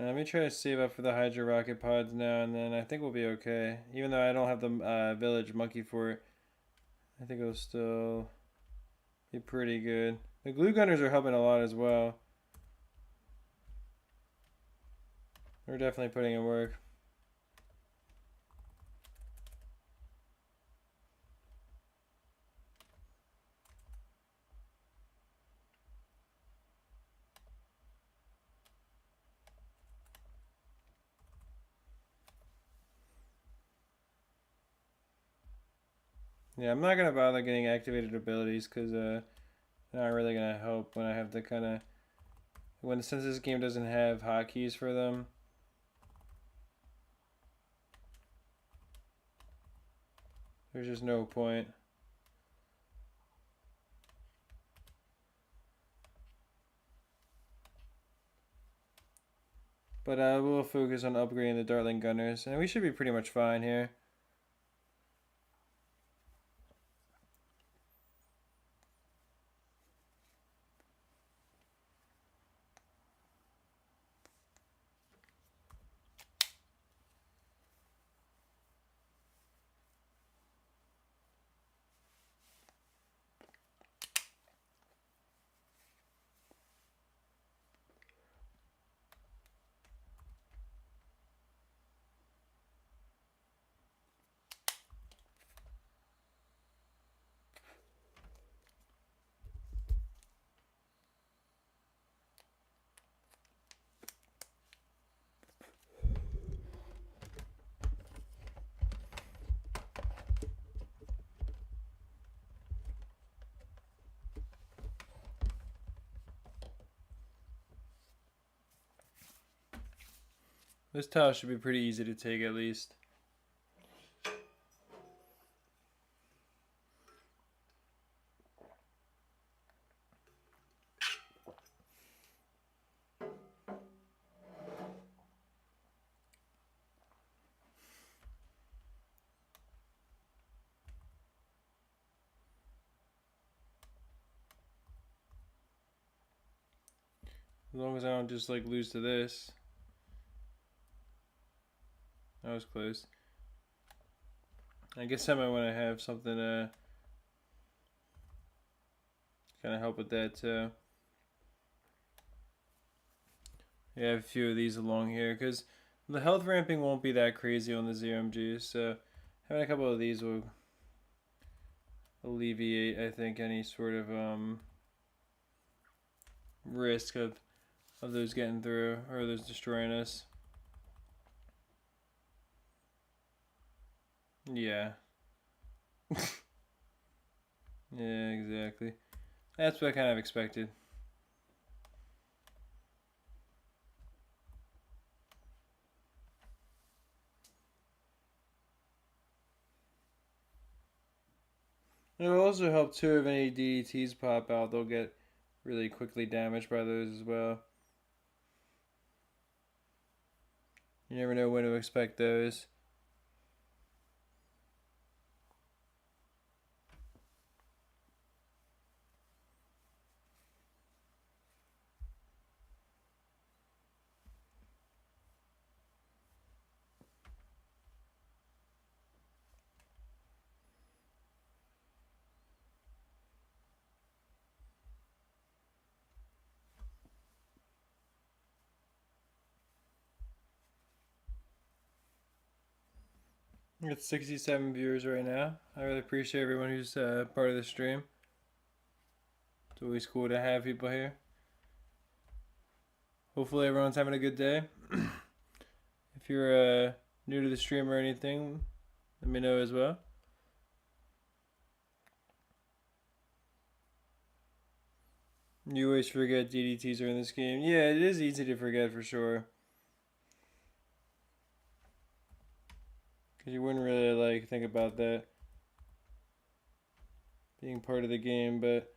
Let me try to save up for the Hydro Rocket Pods now, and then I think we'll be okay. Even though I don't have the Village Monkey for it, I think it'll still be pretty good. The Glue Gunners are helping a lot as well. They're definitely putting in work. Yeah, I'm not gonna bother getting activated abilities because they're not really gonna help when I have to kind of since this game doesn't have hotkeys for them. There's just no point. But I will focus on upgrading the Dartling Gunners, and we should be pretty much fine here. This tile should be pretty easy to take at least. As long as I don't just like lose to this. That was close. I guess I might want to have something to kind of help with that too. Yeah, I have a few of these along here because the health ramping won't be that crazy on the ZMGs, so having a couple of these will alleviate, I think, any sort of risk of those getting through or those destroying us. Yeah. Yeah, exactly. That's what I kind of expected. It will also help too if any DDTs pop out, they'll get really quickly damaged by those as well. You never know when to expect those. We got 67 viewers right now. I really appreciate everyone who's part of the stream. It's always cool to have people here. Hopefully everyone's having a good day. If you're new to the stream or anything, let me know as well. You always forget DDTs are in this game. Yeah, it is easy to forget for sure. Because you wouldn't really like think about that being part of the game, but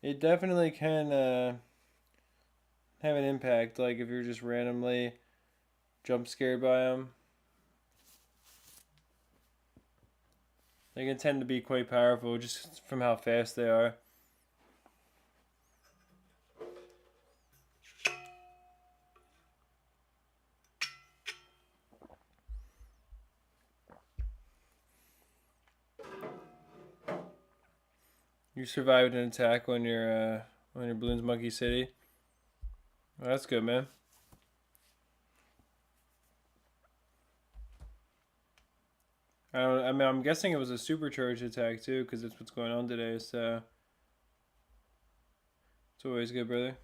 it definitely can have an impact. Like if you're just randomly jump scared by them, they can tend to be quite powerful just from how fast they are. You survived an attack on your Bloons Monkey City. Well, that's good, man. I mean, I'm guessing it was a supercharged attack too, because that's what's going on today. So it's always good, brother.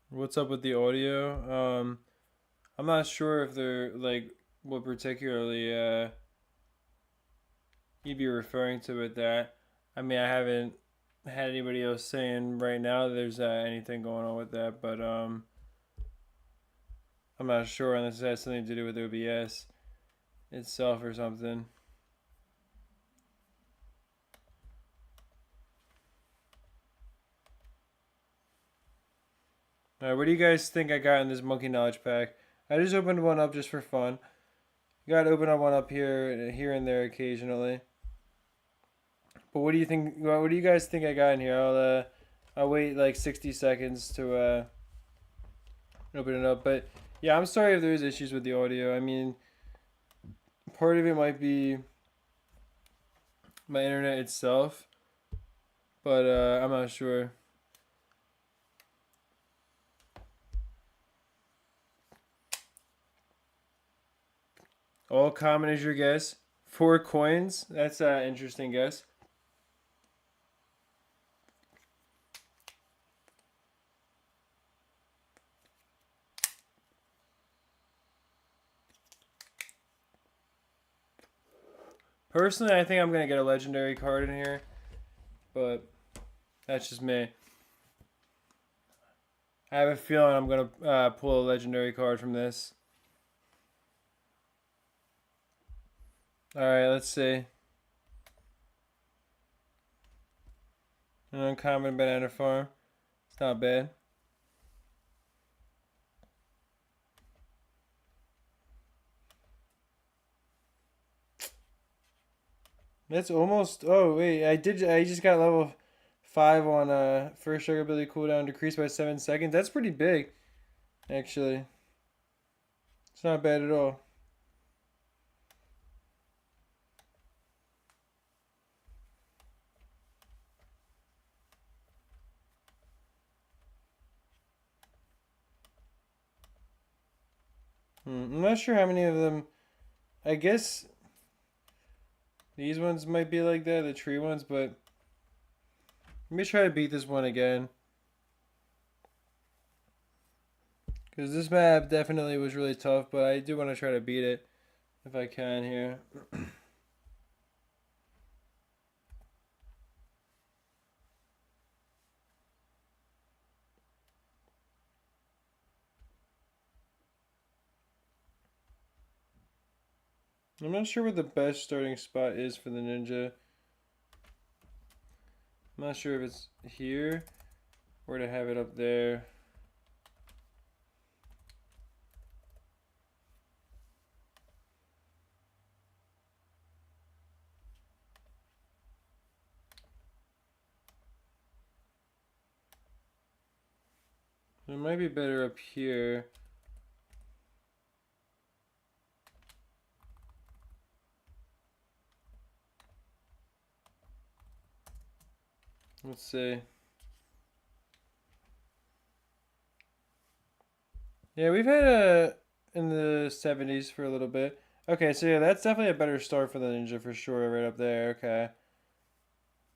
What's up with the audio? I'm not sure if they're like what particularly you'd be referring to with that. I mean, I haven't had anybody else saying right now there's anything going on with that, but I'm not sure unless it has something to do with OBS itself or something. Alright, what do you guys think I got in this monkey knowledge pack? I just opened one up just for fun. You gotta open up one up here and there occasionally. But what do you think? What do you guys think I got in here? I'll wait like 60 seconds to open it up. But yeah, I'm sorry if there's issues with the audio. I mean, part of it might be my internet itself, but I'm not sure. All common is your guess. 4 coins. That's an interesting guess. Personally, I think I'm gonna get a legendary card in here, but that's just me. I have a feeling I'm gonna pull a legendary card from this. All right, let's see. An uncommon banana farm. It's not bad. That's almost. Oh wait, I just got level 5 on first sugar ability cooldown decreased by 7 seconds. That's pretty big, actually. It's not bad at all. I'm not sure how many of them. I guess these ones might be like that, the tree ones, but let me try to beat this one again. Because this map definitely was really tough, but I do want to try to beat it if I can here. I'm not sure what the best starting spot is for the ninja. I'm not sure if it's here or to have it up there. It might be better up here. Let's see. Yeah, we've had in the 70s for a little bit. Okay, so yeah, that's definitely a better start for the ninja for sure, right up there. Okay.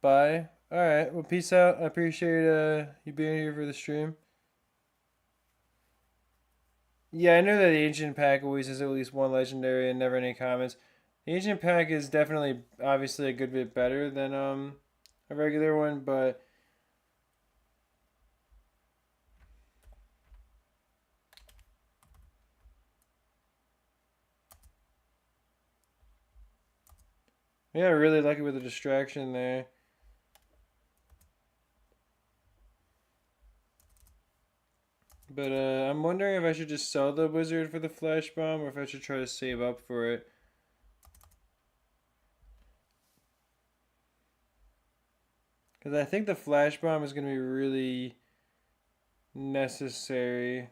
Bye. All right. Well, peace out. I appreciate you being here for the stream. Yeah, I know that the ancient pack always has at least one legendary and never any comments. The ancient pack is definitely obviously a good bit better than a regular one, but yeah, really lucky with the distraction there. But I'm wondering if I should just sell the wizard for the flash bomb or if I should try to save up for it. Because I think the flash bomb is going to be really necessary.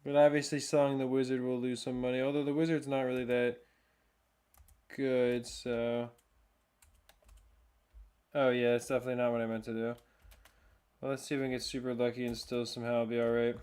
But obviously selling the wizard will lose some money. Although the wizard's not really that good, so... Oh yeah, that's definitely not what I meant to do. Well, let's see if we can get super lucky and still somehow be alright.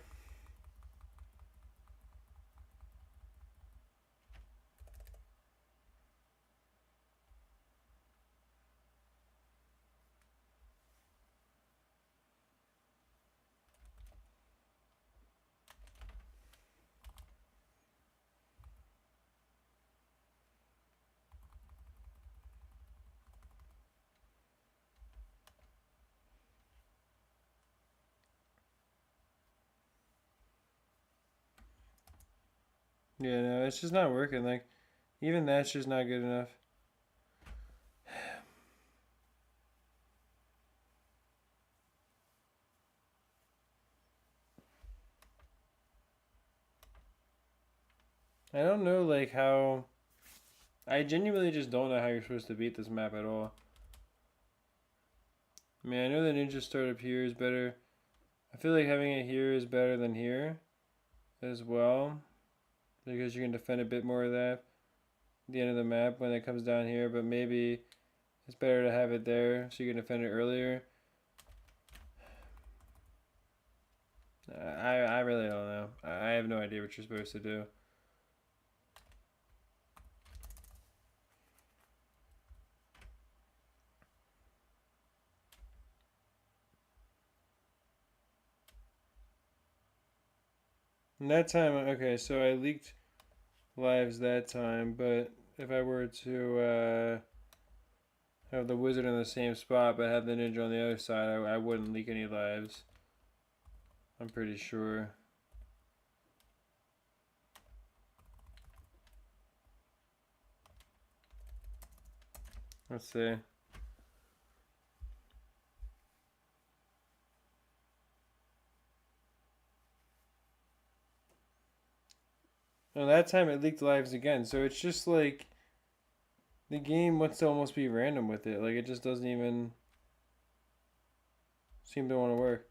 Yeah, no, it's just not working. Like, even that's just not good enough. I don't know, like, how... I genuinely just don't know how you're supposed to beat this map at all. I mean, I know the ninja startup here is better. I feel like having it here is better than here as well. Because you can defend a bit more of that at the end of the map when it comes down here. But maybe it's better to have it there so you can defend it earlier. I really don't know. I have no idea what you're supposed to do. And that time, okay, so I leaked lives that time, but if I were to have the wizard in the same spot but have the ninja on the other side, I wouldn't leak any lives. I'm pretty sure. Let's see. No, that time it leaked lives again, so it's just like the game wants to almost be random with it. Like it just doesn't even seem to want to work.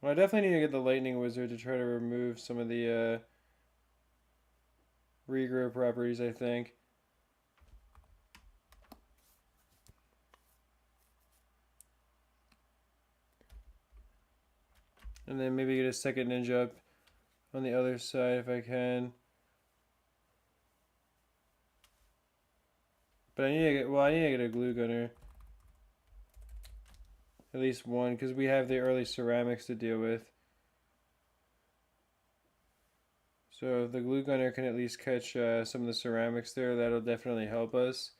Well, I definitely need to get the lightning wizard to try to remove some of the regrow properties, I think. And then maybe get a second ninja up on the other side if I can. But I need to get, well, I need to get a glue gunner. At least one, because we have the early ceramics to deal with. So if the glue gunner can at least catch some of the ceramics there, that'll definitely help us.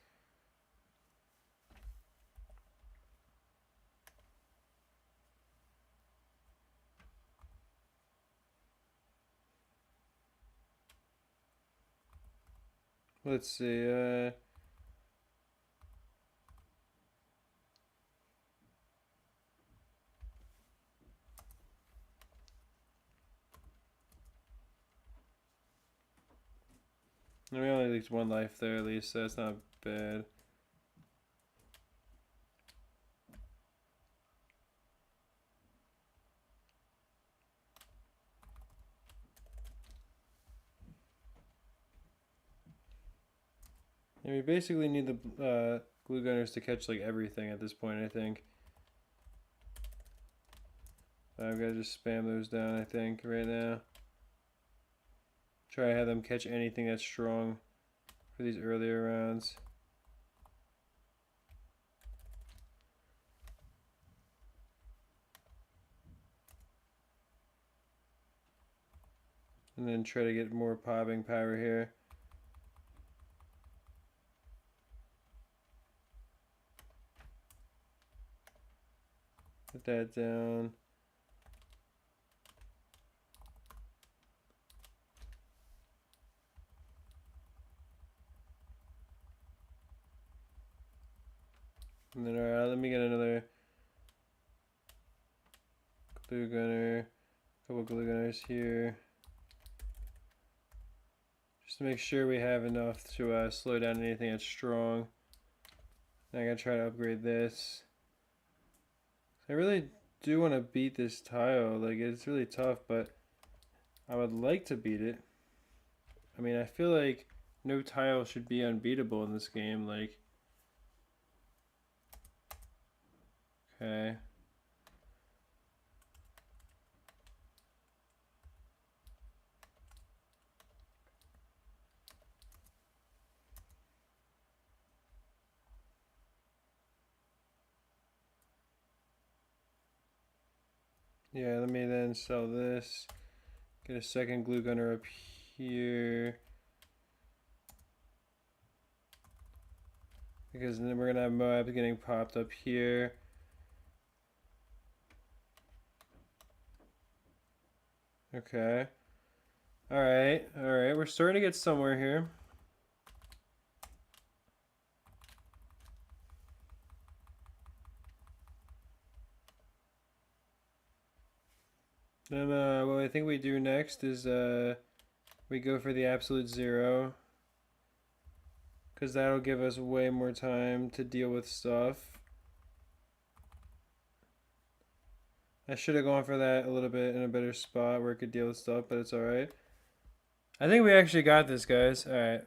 Let's see. We only leaked one life there at least, so that's not bad. And we basically need the glue gunners to catch like everything at this point, I think. I've got to just spam those down, I think, right now. Try to have them catch anything that's strong for these earlier rounds. And then try to get more popping power here. Put that down. And then, alright, let me get another glue gunner. A couple glue gunners here. Just to make sure we have enough to slow down anything that's strong. Now I gotta try to upgrade this. I really do want to beat this tile. Like, it's really tough, but I would like to beat it. I mean, I feel like no tile should be unbeatable in this game. Like, okay. Yeah, let me then sell this. Get a second glue gunner up here. Because then we're gonna have Moab getting popped up here. Okay. Alright, alright. We're starting to get somewhere here. Then what I think we do next is we go for the absolute 0. Because that'll give us way more time to deal with stuff. I should have gone for that a little bit in a better spot where it could deal with stuff, but it's alright. I think we actually got this, guys. Alright.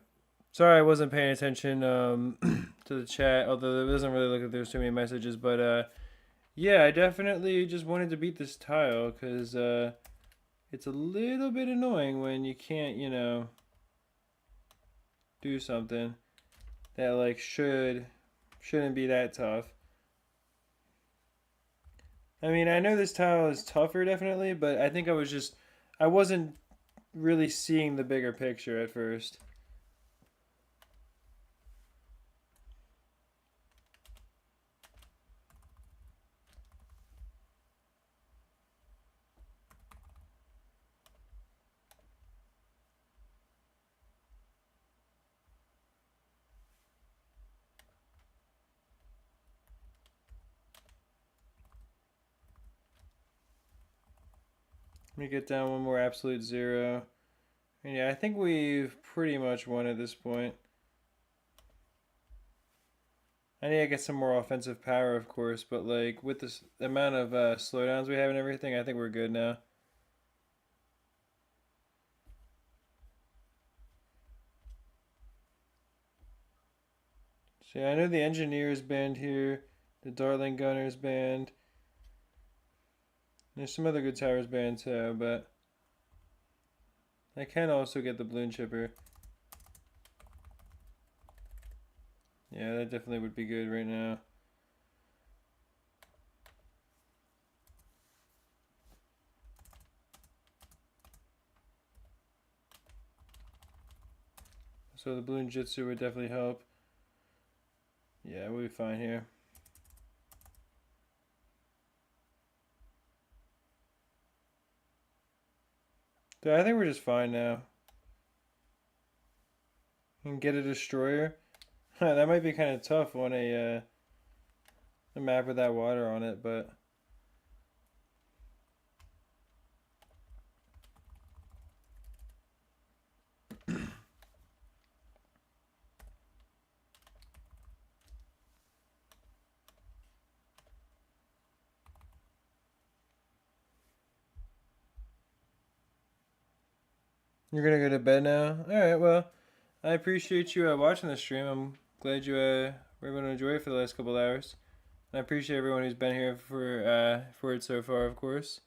Sorry I wasn't paying attention to the chat, although it doesn't really look like there's too many messages, but yeah, I definitely just wanted to beat this tile, because it's a little bit annoying when you can't, you know, do something that like shouldn't be that tough. I mean, I know this tile is tougher definitely, but I think I wasn't really seeing the bigger picture at first. Let me get down one more absolute 0. And yeah, I think we've pretty much won at this point. I need to get some more offensive power, of course, but like with this amount of slowdowns we have and everything, I think we're good now. So yeah, I know the engineers banned here, the Dartling Gunners banned. There's some other good towers banned too, but I can also get the Bloon Chipper. Yeah, that definitely would be good right now. So the Bloon Jitsu would definitely help. Yeah, we'll be fine here. Dude, I think we're just fine now. And get a destroyer. That might be kind of tough on a map with that water on it, but you're gonna go to bed now? Alright, well, I appreciate you watching the stream. I'm glad you were able to enjoy it for the last couple hours. And I appreciate everyone who's been here for it so far, of course.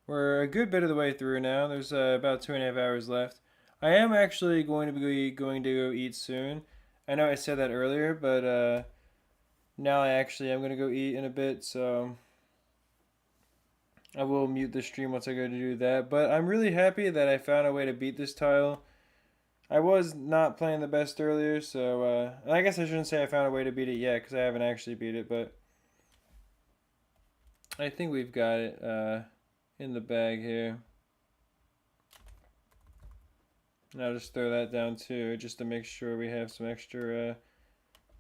We're a good bit of the way through now. There's about 2.5 hours left. I am actually going to go eat soon. I know I said that earlier, but now I actually am gonna go eat in a bit, so I will mute the stream once I go to do that. But I'm really happy that I found a way to beat this tile. I was not playing the best earlier, so I guess I shouldn't say I found a way to beat it yet because I haven't actually beat it, but I think we've got it in the bag here. And I'll just throw that down too, just to make sure we have some extra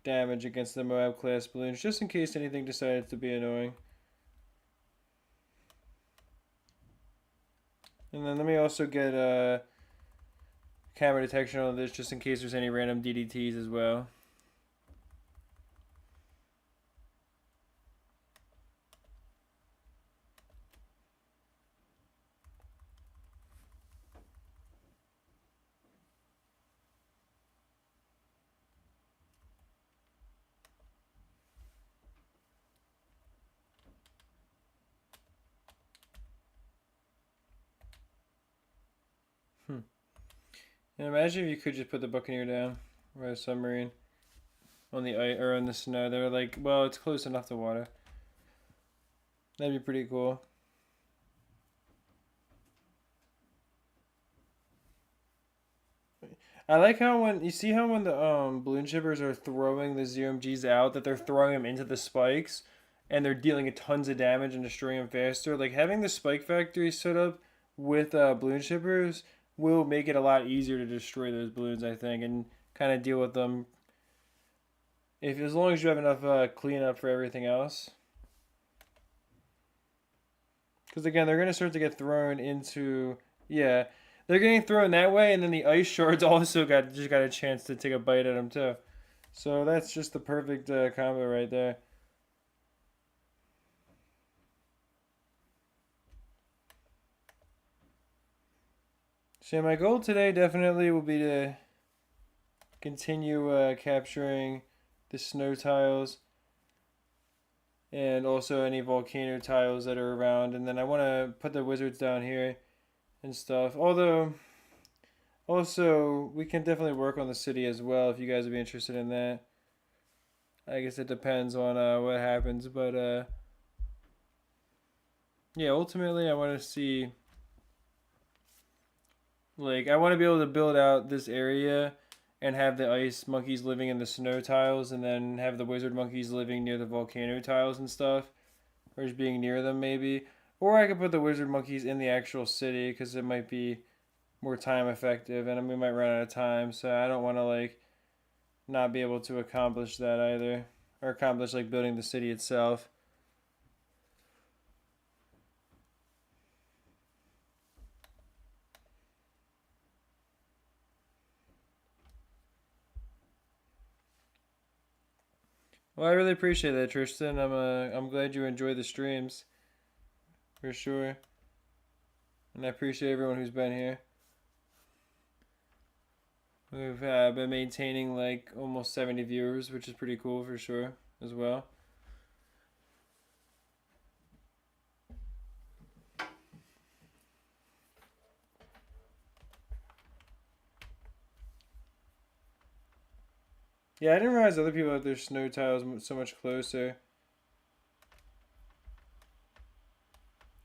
damage against the Moab class balloons, just in case anything decided to be annoying. And then let me also get camera detection on this, just in case there's any random DDTs as well. And imagine if you could just put the Buccaneer down or a submarine on the ice or on the snow. They're like, well, it's close enough to water. That'd be pretty cool. I like how when you see how when the balloon shippers are throwing the ZMGs out, that they're throwing them into the spikes, and they're dealing tons of damage and destroying them faster. Like having the spike factory set up with balloon shippers will make it a lot easier to destroy those balloons, I think, and kind of deal with them. If as long as you have enough cleanup for everything else. Because again, they're gonna start to get thrown into they're getting thrown that way, and then the ice shards also got a chance to take a bite at them too. So that's just the perfect combo right there. So my goal today definitely will be to continue capturing the snow tiles and also any volcano tiles that are around, and then I want to put the wizards down here and stuff. Although, also, we can definitely work on the city as well if you guys would be interested in that. I guess it depends on what happens, but yeah, ultimately I want to see, like, I want to be able to build out this area and have the ice monkeys living in the snow tiles, and then have the wizard monkeys living near the volcano tiles and stuff, or just being near them maybe. Or I could put the wizard monkeys in the actual city because it might be more time effective, and we might run out of time, so I don't want to like not be able to accomplish that either, or accomplish like building the city itself. Well, I really appreciate that, Tristan. I'm glad you enjoy the streams for sure, and I appreciate everyone who's been here. We've been maintaining like almost 70 viewers, which is pretty cool for sure as well. Yeah, I didn't realize other people had their snow tiles so much closer.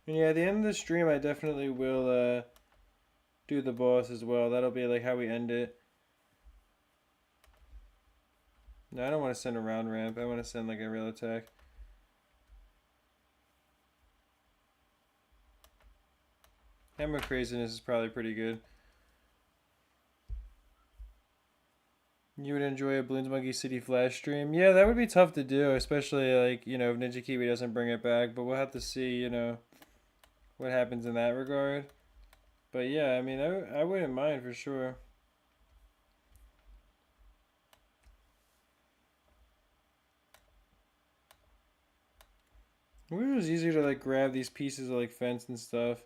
And yeah, at the end of the stream, I definitely will do the boss as well. That'll be like how we end it. No, I don't want to send a round ramp. I want to send like a real attack. Hammer Craziness is probably pretty good. You would enjoy a Bloons Monkey City Flash stream? Yeah, that would be tough to do, especially like, if Ninja Kiwi doesn't bring it back, but we'll have to see, what happens in that regard. But yeah, I mean, I wouldn't mind for sure. I wish it was easier to like grab these pieces of like fence and stuff.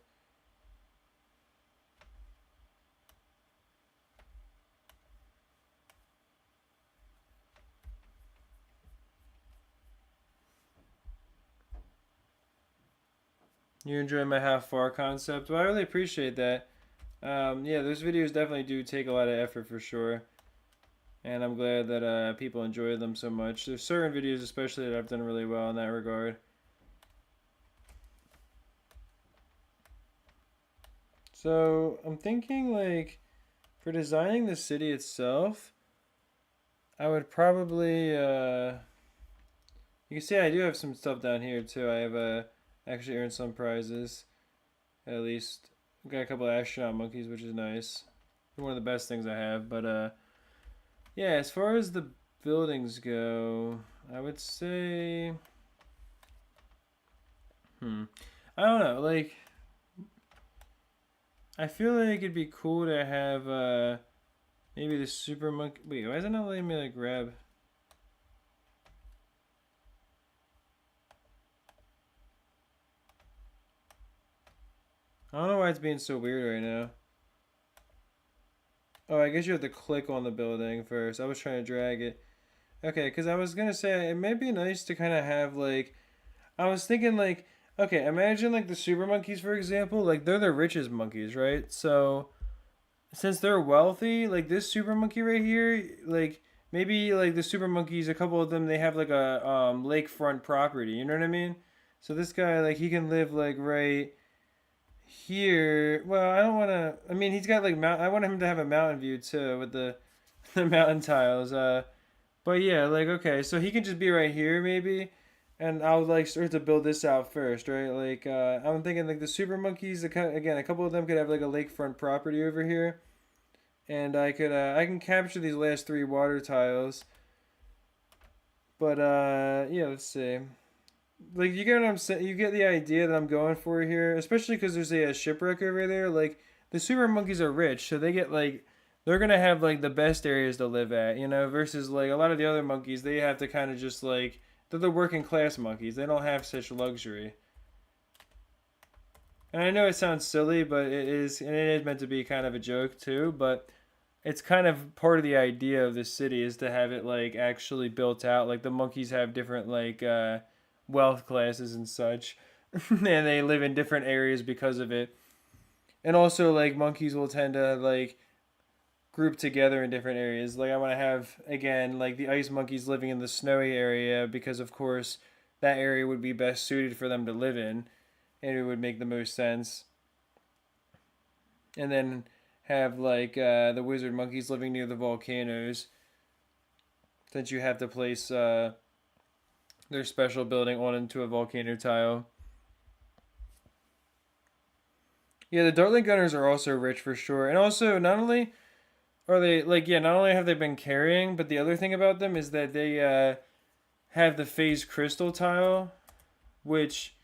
You enjoy my half far concept? Well, I really appreciate that. Yeah, those videos definitely do take a lot of effort for sure. And I'm glad that people enjoy them so much. There's certain videos especially that I've done really well in that regard. So I'm thinking like for designing the city itself, I would probably you can see I do have some stuff down here too. I have actually earned some prizes. At least got a couple of astronaut monkeys, which is nice. One of the best things I have. But yeah, as far as the buildings go, I would say I don't know, like I feel like it'd be cool to have maybe the super monkey. Wait, why is it not letting me like grab? I don't know why it's being so weird right now. Oh, I guess you have to click on the building first. I was trying to drag it. Okay, because I was gonna say it might be nice to kind of have like I was thinking like okay, imagine like the super monkeys for example, like they're the richest monkeys, right? So since they're wealthy, like this super monkey right here, like maybe like the super monkeys, a couple of them they have like a lakefront property. You know what I mean? So this guy like he can live like right here. Well, I don't want to. I mean, he's got like mount. I want him to have a mountain view too with the the mountain tiles. But yeah, like okay, so he can just be right here maybe. And I would like start to build this out first, right? Like I'm thinking like the super monkeys. Again, a couple of them could have like a lakefront property over here, and I can capture these last three water tiles. But yeah, let's see. Like you get what I'm saying. You get the idea that I'm going for here, especially because there's a shipwreck over there. Like the super monkeys are rich, so they get like they're gonna have like the best areas to live at, you know. Versus like a lot of the other monkeys, they have to kind of just like they're the working class monkeys. They don't have such luxury. And I know it sounds silly, but it is, and it is meant to be kind of a joke too. But it's kind of part of the idea of the city is to have it like actually built out. Like the monkeys have different like wealth classes and such, and they live in different areas because of it. And also like monkeys will tend to like group together in different areas. Like I want to have again like the ice monkeys living in the snowy area because of course that area would be best suited for them to live in, and it would make the most sense. And then have like the wizard monkeys living near the volcanoes since you have to place their special building on into a volcano tile. Yeah, the Dartling Gunners are also rich for sure. And also, not only are they, like, yeah, not only have they been carrying, but the other thing about them is that they have the phase crystal tile, which,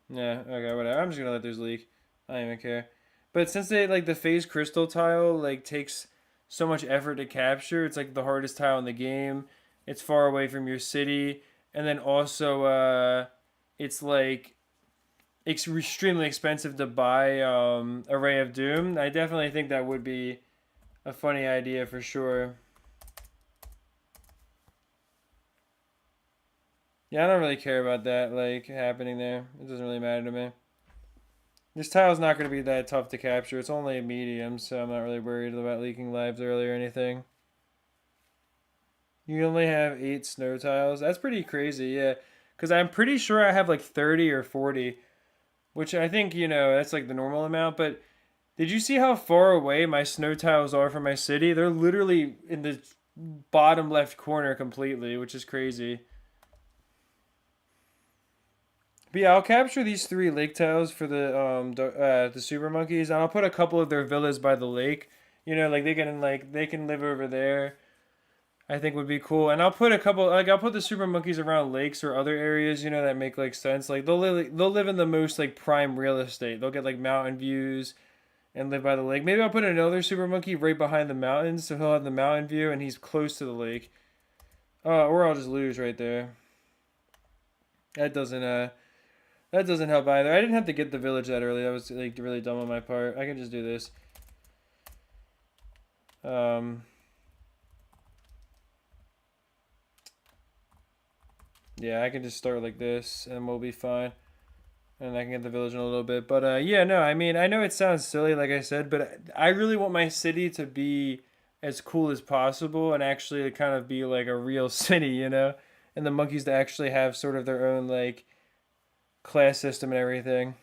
yeah, okay, whatever. I'm just gonna let those leak. I don't even care. But since they, like, the phase crystal tile, like, takes so much effort to capture, it's like the hardest tile in the game. It's far away from your city. And then also, it's like extremely expensive to buy Array of Doom. I definitely think that would be a funny idea for sure. Yeah, I don't really care about that like happening there. It doesn't really matter to me. This tile's not going to be that tough to capture. It's only a medium, so I'm not really worried about leaking lives early or anything. You only have 8 snow tiles. That's pretty crazy, yeah. Because I'm pretty sure I have like 30 or 40, which I think, you know, that's like the normal amount. But did you see how far away my snow tiles are from my city? They're literally in the bottom left corner completely, which is crazy. But yeah, I'll capture these 3 lake tiles for the super monkeys, and I'll put a couple of their villas by the lake. You know, like they can live over there. I think would be cool, and I'll put a couple like I'll put the super monkeys around lakes or other areas. You know that make like sense. Like they'll live in the most like prime real estate. They'll get like mountain views and live by the lake. Maybe I'll put another super monkey right behind the mountains, so he'll have the mountain view and he's close to the lake. Or I'll just lose right there. That doesn't uh that doesn't help either. I didn't have to get the village that early. That was like really dumb on my part. I can just do this. Um, yeah, I can just start like this and we'll be fine. and I can get the village in a little bit. But yeah, no, I mean, I know it sounds silly, like I said, but I really want my city to be as cool as possible and actually to kind of be like a real city, you know? And the monkeys to actually have sort of their own like class system and everything.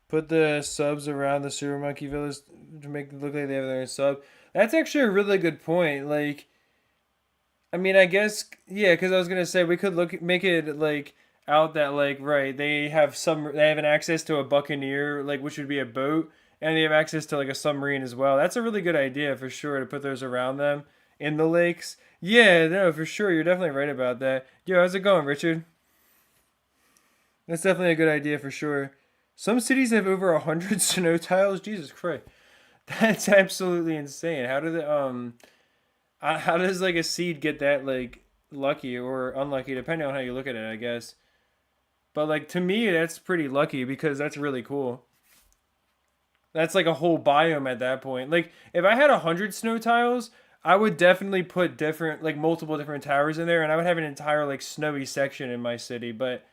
Put the subs around the Super Monkey Village to make it look like they have their own sub. That's actually a really good point. Like, I mean, I guess yeah, because I was gonna say we could make it like out that like right they have an access to a buccaneer like which would be a boat, and they have access to like a submarine as well. That's a really good idea for sure to put those around them in the lakes. Yeah, no, for sure. You're definitely right about that. Yo, how's it going, Richard? That's definitely a good idea for sure. Some cities have over 100 snow tiles. Jesus Christ, that's absolutely insane. How does like a seed get that like lucky or unlucky depending on how you look at it, I guess. But like to me that's pretty lucky because that's really cool. That's like a whole biome at that point. Like if I had 100 snow tiles, I would definitely put different like multiple different towers in there and I would have an entire like snowy section in my city, but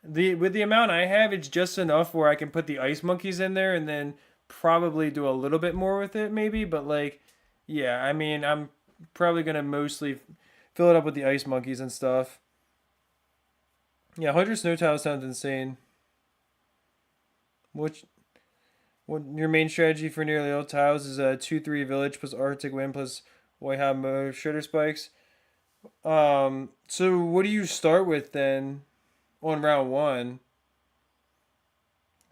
the with the amount I have, it's just enough where I can put the ice monkeys in there and then probably do a little bit more with it maybe, but like yeah, I mean, I'm probably going to mostly fill it up with the ice monkeys and stuff. Yeah, 100 snow tiles sounds insane. Which what your main strategy for nearly all tiles is a 2-3 village plus Arctic wind plus Waiha shredder spikes. So what do you start with then on round 1?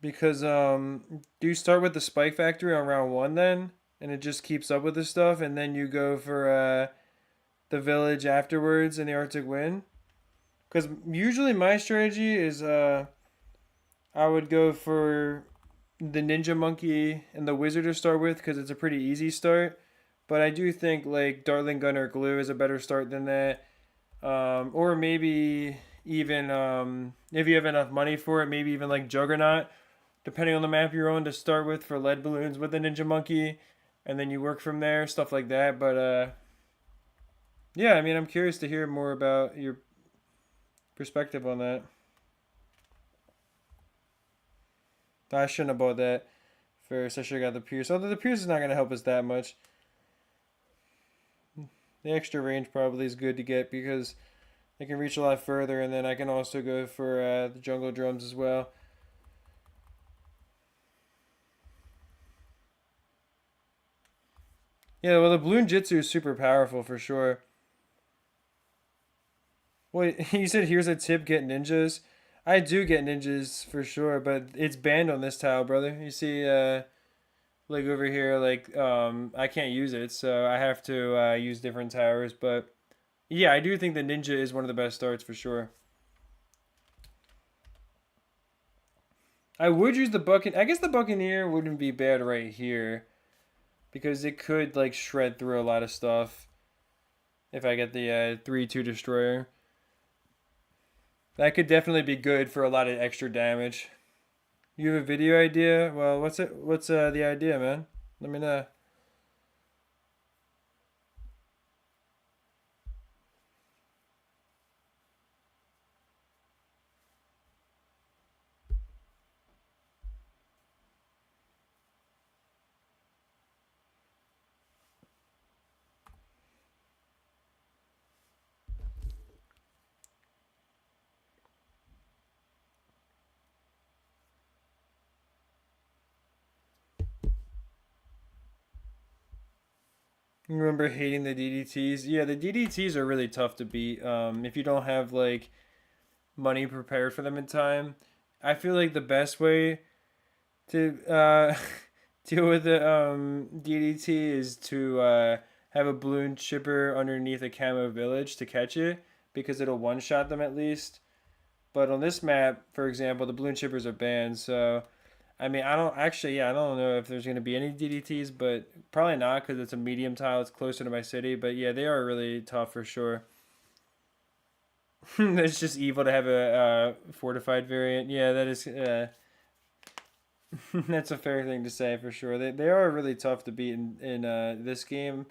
Because do you start with the spike factory on round 1 then and it just keeps up with the stuff and then you go for the village afterwards in the Arctic wind? Because usually my strategy is I would go for the ninja monkey and the wizard to start with because it's a pretty easy start. But I do think like Dartling Gun or Glue is a better start than that. Or maybe even if you have enough money for it, maybe even like Juggernaut, depending on the map you're on to start with for lead balloons with the ninja monkey, and then you work from there, stuff like that. But yeah, I mean, I'm curious to hear more about your perspective on that. I shouldn't have bought that first. I should have got the Pierce. Although the Pierce is not going to help us that much. The extra range probably is good to get because they can reach a lot further, and then I can also go for the jungle drums as well. Yeah, well, the Bloon Jitsu is super powerful for sure. Wait, you said here's a tip: get ninjas. I do get ninjas for sure, but it's banned on this tile, brother. You see, like over here, like I can't use it, so I have to use different towers. But yeah, I do think the ninja is one of the best starts for sure. I would use the bucket. I guess the buccaneer wouldn't be bad right here because it could like shred through a lot of stuff if I get the 3-2 destroyer. That could definitely be good for a lot of extra damage. You have a video idea? Well, what's it? What's the idea, man? Let me know. You remember hating the DDTs? Yeah, the DDTs are really tough to beat. If you don't have like money prepared for them in time, I feel like the best way to deal with the DDT is to have a balloon chipper underneath a camo village to catch it because it'll one shot them at least. But on this map, for example, the balloon chippers are banned, so I mean, I don't actually, yeah, I don't know if there's going to be any DDTs, but probably not because it's a medium tile. It's closer to my city, but yeah, they are really tough for sure. It's just evil to have a fortified variant. Yeah, that is that's a fair thing to say for sure. They are really tough to beat in this game.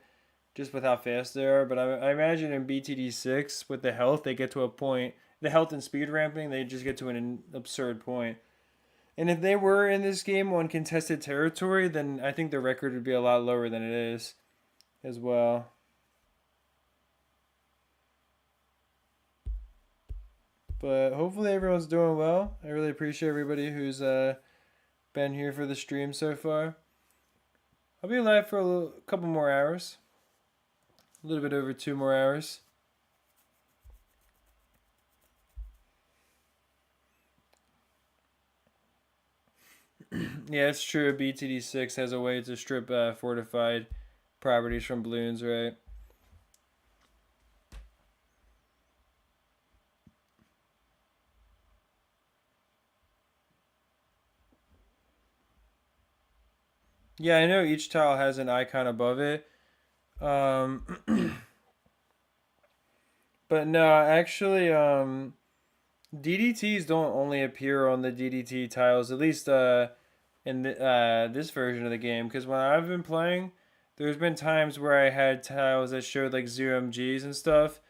just with how fast they are. But I imagine in BTD6 with the health, they get to a point. The health and speed ramping, they just get to an absurd point. And if they were in this game on contested territory, then I think the record would be a lot lower than it is as well. But hopefully everyone's doing well. I really appreciate everybody who's been here for the stream so far. I'll be live for couple more hours, a little bit over 2 more hours. Yeah, it's true. BTD6 has a way to strip fortified properties from Bloons, right? Yeah, I know each tile has an icon above it. But no, actually, DDTs don't only appear on the DDT tiles, at least in this version of the game. Because when I've been playing, there's been times where I had tiles that showed like 0 MGs and stuff,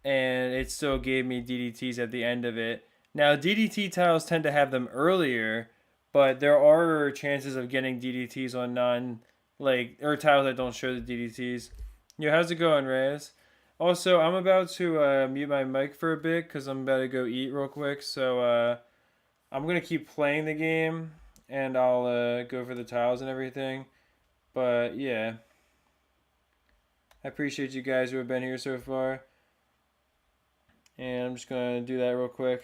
and it still gave me DDTs at the end of it. Now, DDT tiles tend to have them earlier, but there are chances of getting DDTs on or tiles that don't show the DDTs. Yeah, how's it going, Reyes? Also, I'm about to mute my mic for a bit because I'm about to go eat real quick. So I'm gonna keep playing the game, and I'll go for the tiles and everything. But yeah, I appreciate you guys who have been here so far, and I'm just gonna do that real quick.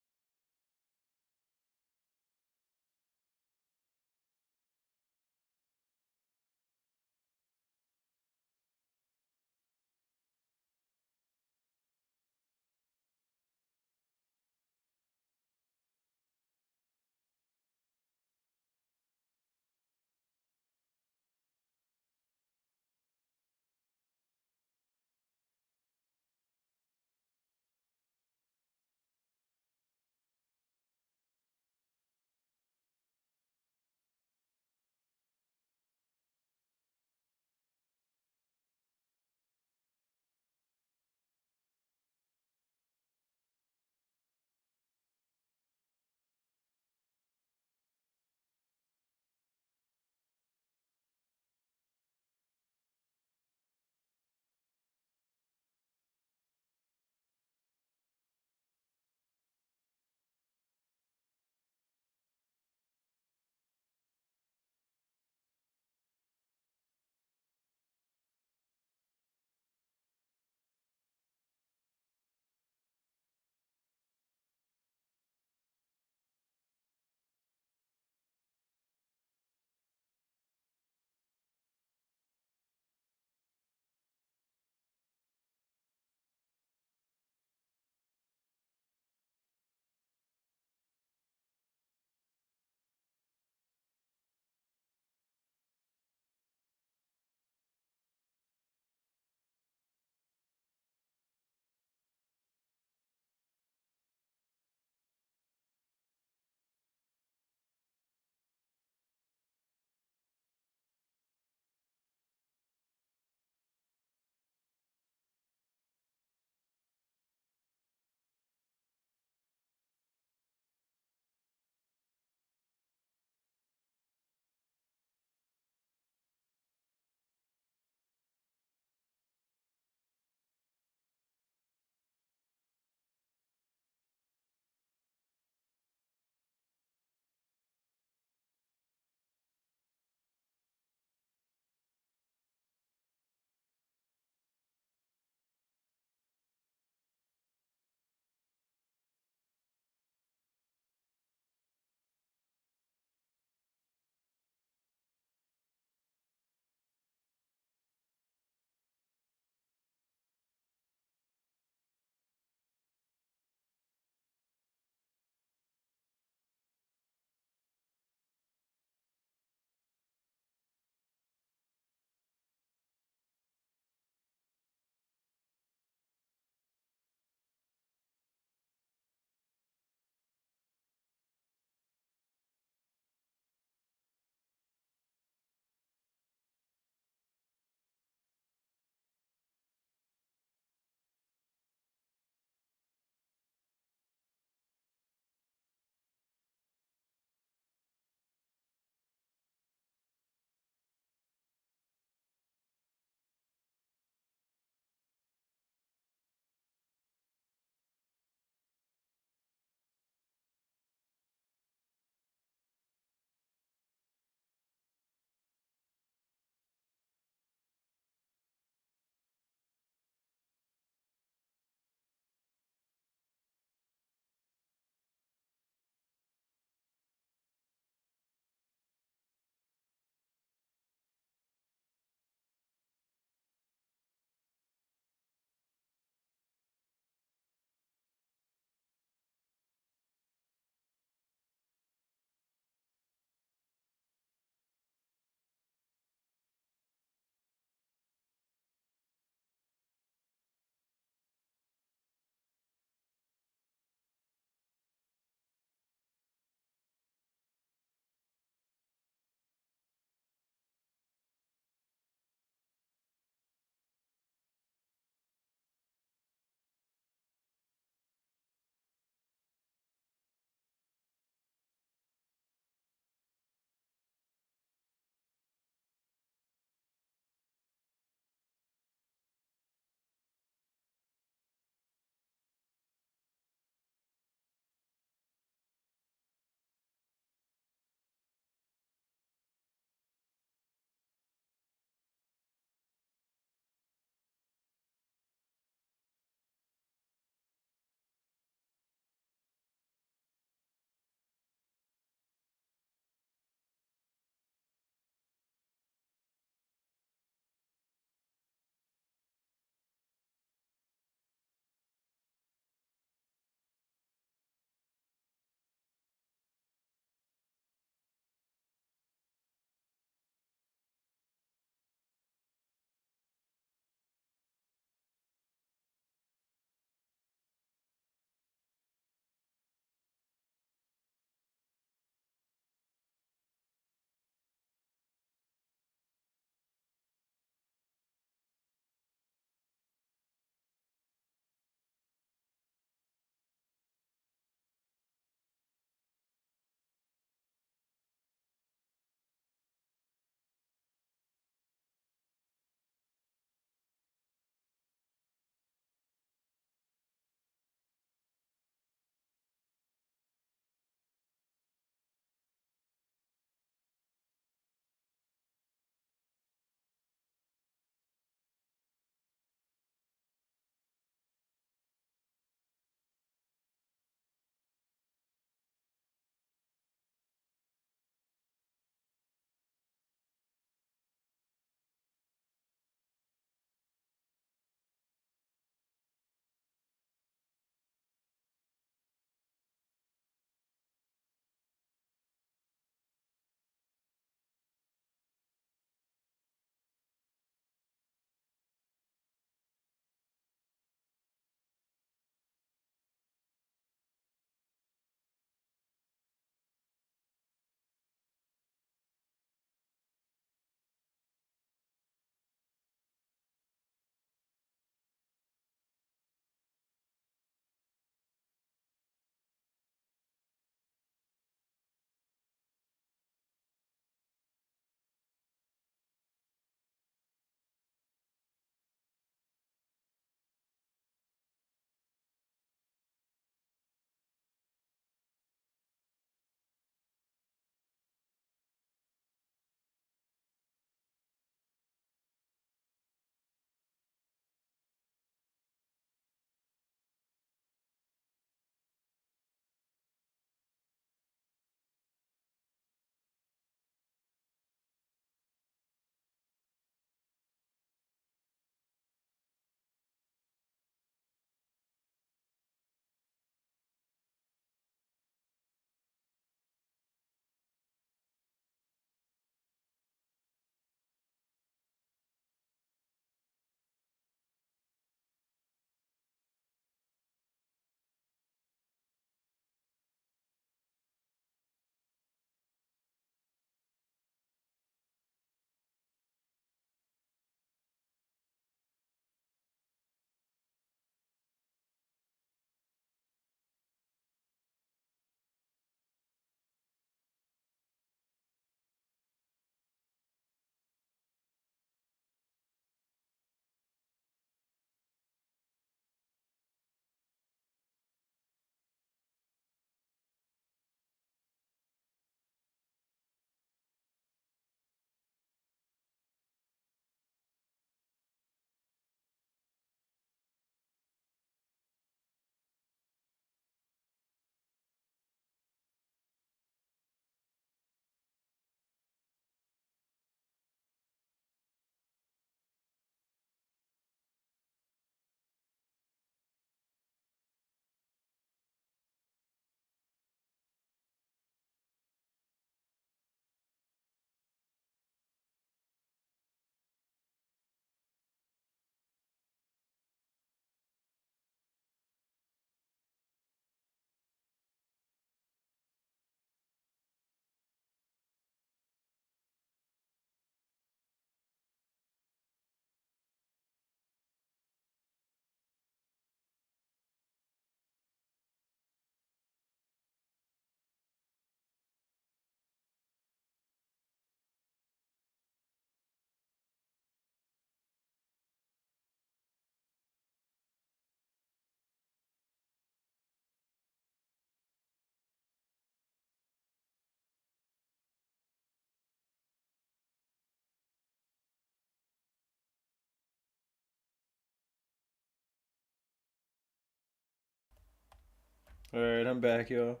Alright, I'm back, y'all.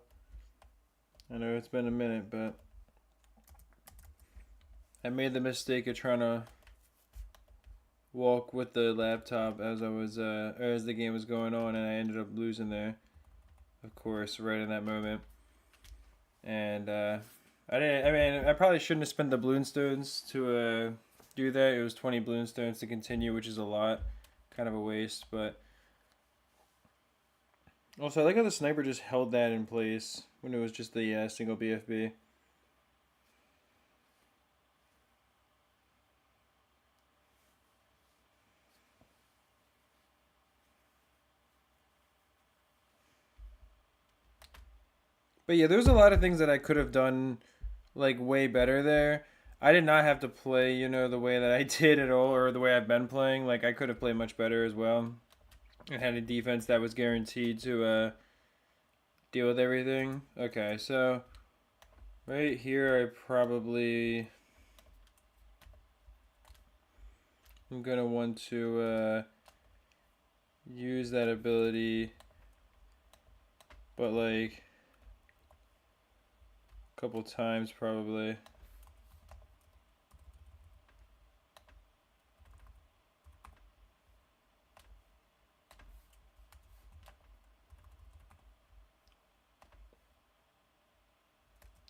I know it's been a minute, but I made the mistake of trying to walk with the laptop as as the game was going on, and I ended up losing there, of course, right in that moment. And I didn't. I mean, I probably shouldn't have spent the Bloonstones to do that. It was 20 Bloonstones to continue, which is a lot, kind of a waste. But also, I like how the sniper just held that in place when it was just the single BFB. But yeah, there's a lot of things that I could have done like way better there. I did not have to play, the way that I did at all, or the way I've been playing. Like I could have played much better as well. I had a defense that was guaranteed to deal with everything. Okay, so right here I'm gonna want to use that ability, but like a couple times probably.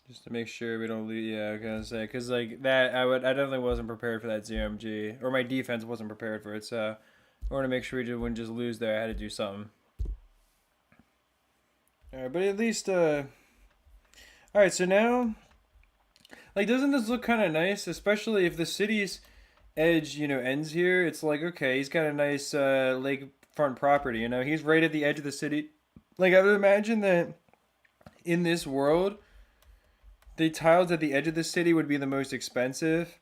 Just to make sure we don't lose. Yeah, I was gonna say, because like that, I definitely wasn't prepared for that ZMG, or my defense wasn't prepared for it. So I want to make sure we wouldn't just lose there. I had to do something. All right, but at least all right. So now, like, doesn't this look kind of nice? Especially if the city's edge, ends here. It's like, okay, he's got a nice lakefront property. He's right at the edge of the city. Like I would imagine that in this world, the tiles at the edge of the city would be the most expensive.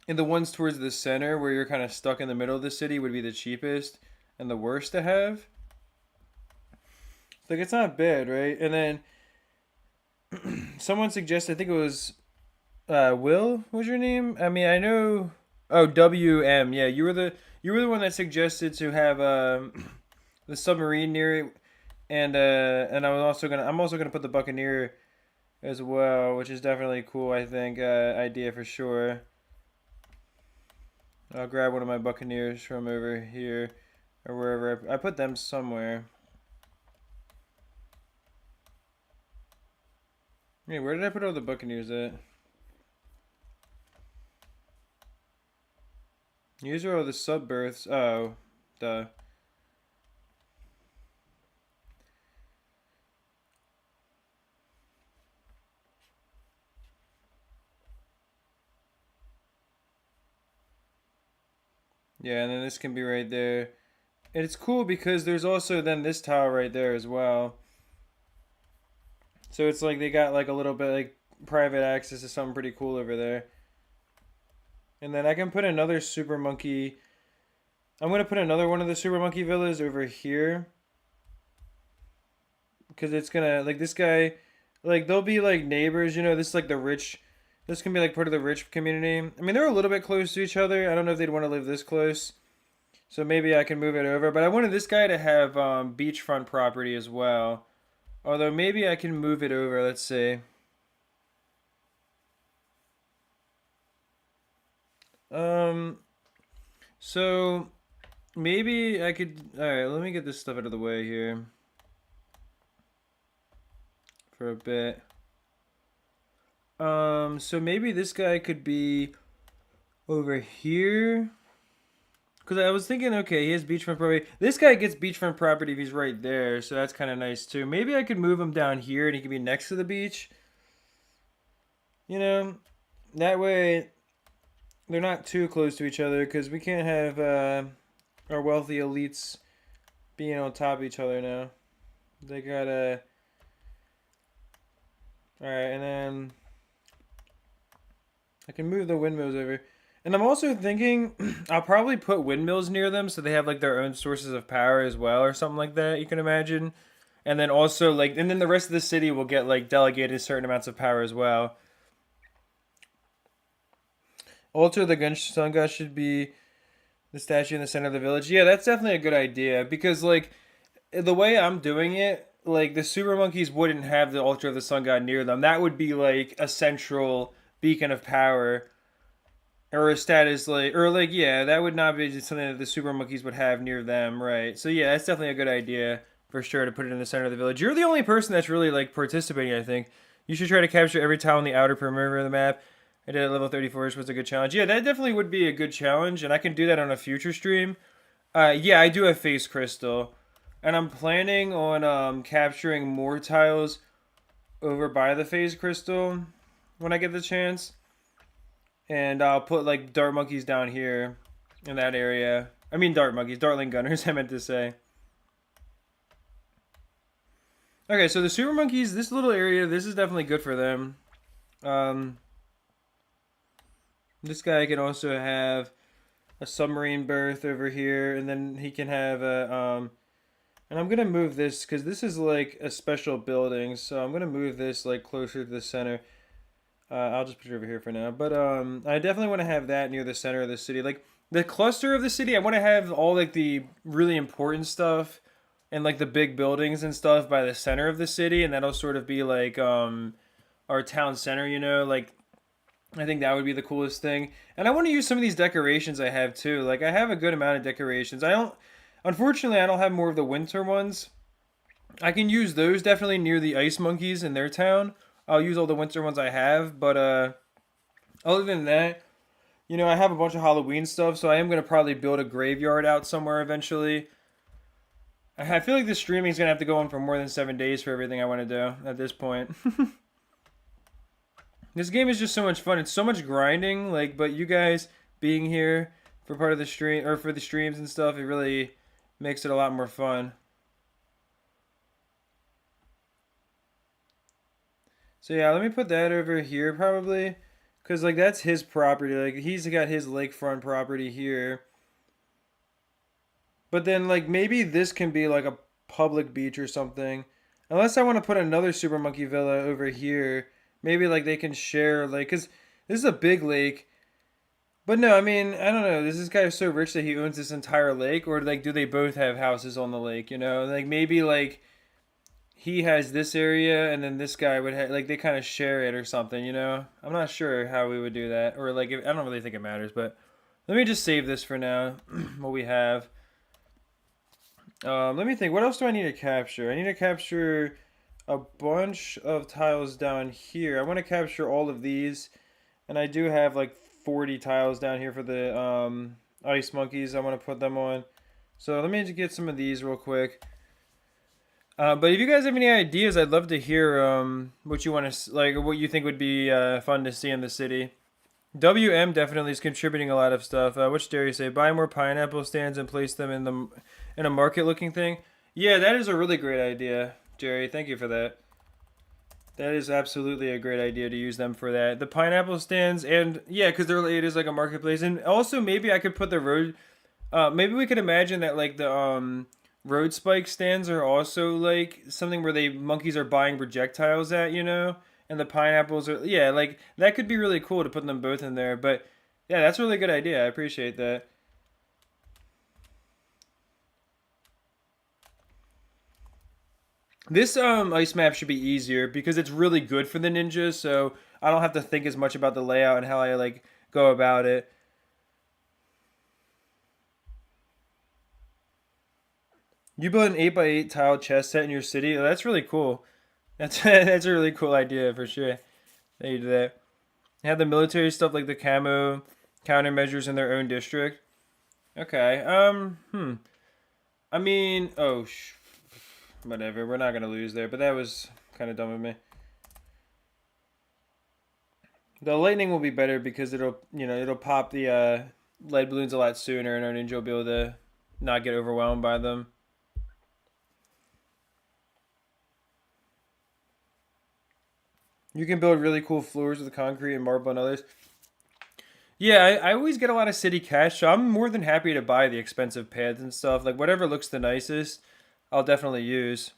And the ones towards the center, where you're kind of stuck in the middle of the city, would be the cheapest and the worst to have. Like, it's not bad, right? And then someone suggested, I think it was Will, what was your name? I mean, I know. Oh, WM. Yeah, you were the one that suggested to have the submarine near it, and I'm also gonna put the Buccaneer as well, which is definitely cool. I think idea for sure. I'll grab one of my Buccaneers from over here or wherever I put them somewhere. Hey, where did I put all the Buccaneers at? These are all the sub berths. Oh, duh. Yeah, and then this can be right there. And it's cool because there's also then this tower right there as well. So it's like they got like a little bit like private access to something pretty cool over there. And then I can put another super monkey. I'm gonna put another one of the super monkey villas over here. Because it's gonna like this guy, like they'll be like neighbors. This is like the rich. This can be like part of the rich community. I mean, they're a little bit close to each other. I don't know if they'd want to live this close. So maybe I can move it over. But I wanted this guy to have beachfront property as well. Although maybe I can move it over. Let's see. Um. So maybe I could. All right. Let me get this stuff out of the way here for a bit. So maybe this guy could be over here. Because I was thinking, okay, he has beachfront property. This guy gets beachfront property if he's right there, so that's kind of nice too. Maybe I could move him down here and he could be next to the beach. You know, that way they're not too close to each other because we can't have our wealthy elites being on top of each other now. They gotta. Alright, and then I can move the windmills over. And I'm also thinking I'll probably put windmills near them so they have like their own sources of power as well or something like that, you can imagine. And then also like and then the rest of the city will get like delegated certain amounts of power as well. Altar of the sun god should be the statue in the center of the village. Yeah, that's definitely a good idea because like the way I'm doing it, like the super monkeys wouldn't have the altar of the sun god near them. That would be like a central beacon of power or a status like or like yeah, that would not be just something that the super monkeys would have near them, right? So yeah, that's definitely a good idea for sure to put it in the center of the village. You're the only person that's really like participating, I think. You should try to capture every tile on the outer perimeter of the map. I did at level 34, which was a good challenge. Yeah, that definitely would be a good challenge, and I can do that on a future stream. Yeah, I do have face crystal, and I'm planning on capturing more tiles over by the phase crystal when I get the chance. And I'll put like dart monkeys down here in that area. I mean dart monkeys, dartling gunners, I meant to say. Okay, so the super monkeys, this little area, this is definitely good for them. Um, this guy can also have a submarine berth over here, and then he can have a and I'm gonna move this because this is like a special building, so I'm gonna move this like closer to the center. I'll just put it over here for now. But I definitely want to have that near the center of the city. Like the cluster of the city, I want to have all like the really important stuff and like the big buildings and stuff by the center of the city, and that'll sort of be like our town center. You know, like I think that would be the coolest thing. And I want to use some of these decorations I have too. Like I have a good amount of decorations. I don't, unfortunately, I don't have more of the winter ones. I can use those definitely near the ice monkeys in their town. I'll use all the winter ones I have, but other than that, you know, I have a bunch of Halloween stuff, so I am gonna probably build a graveyard out somewhere eventually. I feel like this streaming is gonna have to go on for more than 7 days for everything I want to do at this point. This game is just so much fun. It's so much grinding, like, but you guys being here for part of the stream or for the streams and stuff, it really makes it a lot more fun. So yeah, let me put that over here probably, cause like that's his property. Like he's got his lakefront property here. But then like maybe this can be like a public beach or something. Unless I want to put another Super Monkey Villa over here. Maybe like they can share like cuz this is a big lake. But no, I mean, I don't know. Is this guy so rich that he owns this entire lake or like do they both have houses on the lake, you know? Like maybe like he has this area and then this guy would have like they kind of share it or something, you know? I'm not sure how we would do that or like if, I don't really think it matters, but let me just save this for now what we have. Let me think. What else do I need to capture? I need to capture a bunch of tiles down here. I want to capture all of these, and I do have like 40 tiles down here for the ice monkeys. I want to put them on. So let me just get some of these real quick. But if you guys have any ideas, I'd love to hear what you want to like, what you think would be fun to see in the city. WM definitely is contributing a lot of stuff. Which dare you say? Buy more pineapple stands and place them in a market looking thing. Yeah, that is a really great idea, Jerry. Thank you for that. That is absolutely a great idea to use them for that. The pineapple stands and yeah, because it is like a marketplace, and also maybe I could put the road. Maybe we could imagine that like the road spike stands are also like something where they monkeys are buying projectiles at, you know, and the pineapples are yeah, like that could be really cool to put them both in there. But yeah, that's a really good idea. I appreciate that. This ice map should be easier because it's really good for the ninjas, so I don't have to think as much about the layout and how I like go about it. You build an 8x8 tile chest set in your city. Oh, that's really cool. That's that's a really cool idea for sure. That you do that. Have the military stuff like the camo countermeasures in their own district. Okay. I mean, whatever. We're not gonna lose there, but that was kind of dumb of me. The lightning will be better because it'll pop the lead balloons a lot sooner, and our ninja will be able to not get overwhelmed by them. You can build really cool floors with concrete and marble and others. Yeah, I always get a lot of city cash, so I'm more than happy to buy the expensive pads and stuff. Like whatever looks the nicest, I'll definitely use.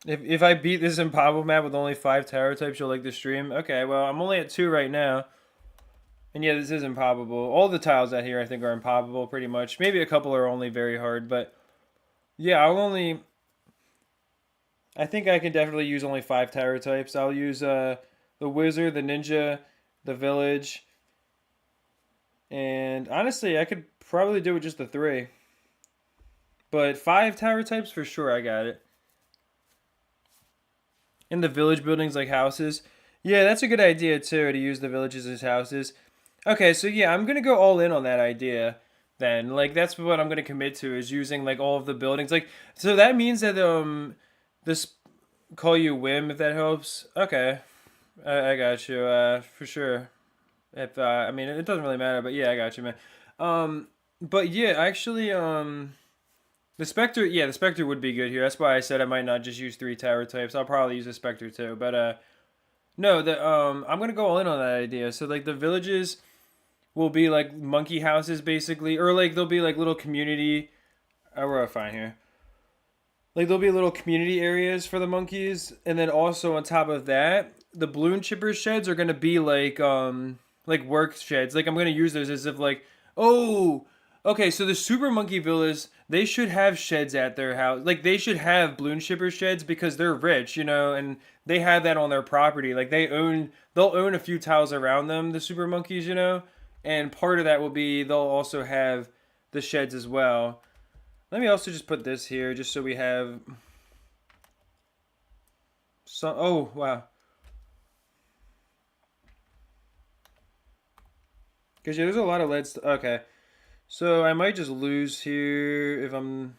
If I beat this impossible map with only 5 tower types, you'll like the stream. Okay, well I'm only at 2 right now, and yeah, this is impossible. All the tiles out here I think are impossible, pretty much. Maybe a couple are only very hard, but Yeah, I'll only. I think I can definitely use only 5 tower types. I'll use the wizard, the ninja, the village, and honestly, I could probably do it just the three. But 5 tower types for sure. I got it. In the village buildings like houses. Yeah, that's a good idea too to use the villages as houses. Okay, so yeah, I'm gonna go all in on that idea. Then, like, that's what I'm gonna commit to is using like all of the buildings. Like, so that means that this call you Whim if that helps. Okay, I got you. For sure. If I mean, it doesn't really matter, but yeah, I got you, man. But yeah, actually, the Spectre, yeah, the Spectre would be good here. That's why I said I might not just use 3 tower types. I'll probably use the Spectre too. But no, the I'm gonna go all in on that idea. So like the villages will be like monkey houses basically, or like they'll be like little community. Oh, we're fine here. Like there'll be little community areas for the monkeys, and then also on top of that, the balloon chipper sheds are gonna be like work sheds. Like I'm gonna use those as if like, oh, okay, so the super monkey villas, they should have sheds at their house. Like they should have balloon chipper sheds because they're rich, and they have that on their property. Like they'll own a few tiles around them, the super monkeys. And part of that will be they'll also have the sheds as well. Let me also just put this here just so we have some. Oh, wow. Because yeah, there's a lot of lead. Okay. So I might just lose here if I'm.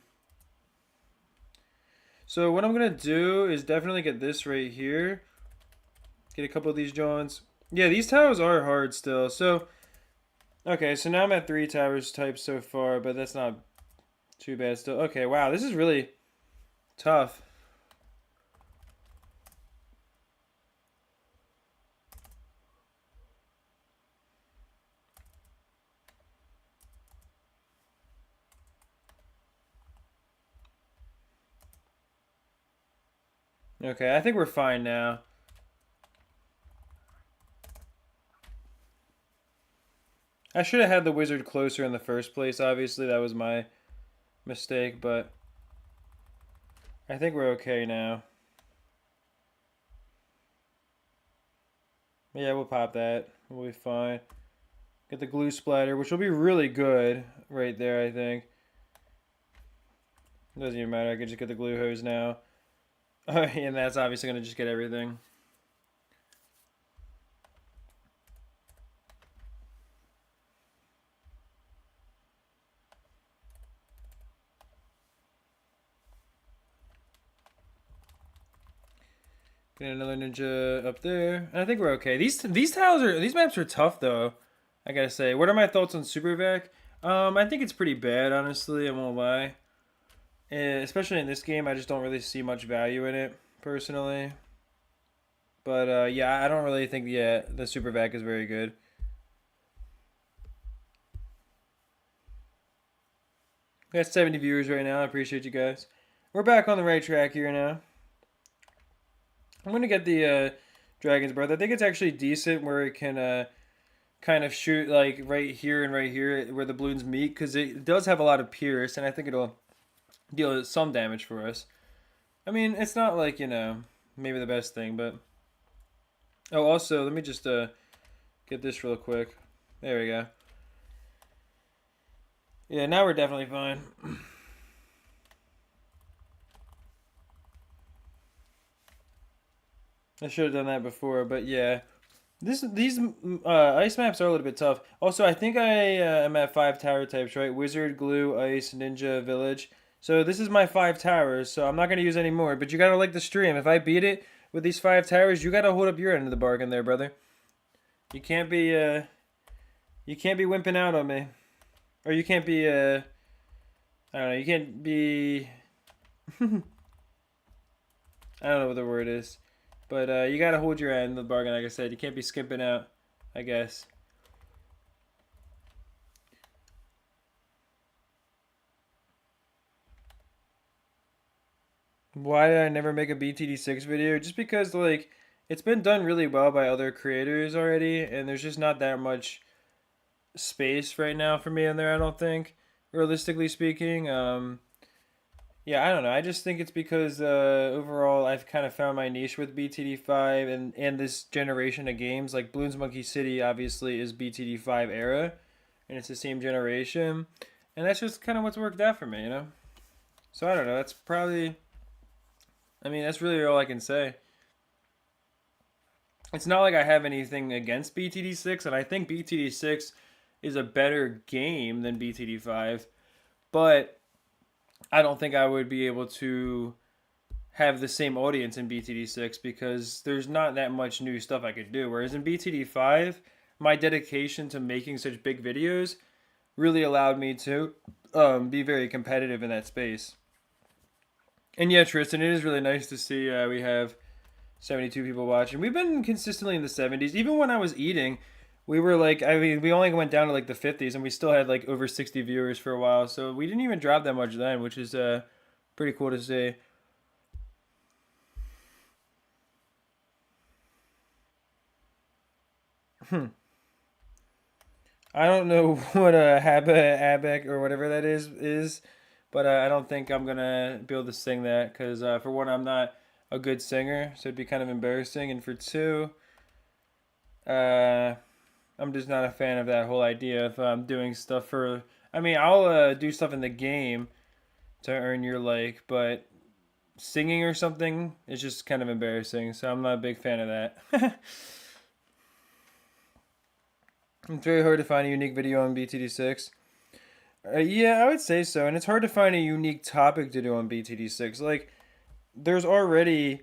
So what I'm going to do is definitely get this right here. Get a couple of these joints. Yeah, these towers are hard still. So, okay, so now I'm at 3 towers types so far, but that's not too bad still. Okay, wow, this is really tough. Okay, I think we're fine now. I should have had the wizard closer in the first place. Obviously, that was my mistake, but I think we're okay now. Yeah, we'll pop that. We'll be fine. Get the glue splatter, which will be really good right there, I think. It doesn't even matter. I can just get the glue hose now. And that's obviously going to just get everything. Get another ninja up there. And I think we're okay. These maps are tough though. I gotta say. What are my thoughts on Super Vac? I think it's pretty bad, honestly. I won't lie. Especially in this game, I just don't really see much value in it personally. But yeah, I don't really think the Super Vac is very good. We got 70 viewers right now. I appreciate you guys. We're back on the right track here now. I'm gonna get the Dragon's Breath. I think it's actually decent where it can kind of shoot like right here and right here where the balloons meet because it does have a lot of pierce, and I think it'll deal some damage for us. I mean, it's not like maybe the best thing, but oh, also let me just get this real quick. There we go. Yeah, now we're definitely fine. I should have done that before, but yeah. These ice maps are a little bit tough. Also, I think I am at 5 tower types, right? Wizard, glue, ice, ninja, village. So this is my 5 towers. So I'm not gonna use any more. But you gotta like the stream. If I beat it with these 5 towers, you gotta hold up your end of the bargain, there, brother. You can't be wimping out on me, or you can't be I don't know. You can't be. I don't know what the word is. But you gotta hold your end of the bargain, like I said. You can't be skimping out, I guess. Why did I never make a BTD6 video? Just because, like, it's been done really well by other creators already, and there's just not that much space right now for me in there, I don't think. Realistically speaking. Yeah, I don't know. I just think it's because overall I've kind of found my niche with BTD5 and this generation of games. Like Bloons Monkey City obviously is BTD5 era, and it's the same generation, and that's just kind of what's worked out for me, you know. So I don't know. That's probably. I mean, that's really all I can say. It's not like I have anything against BTD6, and I think BTD6 is a better game than BTD5, but I don't think I would be able to have the same audience in BTD6 because there's not that much new stuff I could do. Whereas in BTD5, my dedication to making such big videos really allowed me to be very competitive in that space. And yeah, Tristan, it is really nice to see we have 72 people watching. We've been consistently in the 70s. Even when I was eating, we were like, I mean, we only went down to like the 50s and we still had like over 60 viewers for a while. So we didn't even drop that much then, which is pretty cool to see. I don't know what a Abek or whatever that is, but I don't think I'm gonna be able to sing that because for one, I'm not a good singer, so it'd be kind of embarrassing, and for two, uh, I'm just not a fan of that whole idea of doing stuff for. I mean, I'll do stuff in the game to earn your like, but singing or something is just kind of embarrassing, so I'm not a big fan of that. It's very hard to find a unique video on BTD6. Yeah, I would say so, and it's hard to find a unique topic to do on BTD6. Like, there's already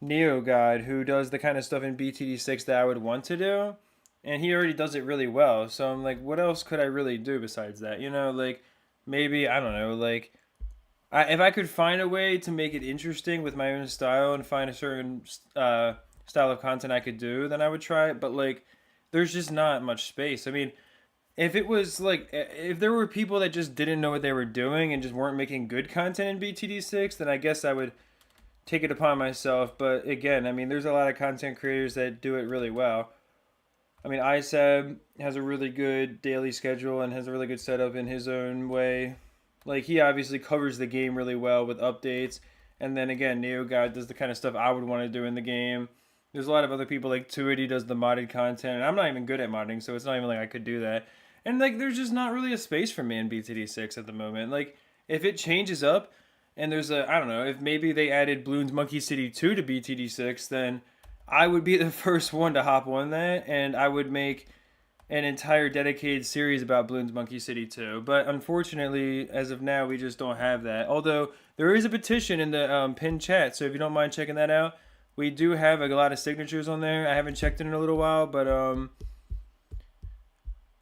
Neo God who does the kind of stuff in BTD6 that I would want to do, and he already does it really well. So I'm like, what else could I really do besides that? You know, like maybe I don't know, like if I could find a way to make it interesting with my own style and find a certain style of content I could do, then I would try it. But like, there's just not much space. I mean, if it was like if there were people that just didn't know what they were doing and just weren't making good content in BTD6, then I guess I would take it upon myself. But again, I mean, there's a lot of content creators that do it really well. I mean, ISAB has a really good daily schedule and has a really good setup in his own way. Like, he obviously covers the game really well with updates. And then again, NeoGod does the kind of stuff I would want to do in the game. There's a lot of other people like Tuity does the modded content, and I'm not even good at modding, so it's not even like I could do that. And like, there's just not really a space for me in BTD6 at the moment. Like, if it changes up, and there's a I don't know if maybe they added Bloons Monkey City 2 to BTD6, then I would be the first one to hop on that, and I would make an entire dedicated series about Bloons Monkey City 2. But unfortunately, as of now, we just don't have that. Although there is a petition in the pinned chat, so if you don't mind checking that out, we do have a lot of signatures on there. I haven't checked it in a little while, but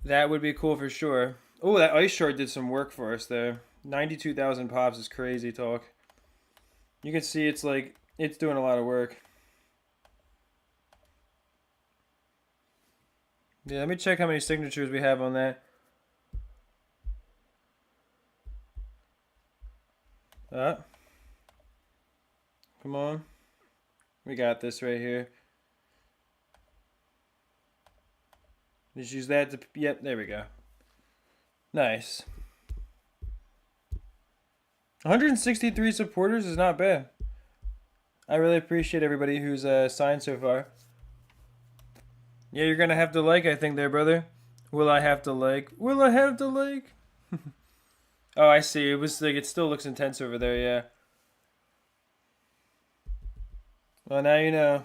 that would be cool for sure. Oh, that ice shard did some work for us there. 92,000 pops is crazy talk. You can see it's like it's doing a lot of work. Yeah, let me check how many signatures we have on that. Come on. We got this right here. Just use that to, yep, there we go. Nice. 163 supporters is not bad. I really appreciate everybody who's signed so far. Yeah, you're gonna have to like, I think, there, brother. Will I have to like? Will I have to like? Oh, I see. It was like it still looks intense over there. Yeah. Well, now you know.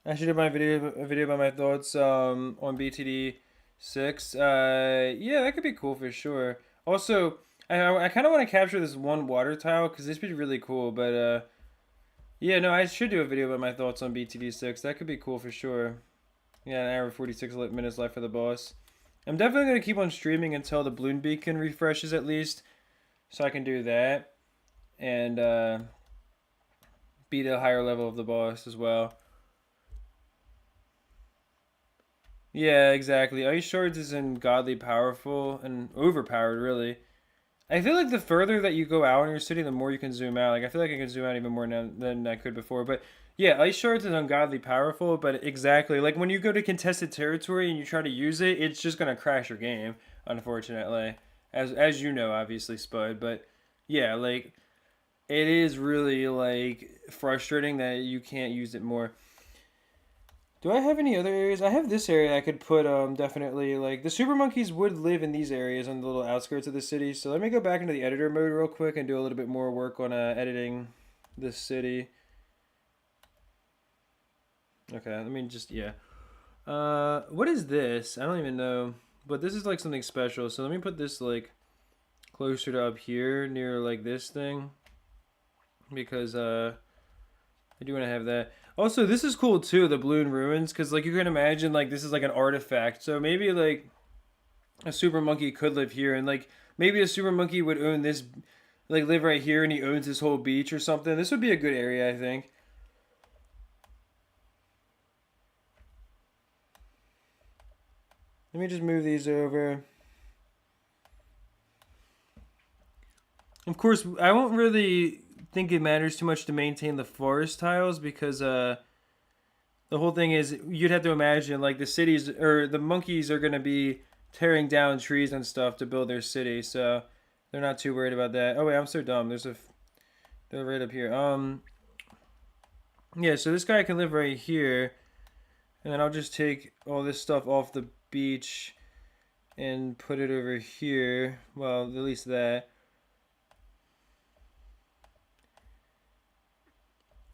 I should do my video about my thoughts on BTD 6. Yeah, that could be cool for sure. Also, I kind of want to capture this one water tile because this would be really cool. But yeah, no, I should do a video about my thoughts on BTD 6. That could be cool for sure. Yeah, an hour 46 minutes left for the boss. I'm definitely gonna keep on streaming until the balloon beacon refreshes at least, so I can do that and beat a higher level of the boss as well. Yeah, exactly. Ice Shards is ungodly powerful and overpowered, really. I feel like the further that you go out in your city, the more you can zoom out. Like, I feel like I can zoom out even more now than I could before. But yeah, Ice Shards is ungodly powerful, but exactly. Like, when you go to contested territory and you try to use it, it's just going to crash your game, unfortunately. As you know, obviously, Spud. But Yeah, like it is really like frustrating that you can't use it more. Do I have any other areas? I have this area I could put definitely like the super monkeys would live in these areas on the little outskirts of the city. So let me go back into the editor mode real quick and do a little bit more work on editing this city. Okay, let me just yeah. What is this? I don't even know. But this is like something special. So let me put this like closer to up here near like this thing because I do want to have that. Also, this is cool too, the Bloon ruins, because like you can imagine like this is like an artifact. So maybe like a super monkey could live here, and like maybe a super monkey would own this, like live right here, and he owns this whole beach or something. This would be a good area, I think. Let me just move these over. Of course, I won't really think it matters too much to maintain the forest tiles because the whole thing is you'd have to imagine like the cities or the monkeys are going to be tearing down trees and stuff to build their city, so they're not too worried about that. Oh wait, I'm so dumb. They're right up here. Yeah, so this guy can live right here, and then I'll just take all this stuff off the beach and put it over here. Well, at least that.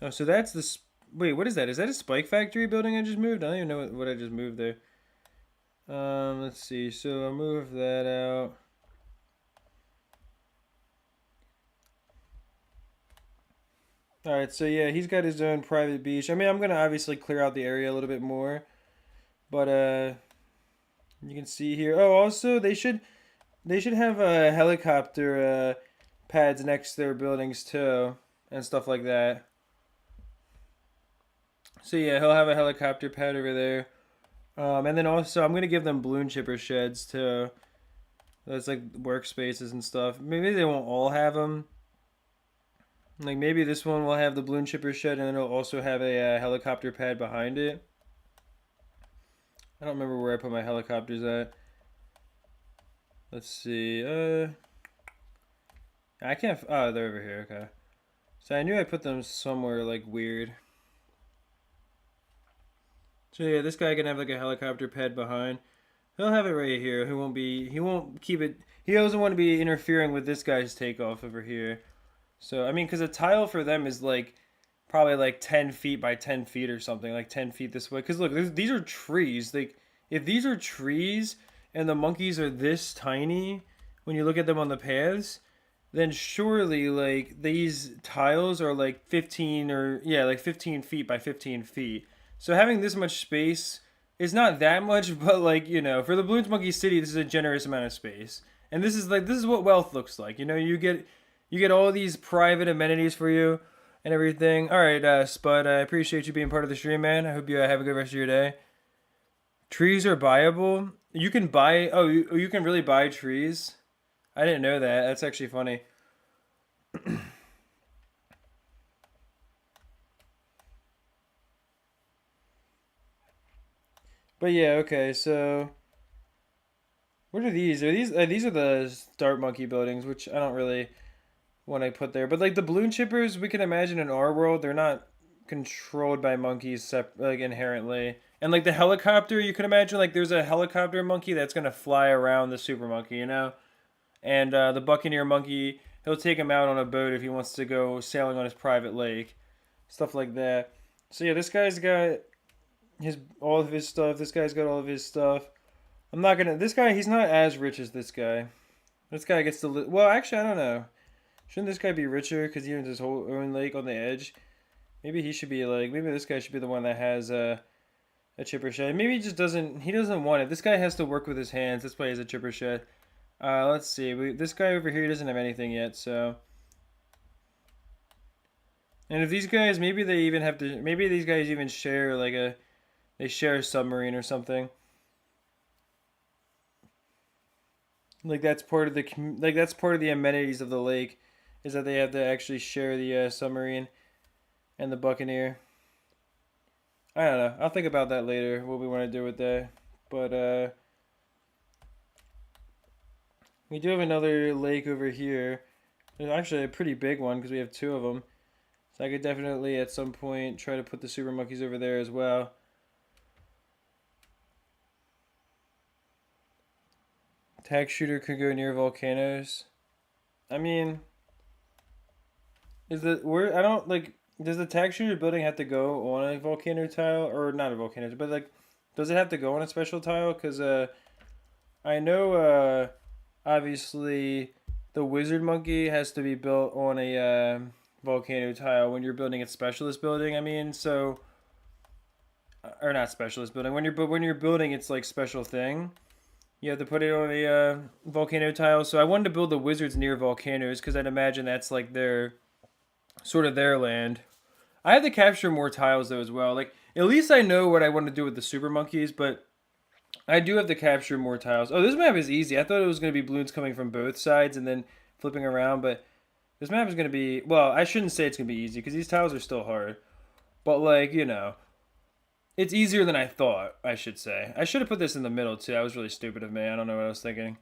Oh, so that's the. Wait, what is that? Is that a spike factory building I just moved? I don't even know what I just moved there. Let's see. So I'll move that out. All right. So yeah, he's got his own private beach. I mean, I'm gonna obviously clear out the area a little bit more, but you can see here. Oh, also they should have helicopter pads next to their buildings too, and stuff like that. So yeah, he'll have a helicopter pad over there. And then also I'm gonna give them balloon chipper sheds too. That's like workspaces and stuff. Maybe they won't all have them. Like maybe this one will have the balloon chipper shed, and it'll also have a helicopter pad behind it. I don't remember where I put my helicopters at. Let's see. I can't. Oh, they're over here. Okay. So I knew I put them somewhere like weird. So yeah, this guy can have like a helicopter pad behind. He'll have it right here. He won't be. He won't keep it. He doesn't want to be interfering with this guy's takeoff over here. So I mean, because a tile for them is like probably like 10 feet by 10 feet or something, like 10 feet this way. Because look, these are trees. Like if these are trees and the monkeys are this tiny, when you look at them on the paths, then surely like these tiles are like 15 or yeah, like 15 feet by 15 feet. So having this much space is not that much, but like for the Bloons Monkey City, this is a generous amount of space, and this is what wealth looks like. You get all these private amenities for you and everything. All right, Spud, I appreciate you being part of the stream, man. I hope you have a good rest of your day. Trees are buyable. You can buy. Oh, you can really buy trees. I didn't know that. That's actually funny. But yeah, okay. So what are these? These are the Start Monkey buildings, which I don't really want to put there. But like the balloon chippers, we can imagine in our world, they're not controlled by monkeys like inherently. And like the helicopter, you can imagine like there's a helicopter monkey that's gonna fly around the super monkey, and the buccaneer monkey, he'll take him out on a boat if he wants to go sailing on his private lake, stuff like that. So yeah, this guy's got his all of his stuff. This guy's got all of his stuff. I'm not gonna. This guy, he's not as rich as this guy. This guy gets to. Well, actually, I don't know. Shouldn't this guy be richer because he owns his whole own lake on the edge? Maybe he should be like. Maybe this guy should be the one that has a chipper shed. Maybe he just doesn't. He doesn't want it. This guy has to work with his hands. That's why he has a chipper shed. Let's see. This guy over here doesn't have anything yet. So. And if these guys, maybe they even have to. Maybe these guys even share like a. They share a submarine or something. Like that's part of the that's part of the amenities of the lake, is that they have to actually share the submarine and the buccaneer. I don't know. I'll think about that later. What we want to do with that, but we do have another lake over here, It's actually a pretty big one because we have two of them. So I could definitely at some point try to put the super monkeys over there as well. Tag shooter could go near volcanoes. I mean, is the where I don't like. Does the tag shooter building have to go on a volcano tile or not a volcano? But like, does it have to go on a special tile? Because I know obviously the wizard monkey has to be built on a volcano tile when you're building a specialist building. I mean, so or not specialist building when you're building its like special thing. You have to put it on a volcano tile. So I wanted to build the wizards near volcanoes because I'd imagine that's like their sort of their land. I have to capture more tiles though as well. Like at least I know what I want to do with the super monkeys, but I do have to capture more tiles. Oh, this map is easy. I thought it was going to be balloons coming from both sides and then flipping around, but this map is going to be, well, I shouldn't say it's going to be easy because these tiles are still hard. But like, you know, it's easier than I thought, I should say. I should have put this in the middle too. That was really stupid of me. I don't know what I was thinking.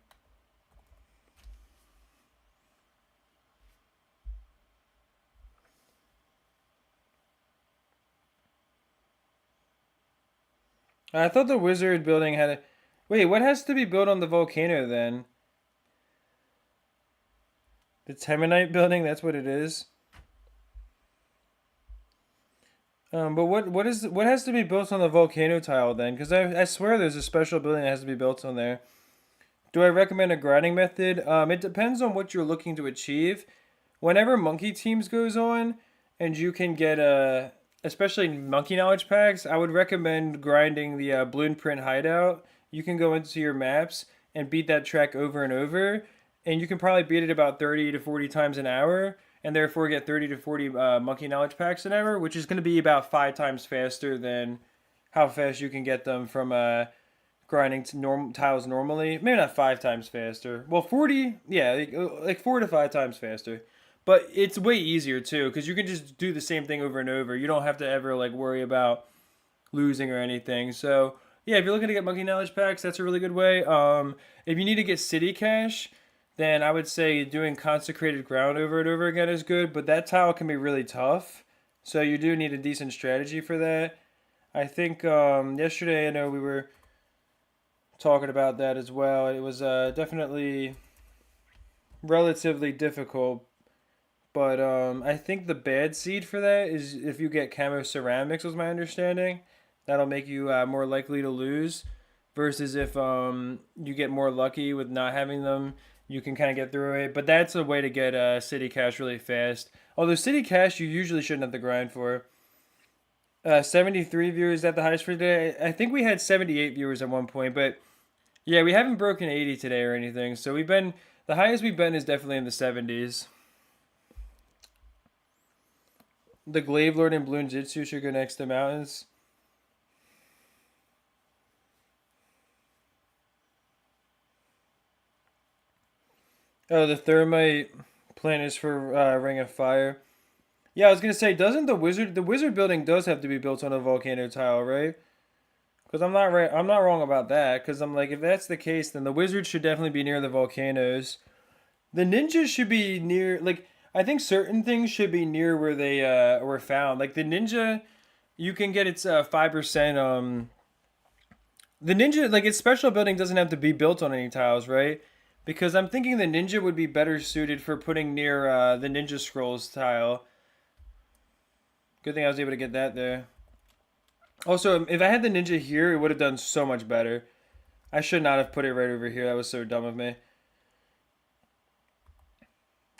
I thought the wizard building had a... Wait, what has to be built on the volcano then? The Temanite building, that's what it is. But what has to be built on the volcano tile then? Because I swear there's a special building that has to be built on there. Do I recommend a grinding method? It depends on what you're looking to achieve. Whenever Monkey Teams goes on, and you can get especially Monkey Knowledge packs, I would recommend grinding the Bloon Print Hideout. You can go into your maps and beat that track over and over, and you can probably beat it about 30 to 40 times an hour, and therefore get 30 to 40 Monkey Knowledge packs an hour, which is going to be about 5 times faster than how fast you can get them from grinding tiles normally. Maybe not 5 times faster. Well, 40, yeah, like 4 to 5 times faster. But it's way easier too because you can just do the same thing over and over. You don't have to ever like worry about losing or anything. So yeah, if you're looking to get monkey knowledge packs, that's a really good way. If you need to get city cash, then I would say doing consecrated ground over and over again is good. But that tile can be really tough, so you do need a decent strategy for that. I think yesterday I know we were talking about that as well. It was definitely relatively difficult, but I think the bad seed for that is if you get camo ceramics, was my understanding. That'll make you more likely to lose. Versus if you get more lucky with not having them, you can kind of get through it. But that's a way to get city cash really fast. Although city cash you usually shouldn't have to grind for. 73 viewers at the highest for today. I think we had 78 viewers at one point, but yeah, we haven't broken 80 today or anything. So we've been, the highest we've been is definitely in the 70s. The Glaive Lord and Bloon Jitsu should go next to mountains. Oh, the Thermite plant is for Ring of Fire. Yeah, I was gonna say, doesn't the wizard building does have to be built on a volcano tile, right? Because I'm not right, I'm not wrong about that. Because I'm like, if that's the case, then the wizard should definitely be near the volcanoes. The ninjas should be near, like, I think certain things should be near where they were found. Like the ninja, you can get its 5%. The ninja, like its special building doesn't have to be built on any tiles, right? Because I'm thinking the ninja would be better suited for putting near the ninja scrolls tile. Good thing I was able to get that there. Also, if I had the ninja here, it would have done so much better. I should not have put it right over here. That was so dumb of me.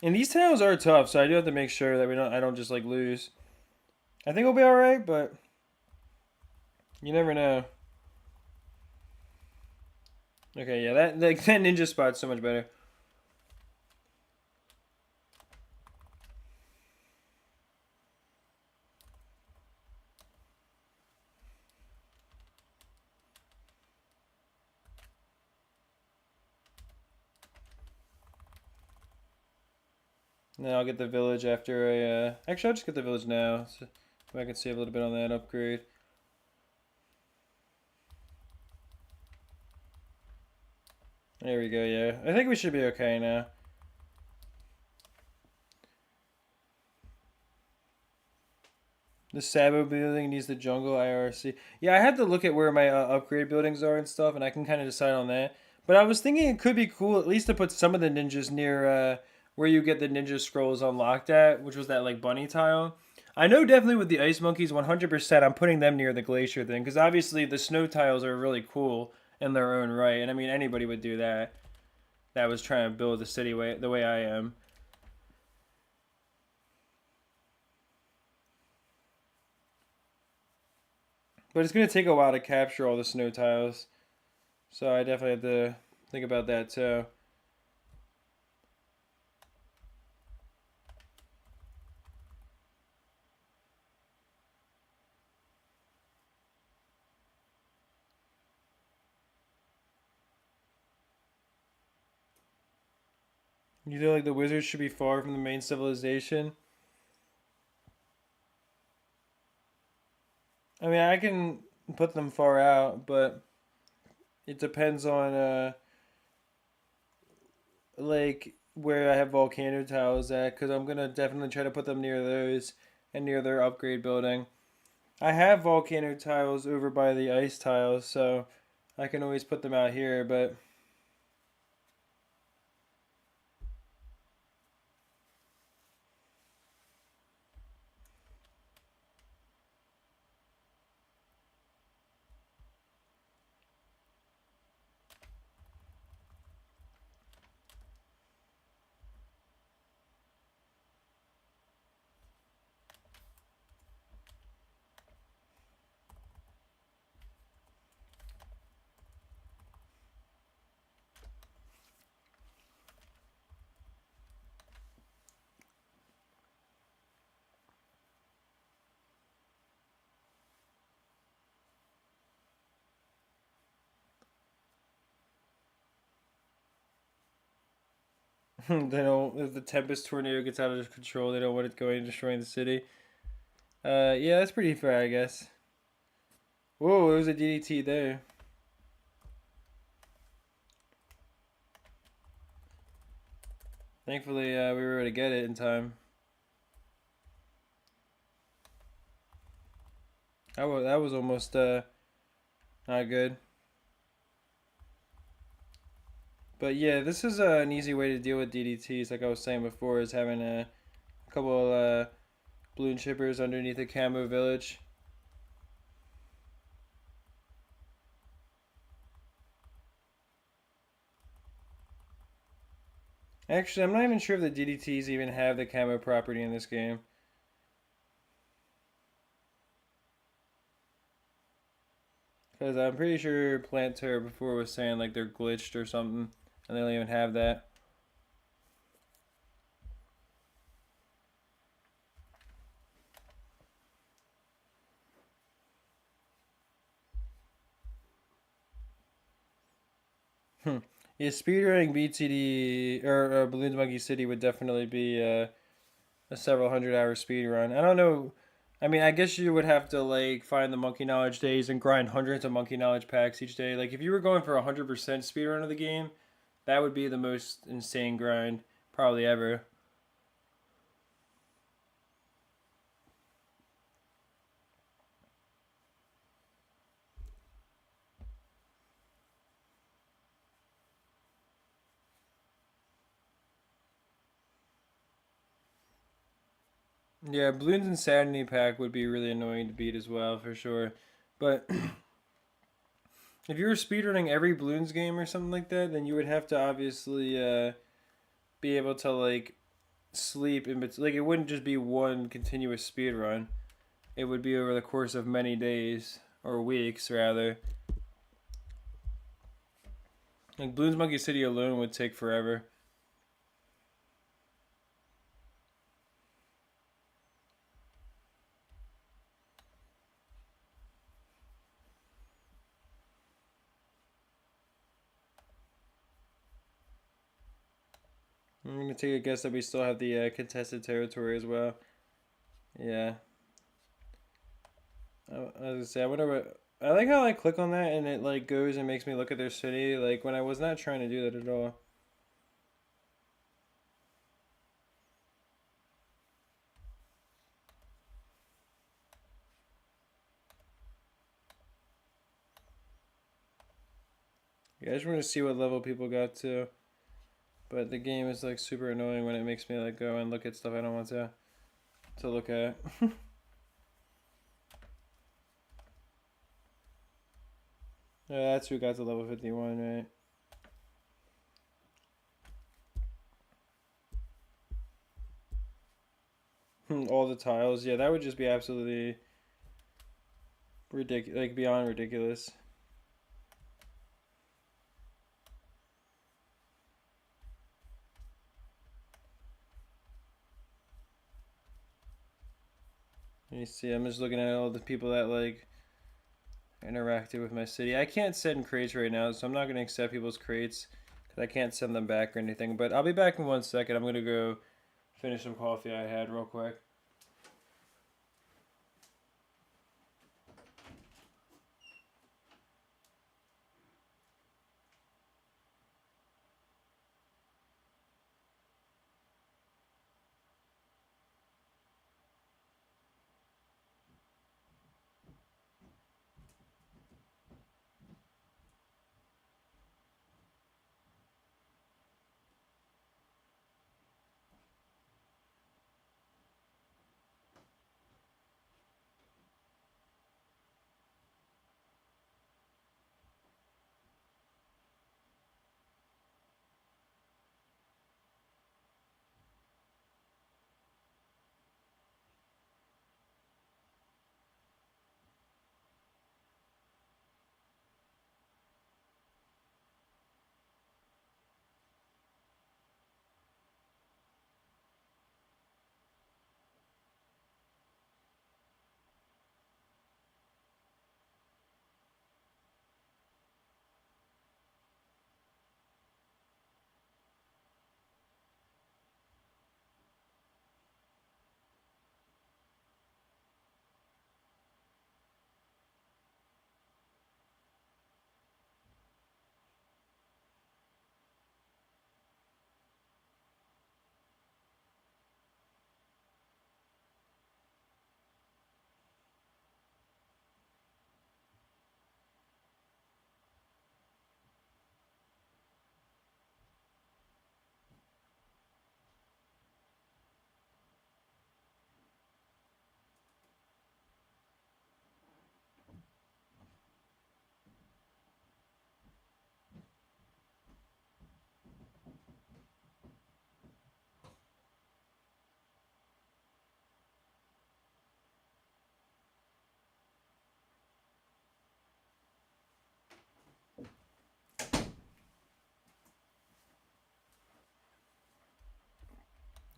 And these tiles are tough, so I do have to make sure that I don't just like lose. I think we'll be all right, but you never know. Okay, yeah, that ninja spot's so much better. Now I'll get the village after I. Actually, I'll just get the village now, so I can save a little bit on that upgrade. There we go. Yeah, I think we should be okay now. The Sabo building needs the jungle IRC. Yeah, I had to look at where my upgrade buildings are and stuff, and I can kind of decide on that. But I was thinking it could be cool at least to put some of the ninjas near where you get the ninja scrolls unlocked at, which was that like bunny tile. I know definitely with the ice monkeys, 100%. I'm putting them near the glacier thing because obviously the snow tiles are really cool in their own right, and I mean anybody would do that. That was trying to build the city the way I am. But it's gonna take a while to capture all the snow tiles, so I definitely have to think about that too. You feel like the wizards should be far from the main civilization? I mean, I can put them far out, but it depends on like where I have volcano tiles at, because I'm gonna definitely try to put them near those and near their upgrade building. I have volcano tiles over by the ice tiles, so I can always put them out here, but they don't. If the Tempest tornado gets out of control, they don't want it going and destroying the city. Yeah, that's pretty fair, I guess. Whoa, there was a DDT there. Thankfully, we were able to get it in time. That was almost not good. But yeah, this is an easy way to deal with DDTs. Like I was saying before, is having a couple balloon shippers underneath a camo village. Actually, I'm not even sure if the DDTs even have the camo property in this game. Because I'm pretty sure Plant Terror before was saying like they're glitched or something, and they don't even have that. Hmm. Yeah, speedrunning BTD or Balloons Monkey City would definitely be a several hundred hour speed run. I don't know. I mean, I guess you would have to like find the monkey knowledge days and grind hundreds of monkey knowledge packs each day. Like if you were going for 100% speed run of the game, that would be the most insane grind probably ever. Yeah, Bloons Insanity pack would be really annoying to beat as well for sure. But if you were speedrunning every Bloons game or something like that, then you would have to obviously be able to like sleep in between. Like it wouldn't just be one continuous speed run. It would be over the course of many days or weeks rather. Like Bloons Monkey City alone would take forever. I'm gonna take a guess that we still have the contested territory as well. Yeah. I was gonna say I wonder what. I like how I click on that and it like goes and makes me look at their city. Like when I was not trying to do that at all. Yeah, I just want to see what level people got to. But the game is like super annoying when it makes me like go and look at stuff I don't want to look at. Yeah, that's who got to level 51, right? All the tiles. Yeah, that would just be absolutely ridiculous, like beyond ridiculous. You see, I'm just looking at all the people that like interacted with my city. I can't send crates right now, so I'm not gonna accept people's crates because I can't send them back or anything. But I'll be back in 1 second. I'm gonna go finish some coffee I had real quick.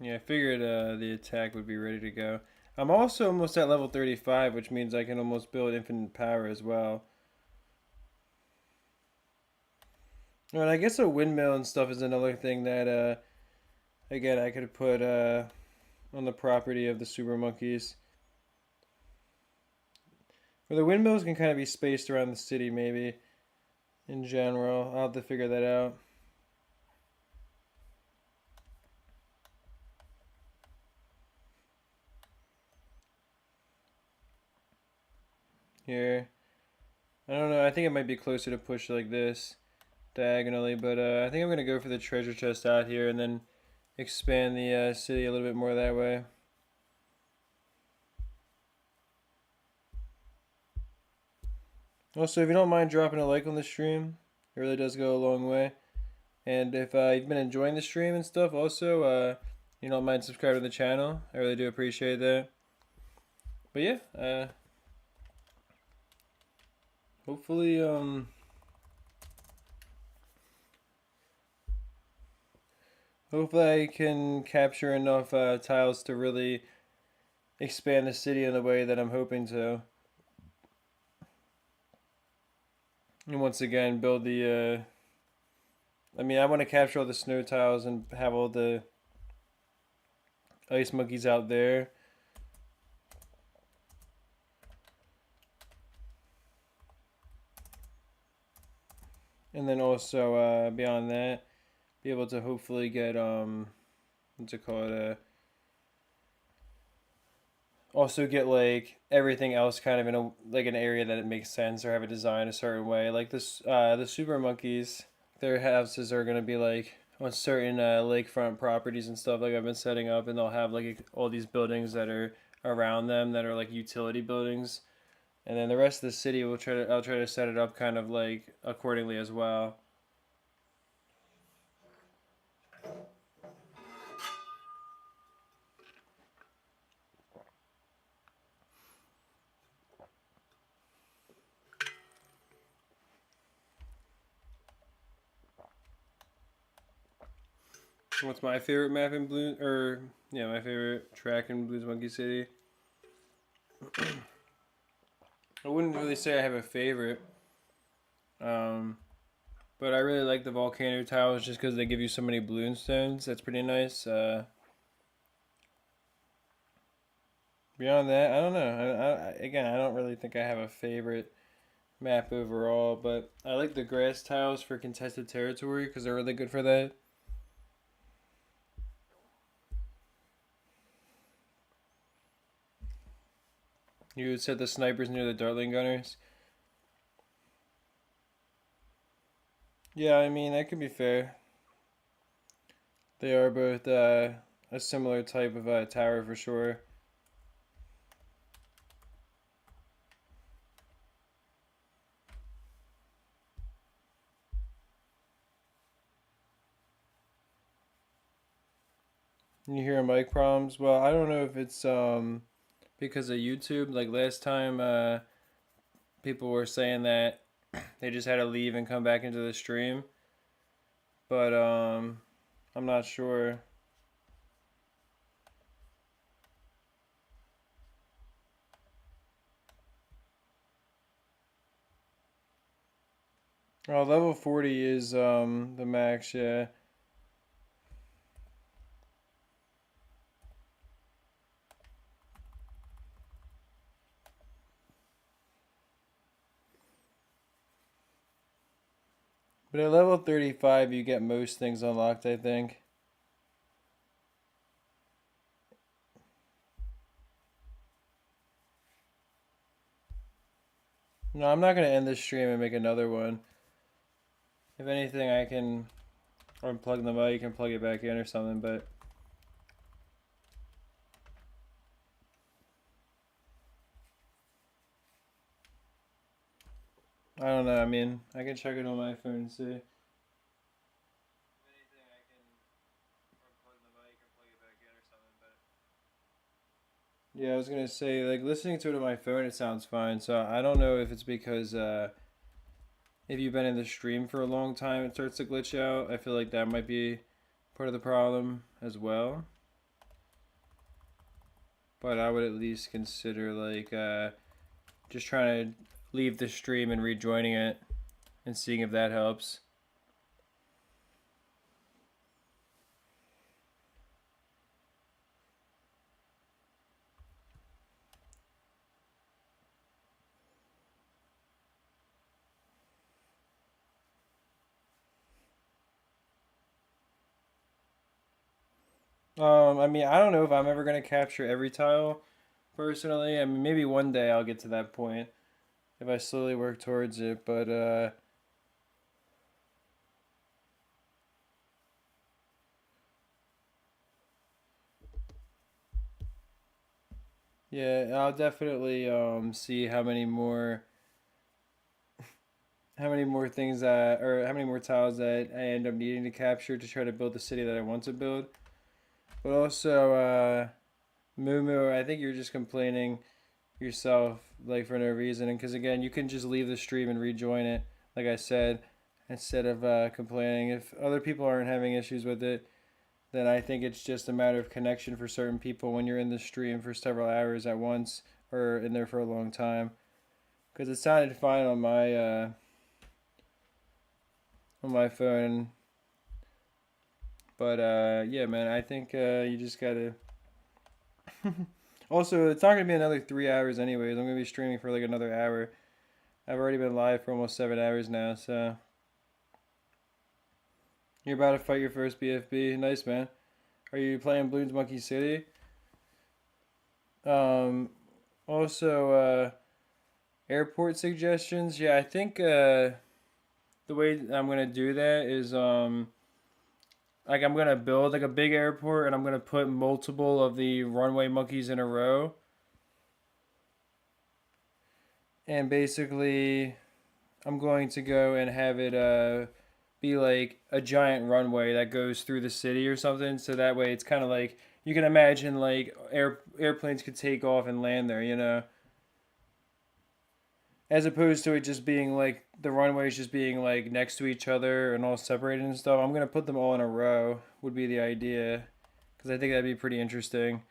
Yeah, I figured the attack would be ready to go. I'm also almost at level 35, which means I can almost build infinite power as well. Oh, and I guess a windmill and stuff is another thing that, again, I could put on the property of the super monkeys. Or the windmills can kind of be spaced around the city, maybe, in general. I'll have to figure that out. Here. I don't know. I think it might be closer to push like this diagonally, but I think I'm going to go for the treasure chest out here and then expand the city a little bit more that way. Also, if you don't mind dropping a like on the stream, it really does go a long way. And if you've been enjoying the stream and stuff, also, you don't mind subscribing to the channel. I really do appreciate that. But yeah, hopefully, hopefully I can capture enough tiles to really expand the city in the way that I'm hoping to. And once again, build the. I mean, I want to capture all the snow tiles and have all the ice monkeys out there. And then also beyond that, be able to hopefully get what's it called, also get like everything else kind of in a like an area that it makes sense or have it designed a certain way. Like this, the super monkeys, their houses are gonna be like on certain lakefront properties and stuff like I've been setting up, and they'll have like all these buildings that are around them that are like utility buildings, and then the rest of the city will try to I'll try to set it up kind of like accordingly as well. What's my favorite map in Blue or yeah, my favorite track in Blues Monkey City? I wouldn't really say I have a favorite. Um, but I really like the volcano tiles just because they give you so many balloon stones. That's pretty nice. Beyond that, I don't know. Again, I don't really think I have a favorite map overall, but I like the grass tiles for contested territory because they're really good for that. You would set the snipers near the dartling gunners. Yeah, I mean that could be fair. They are both a similar type of tower for sure. You hear mic problems? Well, I don't know if it's because of YouTube. Like last time, people were saying that they just had to leave and come back into the stream, but I'm not sure. Oh, level 40 is the max, yeah. But at level 35, you get most things unlocked, I think. No, I'm not gonna end this stream and make another one. If anything, I can unplug the mic and plug it back in or something, but I don't know. I mean, I can check it on my phone and see. Yeah, I was gonna say, like, listening to it on my phone, it sounds fine. So I don't know if it's because if you've been in the stream for a long time, it starts to glitch out. I feel like that might be part of the problem as well. But I would at least consider like just trying to leave the stream and rejoining it and seeing if that helps. I mean, I don't know if I'm ever gonna capture every tile personally. I mean, maybe one day I'll get to that point if I slowly work towards it. But yeah, I'll definitely see how many more things that or how many more tiles that I end up needing to capture to try to build the city that I want to build. But also, Moo Moo, I think you're just complaining yourself like for no reason, and because again, you can just leave the stream and rejoin it, like I said, instead of complaining. If other people aren't having issues with it, then I think it's just a matter of connection for certain people when you're in the stream for several hours at once or in there for a long time. Because it sounded fine on my phone, but yeah, man, I think you just gotta. Also, it's not gonna be another 3 hours anyways. I'm gonna be streaming for like another hour. I've already been live for almost 7 hours now, so you're about to fight your first BFB. Nice, man. Are you playing Bloons Monkey City? Um, also, airport suggestions. Yeah, I think the way I'm gonna do that is like I'm gonna build like a big airport and I'm gonna put multiple of the runway monkeys in a row, and basically I'm going to go and have it be like a giant runway that goes through the city or something. So that way it's kind of like you can imagine like airplanes could take off and land there, you know, as opposed to it just being like the runways just being like next to each other and all separated and stuff. I'm gonna put them all in a row would be the idea because I think that'd be pretty interesting.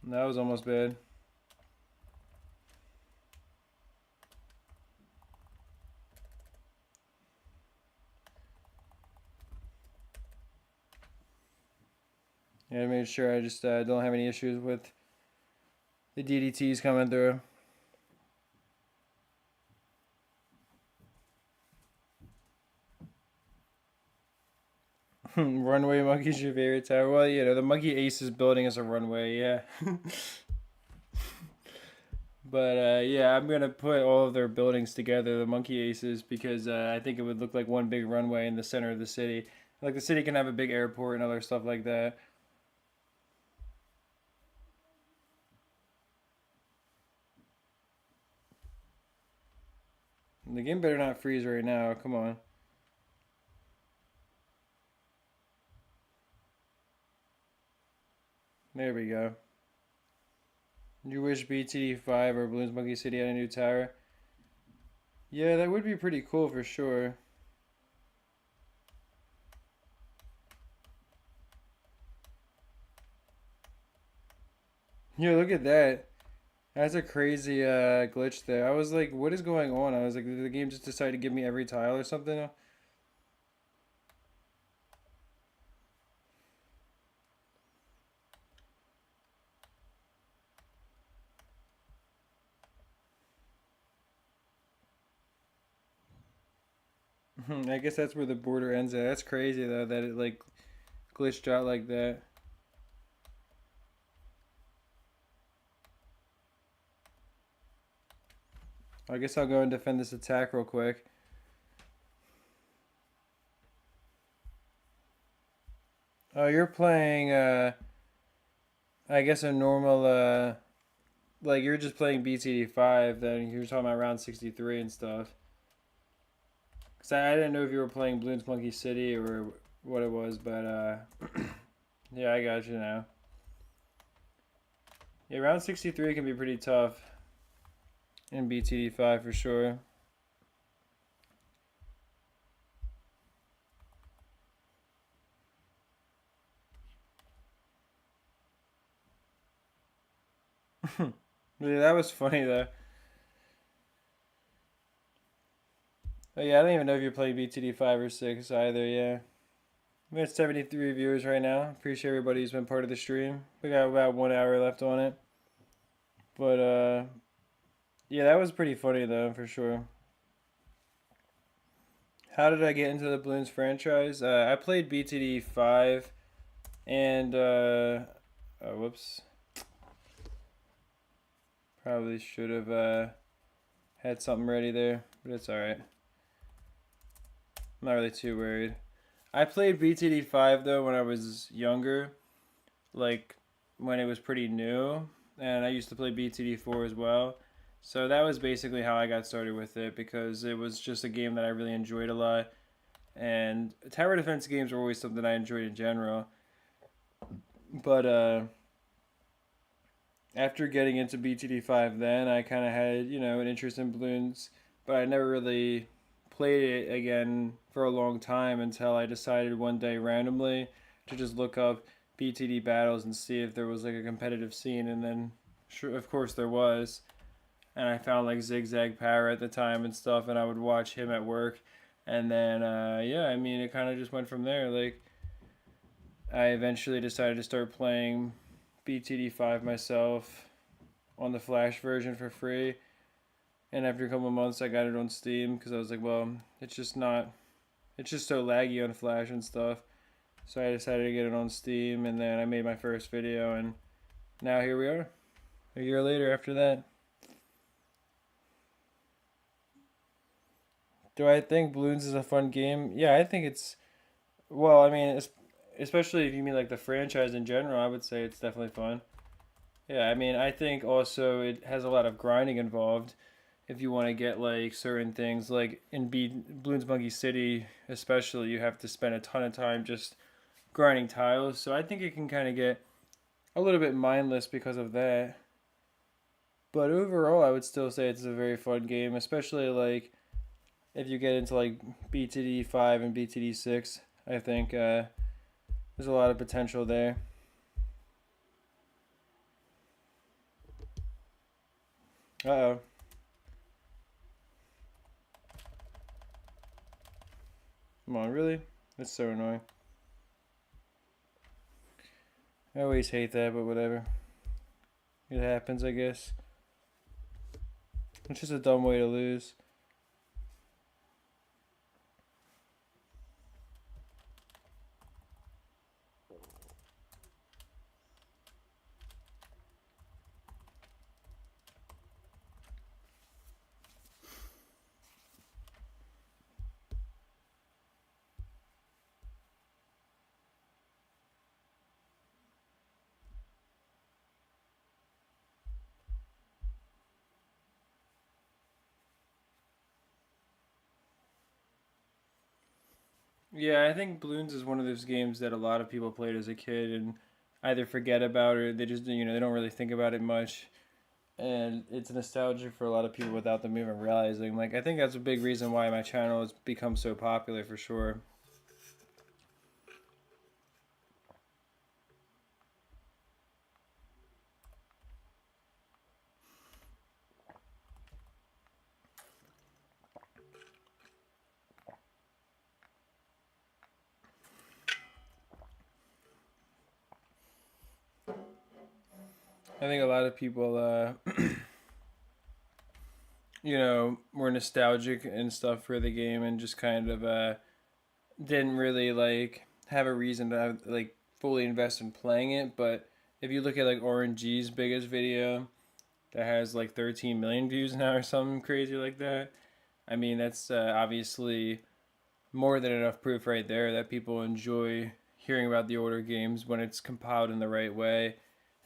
That was almost bad. Yeah, I made sure I just don't have any issues with the DDTs coming through. Runway monkey's your favorite tower. Well, you know, the Monkey Ace is building as a runway, yeah. But yeah, I'm gonna put all of their buildings together, the Monkey Aces, because I think it would look like one big runway in the center of the city. Like the city can have a big airport and other stuff like that. The game better not freeze right now. Come on. There we go. You wish BTD5 or Bloons Monkey City had a new tower? Yeah, that would be pretty cool for sure. Yeah, look at that. That's a crazy glitch there. I was like, what is going on? I was like, did the game just decide to give me every tile or something? I guess that's where the border ends at. That's crazy though that it like glitched out like that. I guess I'll go and defend this attack real quick. Oh, you're playing I guess a normal like you're just playing BTD5 then you're talking about round 63 and stuff. Cuz I didn't know if you were playing Bloons Monkey City or what it was, but yeah, I got you now. Yeah, round 63 can be pretty tough in BTD5 for sure. Yeah, that was funny though. Oh, yeah, I don't even know if you're playing BTD 5 or 6 either, yeah. We got 73 viewers right now. Appreciate everybody who's been part of the stream. We got about 1 hour left on it. But, yeah, that was pretty funny though, for sure. How did I get into the Bloons franchise? I played BTD 5 and, oh, whoops. Probably should have had something ready there, but it's alright. I'm not really too worried. I played BTD 5 though when I was younger, like when it was pretty new, and I used to play BTD 4 as well. So that was basically how I got started with it because it was just a game that I really enjoyed a lot. And tower defense games were always something I enjoyed in general. But after getting into BTD 5, then I kind of had, you know, an interest in balloons, but I never really played it again for a long time until I decided one day randomly to just look up BTD battles and see if there was like a competitive scene, and then sure, of course there was, and I found like Zigzag Power at the time and stuff, and I would watch him at work, and then yeah, I mean it kind of just went from there. Like I eventually decided to start playing BTD 5 myself on the Flash version for free. And after a couple of months, I got it on Steam because I was like, well, it's just not, it's just so laggy on Flash and stuff. So I decided to get it on Steam, and then I made my first video, and now here we are, a year later after that. Do I think Bloons is a fun game? Yeah, I think it's, well, I mean, especially if you mean like the franchise in general, I would say it's definitely fun. Yeah, I mean, I think also it has a lot of grinding involved if you want to get like certain things. Like in Bloons Monkey City, especially, you have to spend a ton of time just grinding tiles. So I think it can kind of get a little bit mindless because of that. But overall, I would still say it's a very fun game, especially like if you get into like BTD 5 and BTD 6. I think there's a lot of potential there. Uh oh. Come on, really? That's so annoying. I always hate that, but whatever. It happens, I guess. It's just a dumb way to lose. Yeah, I think Bloons is one of those games that a lot of people played as a kid and either forget about or they just they don't really think about it much. And it's nostalgic for a lot of people without them even realizing. Like I think that's a big reason why my channel has become so popular for sure. I think a lot of people were nostalgic and stuff for the game and just kind of didn't really like have a reason to have, like fully invest in playing it. But if you look at like RNG's biggest video that has like 13 million views now or something crazy like that, I mean that's obviously more than enough proof right there that people enjoy hearing about the older games when it's compiled in the right way.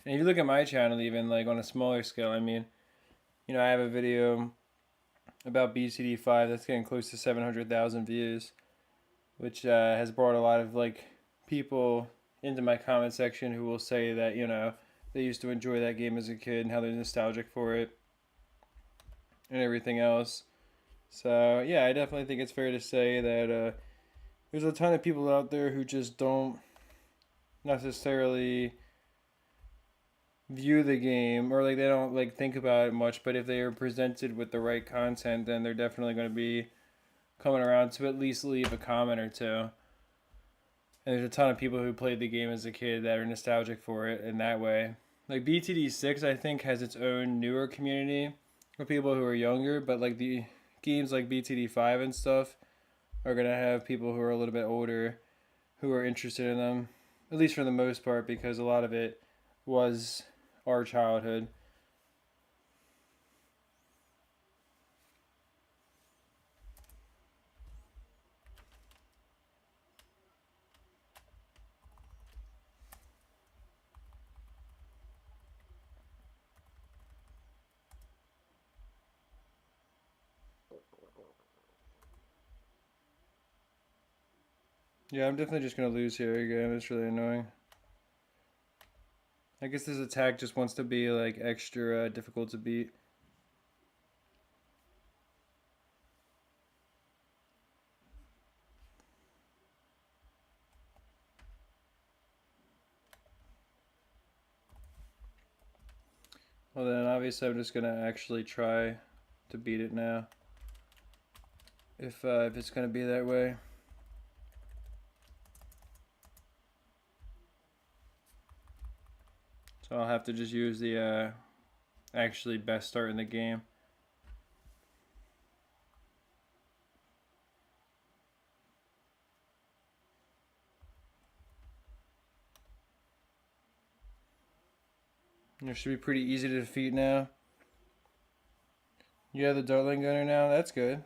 And if you look at my channel, even like on a smaller scale, I mean, I have a video about BCD5 that's getting close to 700,000 views, which has brought a lot of like people into my comment section who will say that they used to enjoy that game as a kid and how they're nostalgic for it and everything else. So yeah, I definitely think it's fair to say that there's a ton of people out there who just don't necessarily view the game or like they don't like think about it much, but if they are presented with the right content, then they're definitely going to be coming around to at least leave a comment or two. And there's a ton of people who played the game as a kid that are nostalgic for it in that way. Like BTD 6 I think has its own newer community for people who are younger, but like the games like BTD 5 and stuff are going to have people who are a little bit older who are interested in them, at least for the most part, because a lot of it was our childhood. Yeah, I'm definitely just going to lose here again. It's really annoying. I guess this attack just wants to be like extra difficult to beat. Well then, obviously I'm just gonna actually try to beat it now. If it's gonna be that way. So I'll have to just use the actually best start in the game. It should be pretty easy to defeat now. You have the Dartling Gunner now. That's good.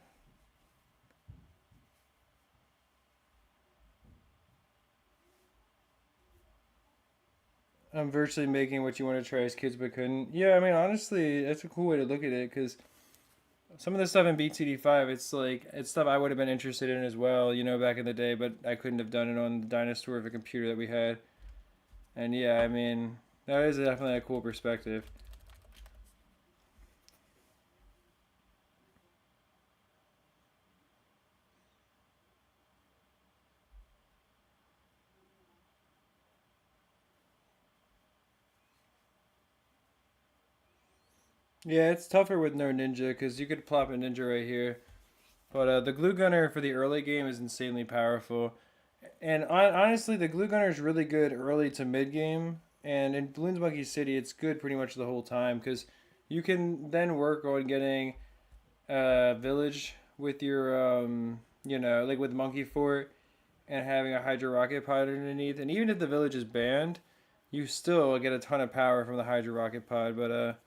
I'm virtually making what you want to try as kids but couldn't. Yeah, I mean, honestly, that's a cool way to look at it because some of the stuff in BTD5, it's like, it's stuff I would have been interested in as well, you know, back in the day, but I couldn't have done it on the dinosaur of a computer that we had. And yeah, I mean, that is definitely a cool perspective. Yeah, it's tougher with no ninja because you could plop a ninja right here. But the glue gunner for the early game is insanely powerful. And honestly, the glue gunner is really good early to mid game. And in Bloons Monkey City, it's good pretty much the whole time because you can then work on getting a village with your, you know, like with Monkey Fort and having a Hydro Rocket Pod underneath. And even if the village is banned, you still get a ton of power from the Hydro Rocket Pod. But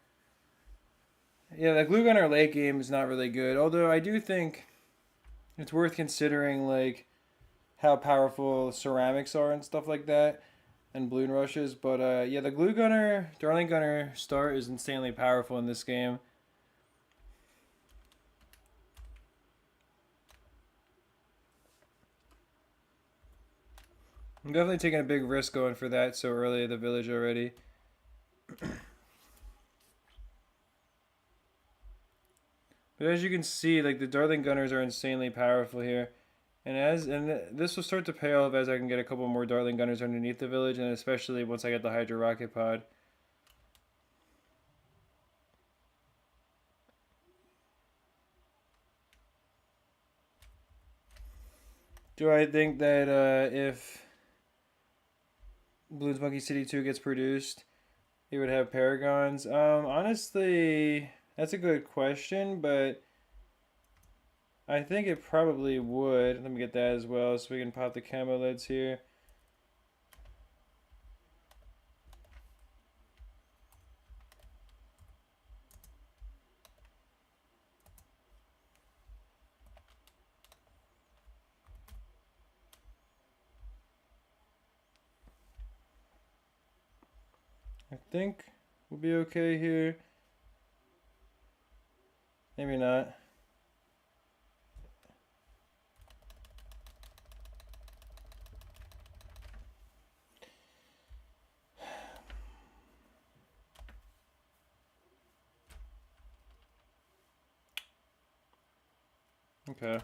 yeah, the glue gunner late game is not really good. Although I do think it's worth considering like how powerful ceramics are and stuff like that, and balloon rushes. But yeah, the glue gunner, Darling Gunner start is insanely powerful in this game. I'm definitely taking a big risk going for that so early in the village already. But as you can see, like the Darling Gunners are insanely powerful here. And this will start to pay off as I can get a couple more Darling Gunners underneath the village, and especially once I get the Hydro Rocket Pod. Do I think that if Blues Monkey City 2 gets produced, it would have Paragons? Honestly, that's a good question, but I think it probably would. Let me get that as well so we can pop the camo lids here. I think we'll be okay here. Maybe not. Okay.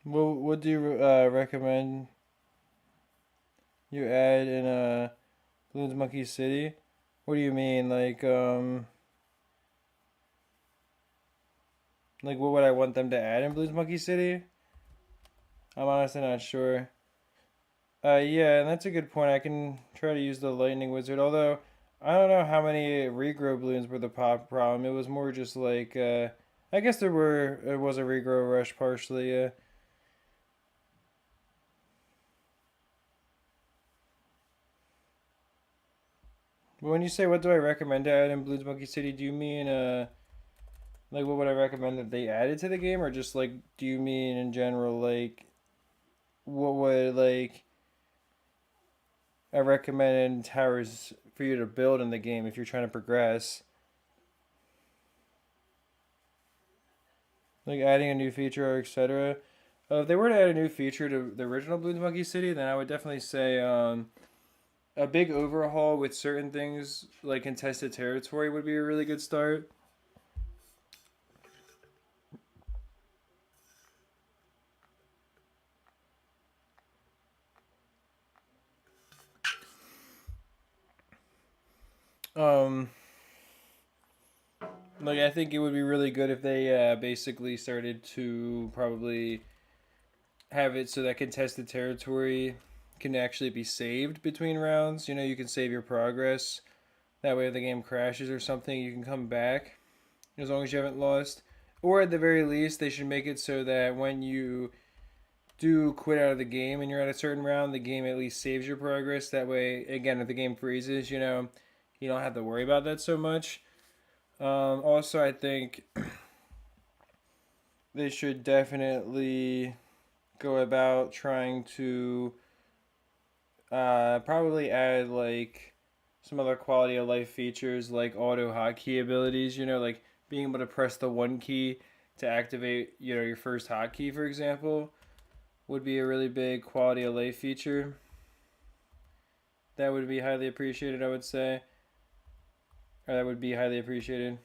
Well, what do you recommend you add in Bloons Monkey City? What do you mean, like what would I want them to add in Bloons Monkey City? I'm honestly not sure. Yeah, and that's a good point. I can try to use the Lightning Wizard, although I don't know how many regrow balloons were the pop problem. It was more just like, I guess there was a regrow rush partially. But when you say what do I recommend to add in Bloons Monkey City, do you mean like what would I recommend that they added to the game, or just like do you mean in general like what would like I recommend towers for you to build in the game if you're trying to progress? Like adding a new feature or etc. If they were to add a new feature to the original Bloons Monkey City, then I would definitely say a big overhaul with certain things like contested territory would be a really good start. Um, like I think it would be really good if they basically started to probably have it so that contested territory can actually be saved between rounds. You know, you can save your progress That way, if the game crashes or something, you can come back as long as you haven't lost. Or at the very least, they should make it so that when you do quit out of the game and you're at a certain round, the game at least saves your progress. That way, again, if the game freezes, you know, you don't have to worry about that so much. Also, I think they should definitely go about trying to probably add like some other quality of life features like auto hotkey abilities, you know, like being able to press the one key to activate, you know, your first hotkey, for example, would be a really big quality of life feature. That would be highly appreciated, I would say. Or that would be highly appreciated.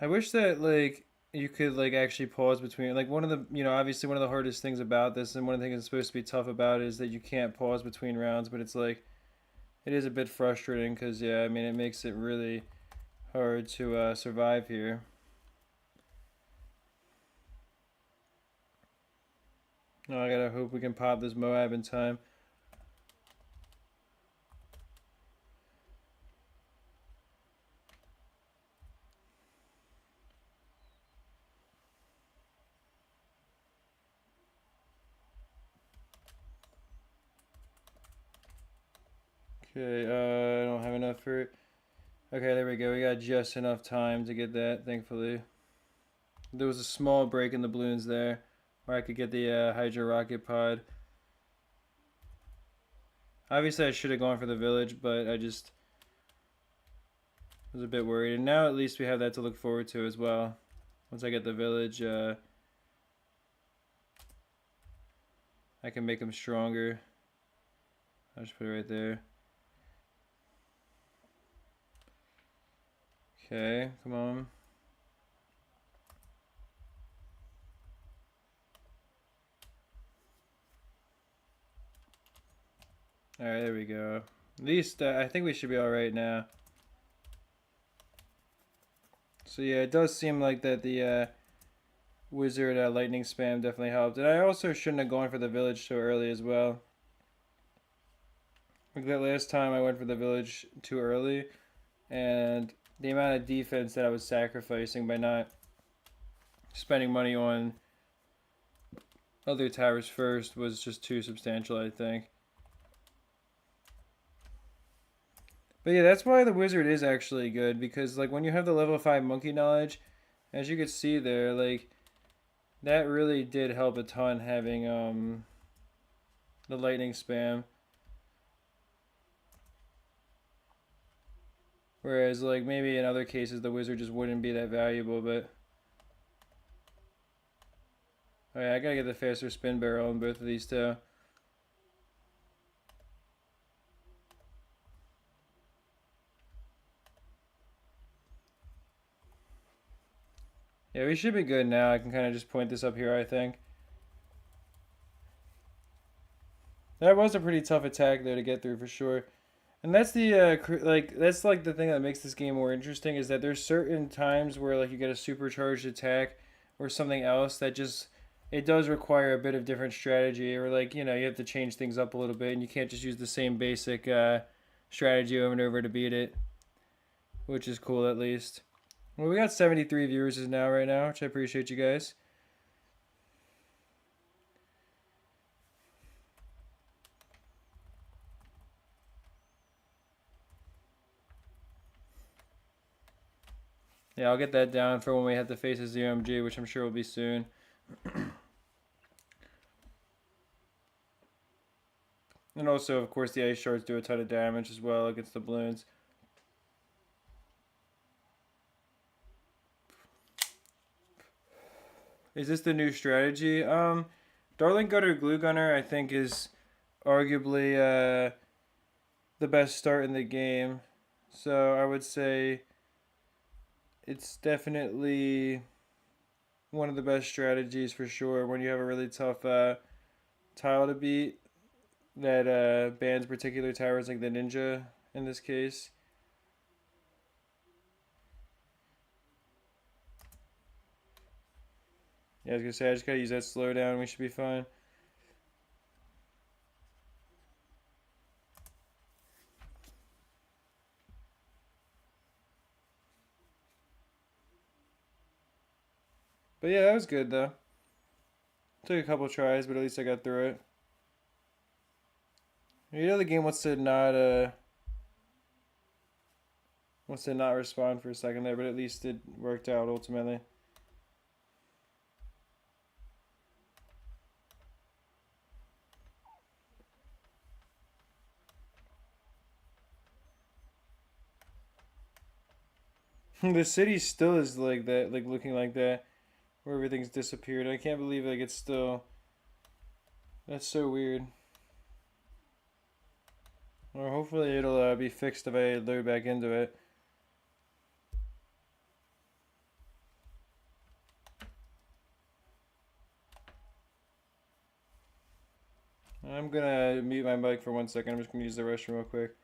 I wish that like you could like actually pause between like one of the, you know, obviously one of the hardest things about this and one of the things that's supposed to be tough about it is that you can't pause between rounds, but it's like it is a bit frustrating because yeah, I mean it makes it really hard to survive here. Oh, I gotta hope we can pop this Moab in time. Okay, I don't have enough for it. Okay, there we go. We got just enough time to get that, thankfully. There was a small break in the balloons there where I could get the Hydra rocket pod. Obviously, I should have gone for the village, but I just was a bit worried. And now at least we have that to look forward to as well. Once I get the village, I can make them stronger. I'll just put it right there. Okay, come on. Alright, there we go. At least I think we should be alright now. So yeah, it does seem like that the wizard lightning spam definitely helped. And I also shouldn't have gone for the village so early as well. Like that last time I went for the village too early, and the amount of defense that I was sacrificing by not spending money on other towers first was just too substantial, I think. But yeah, that's why the wizard is actually good, because like when you have the level 5 monkey knowledge, as you can see there, like that really did help a ton having the lightning spam. Whereas like maybe in other cases the wizard just wouldn't be that valuable, but oh yeah, I gotta get the faster spin barrel on both of these too. Yeah, we should be good now. I can kind of just point this up here, I think. That was a pretty tough attack though to get through for sure. And that's the like that's like the thing that makes this game more interesting is that there's certain times where like you get a supercharged attack or something else that just it does require a bit of different strategy or like, you know, you have to change things up a little bit and you can't just use the same basic strategy over and over to beat it, which is cool at least. Well, we got 73 viewers now right now, which I appreciate you guys. Yeah, I'll get that down for when we have to face a ZMG, which I'm sure will be soon. And also, of course, the ice shards do a ton of damage as well against the balloons. Is this the new strategy? Darling Gutter Glue Gunner, I think, is arguably the best start in the game. So I would say it's definitely one of the best strategies for sure when you have a really tough tile to beat that bans particular towers like the ninja in this case. Yeah, I was gonna say I just gotta use that slowdown. We should be fine. But yeah, that was good though. Took a couple tries, but at least I got through it. You know the game wants to not respond for a second there, but at least it worked out ultimately. The city still is like that, like looking like that, where everything's disappeared. I can't believe like it's still. That's so weird. Well, hopefully it'll be fixed if I load back into it. I'm gonna mute my mic for 1 second. I'm just gonna use the restroom real quick.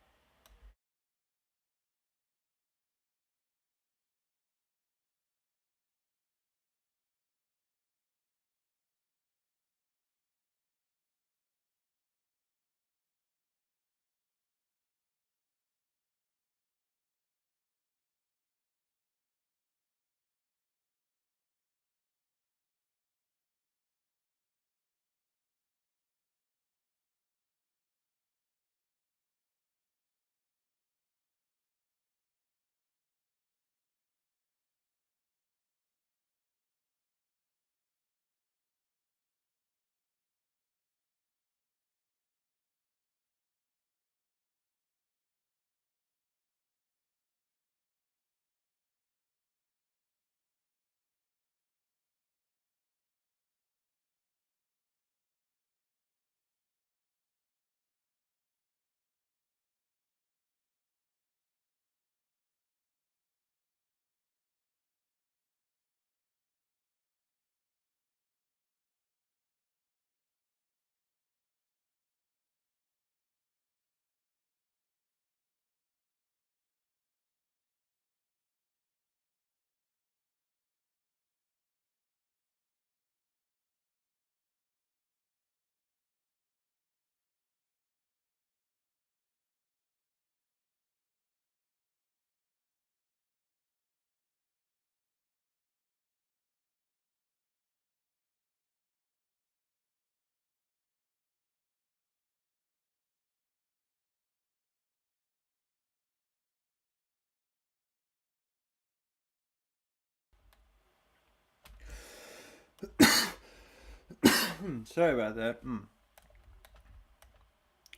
Sorry about that.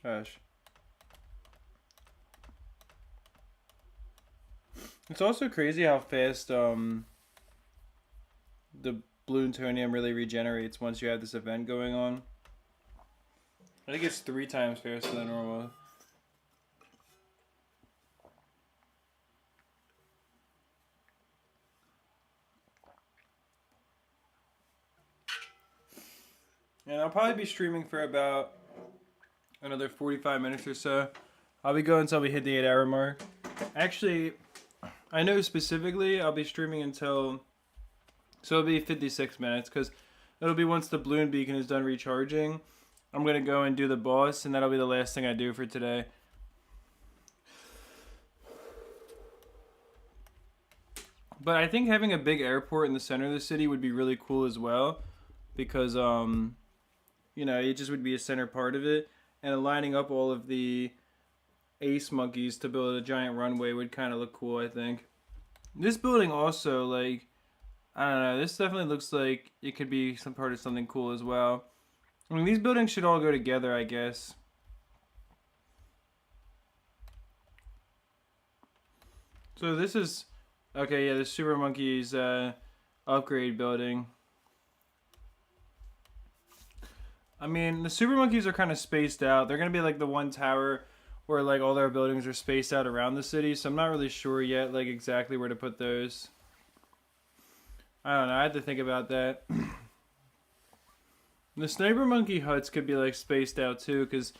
Gosh. It's also crazy how fast the Bloons really regenerates once you have this event going on. I think it's 3 times faster than normal. And I'll probably be streaming for about another 45 minutes or so. I'll be going until we hit the 8-hour mark. Actually, I know specifically I'll be streaming until. So it'll be 56 minutes because it'll be once the balloon beacon is done recharging. I'm going to go and do the boss, and that'll be the last thing I do for today. But I think having a big airport in the center of the city would be really cool as well because, you know, it just would be a center part of it. And lining up all of the ace monkeys to build a giant runway would kind of look cool, I think. This building also, like, I don't know, this definitely looks like it could be some part of something cool as well. I mean, these buildings should all go together, I guess. So this is, okay, yeah, the Super Monkeys upgrade building. I mean, the super monkeys are kind of spaced out. They're gonna be like the one tower where like all their buildings are spaced out around the city. So I'm not really sure yet, like exactly where to put those. I don't know. I had to think about that. The sniper monkey huts could be like spaced out too, because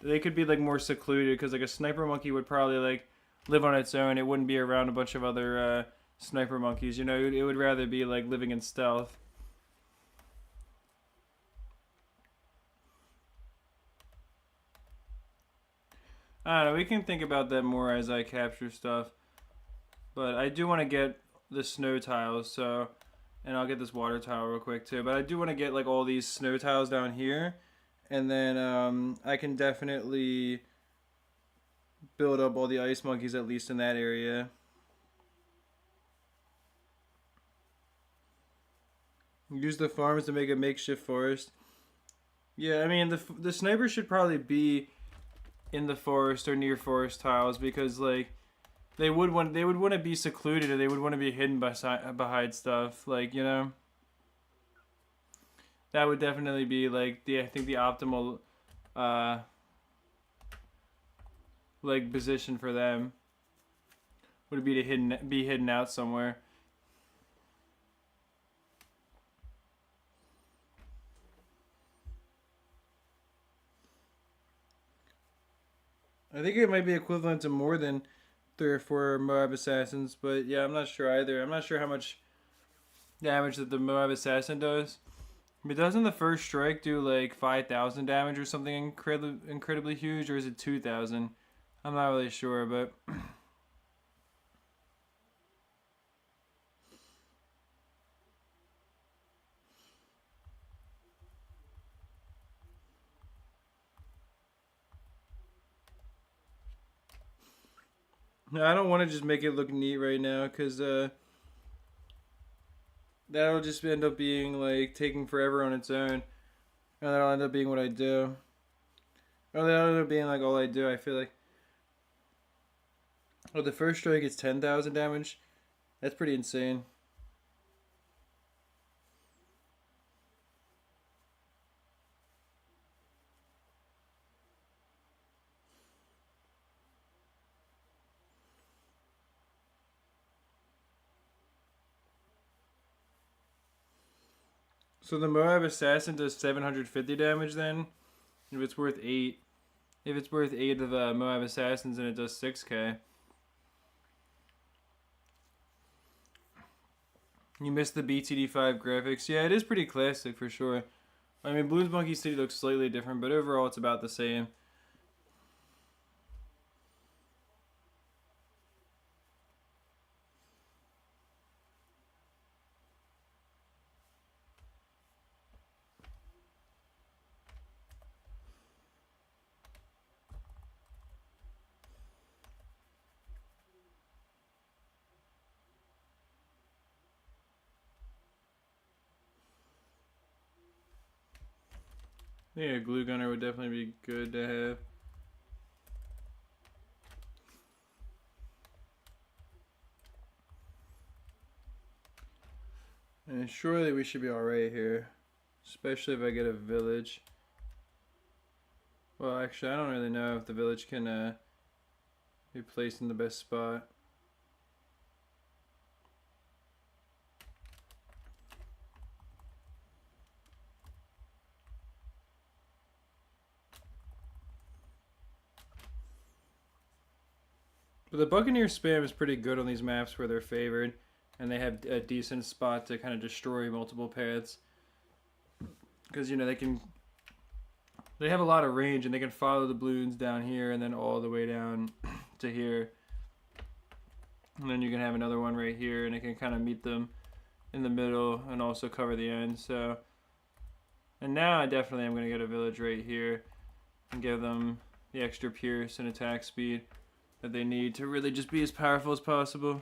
they could be like more secluded. Because like a sniper monkey would probably like live on its own. It wouldn't be around a bunch of other sniper monkeys. You know, it would rather be like living in stealth. I don't know. We can think about that more as I capture stuff. But I do want to get the snow tiles, so, and I'll get this water tile real quick too. But I do want to get like all these snow tiles down here, and then I can definitely build up all the ice monkeys at least in that area. Use the farms to make a makeshift forest. Yeah, I mean the sniper should probably be in the forest or near forest tiles because like they would want to be secluded or they would want to be hidden behind stuff like you know that would definitely be like the I think the optimal uh like position for them would be to be hidden out somewhere. I think it might be equivalent to more than 3 or 4 Moab assassins, but yeah, I'm not sure either. I'm not sure how much damage that the Moab assassin does. But doesn't the first strike do like 5,000 damage or something incredibly huge, or is it 2,000? I'm not really sure, but I don't want to just make it look neat right now because that'll just end up being like taking forever on its own, and that'll end up being what I do. Or that'll end up being like all I do. I feel like. Oh, the first strike is 10,000 damage. That's pretty insane. So the Moab Assassin does 750 damage then? If it's worth 8. If it's worth 8 of the Moab Assassins and it does 6k. You missed the BTD5 graphics. Yeah, it is pretty classic for sure. I mean, Bloons Monkey City looks slightly different, but overall it's about the same. Yeah, a glue gunner would definitely be good to have. And surely we should be alright here. Especially if I get a village. Well, actually, I don't really know if the village can be placed in the best spot. But the Buccaneer spam is pretty good on these maps where they're favored. And they have a decent spot to kind of destroy multiple paths. Because, you know, they have a lot of range and they can follow the balloons down here and then all the way down to here. And then you can have another one right here and it can kind of meet them in the middle and also cover the end. So, and now I definitely am going to get a village right here and give them the extra pierce and attack speed that they need to really just be as powerful as possible.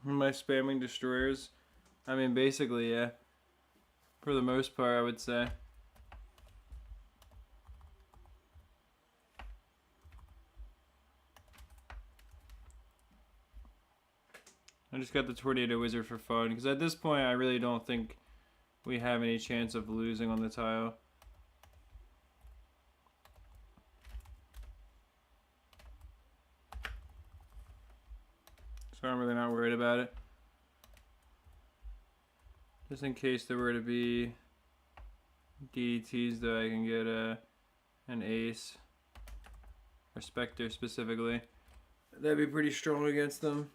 Am I spamming destroyers? I mean, basically, yeah. For the most part, I would say. I just got the Tornado Wizard for fun, because at this point, I really don't think we have any chance of losing on the tile. So I'm really not worried about it. Just in case there were to be DDTs, though, I can get an ace. Or Spectre, specifically. That'd be pretty strong against them.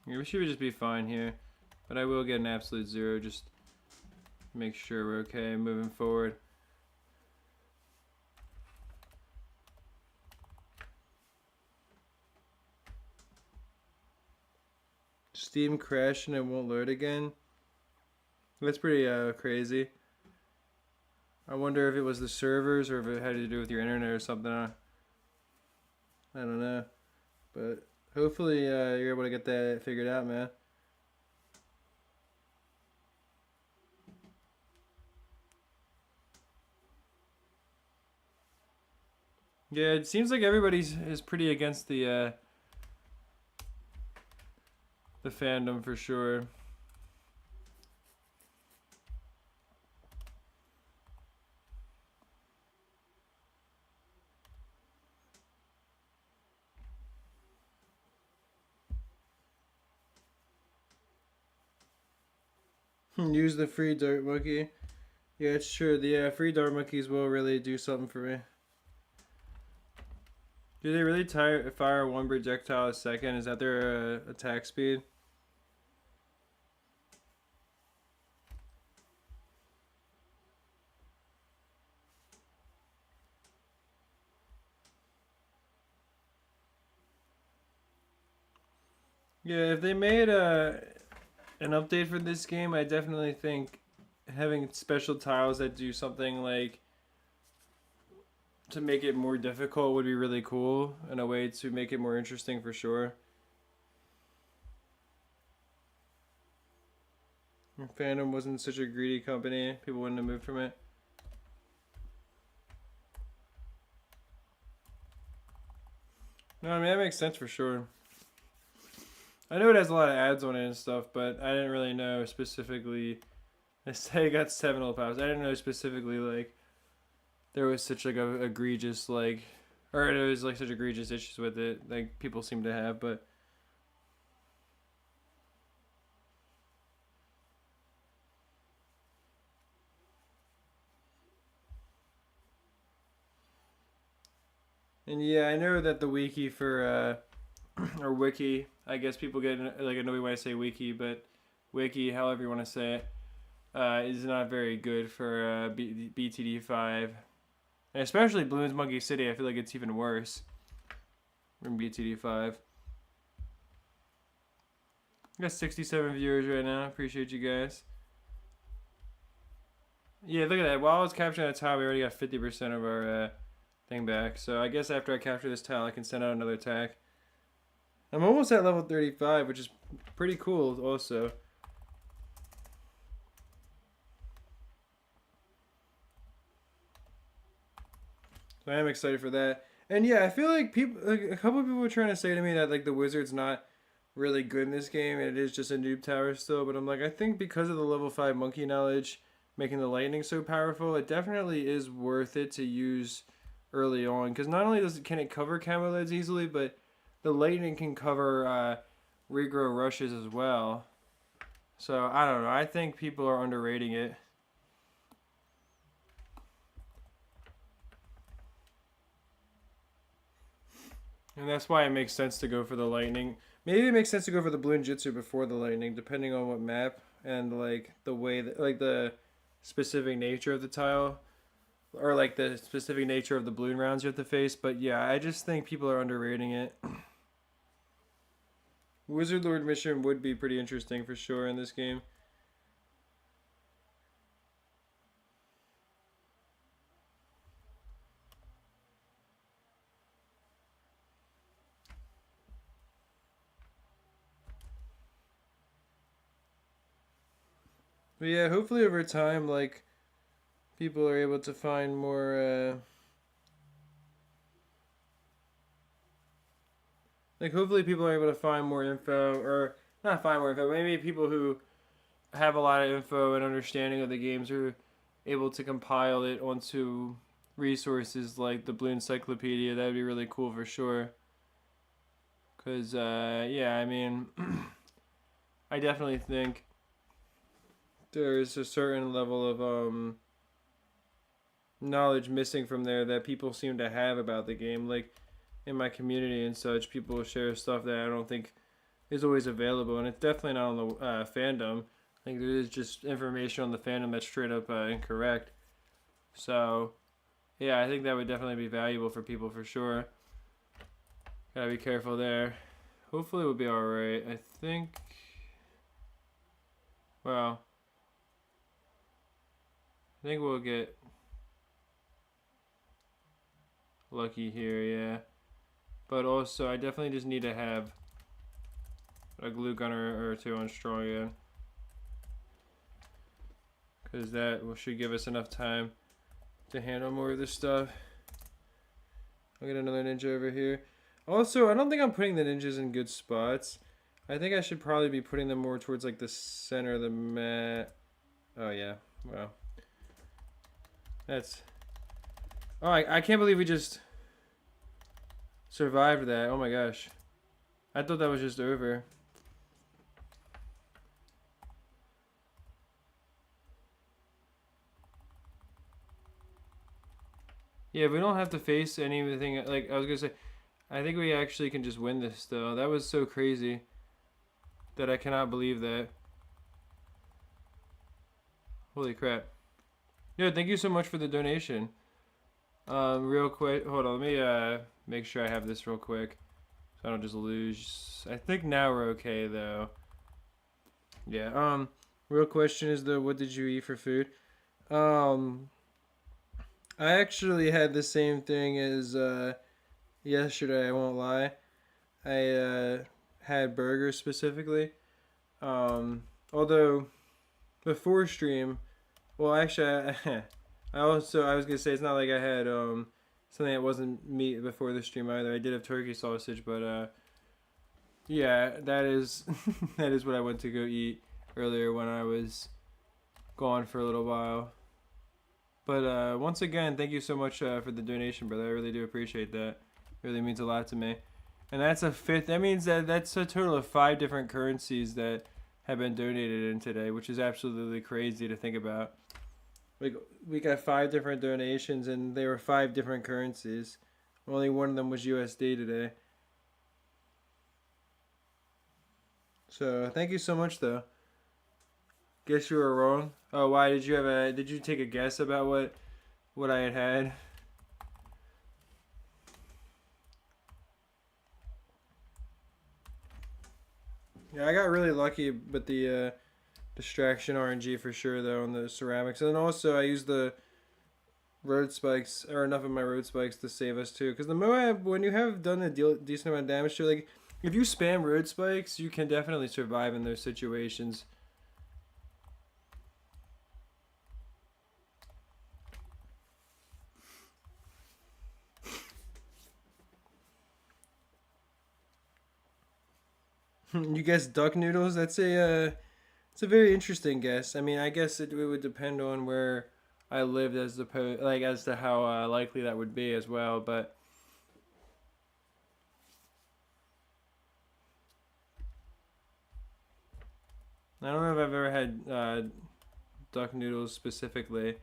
Yeah, we should just be fine here. But I will get an absolute 0 just to make sure we're okay moving forward. Steam crashed and it won't load again. That's pretty crazy. I wonder if it was the servers or if it had to do with your internet or something. I don't know. But hopefully you're able to get that figured out, man. Yeah, it seems like everybody's is pretty against the fandom for sure. Use the free dart monkey. Yeah, it's true. The free dart monkeys will really do something for me. Do they really fire one projectile a second? Is that their attack speed? Yeah, if they made an update for this game, I definitely think having special tiles that do something like to make it more difficult would be really cool in a way to make it more interesting for sure. If Fandom wasn't such a greedy company, people wouldn't have moved from it. No, I mean, that makes sense for sure. I know it has a lot of ads on it and stuff, but I didn't really know specifically. I say I got 7 old powers. I didn't know specifically, like, there was such, like, a egregious, like, or it was, like, such egregious issues with it, like, people seem to have, but. And yeah, I know that the wiki for, or wiki, I guess people get, like, annoyed when I say wiki, but wiki, however you want to say it, is not very good for BTD5. And especially Bloons Monkey City, I feel like it's even worse than BTD5. I got 67 viewers right now. Appreciate you guys. Yeah, look at that. While I was capturing that tile, we already got 50% of our thing back. So I guess after I capture this tile, I can send out another attack. I'm almost at level 35, which is pretty cool also. So I am excited for that. And yeah, I feel like people, like a couple of people were trying to say to me that like the wizard's not really good in this game, and it is just a noob tower still. But I'm like, I think because of the level 5 monkey knowledge making the lightning so powerful, it definitely is worth it to use early on. Because not only can it cover camelids easily, but the lightning can cover regrow rushes as well. So I don't know. I think people are underrating it. And that's why it makes sense to go for the lightning. Maybe it makes sense to go for the Bloon Jitsu before the lightning, depending on what map and like the way that, like the specific nature of the tile, or like the specific nature of the balloon rounds you have to face. But yeah, I just think people are underrating it. Wizard Lord mission would be pretty interesting for sure in this game. But yeah, hopefully over time, like people are able to find more. Like hopefully people are able to find more info, or not find more info. Maybe people who have a lot of info and understanding of the games are able to compile it onto resources like the Blue Encyclopedia. That would be really cool for sure. Cause yeah, I mean, I definitely think there's a certain level of knowledge missing from there that people seem to have about the game. Like in my community and such, people share stuff that I don't think is always available, and it's definitely not on the fandom. I think there is just information on the fandom that's straight up incorrect. So yeah, I think that would definitely be valuable for people for sure. Gotta be careful there. Hopefully we'll be alright. I think. Well, I think we'll get lucky here, yeah. But also, I definitely just need to have a glue gunner or two on strong again. Because that should give us enough time to handle more of this stuff. I'll get another ninja over here. Also, I don't think I'm putting the ninjas in good spots. I think I should probably be putting them more towards like the center of the map. Oh yeah, wow. That's... Oh, I can't believe we just survived that. Oh my gosh. I thought that was just over. Yeah, we don't have to face anything. Like, I was gonna say, I think we actually can just win this, though. That was so crazy that I cannot believe that. Holy crap. Yo, thank you so much for the donation. Real quick, hold on, let me make sure I have this real quick so I don't just lose. I think now we're okay though. Yeah. Real question is though, what did you eat for food? Um, I actually had the same thing as yesterday. I won't lie. I had burgers specifically. Although before stream, well, actually, I was gonna say it's not like I had something that wasn't meat before the stream either. I did have turkey sausage, but yeah, that is that is what I went to go eat earlier when I was gone for a little while. But once again, thank you so much for the donation, brother. I really do appreciate that. It really means a lot to me. And that's a fifth. That means that that's a total of 5 different currencies that have been donated in today, which is absolutely crazy to think about. Like we got 5 different donations, and they were 5 different currencies. Only one of them was USD today. So thank you so much, though. Guess you were wrong. Oh, why did you have a? Did you take a guess about what I had had? Yeah, I got really lucky with the distraction RNG for sure, though, on the ceramics, and then also I used the road spikes or enough of my road spikes to save us too. Because the Moab, when you have done a decent amount of damage to, like, if you spam road spikes, you can definitely survive in those situations. You guess duck noodles? That's it's a very interesting guess. I mean, I guess it would depend on where I lived as to how likely that would be as well. But I don't know if I've ever had duck noodles specifically.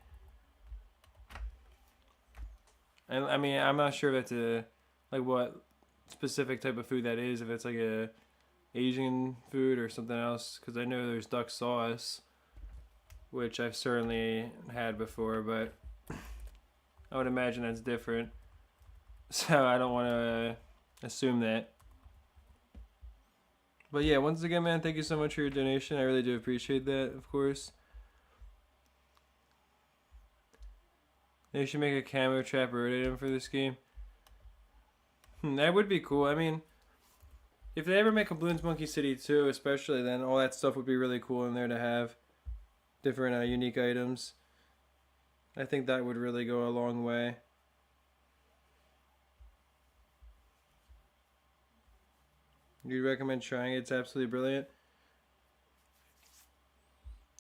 And I mean, I'm not sure if it's a like what specific type of food that is. If it's like a Asian food or something else, because I know there's duck sauce, which I've certainly had before, but I would imagine that's different. So I don't want to assume that. But yeah, once again, man, thank you so much for your donation. I really do appreciate that, of course. They should make a camo trap rotatum for this game. That would be cool. I mean, if they ever make a Bloons Monkey City 2, especially, then all that stuff would be really cool in there to have. different unique items. I think that would really go a long way. You'd recommend trying it? It's absolutely brilliant.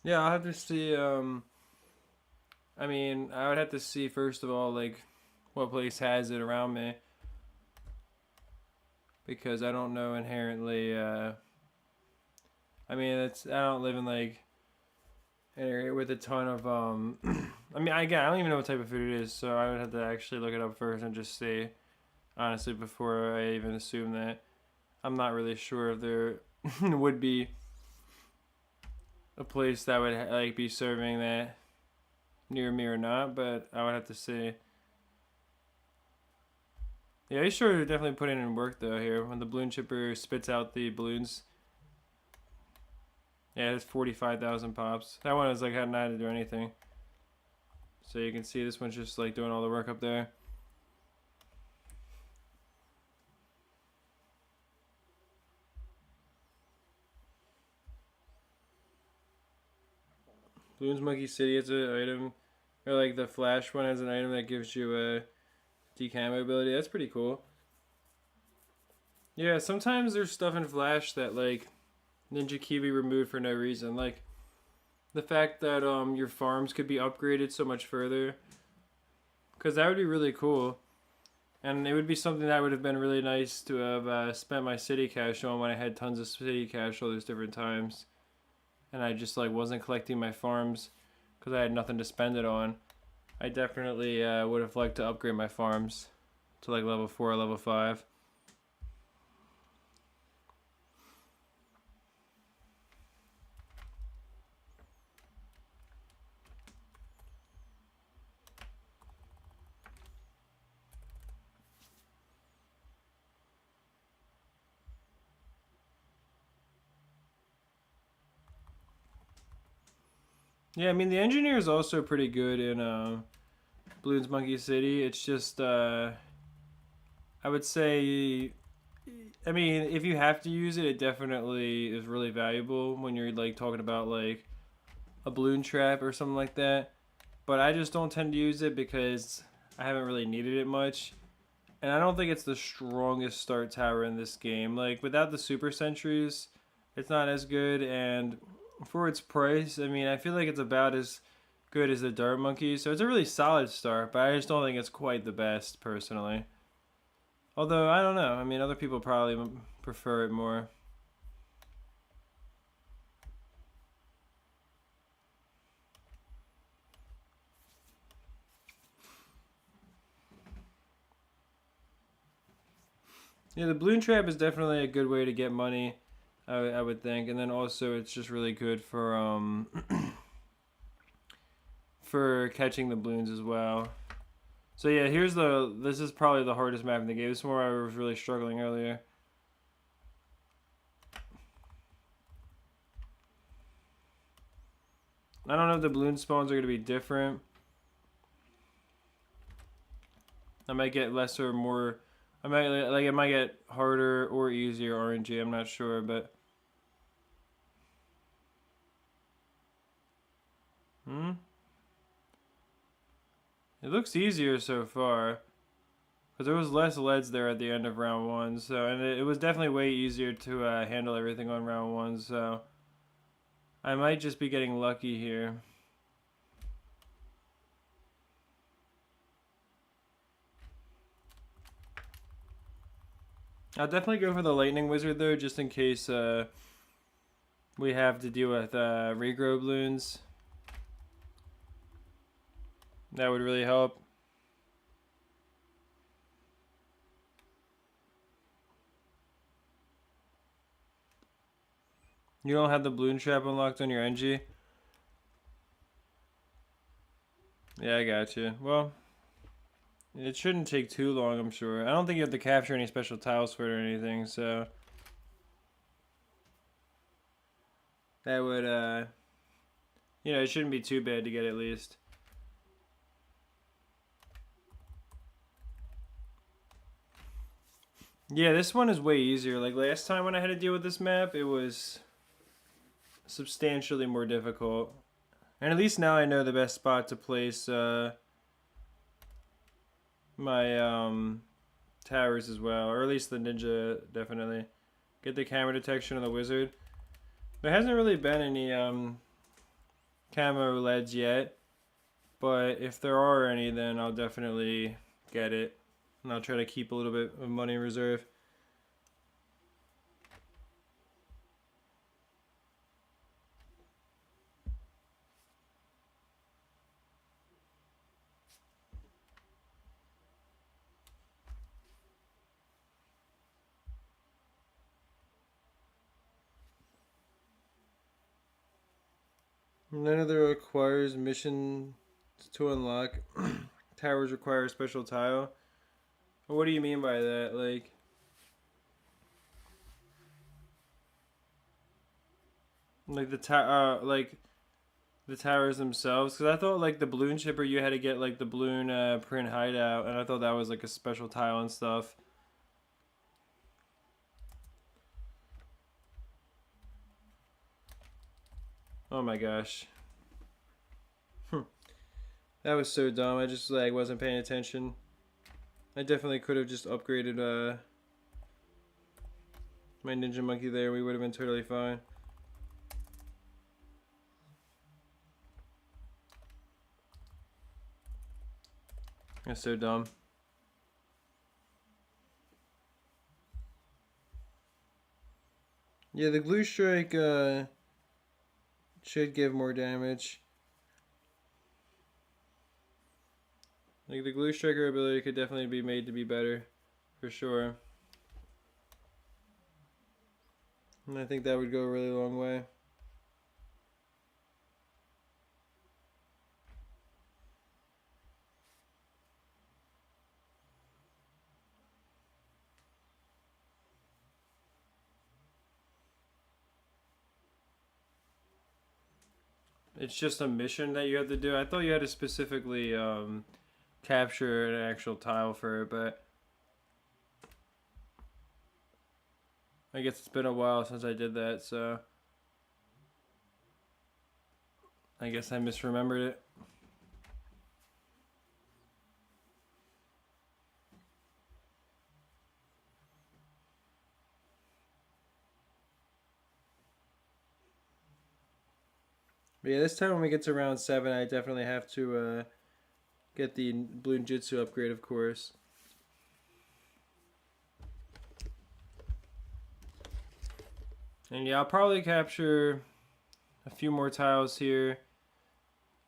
Yeah, I'll have to see. I mean, I would have to see first of all, like, what place has it around me, because I don't know inherently. I mean, I don't live in like an area with a ton of. I mean, again, I don't even know what type of food it is, so I would have to actually look it up first and just see, honestly, before I even assume that. I'm not really sure if there would be a place that would like be serving that near me or not, but I would have to see. Yeah, he's sure to definitely put in work though here when the balloon chipper spits out the balloons. Yeah, it's 45,000 pops. That one is like hadn't had to do anything. So you can see this one's just like doing all the work up there. Bloons Monkey City has an item, or like the Flash one has an item that gives you a decamo ability. That's pretty cool. Yeah, sometimes there's stuff in Flash that like Ninja Kiwi removed for no reason. Like the fact that your farms could be upgraded so much further, because that would be really cool. And it would be something that would have been really nice to have spent my city cash on when I had tons of city cash all those different times. And I just like wasn't collecting my farms because I had nothing to spend it on. I definitely would have liked to upgrade my farms to like level 4 or level 5. Yeah, I mean the engineer is also pretty good in Bloons Monkey City. It's just I would say, I mean, if you have to use it, it definitely is really valuable when you're like talking about like a balloon trap or something like that. But I just don't tend to use it because I haven't really needed it much. And I don't think it's the strongest start tower in this game. Like without the super sentries, it's not as good, and for its price, I mean, I feel like it's about as good as the Dart Monkey. So it's a really solid start, but I just don't think it's quite the best personally. Although I don't know. I mean, other people probably prefer it more. Yeah, the balloon trap is definitely a good way to get money, I would think, and then also it's just really good for for catching the balloons as well. So yeah, this is probably the hardest map in the game. This is where I was really struggling earlier. I don't know if the balloon spawns are going to be different. I might get less or more. I might like it might get harder or easier RNG. I'm not sure, but it looks easier so far. Because there was less leads there at the end of round 1, so and it was definitely way easier to handle everything on round 1. So I might just be getting lucky here. I'll definitely go for the Lightning Wizard though, just in case we have to deal with regrow balloons. That would really help. You don't have the balloon trap unlocked on your NG? Yeah, I got you. Well, it shouldn't take too long, I'm sure. I don't think you have to capture any special tiles for it or anything, so that would, you know, it shouldn't be too bad to get at least. Yeah, this one is way easier. Like last time when I had to deal with this map, it was substantially more difficult. And at least now I know the best spot to place my towers as well, or at least the ninja definitely. Get the camera detection on the wizard. There hasn't really been any camo leads yet, but if there are any, then I'll definitely get it, and I'll try to keep a little bit of money in reserve. None of the requires mission to unlock. Towers require a special tile. What do you mean by that? Like the towers themselves? Because I thought like the balloon shipper, you had to get like the balloon print hideout, and I thought that was like a special tile and stuff. Oh my gosh. That was so dumb. I just like wasn't paying attention. I definitely could have just upgraded my ninja monkey there. We would have been totally fine. That's so dumb. Yeah, the glue strike should give more damage. Like the glue striker ability could definitely be made to be better, for sure. And I think that would go a really long way. It's just a mission that you have to do. I thought you had to specifically capture an actual tile for it, but I guess it's been a while since I did that, so I guess I misremembered it. But yeah, this time when we get to round 7, I definitely have to get the Bloon Jutsu upgrade, of course. And yeah, I'll probably capture a few more tiles here,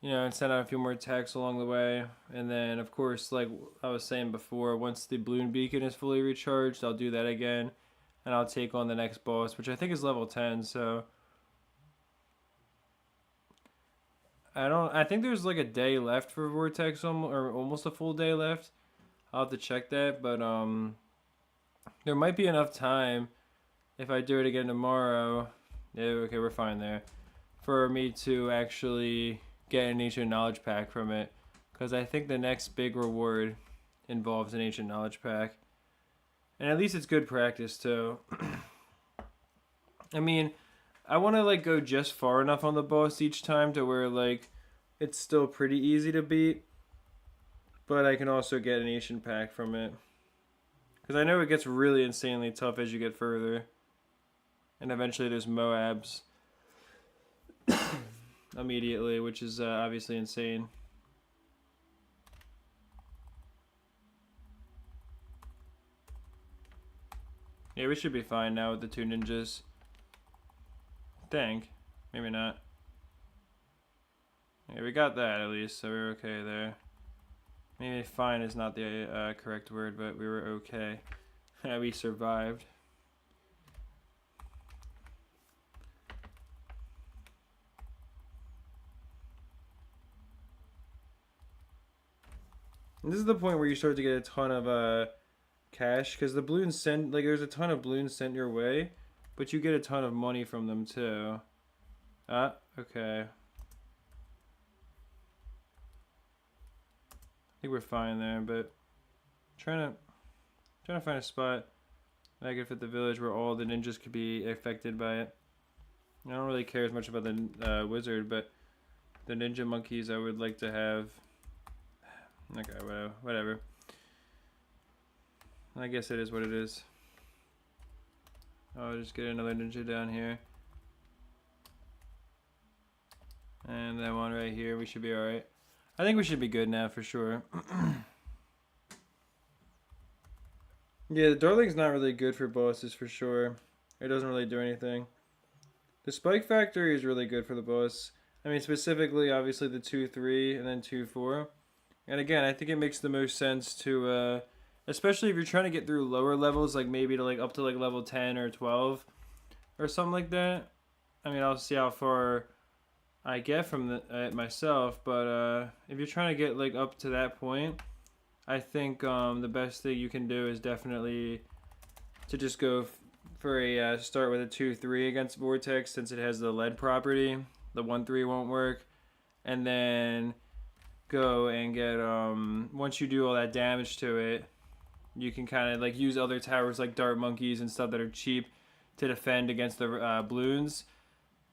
you know, and send out a few more attacks along the way. And then, of course, like I was saying before, once the Bloon Beacon is fully recharged, I'll do that again. And I'll take on the next boss, which I think is level 10, so I think there's like a day left for Vortex, or almost a full day left. I'll have to check that, but there might be enough time if I do it again tomorrow. Yeah, okay, we're fine there. For me to actually get an ancient knowledge pack from it, because I think the next big reward involves an ancient knowledge pack, and at least it's good practice too. I mean, I want to like go just far enough on the boss each time to where like it's still pretty easy to beat, but I can also get an ancient pack from it, because I know it gets really insanely tough as you get further, and eventually there's Moabs immediately, which is obviously insane. Yeah, we should be fine now with the 2 ninjas. I think. Maybe not. Yeah, we got that at least, so we're okay there. Maybe fine is not the correct word, but we were okay. We survived. And this is the point where you start to get a ton of cash, because the balloons send, like, there's a ton of balloons sent your way, but you get a ton of money from them too. Ah, okay. I think we're fine there, but trying to find a spot that I could fit the village where all the ninjas could be affected by it. I don't really care as much about the wizard, but the ninja monkeys I would like to have. Okay, whatever. I guess it is what it is. I'll just get another ninja down here. And then one right here. We should be alright. I think we should be good now for sure. Yeah, the Darling's not really good for bosses for sure. It doesn't really do anything. The Spike Factory is really good for the boss. I mean, specifically, obviously, the 2-3 and then 2-4. And again, I think it makes the most sense to, especially if you're trying to get through lower levels, like maybe to like up to like level 10 or 12 or something like that. I mean, I'll see how far I get from it myself, but if you're trying to get like up to that point, I think the best thing you can do is definitely to just go for a start with a 2-3 against Vortex, since it has the lead property. The 1-3 won't work, and then go and get once you do all that damage to it, you can kind of like use other towers like dart monkeys and stuff that are cheap to defend against the Bloons,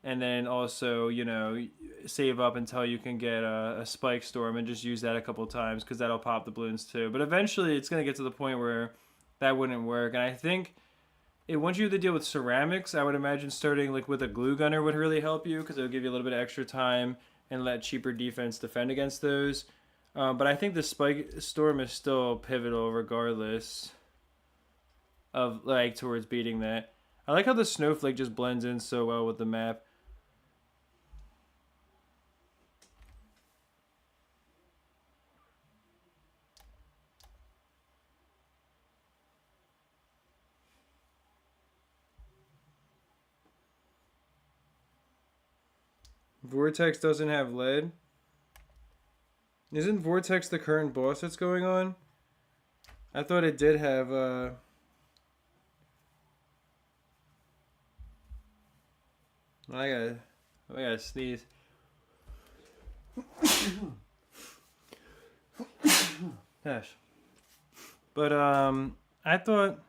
and then also, you know, save up until you can get a spike storm and just use that a couple times, because that'll pop the Bloons too. But eventually it's going to get to the point where that wouldn't work, and I think once you have to deal with ceramics, I would imagine starting like with a glue gunner would really help you, because it'll give you a little bit of extra time and let cheaper defense defend against those. But I think the spike storm is still pivotal regardless of like towards beating that. I like how the snowflake just blends in so well with the map. Vortex doesn't have lead. Isn't Vortex the current boss that's going on? I thought it did have I gotta sneeze. Gosh. But I thought,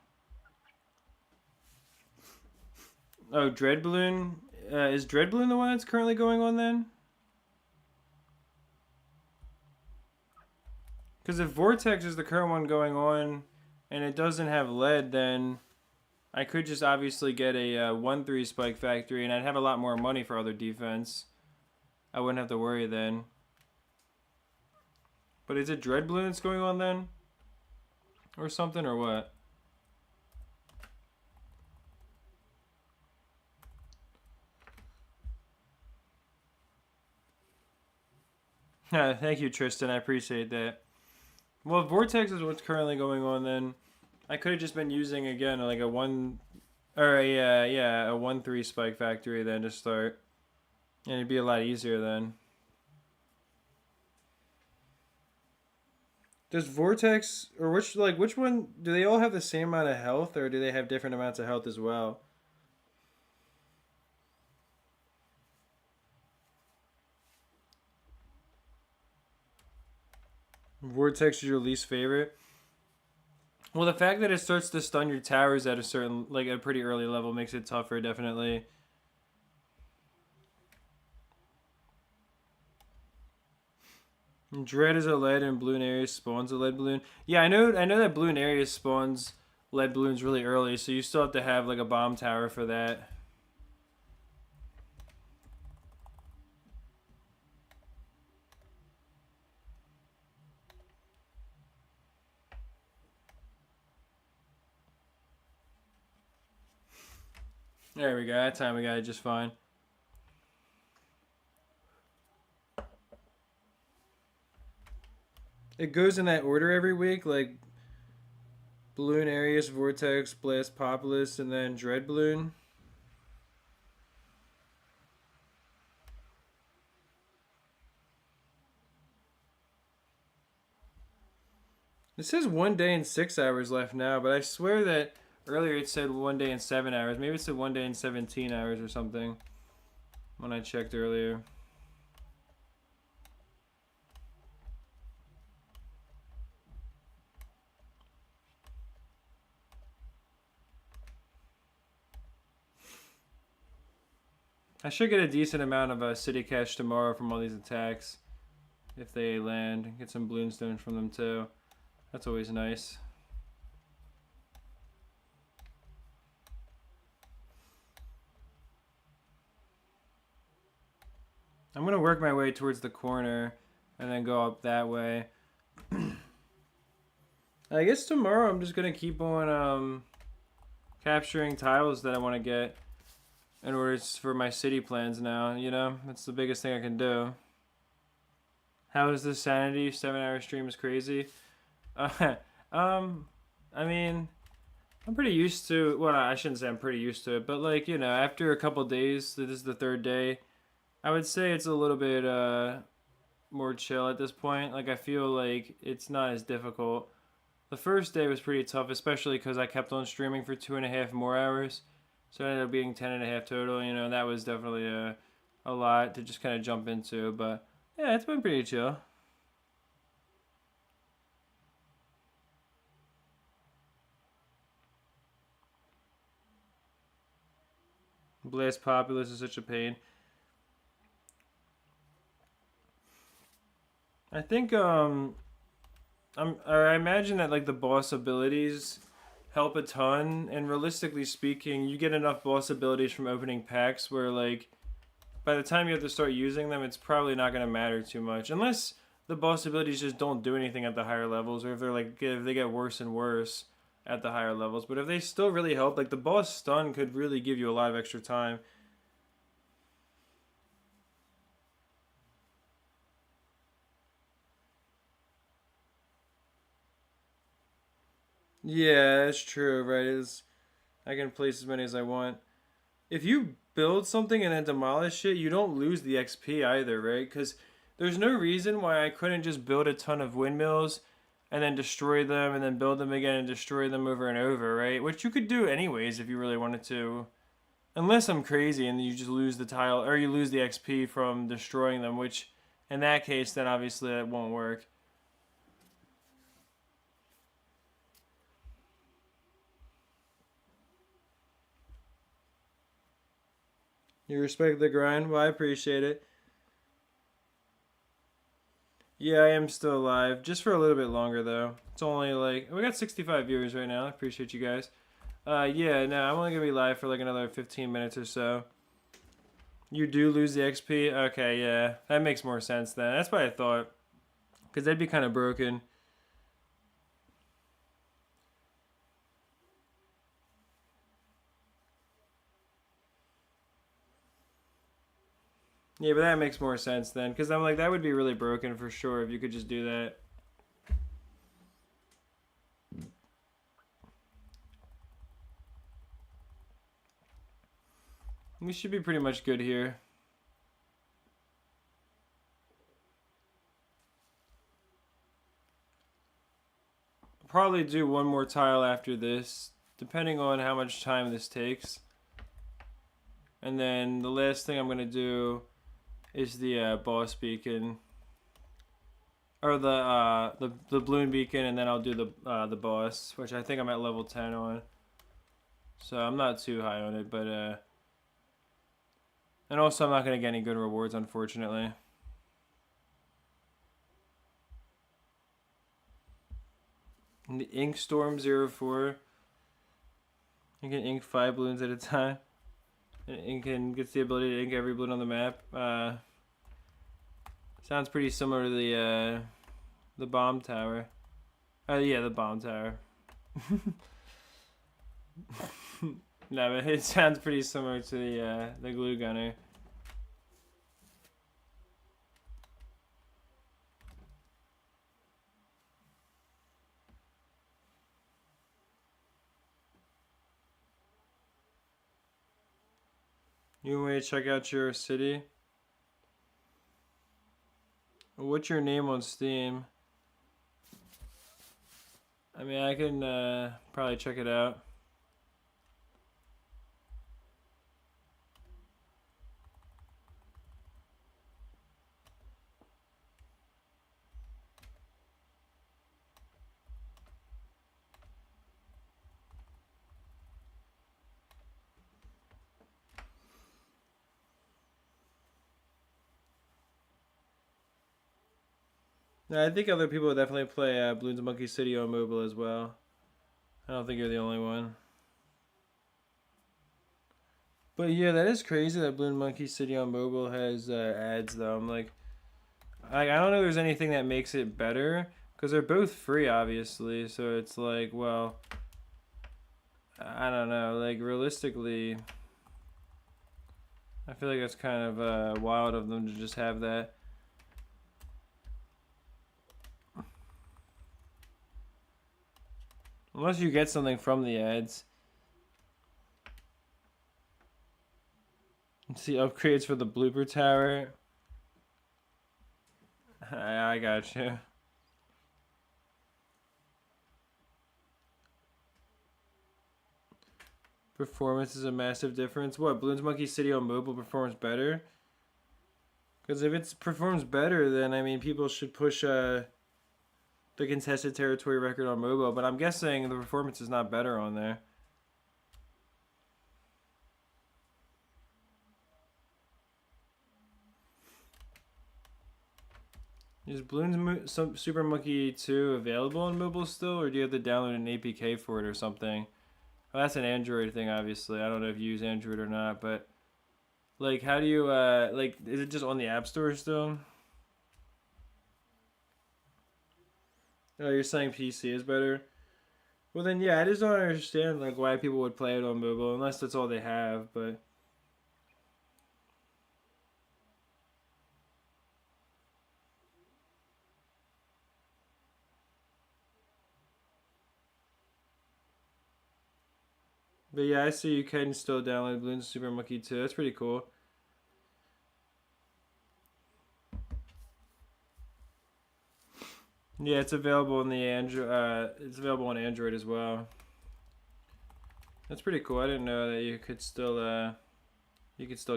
oh, Dread Balloon, is Dread Balloon the one that's currently going on then? Because if Vortex is the current one going on and it doesn't have lead, then I could just obviously get a 1-3 Spike Factory, and I'd have a lot more money for other defense. I wouldn't have to worry then. But is it Dread Balloon that's going on then? Or something, or what? Thank you, Tristan. I appreciate that. Well, if Vortex is what's currently going on, then I could have just been using again like a 1 or a 1-3 Spike Factory then to start, and it'd be a lot easier then. Does Vortex or which one, do they all have the same amount of health, or do they have different amounts of health as well? Vortex is your least favorite? Well, the fact that it starts to stun your towers at a certain, like a pretty early level, makes it tougher, definitely. Dread is a lead and Bloon Area spawns a lead balloon. Yeah, I know that Bloon Area spawns lead balloons really early, so you still have to have like a bomb tower for that. There we go. That time we got it just fine. It goes in that order every week, like Bloon Arius, Vortex, Blast Populus, and then Dread Balloon. It says 1 day and 6 hours left now, but I swear that earlier it said 1 day and 7 hours. Maybe it said 1 day and 17 hours or something when I checked earlier. I should get a decent amount of city cash tomorrow from all these attacks. If they land. Get some Bloonstones from them too. That's always nice. I'm going to work my way towards the corner and then go up that way. I guess tomorrow I'm just going to keep on capturing tiles that I want to get in order for my city plans now, you know? That's the biggest thing I can do. How is this sanity? 7-hour stream is crazy. I mean, I'm pretty used to, well, I shouldn't say I'm pretty used to it, but like, you know, after a couple days, this is the third day, I would say it's a little bit more chill at this point. Like, I feel like it's not as difficult. The first day was pretty tough, especially because I kept on streaming for 2.5 more hours. So it ended up being 10.5 total, you know, that was definitely a lot to just kind of jump into. But yeah, it's been pretty chill. Blast Populous is such a pain. I think I imagine that like the boss abilities help a ton, and realistically speaking, you get enough boss abilities from opening packs where like by the time you have to start using them, it's probably not going to matter too much, unless the boss abilities just don't do anything at the higher levels, or if they're like if they get worse and worse at the higher levels. But if they still really help, like the boss stun could really give you a lot of extra time. Yeah, that's true, right? I can place as many as I want. If you build something and then demolish it, you don't lose the XP either, right? Because there's no reason why I couldn't just build a ton of windmills and then destroy them and then build them again and destroy them over and over, right? Which you could do anyways if you really wanted to. Unless I'm crazy and you just lose the tile or you lose the XP from destroying them, which in that case, then obviously that won't work. You respect the grind? Well, I appreciate it. Yeah, I am still alive. Just for a little bit longer, though. It's only like... We got 65 viewers right now. I appreciate you guys. Yeah, no, I'm only going to be live for like another 15 minutes or so. You do lose the XP? Okay, yeah. That makes more sense then. That's what I thought. Because they'd be kind of broken. Yeah, but that makes more sense then. Because I'm like, that would be really broken for sure if you could just do that. We should be pretty much good here. Probably do one more tile after this, depending on how much time this takes. And then the last thing I'm going to do is the boss beacon. Or the balloon beacon, and then I'll do the boss, which I think I'm at level 10 on. So I'm not too high on it, but and also I'm not gonna get any good rewards, unfortunately. And the Ink Storm 04. You can ink 5 balloons at a time. And ink gets the ability to ink every balloon on the map. Sounds pretty similar to the bomb tower. Yeah, the bomb tower. No, but it sounds pretty similar to the glue gunner. You want me to check out your city? What's your name on Steam? I mean, I can probably check it out. I think other people would definitely play Bloons Monkey City on mobile as well. I don't think you're the only one. But yeah, that is crazy that Bloons Monkey City on mobile has ads though. I'm like, I don't know if there's anything that makes it better because they're both free, obviously. So it's like, well, I don't know. Like realistically, I feel like that's kind of wild of them to just have that. Unless you get something from the ads. See upgrades for the blooper tower. I got you. Performance is a massive difference. What, Bloons Monkey City on mobile performs better? Because if it performs better, then I mean people should push the contested territory record on mobile. But I'm guessing the performance is not better on there. Is Bloons Super Monkey 2 available on mobile still, or do you have to download an APK for it or something? Well, that's an Android thing, obviously. I don't know if you use Android or not, but like, how do you like? Is it just on the App Store still? Oh, you're saying PC is better? Well, then yeah, I just don't understand like why people would play it on mobile unless that's all they have. But yeah, I see you can still download Bloons Super Monkey 2. That's pretty cool. Yeah, it's available in the Android. It's available on Android as well. That's pretty cool. I didn't know that you could still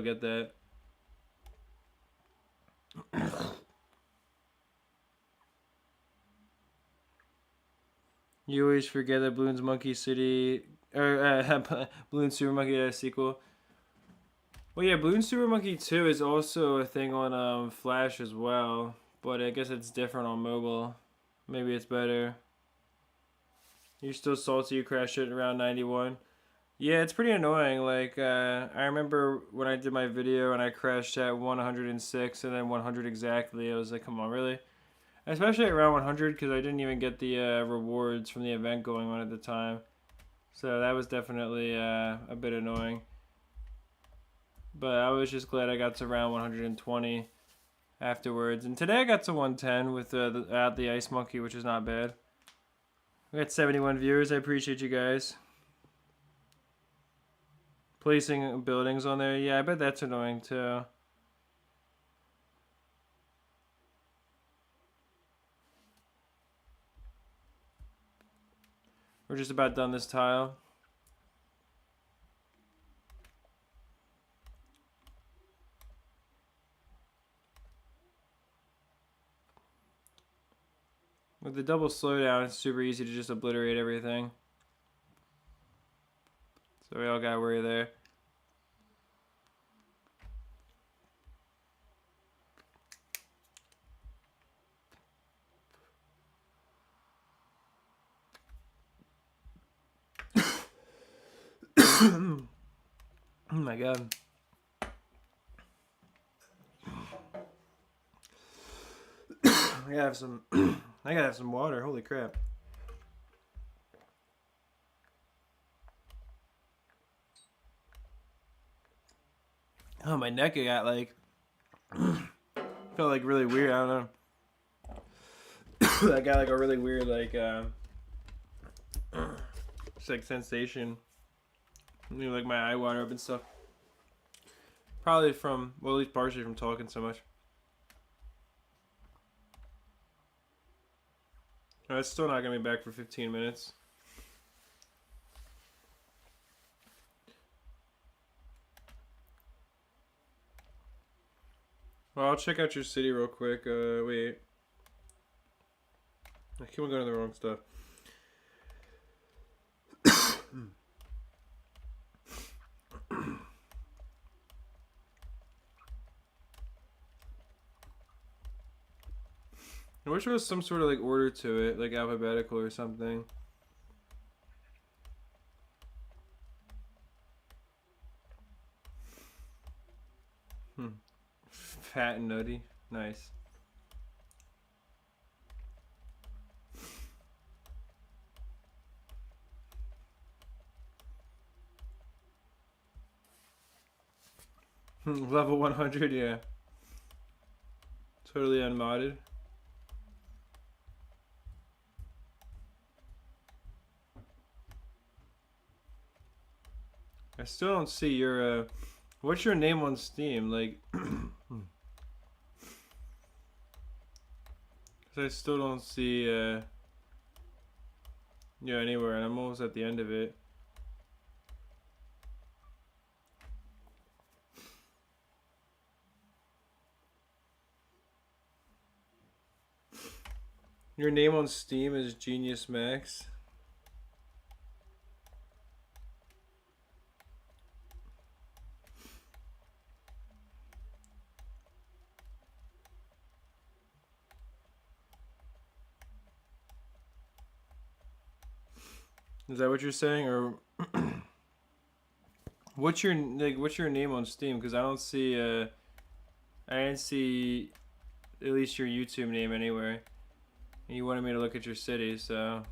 get that. You always forget that Bloons Monkey City or Bloons Super Monkey sequel. Well, yeah, Bloons Super Monkey 2 is also a thing on Flash as well, but I guess it's different on mobile. Maybe it's better. You're still salty you crashed it around 91. Yeah, it's pretty annoying. Like, I remember when I did my video and I crashed at 106 and then 100 exactly. I was like, come on, really? Especially at around 100 because I didn't even get the rewards from the event going on at the time. So that was definitely a bit annoying. But I was just glad I got to around 120 afterwards. And today I got to 110 with the Ice Monkey, which is not bad. We got 71 viewers. I appreciate you guys. Placing buildings on there. Yeah, I bet that's annoying too. We're just about done this tile. With the double slowdown, it's super easy to just obliterate everything. So we all got worry there. Oh my god. I gotta have some I gotta have some water, holy crap. Oh, my neck got like felt like really weird, I don't know. I got like a really weird like just like sensation. You know, like my eye water up and stuff. Probably from, well, at least partially from talking so much. It's still not gonna be back for 15 minutes. Well, I'll check out your city real quick. Wait. I keep on going to the wrong stuff. I wish there was some sort of like order to it, like alphabetical or something. Fat and nutty. Nice. Level 100, yeah. Totally unmodded. I still don't see your, what's your name on Steam? Like, cause I still don't see, anywhere, and I'm almost at the end of it. Your name on Steam is Genius Max. Is that what you're saying, or what's your name on Steam? Because I don't see, I didn't see at least your YouTube name anywhere. And you wanted me to look at your city, so.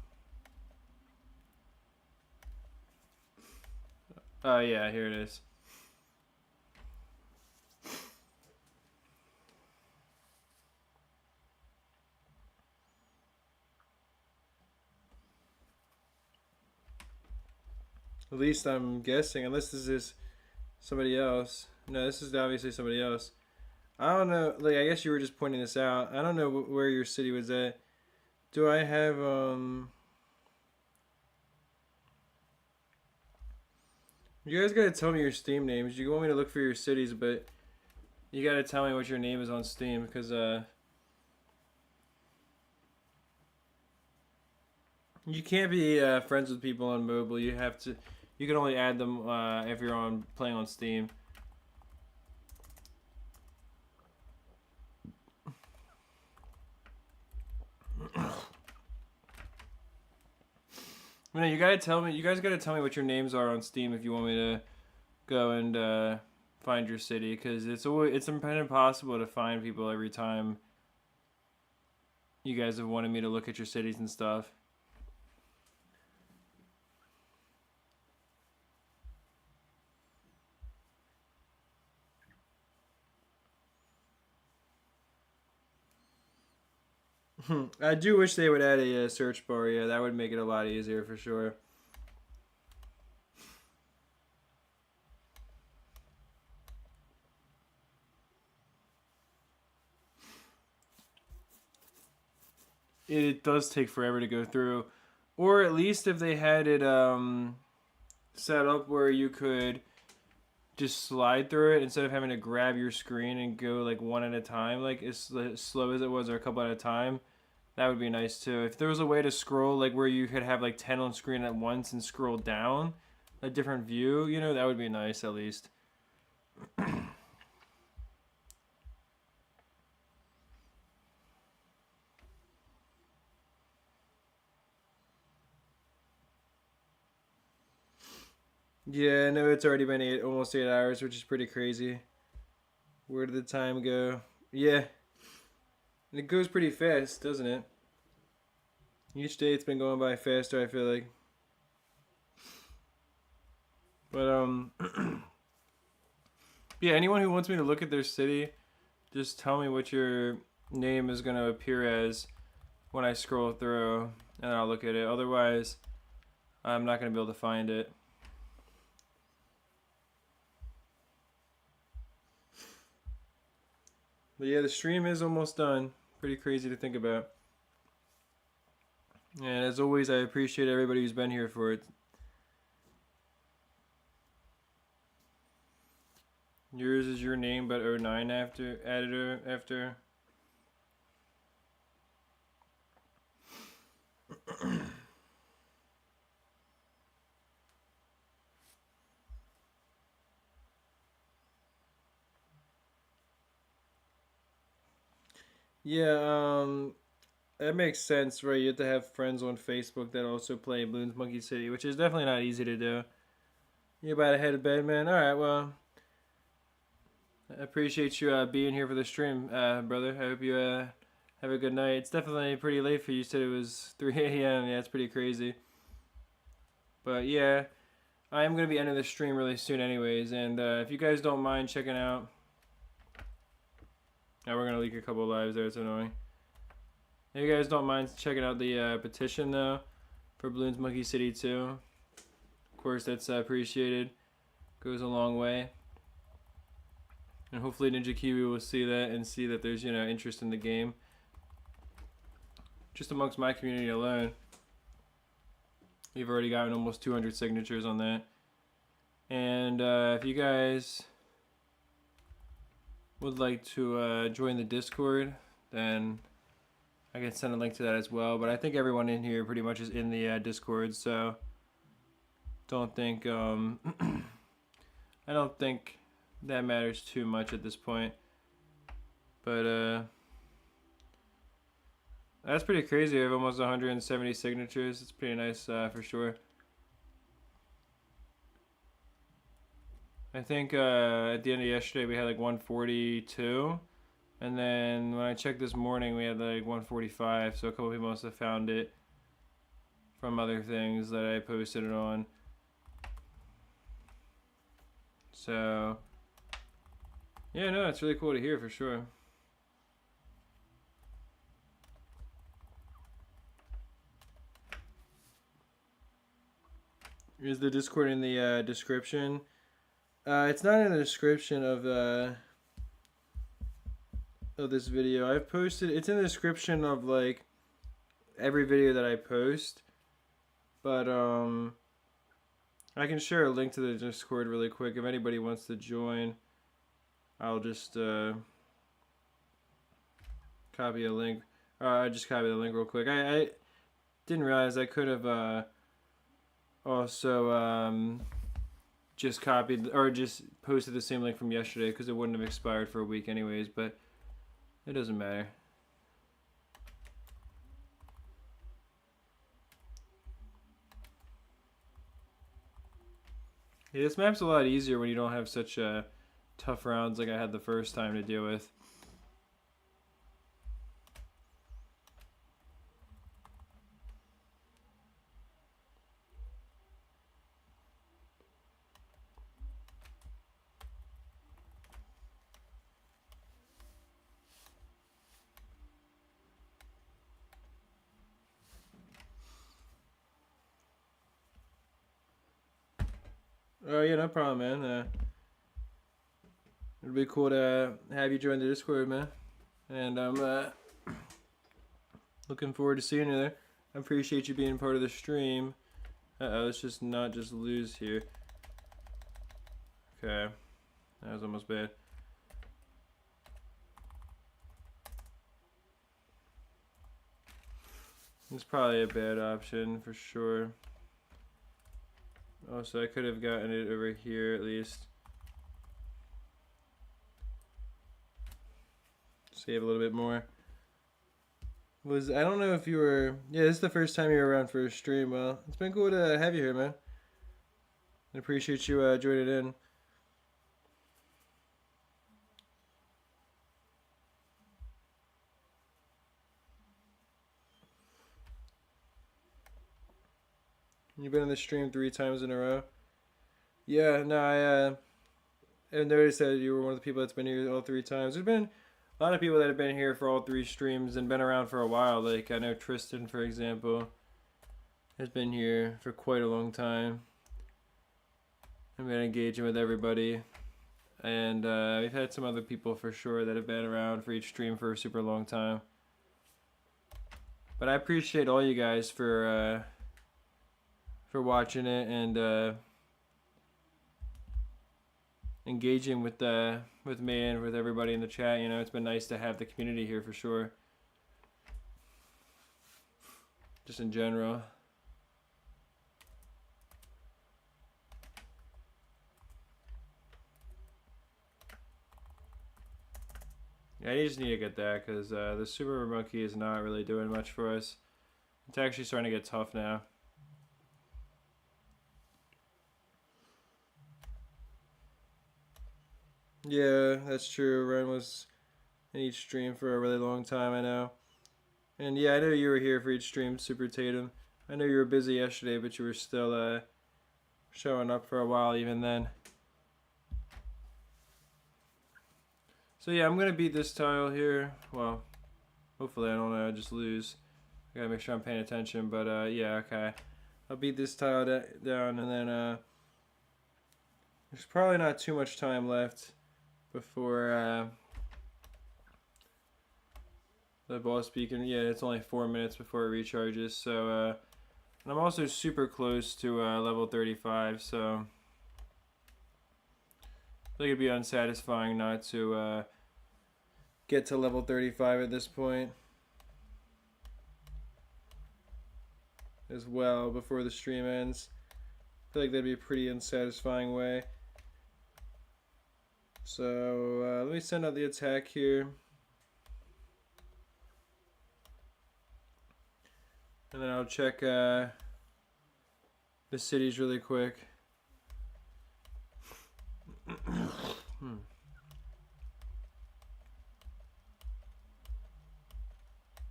Oh yeah, here it is. At least I'm guessing, unless this is somebody else. No, this is obviously somebody else. I don't know. Like, I guess you were just pointing this out. I don't know where your city was at. Do I have You guys gotta tell me your Steam names. You want me to look for your cities, but you gotta tell me what your name is on Steam, because you can't be friends with people on mobile. You have to. You can only add them if you're on playing on Steam. You gotta tell me. You guys gotta tell me what your names are on Steam if you want me to go and find your city, because it's impossible to find people every time. You guys have wanted me to look at your cities and stuff. I do wish they would add a search bar. Yeah, that would make it a lot easier for sure. It does take forever to go through, or at least if they had it set up where you could just slide through it instead of having to grab your screen and go like one at a time, like as slow as it was, or a couple at a time. That would be nice too. If there was a way to scroll like where you could have like 10 on screen at once and scroll down a different view, that would be nice at least. Yeah, no, it's already been almost 8 hours, which is pretty crazy. Where did the time go? Yeah, and it goes pretty fast, doesn't it? Each day it's been going by faster, I feel like. But yeah. Anyone who wants me to look at their city, just tell me what your name is gonna appear as when I scroll through, and I'll look at it. Otherwise, I'm not gonna be able to find it. But yeah, the stream is almost done. Pretty crazy to think about. And as always, I appreciate everybody who's been here for it. Yours is your name, but 09 after editor after. Yeah, that makes sense, right? You have to have friends on Facebook that also play Bloons Monkey City, which is definitely not easy to do. You about to head to bed, man? All right, well, I appreciate you being here for the stream, brother. I hope you have a good night. It's definitely pretty late for you. You said it was 3 a.m. Yeah, it's pretty crazy. But yeah, I am going to be ending the stream really soon anyways. And if you guys don't mind checking out... Now we're going to leak a couple of lives there. It's annoying. If you guys don't mind checking out the petition, though, for Bloons Monkey City 2. Of course, that's appreciated. Goes a long way. And hopefully Ninja Kiwi will see that and see that there's, interest in the game. Just amongst my community alone. We've already gotten almost 200 signatures on that. And if you guys would like to join the Discord, then I can send a link to that as well. But I think everyone in here pretty much is in the Discord, so don't think I don't think that matters too much at this point. But that's pretty crazy. I have almost 170 signatures. It's pretty nice for sure. I think at the end of yesterday we had like 142, and then when I checked this morning we had like 145. So a couple people must have found it from other things that I posted it on. So yeah, no, it's really cool to hear for sure. Is the Discord in the description? It's not in the description of this video. I've posted. It's in the description of like every video that I post, but I can share a link to the Discord really quick if anybody wants to join. I'll just copy a link. I just copy the link real quick. I didn't realize I could have also just copied or just posted the same link from yesterday because it wouldn't have expired for a week anyways, but it doesn't matter. Yeah, this map's a lot easier when you don't have such tough rounds like I had the first time to deal with. Oh yeah, no problem, man. It'd be cool to have you join the Discord, man. And I'm looking forward to seeing you there. I appreciate you being part of the stream. Let's just not just lose here. Okay, that was almost bad. It's probably a bad option for sure. Oh, so I could have gotten it over here at least. Save a little bit more. I don't know if you were... Yeah, this is the first time you were around for a stream. Well, it's been cool to have you here, man. I appreciate you joining in. You've been in the stream 3 times in a row. Yeah, no, I noticed that you were one of the people that's been here all 3 times. There's been a lot of people that have been here for all 3 streams and been around for a while. Like, I know Tristan, for example, has been here for quite a long time. I've been engaging with everybody. And we've had some other people for sure that have been around for each stream for a super long time. But I appreciate all you guys for watching it and engaging with me and with everybody in the chat. You know, it's been nice to have the community here for sure. Just in general. Yeah, I just need to get that because the super remote key is not really doing much for us. It's actually starting to get tough now. Yeah, that's true. Ren was in each stream for a really long time, I know. And yeah, I know you were here for each stream, Super Tatum. I know you were busy yesterday, but you were still showing up for a while even then. So yeah, I'm going to beat this tile here. Well, hopefully I don't just lose. I gotta make sure I'm paying attention, but yeah, okay. I'll beat this tile down, and then there's probably not too much time left before the boss beacon. Yeah, it's only 4 minutes before it recharges, so and I'm also super close to level 35, so I think it'd be unsatisfying not to get to level 35 at this point as well before the stream ends. I feel like that'd be a pretty unsatisfying way. So let me send out the attack here. And then I'll check the cities really quick.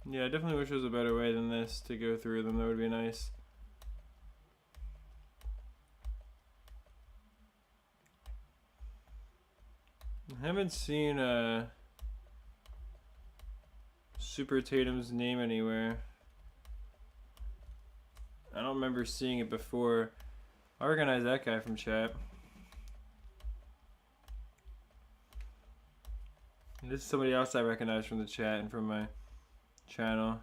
Yeah, I definitely wish there was a better way than this to go through them. That would be nice. I haven't seen Super Tatum's name anywhere. I don't remember seeing it before. I recognize that guy from chat. And this is somebody else I recognize from the chat and from my channel.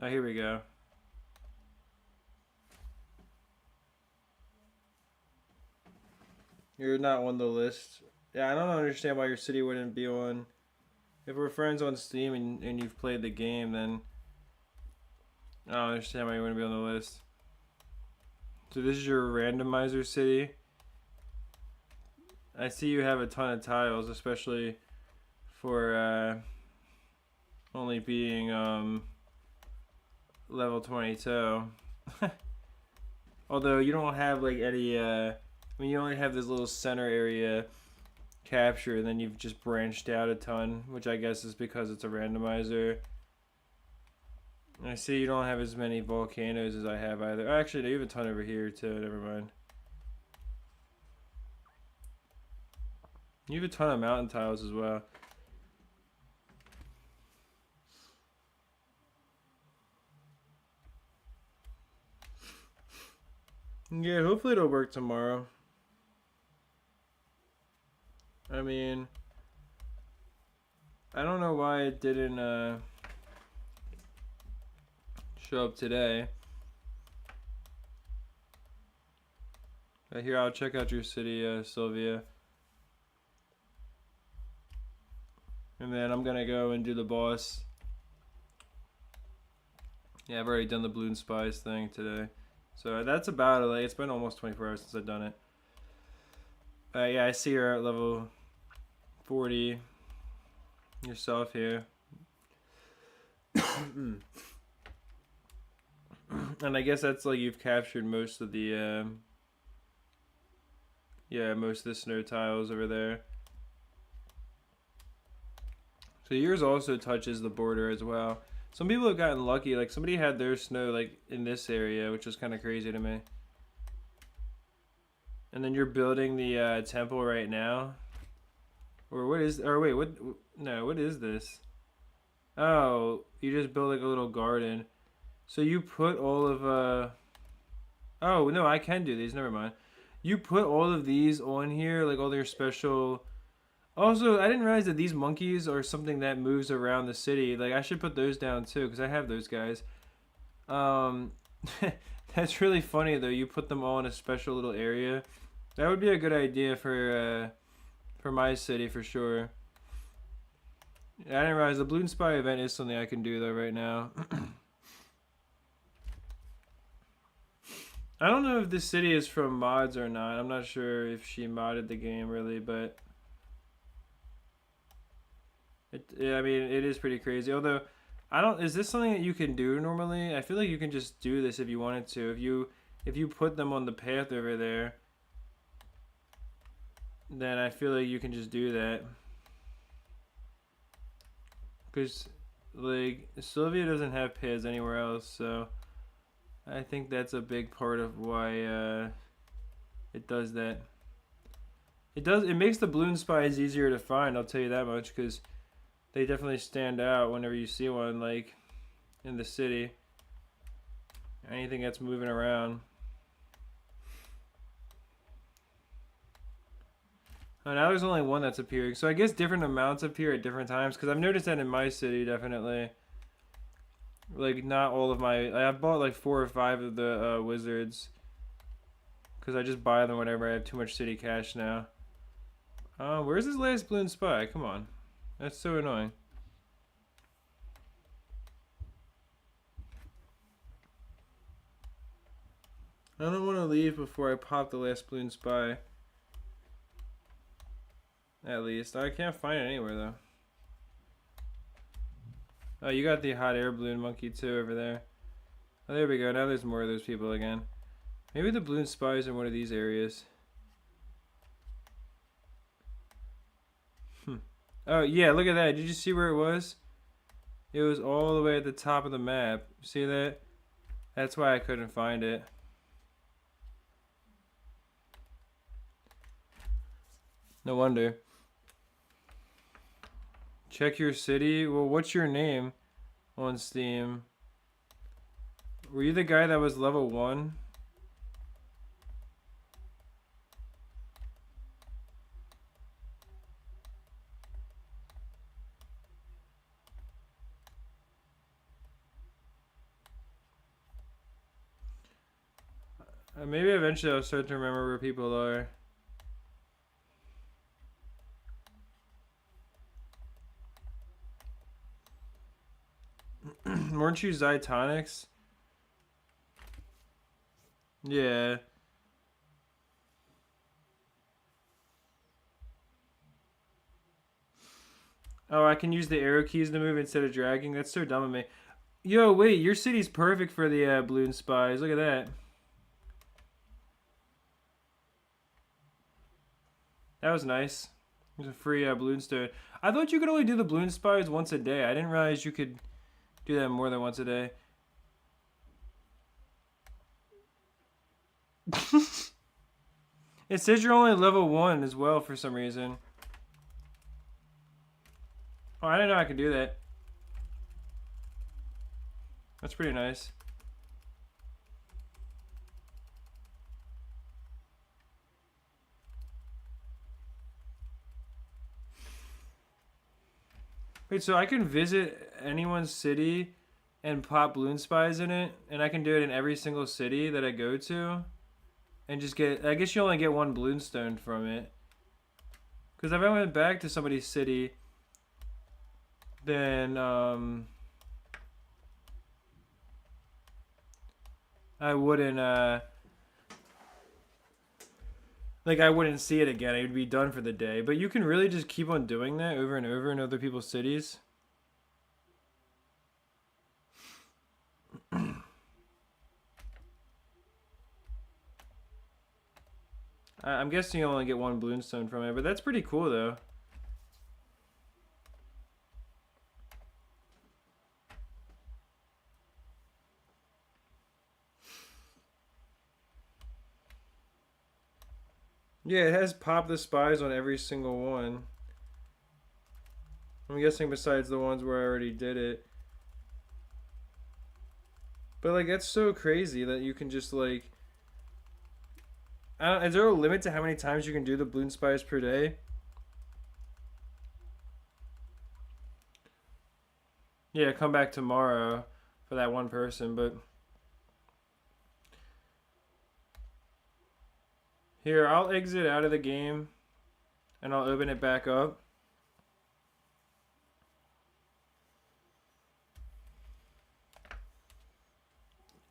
Oh, here we go. You're not on the list. Yeah, I don't understand why your city wouldn't be on. If we're friends on Steam and you've played the game, then I don't understand why you wouldn't be on the list. So this is your randomizer city. I see you have a ton of tiles, especially for only being level 22. Although you don't have like any I mean, you only have this little center area capture, and then you've just branched out a ton, which I guess is because it's a randomizer. I see you don't have as many volcanoes as I have either. Oh, actually, you have a ton over here too. Never mind. You have a ton of mountain tiles as well. Yeah, hopefully it'll work tomorrow. I mean, I don't know why it didn't show up today. Here, I'll check out your city, Sylvia. And then I'm gonna go and do the boss. Yeah, I've already done the Bloons Spies thing today. So that's about it. Like, it's been almost 24 hours since I've done it. Yeah, I see you're at level 40 yourself here. And I guess that's like you've captured most of the yeah, most of the snow tiles over there. So yours also touches the border as well. Some people have gotten lucky, like somebody had their snow like in this area, which is kind of crazy to me. And then you're building the temple right now. Or what is, or wait, what, no, what is this? Oh, you just build like a little garden. So you put all of, oh, no, I can do these, never mind. You put all of these on here, like all their special... Also, I didn't realize that these monkeys are something that moves around the city. Like, I should put those down too, because I have those guys. That's really funny, though. You put them all in a special little area. That would be a good idea for my city, for sure. I didn't realize the Bloons Spy event is something I can do, though, right now. I don't know if this city is from mods or not. I'm not sure if she modded the game really, but yeah, I mean, it is pretty crazy. Although, I don't. Is this something that you can do normally? I feel like you can just do this if you wanted to. If you put them on the path over there, then I feel like you can just do that. Because, like, Sylvia doesn't have paths anywhere else, so I think that's a big part of why it does that. It makes the balloon spies easier to find. I'll tell you that much, because they definitely stand out whenever you see one, like in the city. Anything that's moving around. Oh, now there's only one that's appearing. So I guess different amounts appear at different times. Because I've noticed that in my city, definitely. Like, not all of my... I've bought like 4 or 5 of the wizards. Because I just buy them whenever I have too much city cash now. Where's this last balloon spy? Come on. That's so annoying. I don't want to leave before I pop the last balloon spy. At least. I can't find it anywhere, though. Oh, you got the hot air balloon monkey, too, over there. Oh, there we go. Now there's more of those people again. Maybe the balloon spies in one of these areas. Oh, yeah, look at that. Did you see where it was? It was all the way at the top of the map. See that? That's why I couldn't find it. No wonder. Check your city. Well, what's your name on Steam? Were you the guy that was level 1? Maybe eventually I'll start to remember where people are. Weren't you Zytonics? Yeah. Oh, I can use the arrow keys to move instead of dragging? That's so dumb of me. Yo, wait, your city's perfect for the balloon spies. Look at that. That was nice. There's a free balloon stone. I thought you could only do the balloon spies once a day. I didn't realize you could do that more than once a day. It says you're only level 1 as well for some reason. Oh, I didn't know I could do that. That's pretty nice. Wait, so I can visit anyone's city and pop balloon spies in it, and I can do it in every single city that I go to, and just get. I guess you only get 1 balloon stone from it. Because if I went back to somebody's city, then I wouldn't like I wouldn't see it again. It would be done for the day. But you can really just keep on doing that over and over in other people's cities. I'm guessing you only get 1 bloomstone from it, but that's pretty cool though. Yeah, it has pop the spies on every single one. I'm guessing besides the ones where I already did it. But like that's so crazy that you can just like is there a limit to how many times you can do the balloon spies per day? Yeah, come back tomorrow for that one person, but here, I'll exit out of the game and I'll open it back up.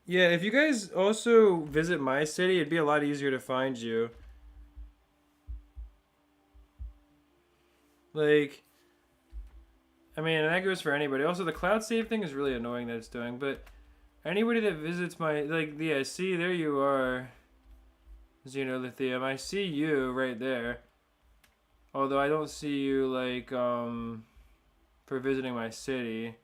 Yeah, if you guys also visit my city, it'd be a lot easier to find you. Like, I mean, and that goes for anybody. Also, the cloud save thing is really annoying that it's doing, but anybody that visits my, like, yeah, see, there you are, Xenolithium. I see you right there. Although I don't see you, like, for visiting my city.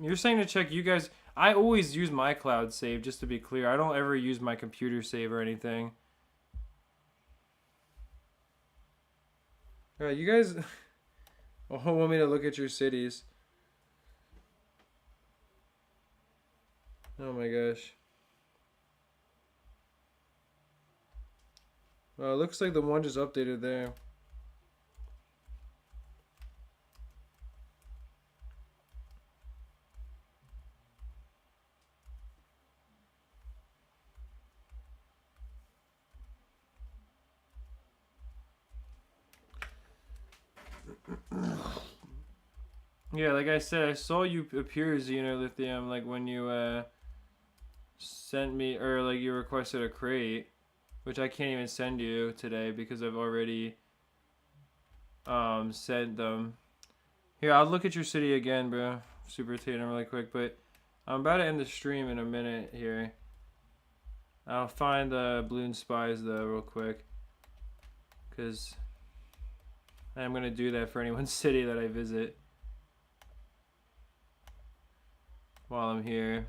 You're saying to check you guys. I always use my cloud save, just to be clear. I don't ever use my computer save or anything. Alright, you guys all want me to look at your cities. Oh my gosh. Well, it looks like the one just updated there. Yeah, like I said, I saw you appear Xenolithium, like when you sent me, or like you requested a crate, which I can't even send you today because I've already sent them. Here, I'll look at your city again, bro. Super Tatum really quick, but I'm about to end the stream in a minute here. I'll find the Bloons spies though real quick, because I'm gonna do that for anyone's city that I visit while I'm here,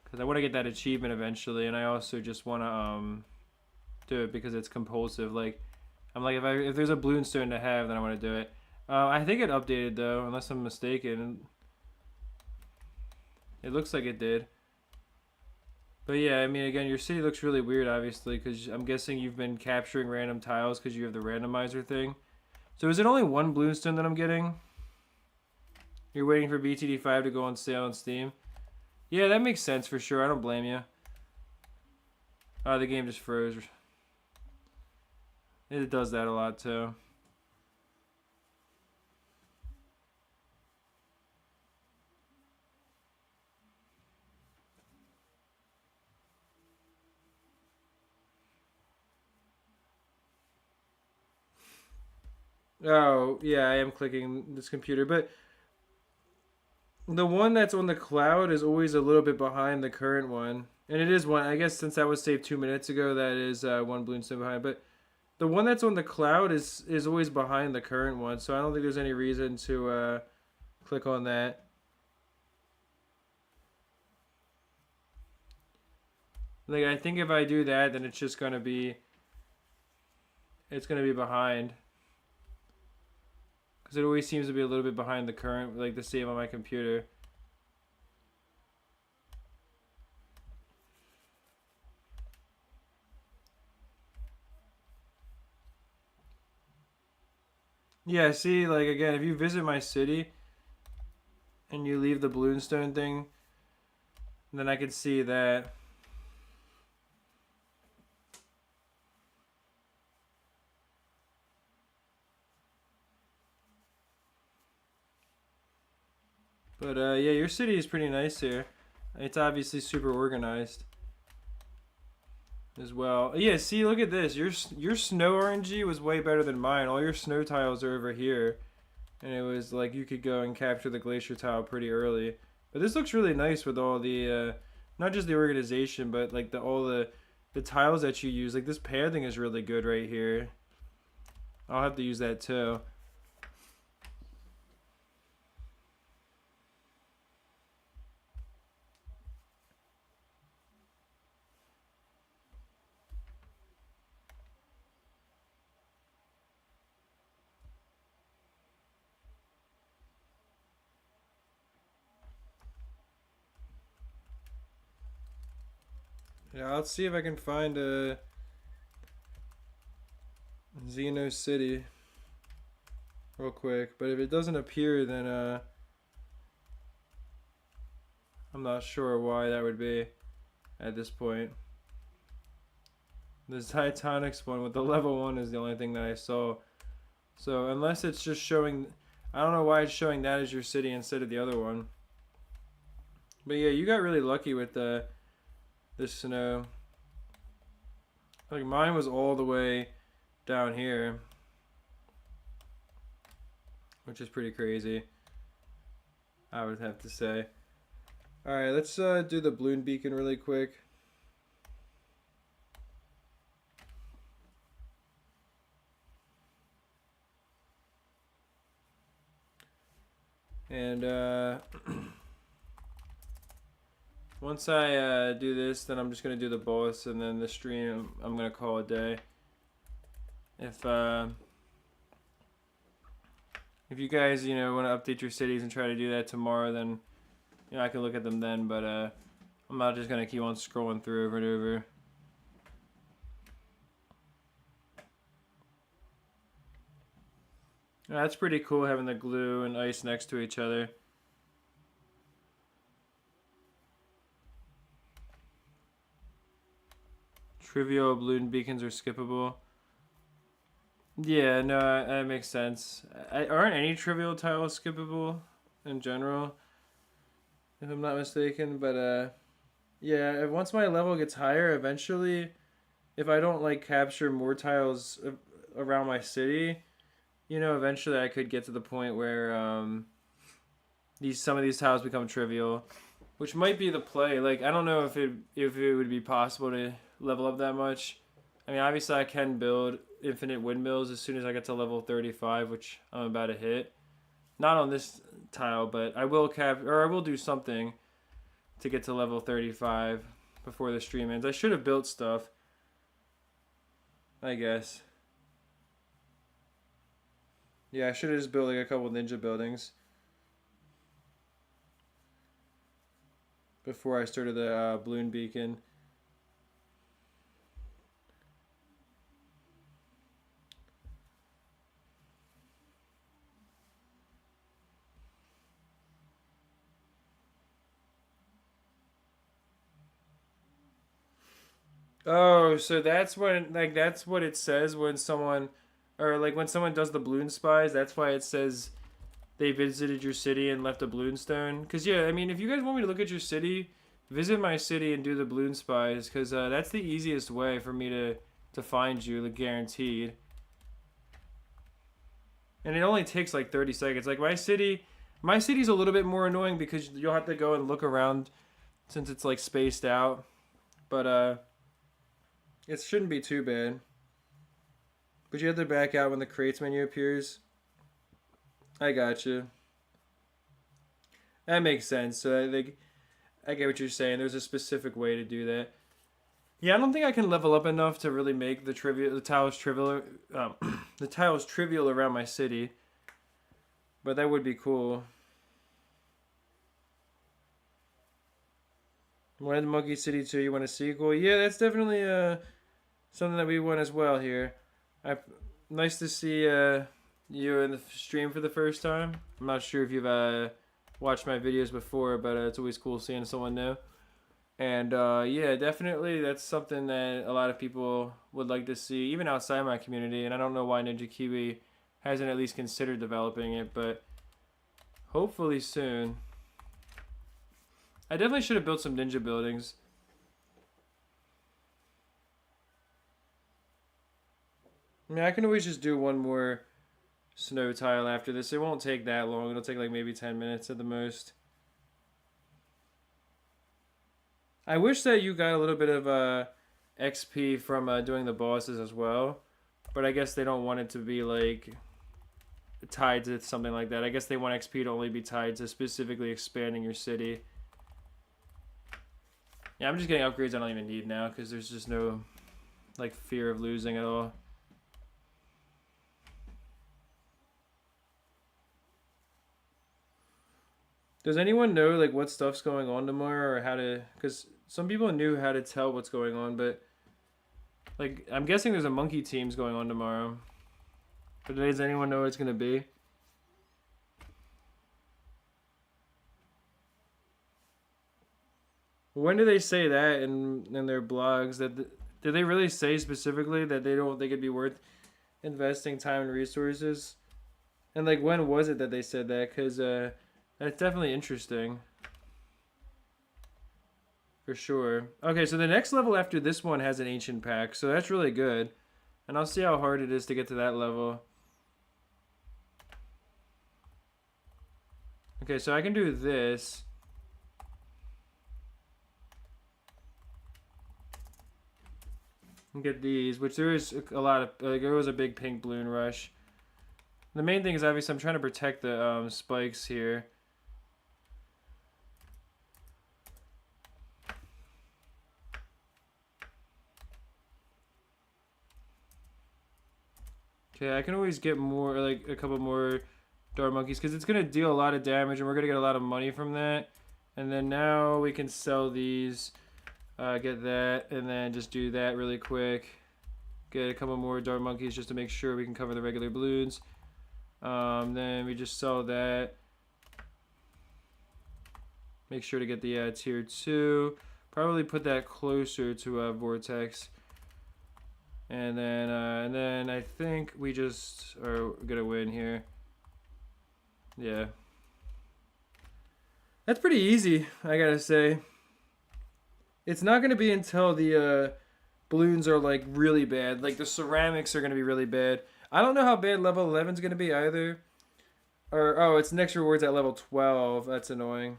because I want to get that achievement eventually, and I also just want to do it because it's compulsive. Like, I'm like, if there's a Bloon stone to have, then I want to do it. I think it updated though, unless I'm mistaken. It looks like it did. But yeah, I mean, again, your city looks really weird, obviously, because I'm guessing you've been capturing random tiles because you have the randomizer thing. So is it only one Bloonstone that I'm getting? You're waiting for BTD5 to go on sale on Steam? Yeah, that makes sense for sure. I don't blame you. Oh, the game just froze. It does that a lot, too. Oh, yeah, I am clicking this computer, but the one that's on the cloud is always a little bit behind the current one. And it is one, I guess since that was saved 2 minutes ago, that is one Bloonstone behind. But the one that's on the cloud is always behind the current one, so I don't think there's any reason to click on that. Like, I think if I do that, then it's just gonna be behind, because it always seems to be a little bit behind the current, like the save on my computer. Yeah, see, like again, if you visit my city and you leave the Bloonstone thing, then I could see that. But yeah, your city is pretty nice here. It's obviously super organized as well. Yeah, see, look at this. Your snow RNG was way better than mine. All your snow tiles are over here, and it was like you could go and capture the glacier tile pretty early. But this looks really nice with all the not just the organization, but like all the tiles that you use. Like this pathing is really good right here. I'll have to use that too. Yeah, let's see if I can find a Xeno City real quick. But if it doesn't appear, then I'm not sure why that would be at this point. The Titanics one with the level 1 is the only thing that I saw. So unless it's just showing, I don't know why it's showing that as your city instead of the other one. But yeah, you got really lucky with the snow. Like mine was all the way down here, which is pretty crazy, I would have to say. All right, let's do the balloon beacon really quick. And once I do this, then I'm just gonna do the boss, and then the stream I'm gonna call a day. If you guys want to update your cities and try to do that tomorrow, then I can look at them then. But I'm not just gonna keep on scrolling through over and over. That's pretty cool having the glue and ice next to each other. Trivial balloon beacons are skippable. Yeah, no, that makes sense. Aren't any trivial tiles skippable in general, if I'm not mistaken? But yeah, once my level gets higher, eventually, if I don't like capture more tiles around my city, eventually I could get to the point where some of these tiles become trivial, which might be the play. Like I don't know if it would be possible to level up that much. I mean, obviously I can build infinite windmills as soon as I get to level 35, which I'm about to hit. Not on this tile, but I will I will do something to get to level 35 before the stream ends. I should have built stuff, I guess. Yeah, I should have just built like a couple ninja buildings before I started the balloon beacon. Oh, so that's when that's what it says when someone, or like when someone does the balloon spies. That's why it says they visited your city and left a balloon stone. Cause yeah, I mean, if you guys want me to look at your city, visit my city and do the balloon spies. Cause that's the easiest way for me to find you, like guaranteed. And it only takes like 30 seconds. Like my city's a little bit more annoying because you'll have to go and look around since it's like spaced out. But it shouldn't be too bad. But you have to back out when the crates menu appears. I got you. That makes sense. So I get what you're saying. There's a specific way to do that. Yeah, I don't think I can level up enough to really make the tiles trivial. The tiles trivial around my city. But that would be cool. Wanted Monkey City 2, you want a sequel? Yeah, that's definitely something that we want as well here. Nice to see you in the stream for the first time. I'm not sure if you've watched my videos before, but it's always cool seeing someone new. And yeah, definitely that's something that a lot of people would like to see, even outside my community. And I don't know why Ninja Kiwi hasn't at least considered developing it, but hopefully soon. I definitely should have built some ninja buildings. I mean, I can always just do one more snow tile after this. It won't take that long. It'll take like maybe 10 minutes at the most. I wish that you got a little bit of XP from doing the bosses as well. But I guess they don't want it to be like tied to something like that. I guess they want XP to only be tied to specifically expanding your city. Yeah, I'm just getting upgrades I don't even need now because there's just no like fear of losing at all. Does anyone know like what stuff's going on tomorrow or how to? Because some people knew how to tell what's going on, but like I'm guessing there's a monkey teams going on tomorrow. But does anyone know what it's gonna be? When do they say that in their blogs that Did they really say specifically that they don't think it'd be worth investing time and resources? And like, when was it that they said that? Because that's definitely interesting. For sure. Okay, so the next level after this one has an ancient pack, so that's really good. And I'll see how hard it is to get to that level. Okay, so I can do this. And get these, which there is a lot of, like, there was a big pink balloon rush. The main thing is obviously I'm trying to protect the spikes here. Okay, I can always get more, like a couple more dart monkeys, because it's going to deal a lot of damage and we're going to get a lot of money from that. And then now we can sell these, get that, and then just do that really quick. Get a couple more dart monkeys just to make sure we can cover the regular balloons. Then we just sell that. Make sure to get the tier 2. Probably put that closer to Vortex. And then I think we just are gonna win here. Yeah. That's pretty easy, I gotta say. It's not gonna be until the balloons are like really bad. Like the ceramics are gonna be really bad. I don't know how bad level 11 is gonna be either. Or oh, it's next rewards at level 12. That's annoying.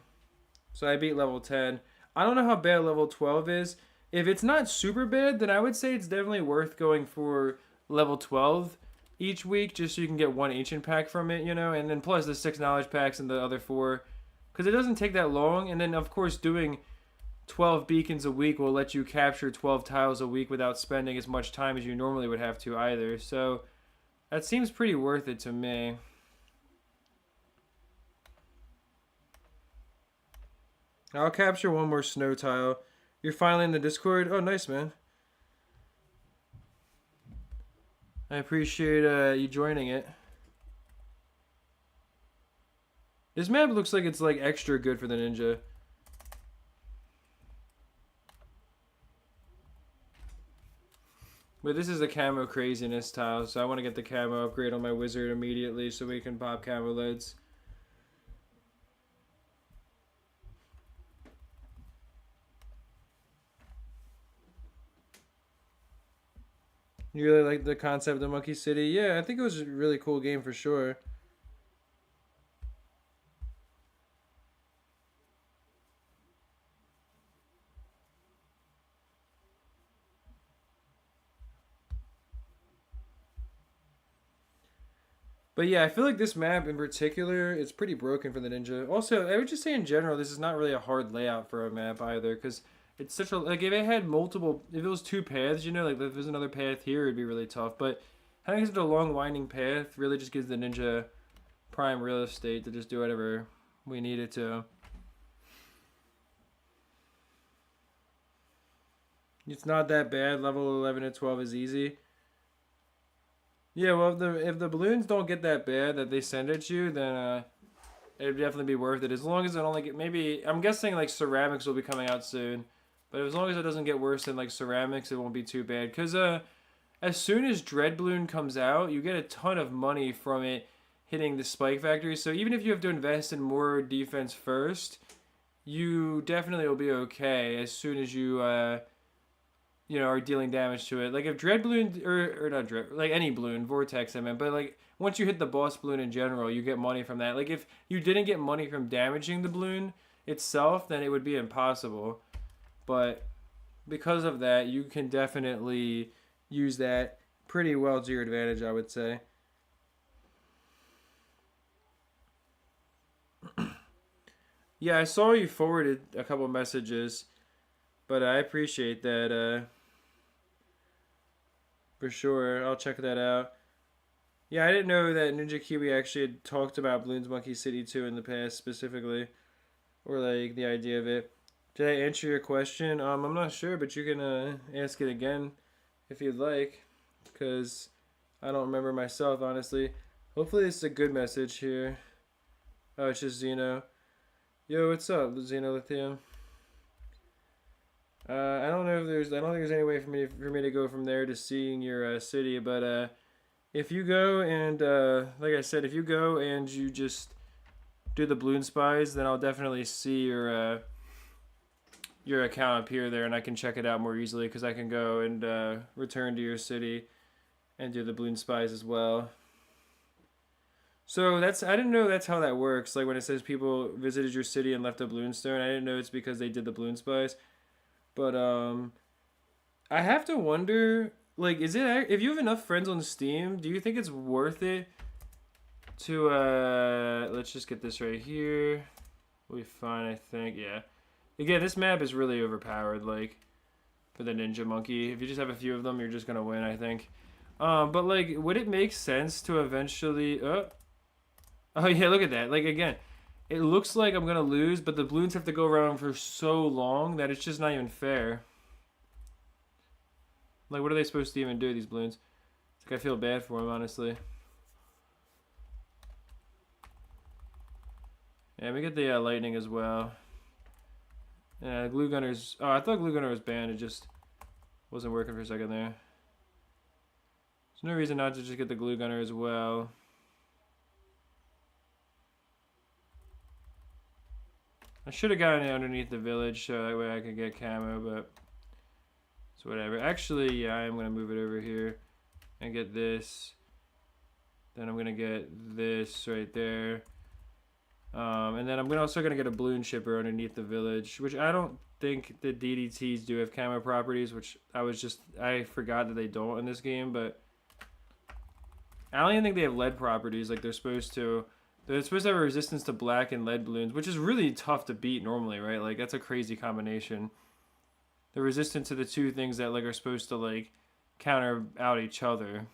So I beat level 10. I don't know how bad level 12 is. If it's not super bad, then I would say it's definitely worth going for level 12 each week, just so you can get one ancient pack from it, you know, and then plus the 6 knowledge packs and the other 4. Because it doesn't take that long, and then of course doing 12 beacons a week will let you capture 12 tiles a week without spending as much time as you normally would have to either. So that seems pretty worth it to me. I'll capture one more snow tile. You're finally in the Discord? Oh, nice, man. I appreciate you joining it. This map looks like it's like extra good for the ninja. But this is a camo craziness tile, so I want to get the camo upgrade on my wizard immediately so we can pop camo leads. You really like the concept of Monkey City? Yeah, I think it was a really cool game for sure. But yeah, I feel like this map in particular is pretty broken for the ninja. Also, I would just say in general, this is not really a hard layout for a map either, because it's such a, like, if it had multiple, if it was 2 paths, you know, like if there's another path here, it'd be really tough. But having such a long winding path really just gives the ninja prime real estate to just do whatever we need it to. It's not that bad. Level 11 and 12 is easy. Yeah, well, if the balloons don't get that bad that they send at you, then it'd definitely be worth it. As long as it only get, maybe, I'm guessing like ceramics will be coming out soon, but as long as it doesn't get worse than like ceramics, it won't be too bad. Cause as soon as Dread Balloon comes out, you get a ton of money from it hitting the spike factory. So even if you have to invest in more defense first, you definitely will be okay as soon as you you know, are dealing damage to it. Like if Dread Balloon, or not Dread, like any balloon, Vortex I meant, but like once you hit the boss balloon in general, you get money from that. Like if you didn't get money from damaging the balloon itself, then it would be impossible. But because of that, you can definitely use that pretty well to your advantage, I would say. Yeah, I saw you forwarded a couple messages, but I appreciate that. For sure, I'll check that out. Yeah, I didn't know that Ninja Kiwi actually had talked about Bloons Monkey City 2 in the past specifically, or like the idea of it. Did I answer your question? I'm not sure, but you can ask it again if you'd like, because I don't remember myself honestly. Hopefully, it's a good message here. Oh, it's just Xeno. Yo, what's up, Xeno Lithium? I don't know if there's. I don't think there's any way for me to go from there to seeing your city. But if you go and like I said, if you go and you just do the balloon spies, then I'll definitely see your account appear there, and I can check it out more easily because I can go and return to your city and do the balloon spies as well. So that's I didn't know that's how that works. Like when it says people visited your city and left a balloon stone, I didn't know it's because they did the balloon spies. But I have to wonder, like, is it if you have enough friends on Steam, do you think it's worth it to let's just get this right here. We'll be fine, I think. Yeah. Again, this map is really overpowered, like, for the ninja monkey. If you just have a few of them, you're just gonna win, I think. But like, would it make sense to eventually? Oh yeah, look at that. Like again, it looks like I'm gonna lose, but the balloons have to go around for so long that it's just not even fair. Like, what are they supposed to even do, these balloons? It's like I feel bad for them, honestly. Yeah, we get the lightning as well. Yeah, glue gunners. Oh, I thought glue gunner was banned. It just wasn't working for a second there. There's no reason not to just get the glue gunner as well. I should have gotten it underneath the village so that way I could get camo, but it's whatever. Actually, yeah, I am going to move it over here and get this. Then I'm going to get this right there. And then I'm also going to get a balloon shipper underneath the village, which I don't think the DDTs do have camo properties, which I forgot that they don't in this game, but I don't even think they have lead properties like they're supposed to. They're supposed to have a resistance to black and lead balloons, which is really tough to beat normally, right? Like, that's a crazy combination. They're resistant to the two things that, like, are supposed to, like, counter out each other.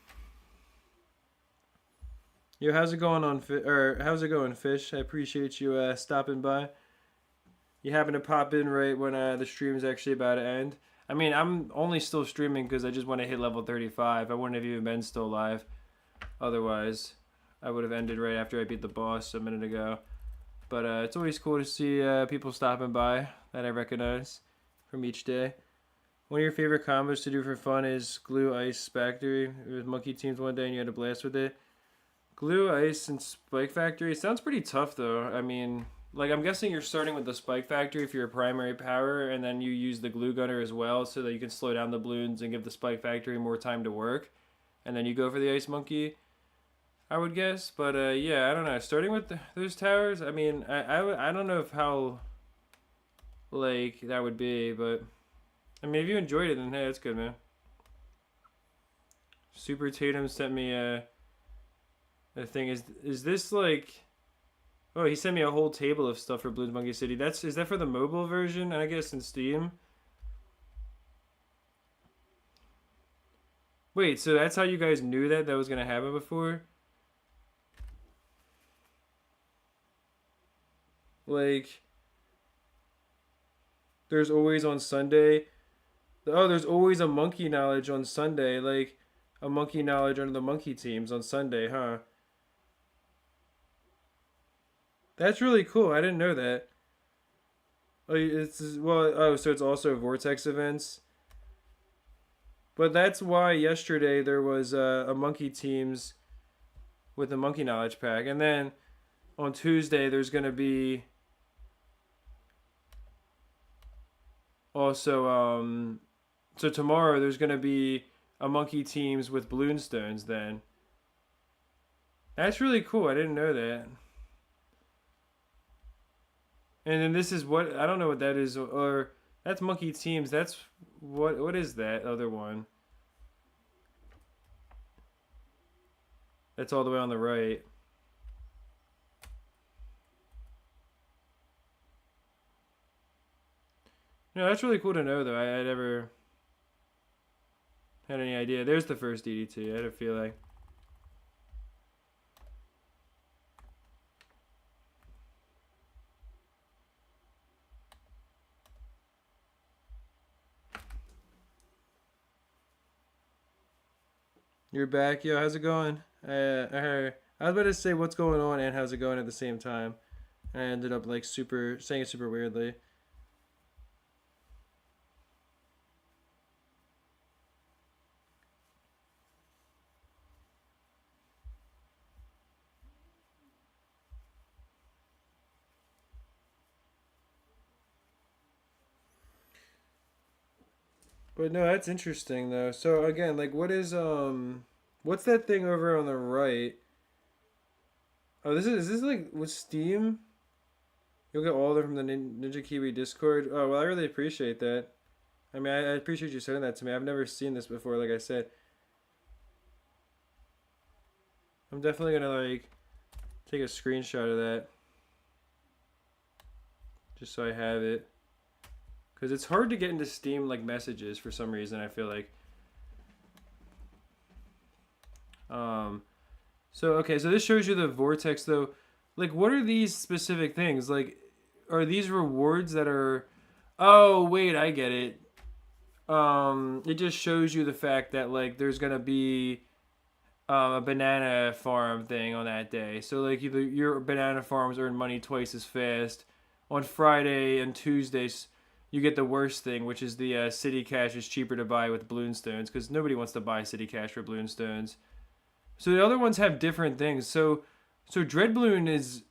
Yo, how's it going how's it going, Fish? I appreciate you stopping by. You happen to pop in right when the stream is actually about to end. I mean, I'm only still streaming because I just want to hit level 35. I wouldn't have even been still live otherwise. I would have ended right after I beat the boss a minute ago. But it's always cool to see people stopping by that I recognize from each day. One of your favorite combos to do for fun is glue, ice, factory. It was monkey teams one day and you had a blast with it. Glue, ice, and spike factory. It sounds pretty tough though. I mean, like I'm guessing you're starting with the spike factory if you're a primary power, and then you use the glue gunner as well so that you can slow down the balloons and give the spike factory more time to work. And then you go for the ice monkey, I would guess. But yeah, I don't know. Starting with those towers, I mean, I don't know if how like that would be, but I mean, if you enjoyed it, then hey, that's good, man. Super Tatum sent me a thing. Is this like? Oh, he sent me a whole table of stuff for Bloons Monkey City. Is that for the mobile version? I guess in Steam. Wait, so that's how you guys knew that was gonna happen before? Like, there's always on Sunday. Oh, there's always a monkey knowledge on Sunday. Like, a monkey knowledge under the monkey teams on Sunday, huh? That's really cool. I didn't know that. Oh, so it's also Vortex events. But that's why yesterday there was a monkey teams with the monkey knowledge pack, and then on Tuesday there's gonna be also so tomorrow there's gonna be a monkey teams with balloon stones. Then that's really cool. I didn't know that. And then this is what I don't know what that is, or that's monkey teams. That's what is that other one? That's all the way on the right. No, that's really cool to know though. I never had any idea. There's the first DDT. I had a feeling. You're back, yo. How's it going? I was about to say what's going on and how's it going at the same time. I ended up like saying it super weirdly. But no, that's interesting though. So again, like, what's that thing over on the right? Oh, is this like with Steam? You'll get all of them from the Ninja Kiwi Discord. Oh well, I really appreciate that. I mean, I appreciate you sending that to me. I've never seen this before. Like I said, I'm definitely gonna like take a screenshot of that just so I have it. Because it's hard to get into Steam like messages for some reason. I feel like. Um, so okay, so this shows you the Vortex though. Like, what are these specific things? Like, are these rewards that are? Oh wait, I get it. It just shows you the fact that like there's gonna be a banana farm thing on that day. So like either your banana farms earn money twice as fast. On Friday and Tuesdays, you get the worst thing, which is the city cash is cheaper to buy with Bloonstones because nobody wants to buy city cash for Bloonstones. So the other ones have different things. So Dread Balloon is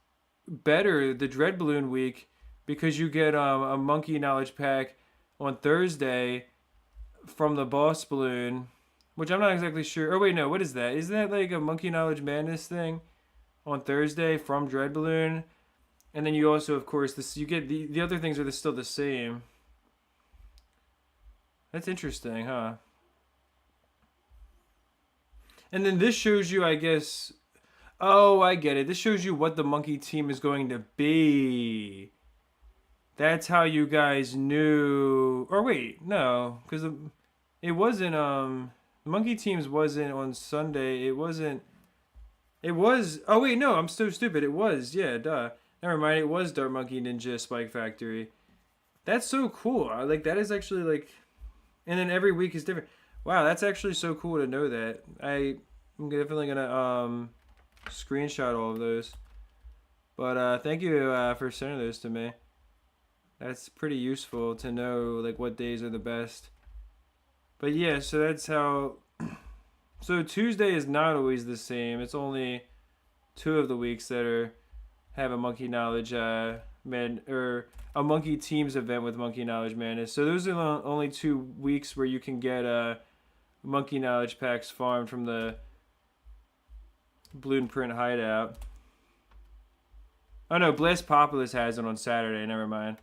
better the Dread Balloon week because you get a monkey knowledge pack on Thursday from the boss balloon, which I'm not exactly sure. Oh wait, no, what is that? Isn't that like a monkey knowledge madness thing on Thursday from Dread Balloon? And then you also, of course, this you get the other things are still the same. That's interesting, huh? And then this shows you, I guess. Oh, I get it. This shows you what the monkey team is going to be. That's how you guys knew. Or wait, no, because it wasn't. The monkey teams wasn't on Sunday. It wasn't. It was. Oh wait, no, I'm so stupid. It was. Yeah, duh. Never mind. It was Dart Monkey Ninja Spike Factory. That's so cool. Like that is actually like, and then every week is different. Wow, that's actually so cool to know that. I'm definitely gonna screenshot all of those. But thank you for sending those to me. That's pretty useful to know like what days are the best. But yeah, so that's how. So Tuesday is not always the same. It's only two of the weeks that are have a monkey knowledge man or a monkey teams event with monkey knowledge madness. So those are the only 2 weeks where you can get monkey knowledge packs farmed from the Bloon Print hideout. Oh no, Blast Populous has it on Saturday. Never mind.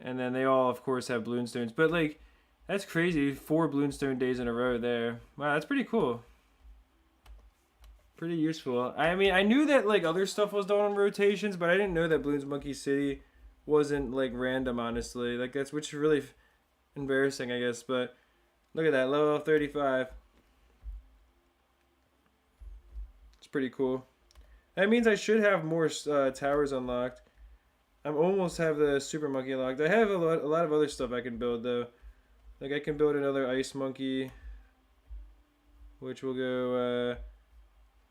And then they all, of course, have Bloonstones. But like, that's crazy. 4 Bloonstone days in a row there. Wow, that's pretty cool. Pretty useful. I mean, I knew that like other stuff was done on rotations, but I didn't know that Bloons Monkey City wasn't like random. Honestly, like that's which is really embarrassing, I guess. But look at that, level 35. It's pretty cool. That means I should have more towers unlocked. I almost have the Super Monkey unlocked. I have a lot of other stuff I can build though. Like I can build another Ice Monkey, which will go.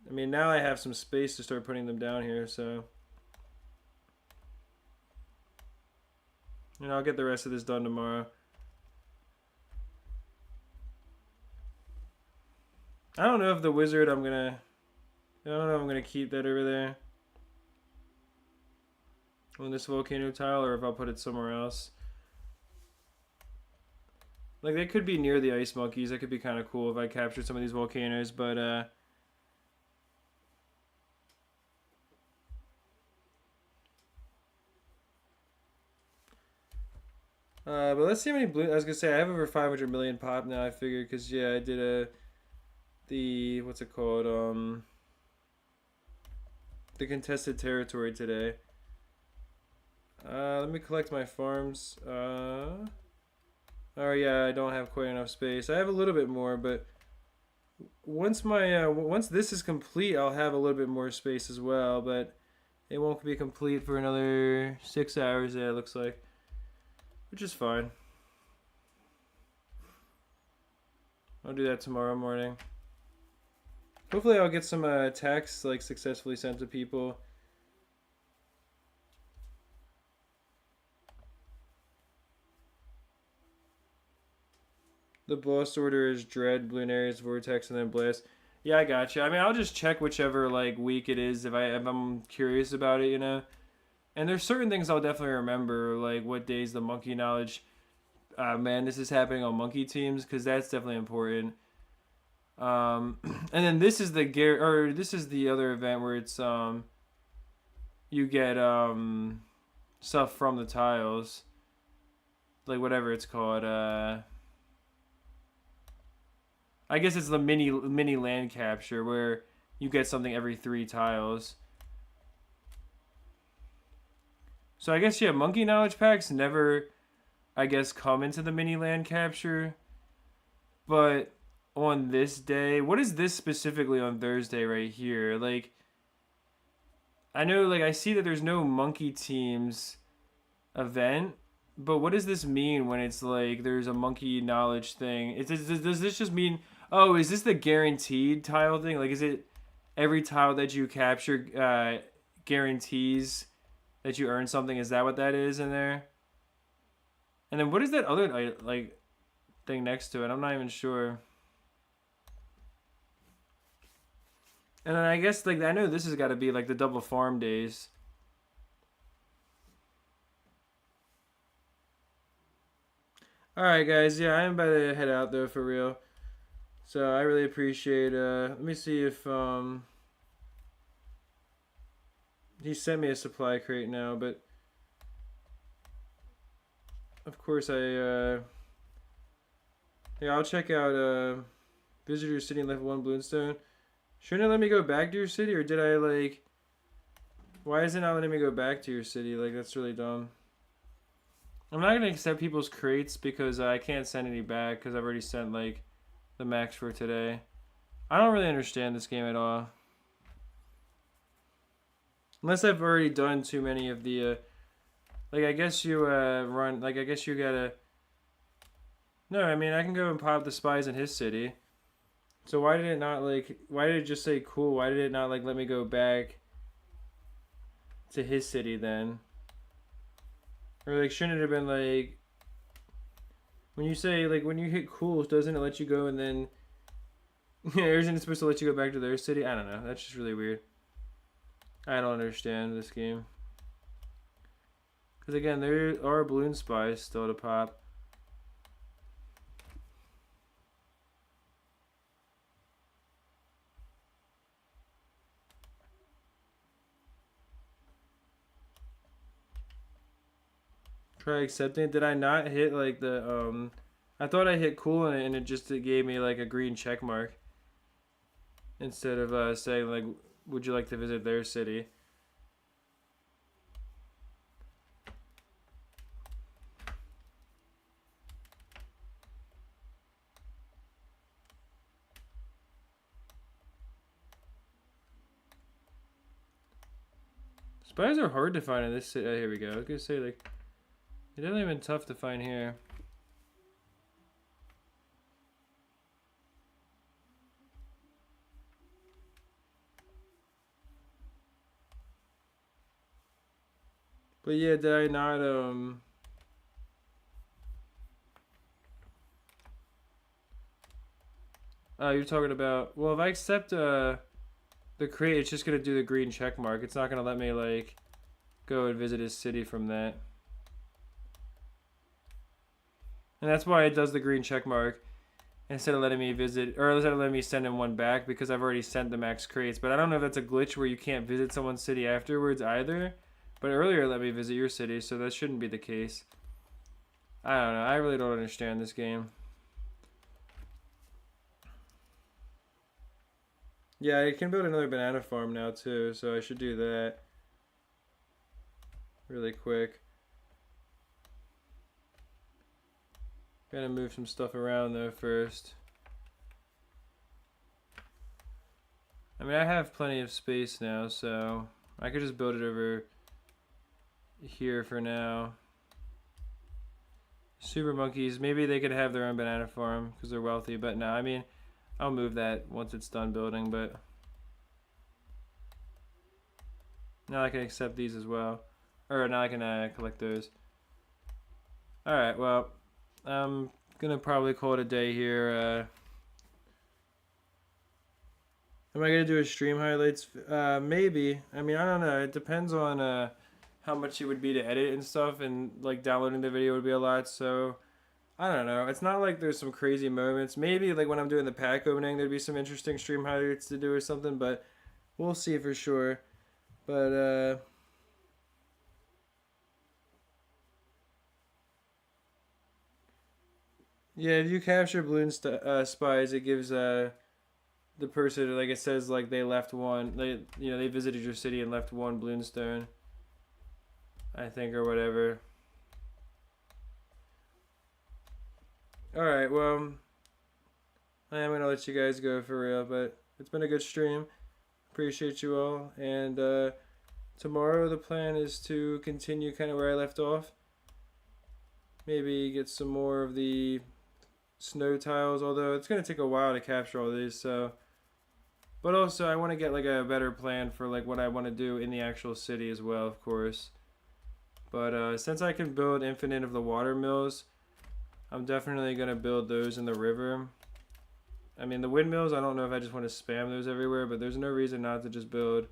I mean, now I have some space to start putting them down here, so. And I'll get the rest of this done tomorrow. I don't know if the wizard I don't know if I'm gonna keep that over there on this volcano tile or if I'll put it somewhere else. Like they could be near the ice monkeys. That could be kind of cool if I captured some of these volcanoes, but let's see how many blue. I was gonna say I have over 500 million pop now. I figured because yeah, I did the what's it called the contested territory today. Let me collect my farms. Oh yeah, I don't have quite enough space. I have a little bit more, but once my once this is complete, I'll have a little bit more space as well. But it won't be complete for another 6 hours. Yeah, it looks like, which is fine. I'll do that tomorrow morning. Hopefully, I'll get some attacks like successfully sent to people. The boss order is Dread, Bloonarius, Vortex, and then Blast. Yeah, I gotcha. I mean, I'll just check whichever like week it is if I'm curious about it, And there's certain things I'll definitely remember, like what days the monkey knowledge Man, this is happening on monkey teams because that's definitely important. And then this is this is the other event where it's you get stuff from the tiles, like whatever it's called. I guess it's the mini land capture where you get something every 3 tiles. So I guess yeah, monkey knowledge packs never, I guess, come into the mini land capture, but on this day, what is this specifically on Thursday right here? Like, I know, like, I see that there's no monkey teams event, but what does this mean when it's like there's a monkey knowledge thing? Does this just mean, oh, is this the guaranteed tile thing? Like, is it every tile that you capture guarantees that you earn something? Is that what that is in there? And then what is that other like thing next to it? I'm not even sure. And then I guess like I know this has got to be like the double farm days. All right, guys. Yeah, I'm about to head out though for real. So I really appreciate. Let me see if he sent me a supply crate now, but of course yeah, I'll check out visitor city level 1 Bloonstone. Shouldn't it let me go back to your city, or did I like? Why is it not letting me go back to your city? Like, that's really dumb. I'm not gonna accept people's crates because I can't send any back because I've already sent like the max for today. I don't really understand this game at all. Unless I've already done too many of the like I guess you run like I guess you gotta. No, I mean I can go and pop the spies in his city. So why did it not like? Why did it just say cool? Why did it not like let me go back to his city then? Or like shouldn't it have been like when you say like when you hit cool, doesn't it let you go and then isn't it supposed to let you go back to their city? I don't know. That's just really weird. I don't understand this game. Because again, there are balloon spies still to pop. Try accepting. Did I not hit like the I thought I hit cool and it just gave me like a green check mark instead of saying like would you like to visit their city? Spies are hard to find in this city. Here we go. I was gonna say like it hasn't been tough to find here. But yeah, did I not you're talking about well if I accept the crate it's just gonna do the green check mark. It's not gonna let me like go and visit his city from that. And that's why it does the green check mark instead of letting me visit, or instead of letting me send him one back because I've already sent the max crates. But I don't know if that's a glitch where you can't visit someone's city afterwards either. But earlier let me visit your city, so that shouldn't be the case. I don't know. I really don't understand this game. Yeah, I can build another banana farm now too, so I should do that really quick. Gotta move some stuff around though first. I mean, I have plenty of space now, so I could just build it over here for now. Super monkeys, maybe they could have their own banana farm because they're wealthy, but no, I mean, I'll move that once it's done building, but now I can accept these as well. Or now I can collect those. Alright, well, I'm gonna probably call it a day here. Am I gonna do a stream highlights? Maybe. I mean, I don't know. It depends on how much it would be to edit and stuff, and like downloading the video would be a lot. So I don't know. It's not like there's some crazy moments. Maybe like when I'm doing the pack opening, there'd be some interesting stream highlights to do or something, but we'll see for sure. But yeah, if you capture balloon spies, it gives the person, like, it says like they left one, they visited your city and left one Bloonstone, I think, or whatever. All right, well, I am gonna let you guys go for real, but it's been a good stream. Appreciate you all, and tomorrow the plan is to continue kind of where I left off. Maybe get some more of the snow tiles, although it's gonna take a while to capture all these. So, but also I want to get like a better plan for like what I want to do in the actual city as well, of course. But since I can build infinite of the water mills, I'm definitely gonna build those in the river. I mean, the windmills, I don't know if I just want to spam those everywhere, but there's no reason not to just build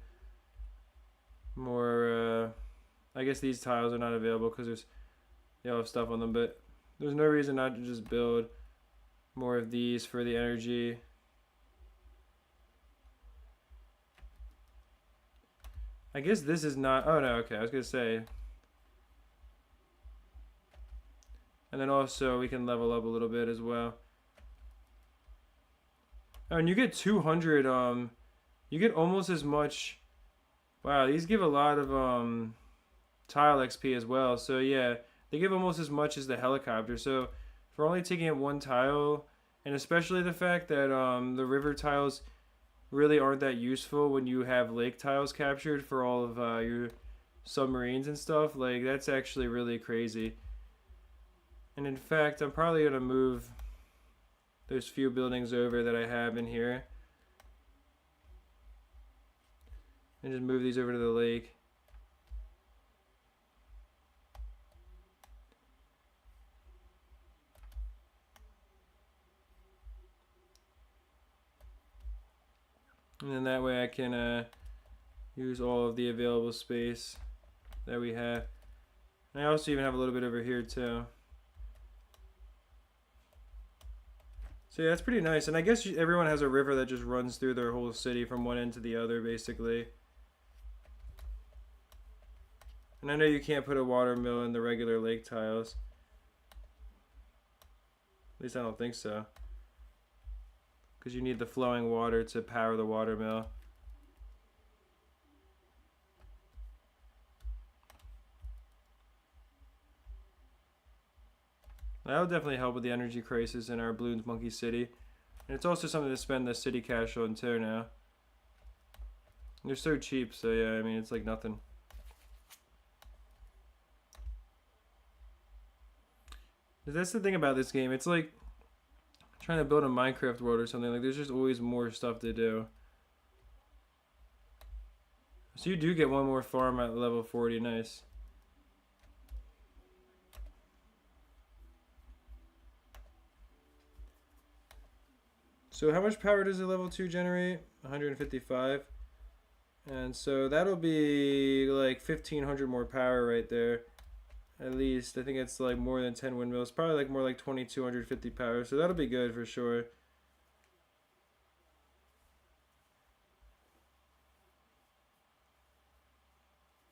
more. I guess these tiles are not available because they all have stuff on them, but there's no reason not to just build more of these for the energy. I guess this is not. Oh no, okay. I was gonna say. And then also we can level up a little bit as well. Oh, and you get 200. You get almost as much. Wow, these give a lot of tile XP as well. So yeah, they give almost as much as the helicopter. So for only taking up one tile, and especially the fact that the river tiles really aren't that useful when you have lake tiles captured for all of your submarines and stuff, like that's actually really crazy. And in fact, I'm probably gonna move those few buildings over that I have in here and just move these over to the lake. And then that way I can use all of the available space that we have. And I also even have a little bit over here too. So yeah, that's pretty nice. And I guess everyone has a river that just runs through their whole city from one end to the other, basically. And I know you can't put a water mill in the regular lake tiles. At least I don't think so. Because you need the flowing water to power the water mill. That'll definitely help with the energy crisis in our Bloons Monkey City. And it's also something to spend the city cash on too now. They're so cheap, so yeah, I mean, it's like nothing. That's the thing about this game. It's like trying to build a Minecraft world or something. Like, there's just always more stuff to do. So you do get one more farm at level 40. Nice. So how much power does a level 2 generate? 155. And so that'll be like 1,500 more power right there. At least. I think it's like more than 10 windmills. Probably like more like 2,250 power. So that'll be good for sure.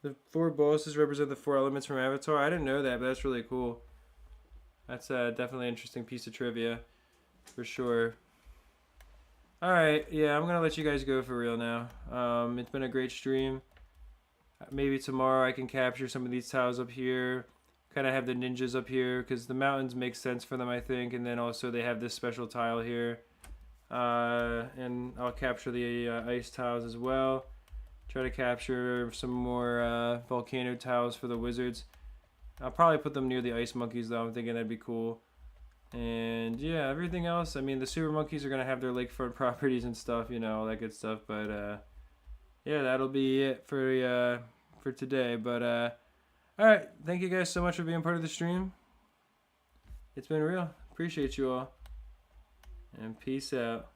The 4 bosses represent the 4 elements from Avatar. I didn't know that, but that's really cool. That's definitely an interesting piece of trivia. For sure. Alright, yeah, I'm going to let you guys go for real now. It's been a great stream. Maybe tomorrow I can capture some of these tiles up here. Kind of have the ninjas up here because the mountains make sense for them, I think. And then also they have this special tile here. And I'll capture the ice tiles as well. Try to capture some more volcano tiles for the wizards. I'll probably put them near the ice monkeys though. I'm thinking that'd be cool. And yeah, everything else, I mean, the super monkeys are going to have their lakefront properties and stuff, you know, all that good stuff. But yeah, that'll be it for today. But alright, thank you guys so much for being part of the stream. It's been real. Appreciate you all. And peace out.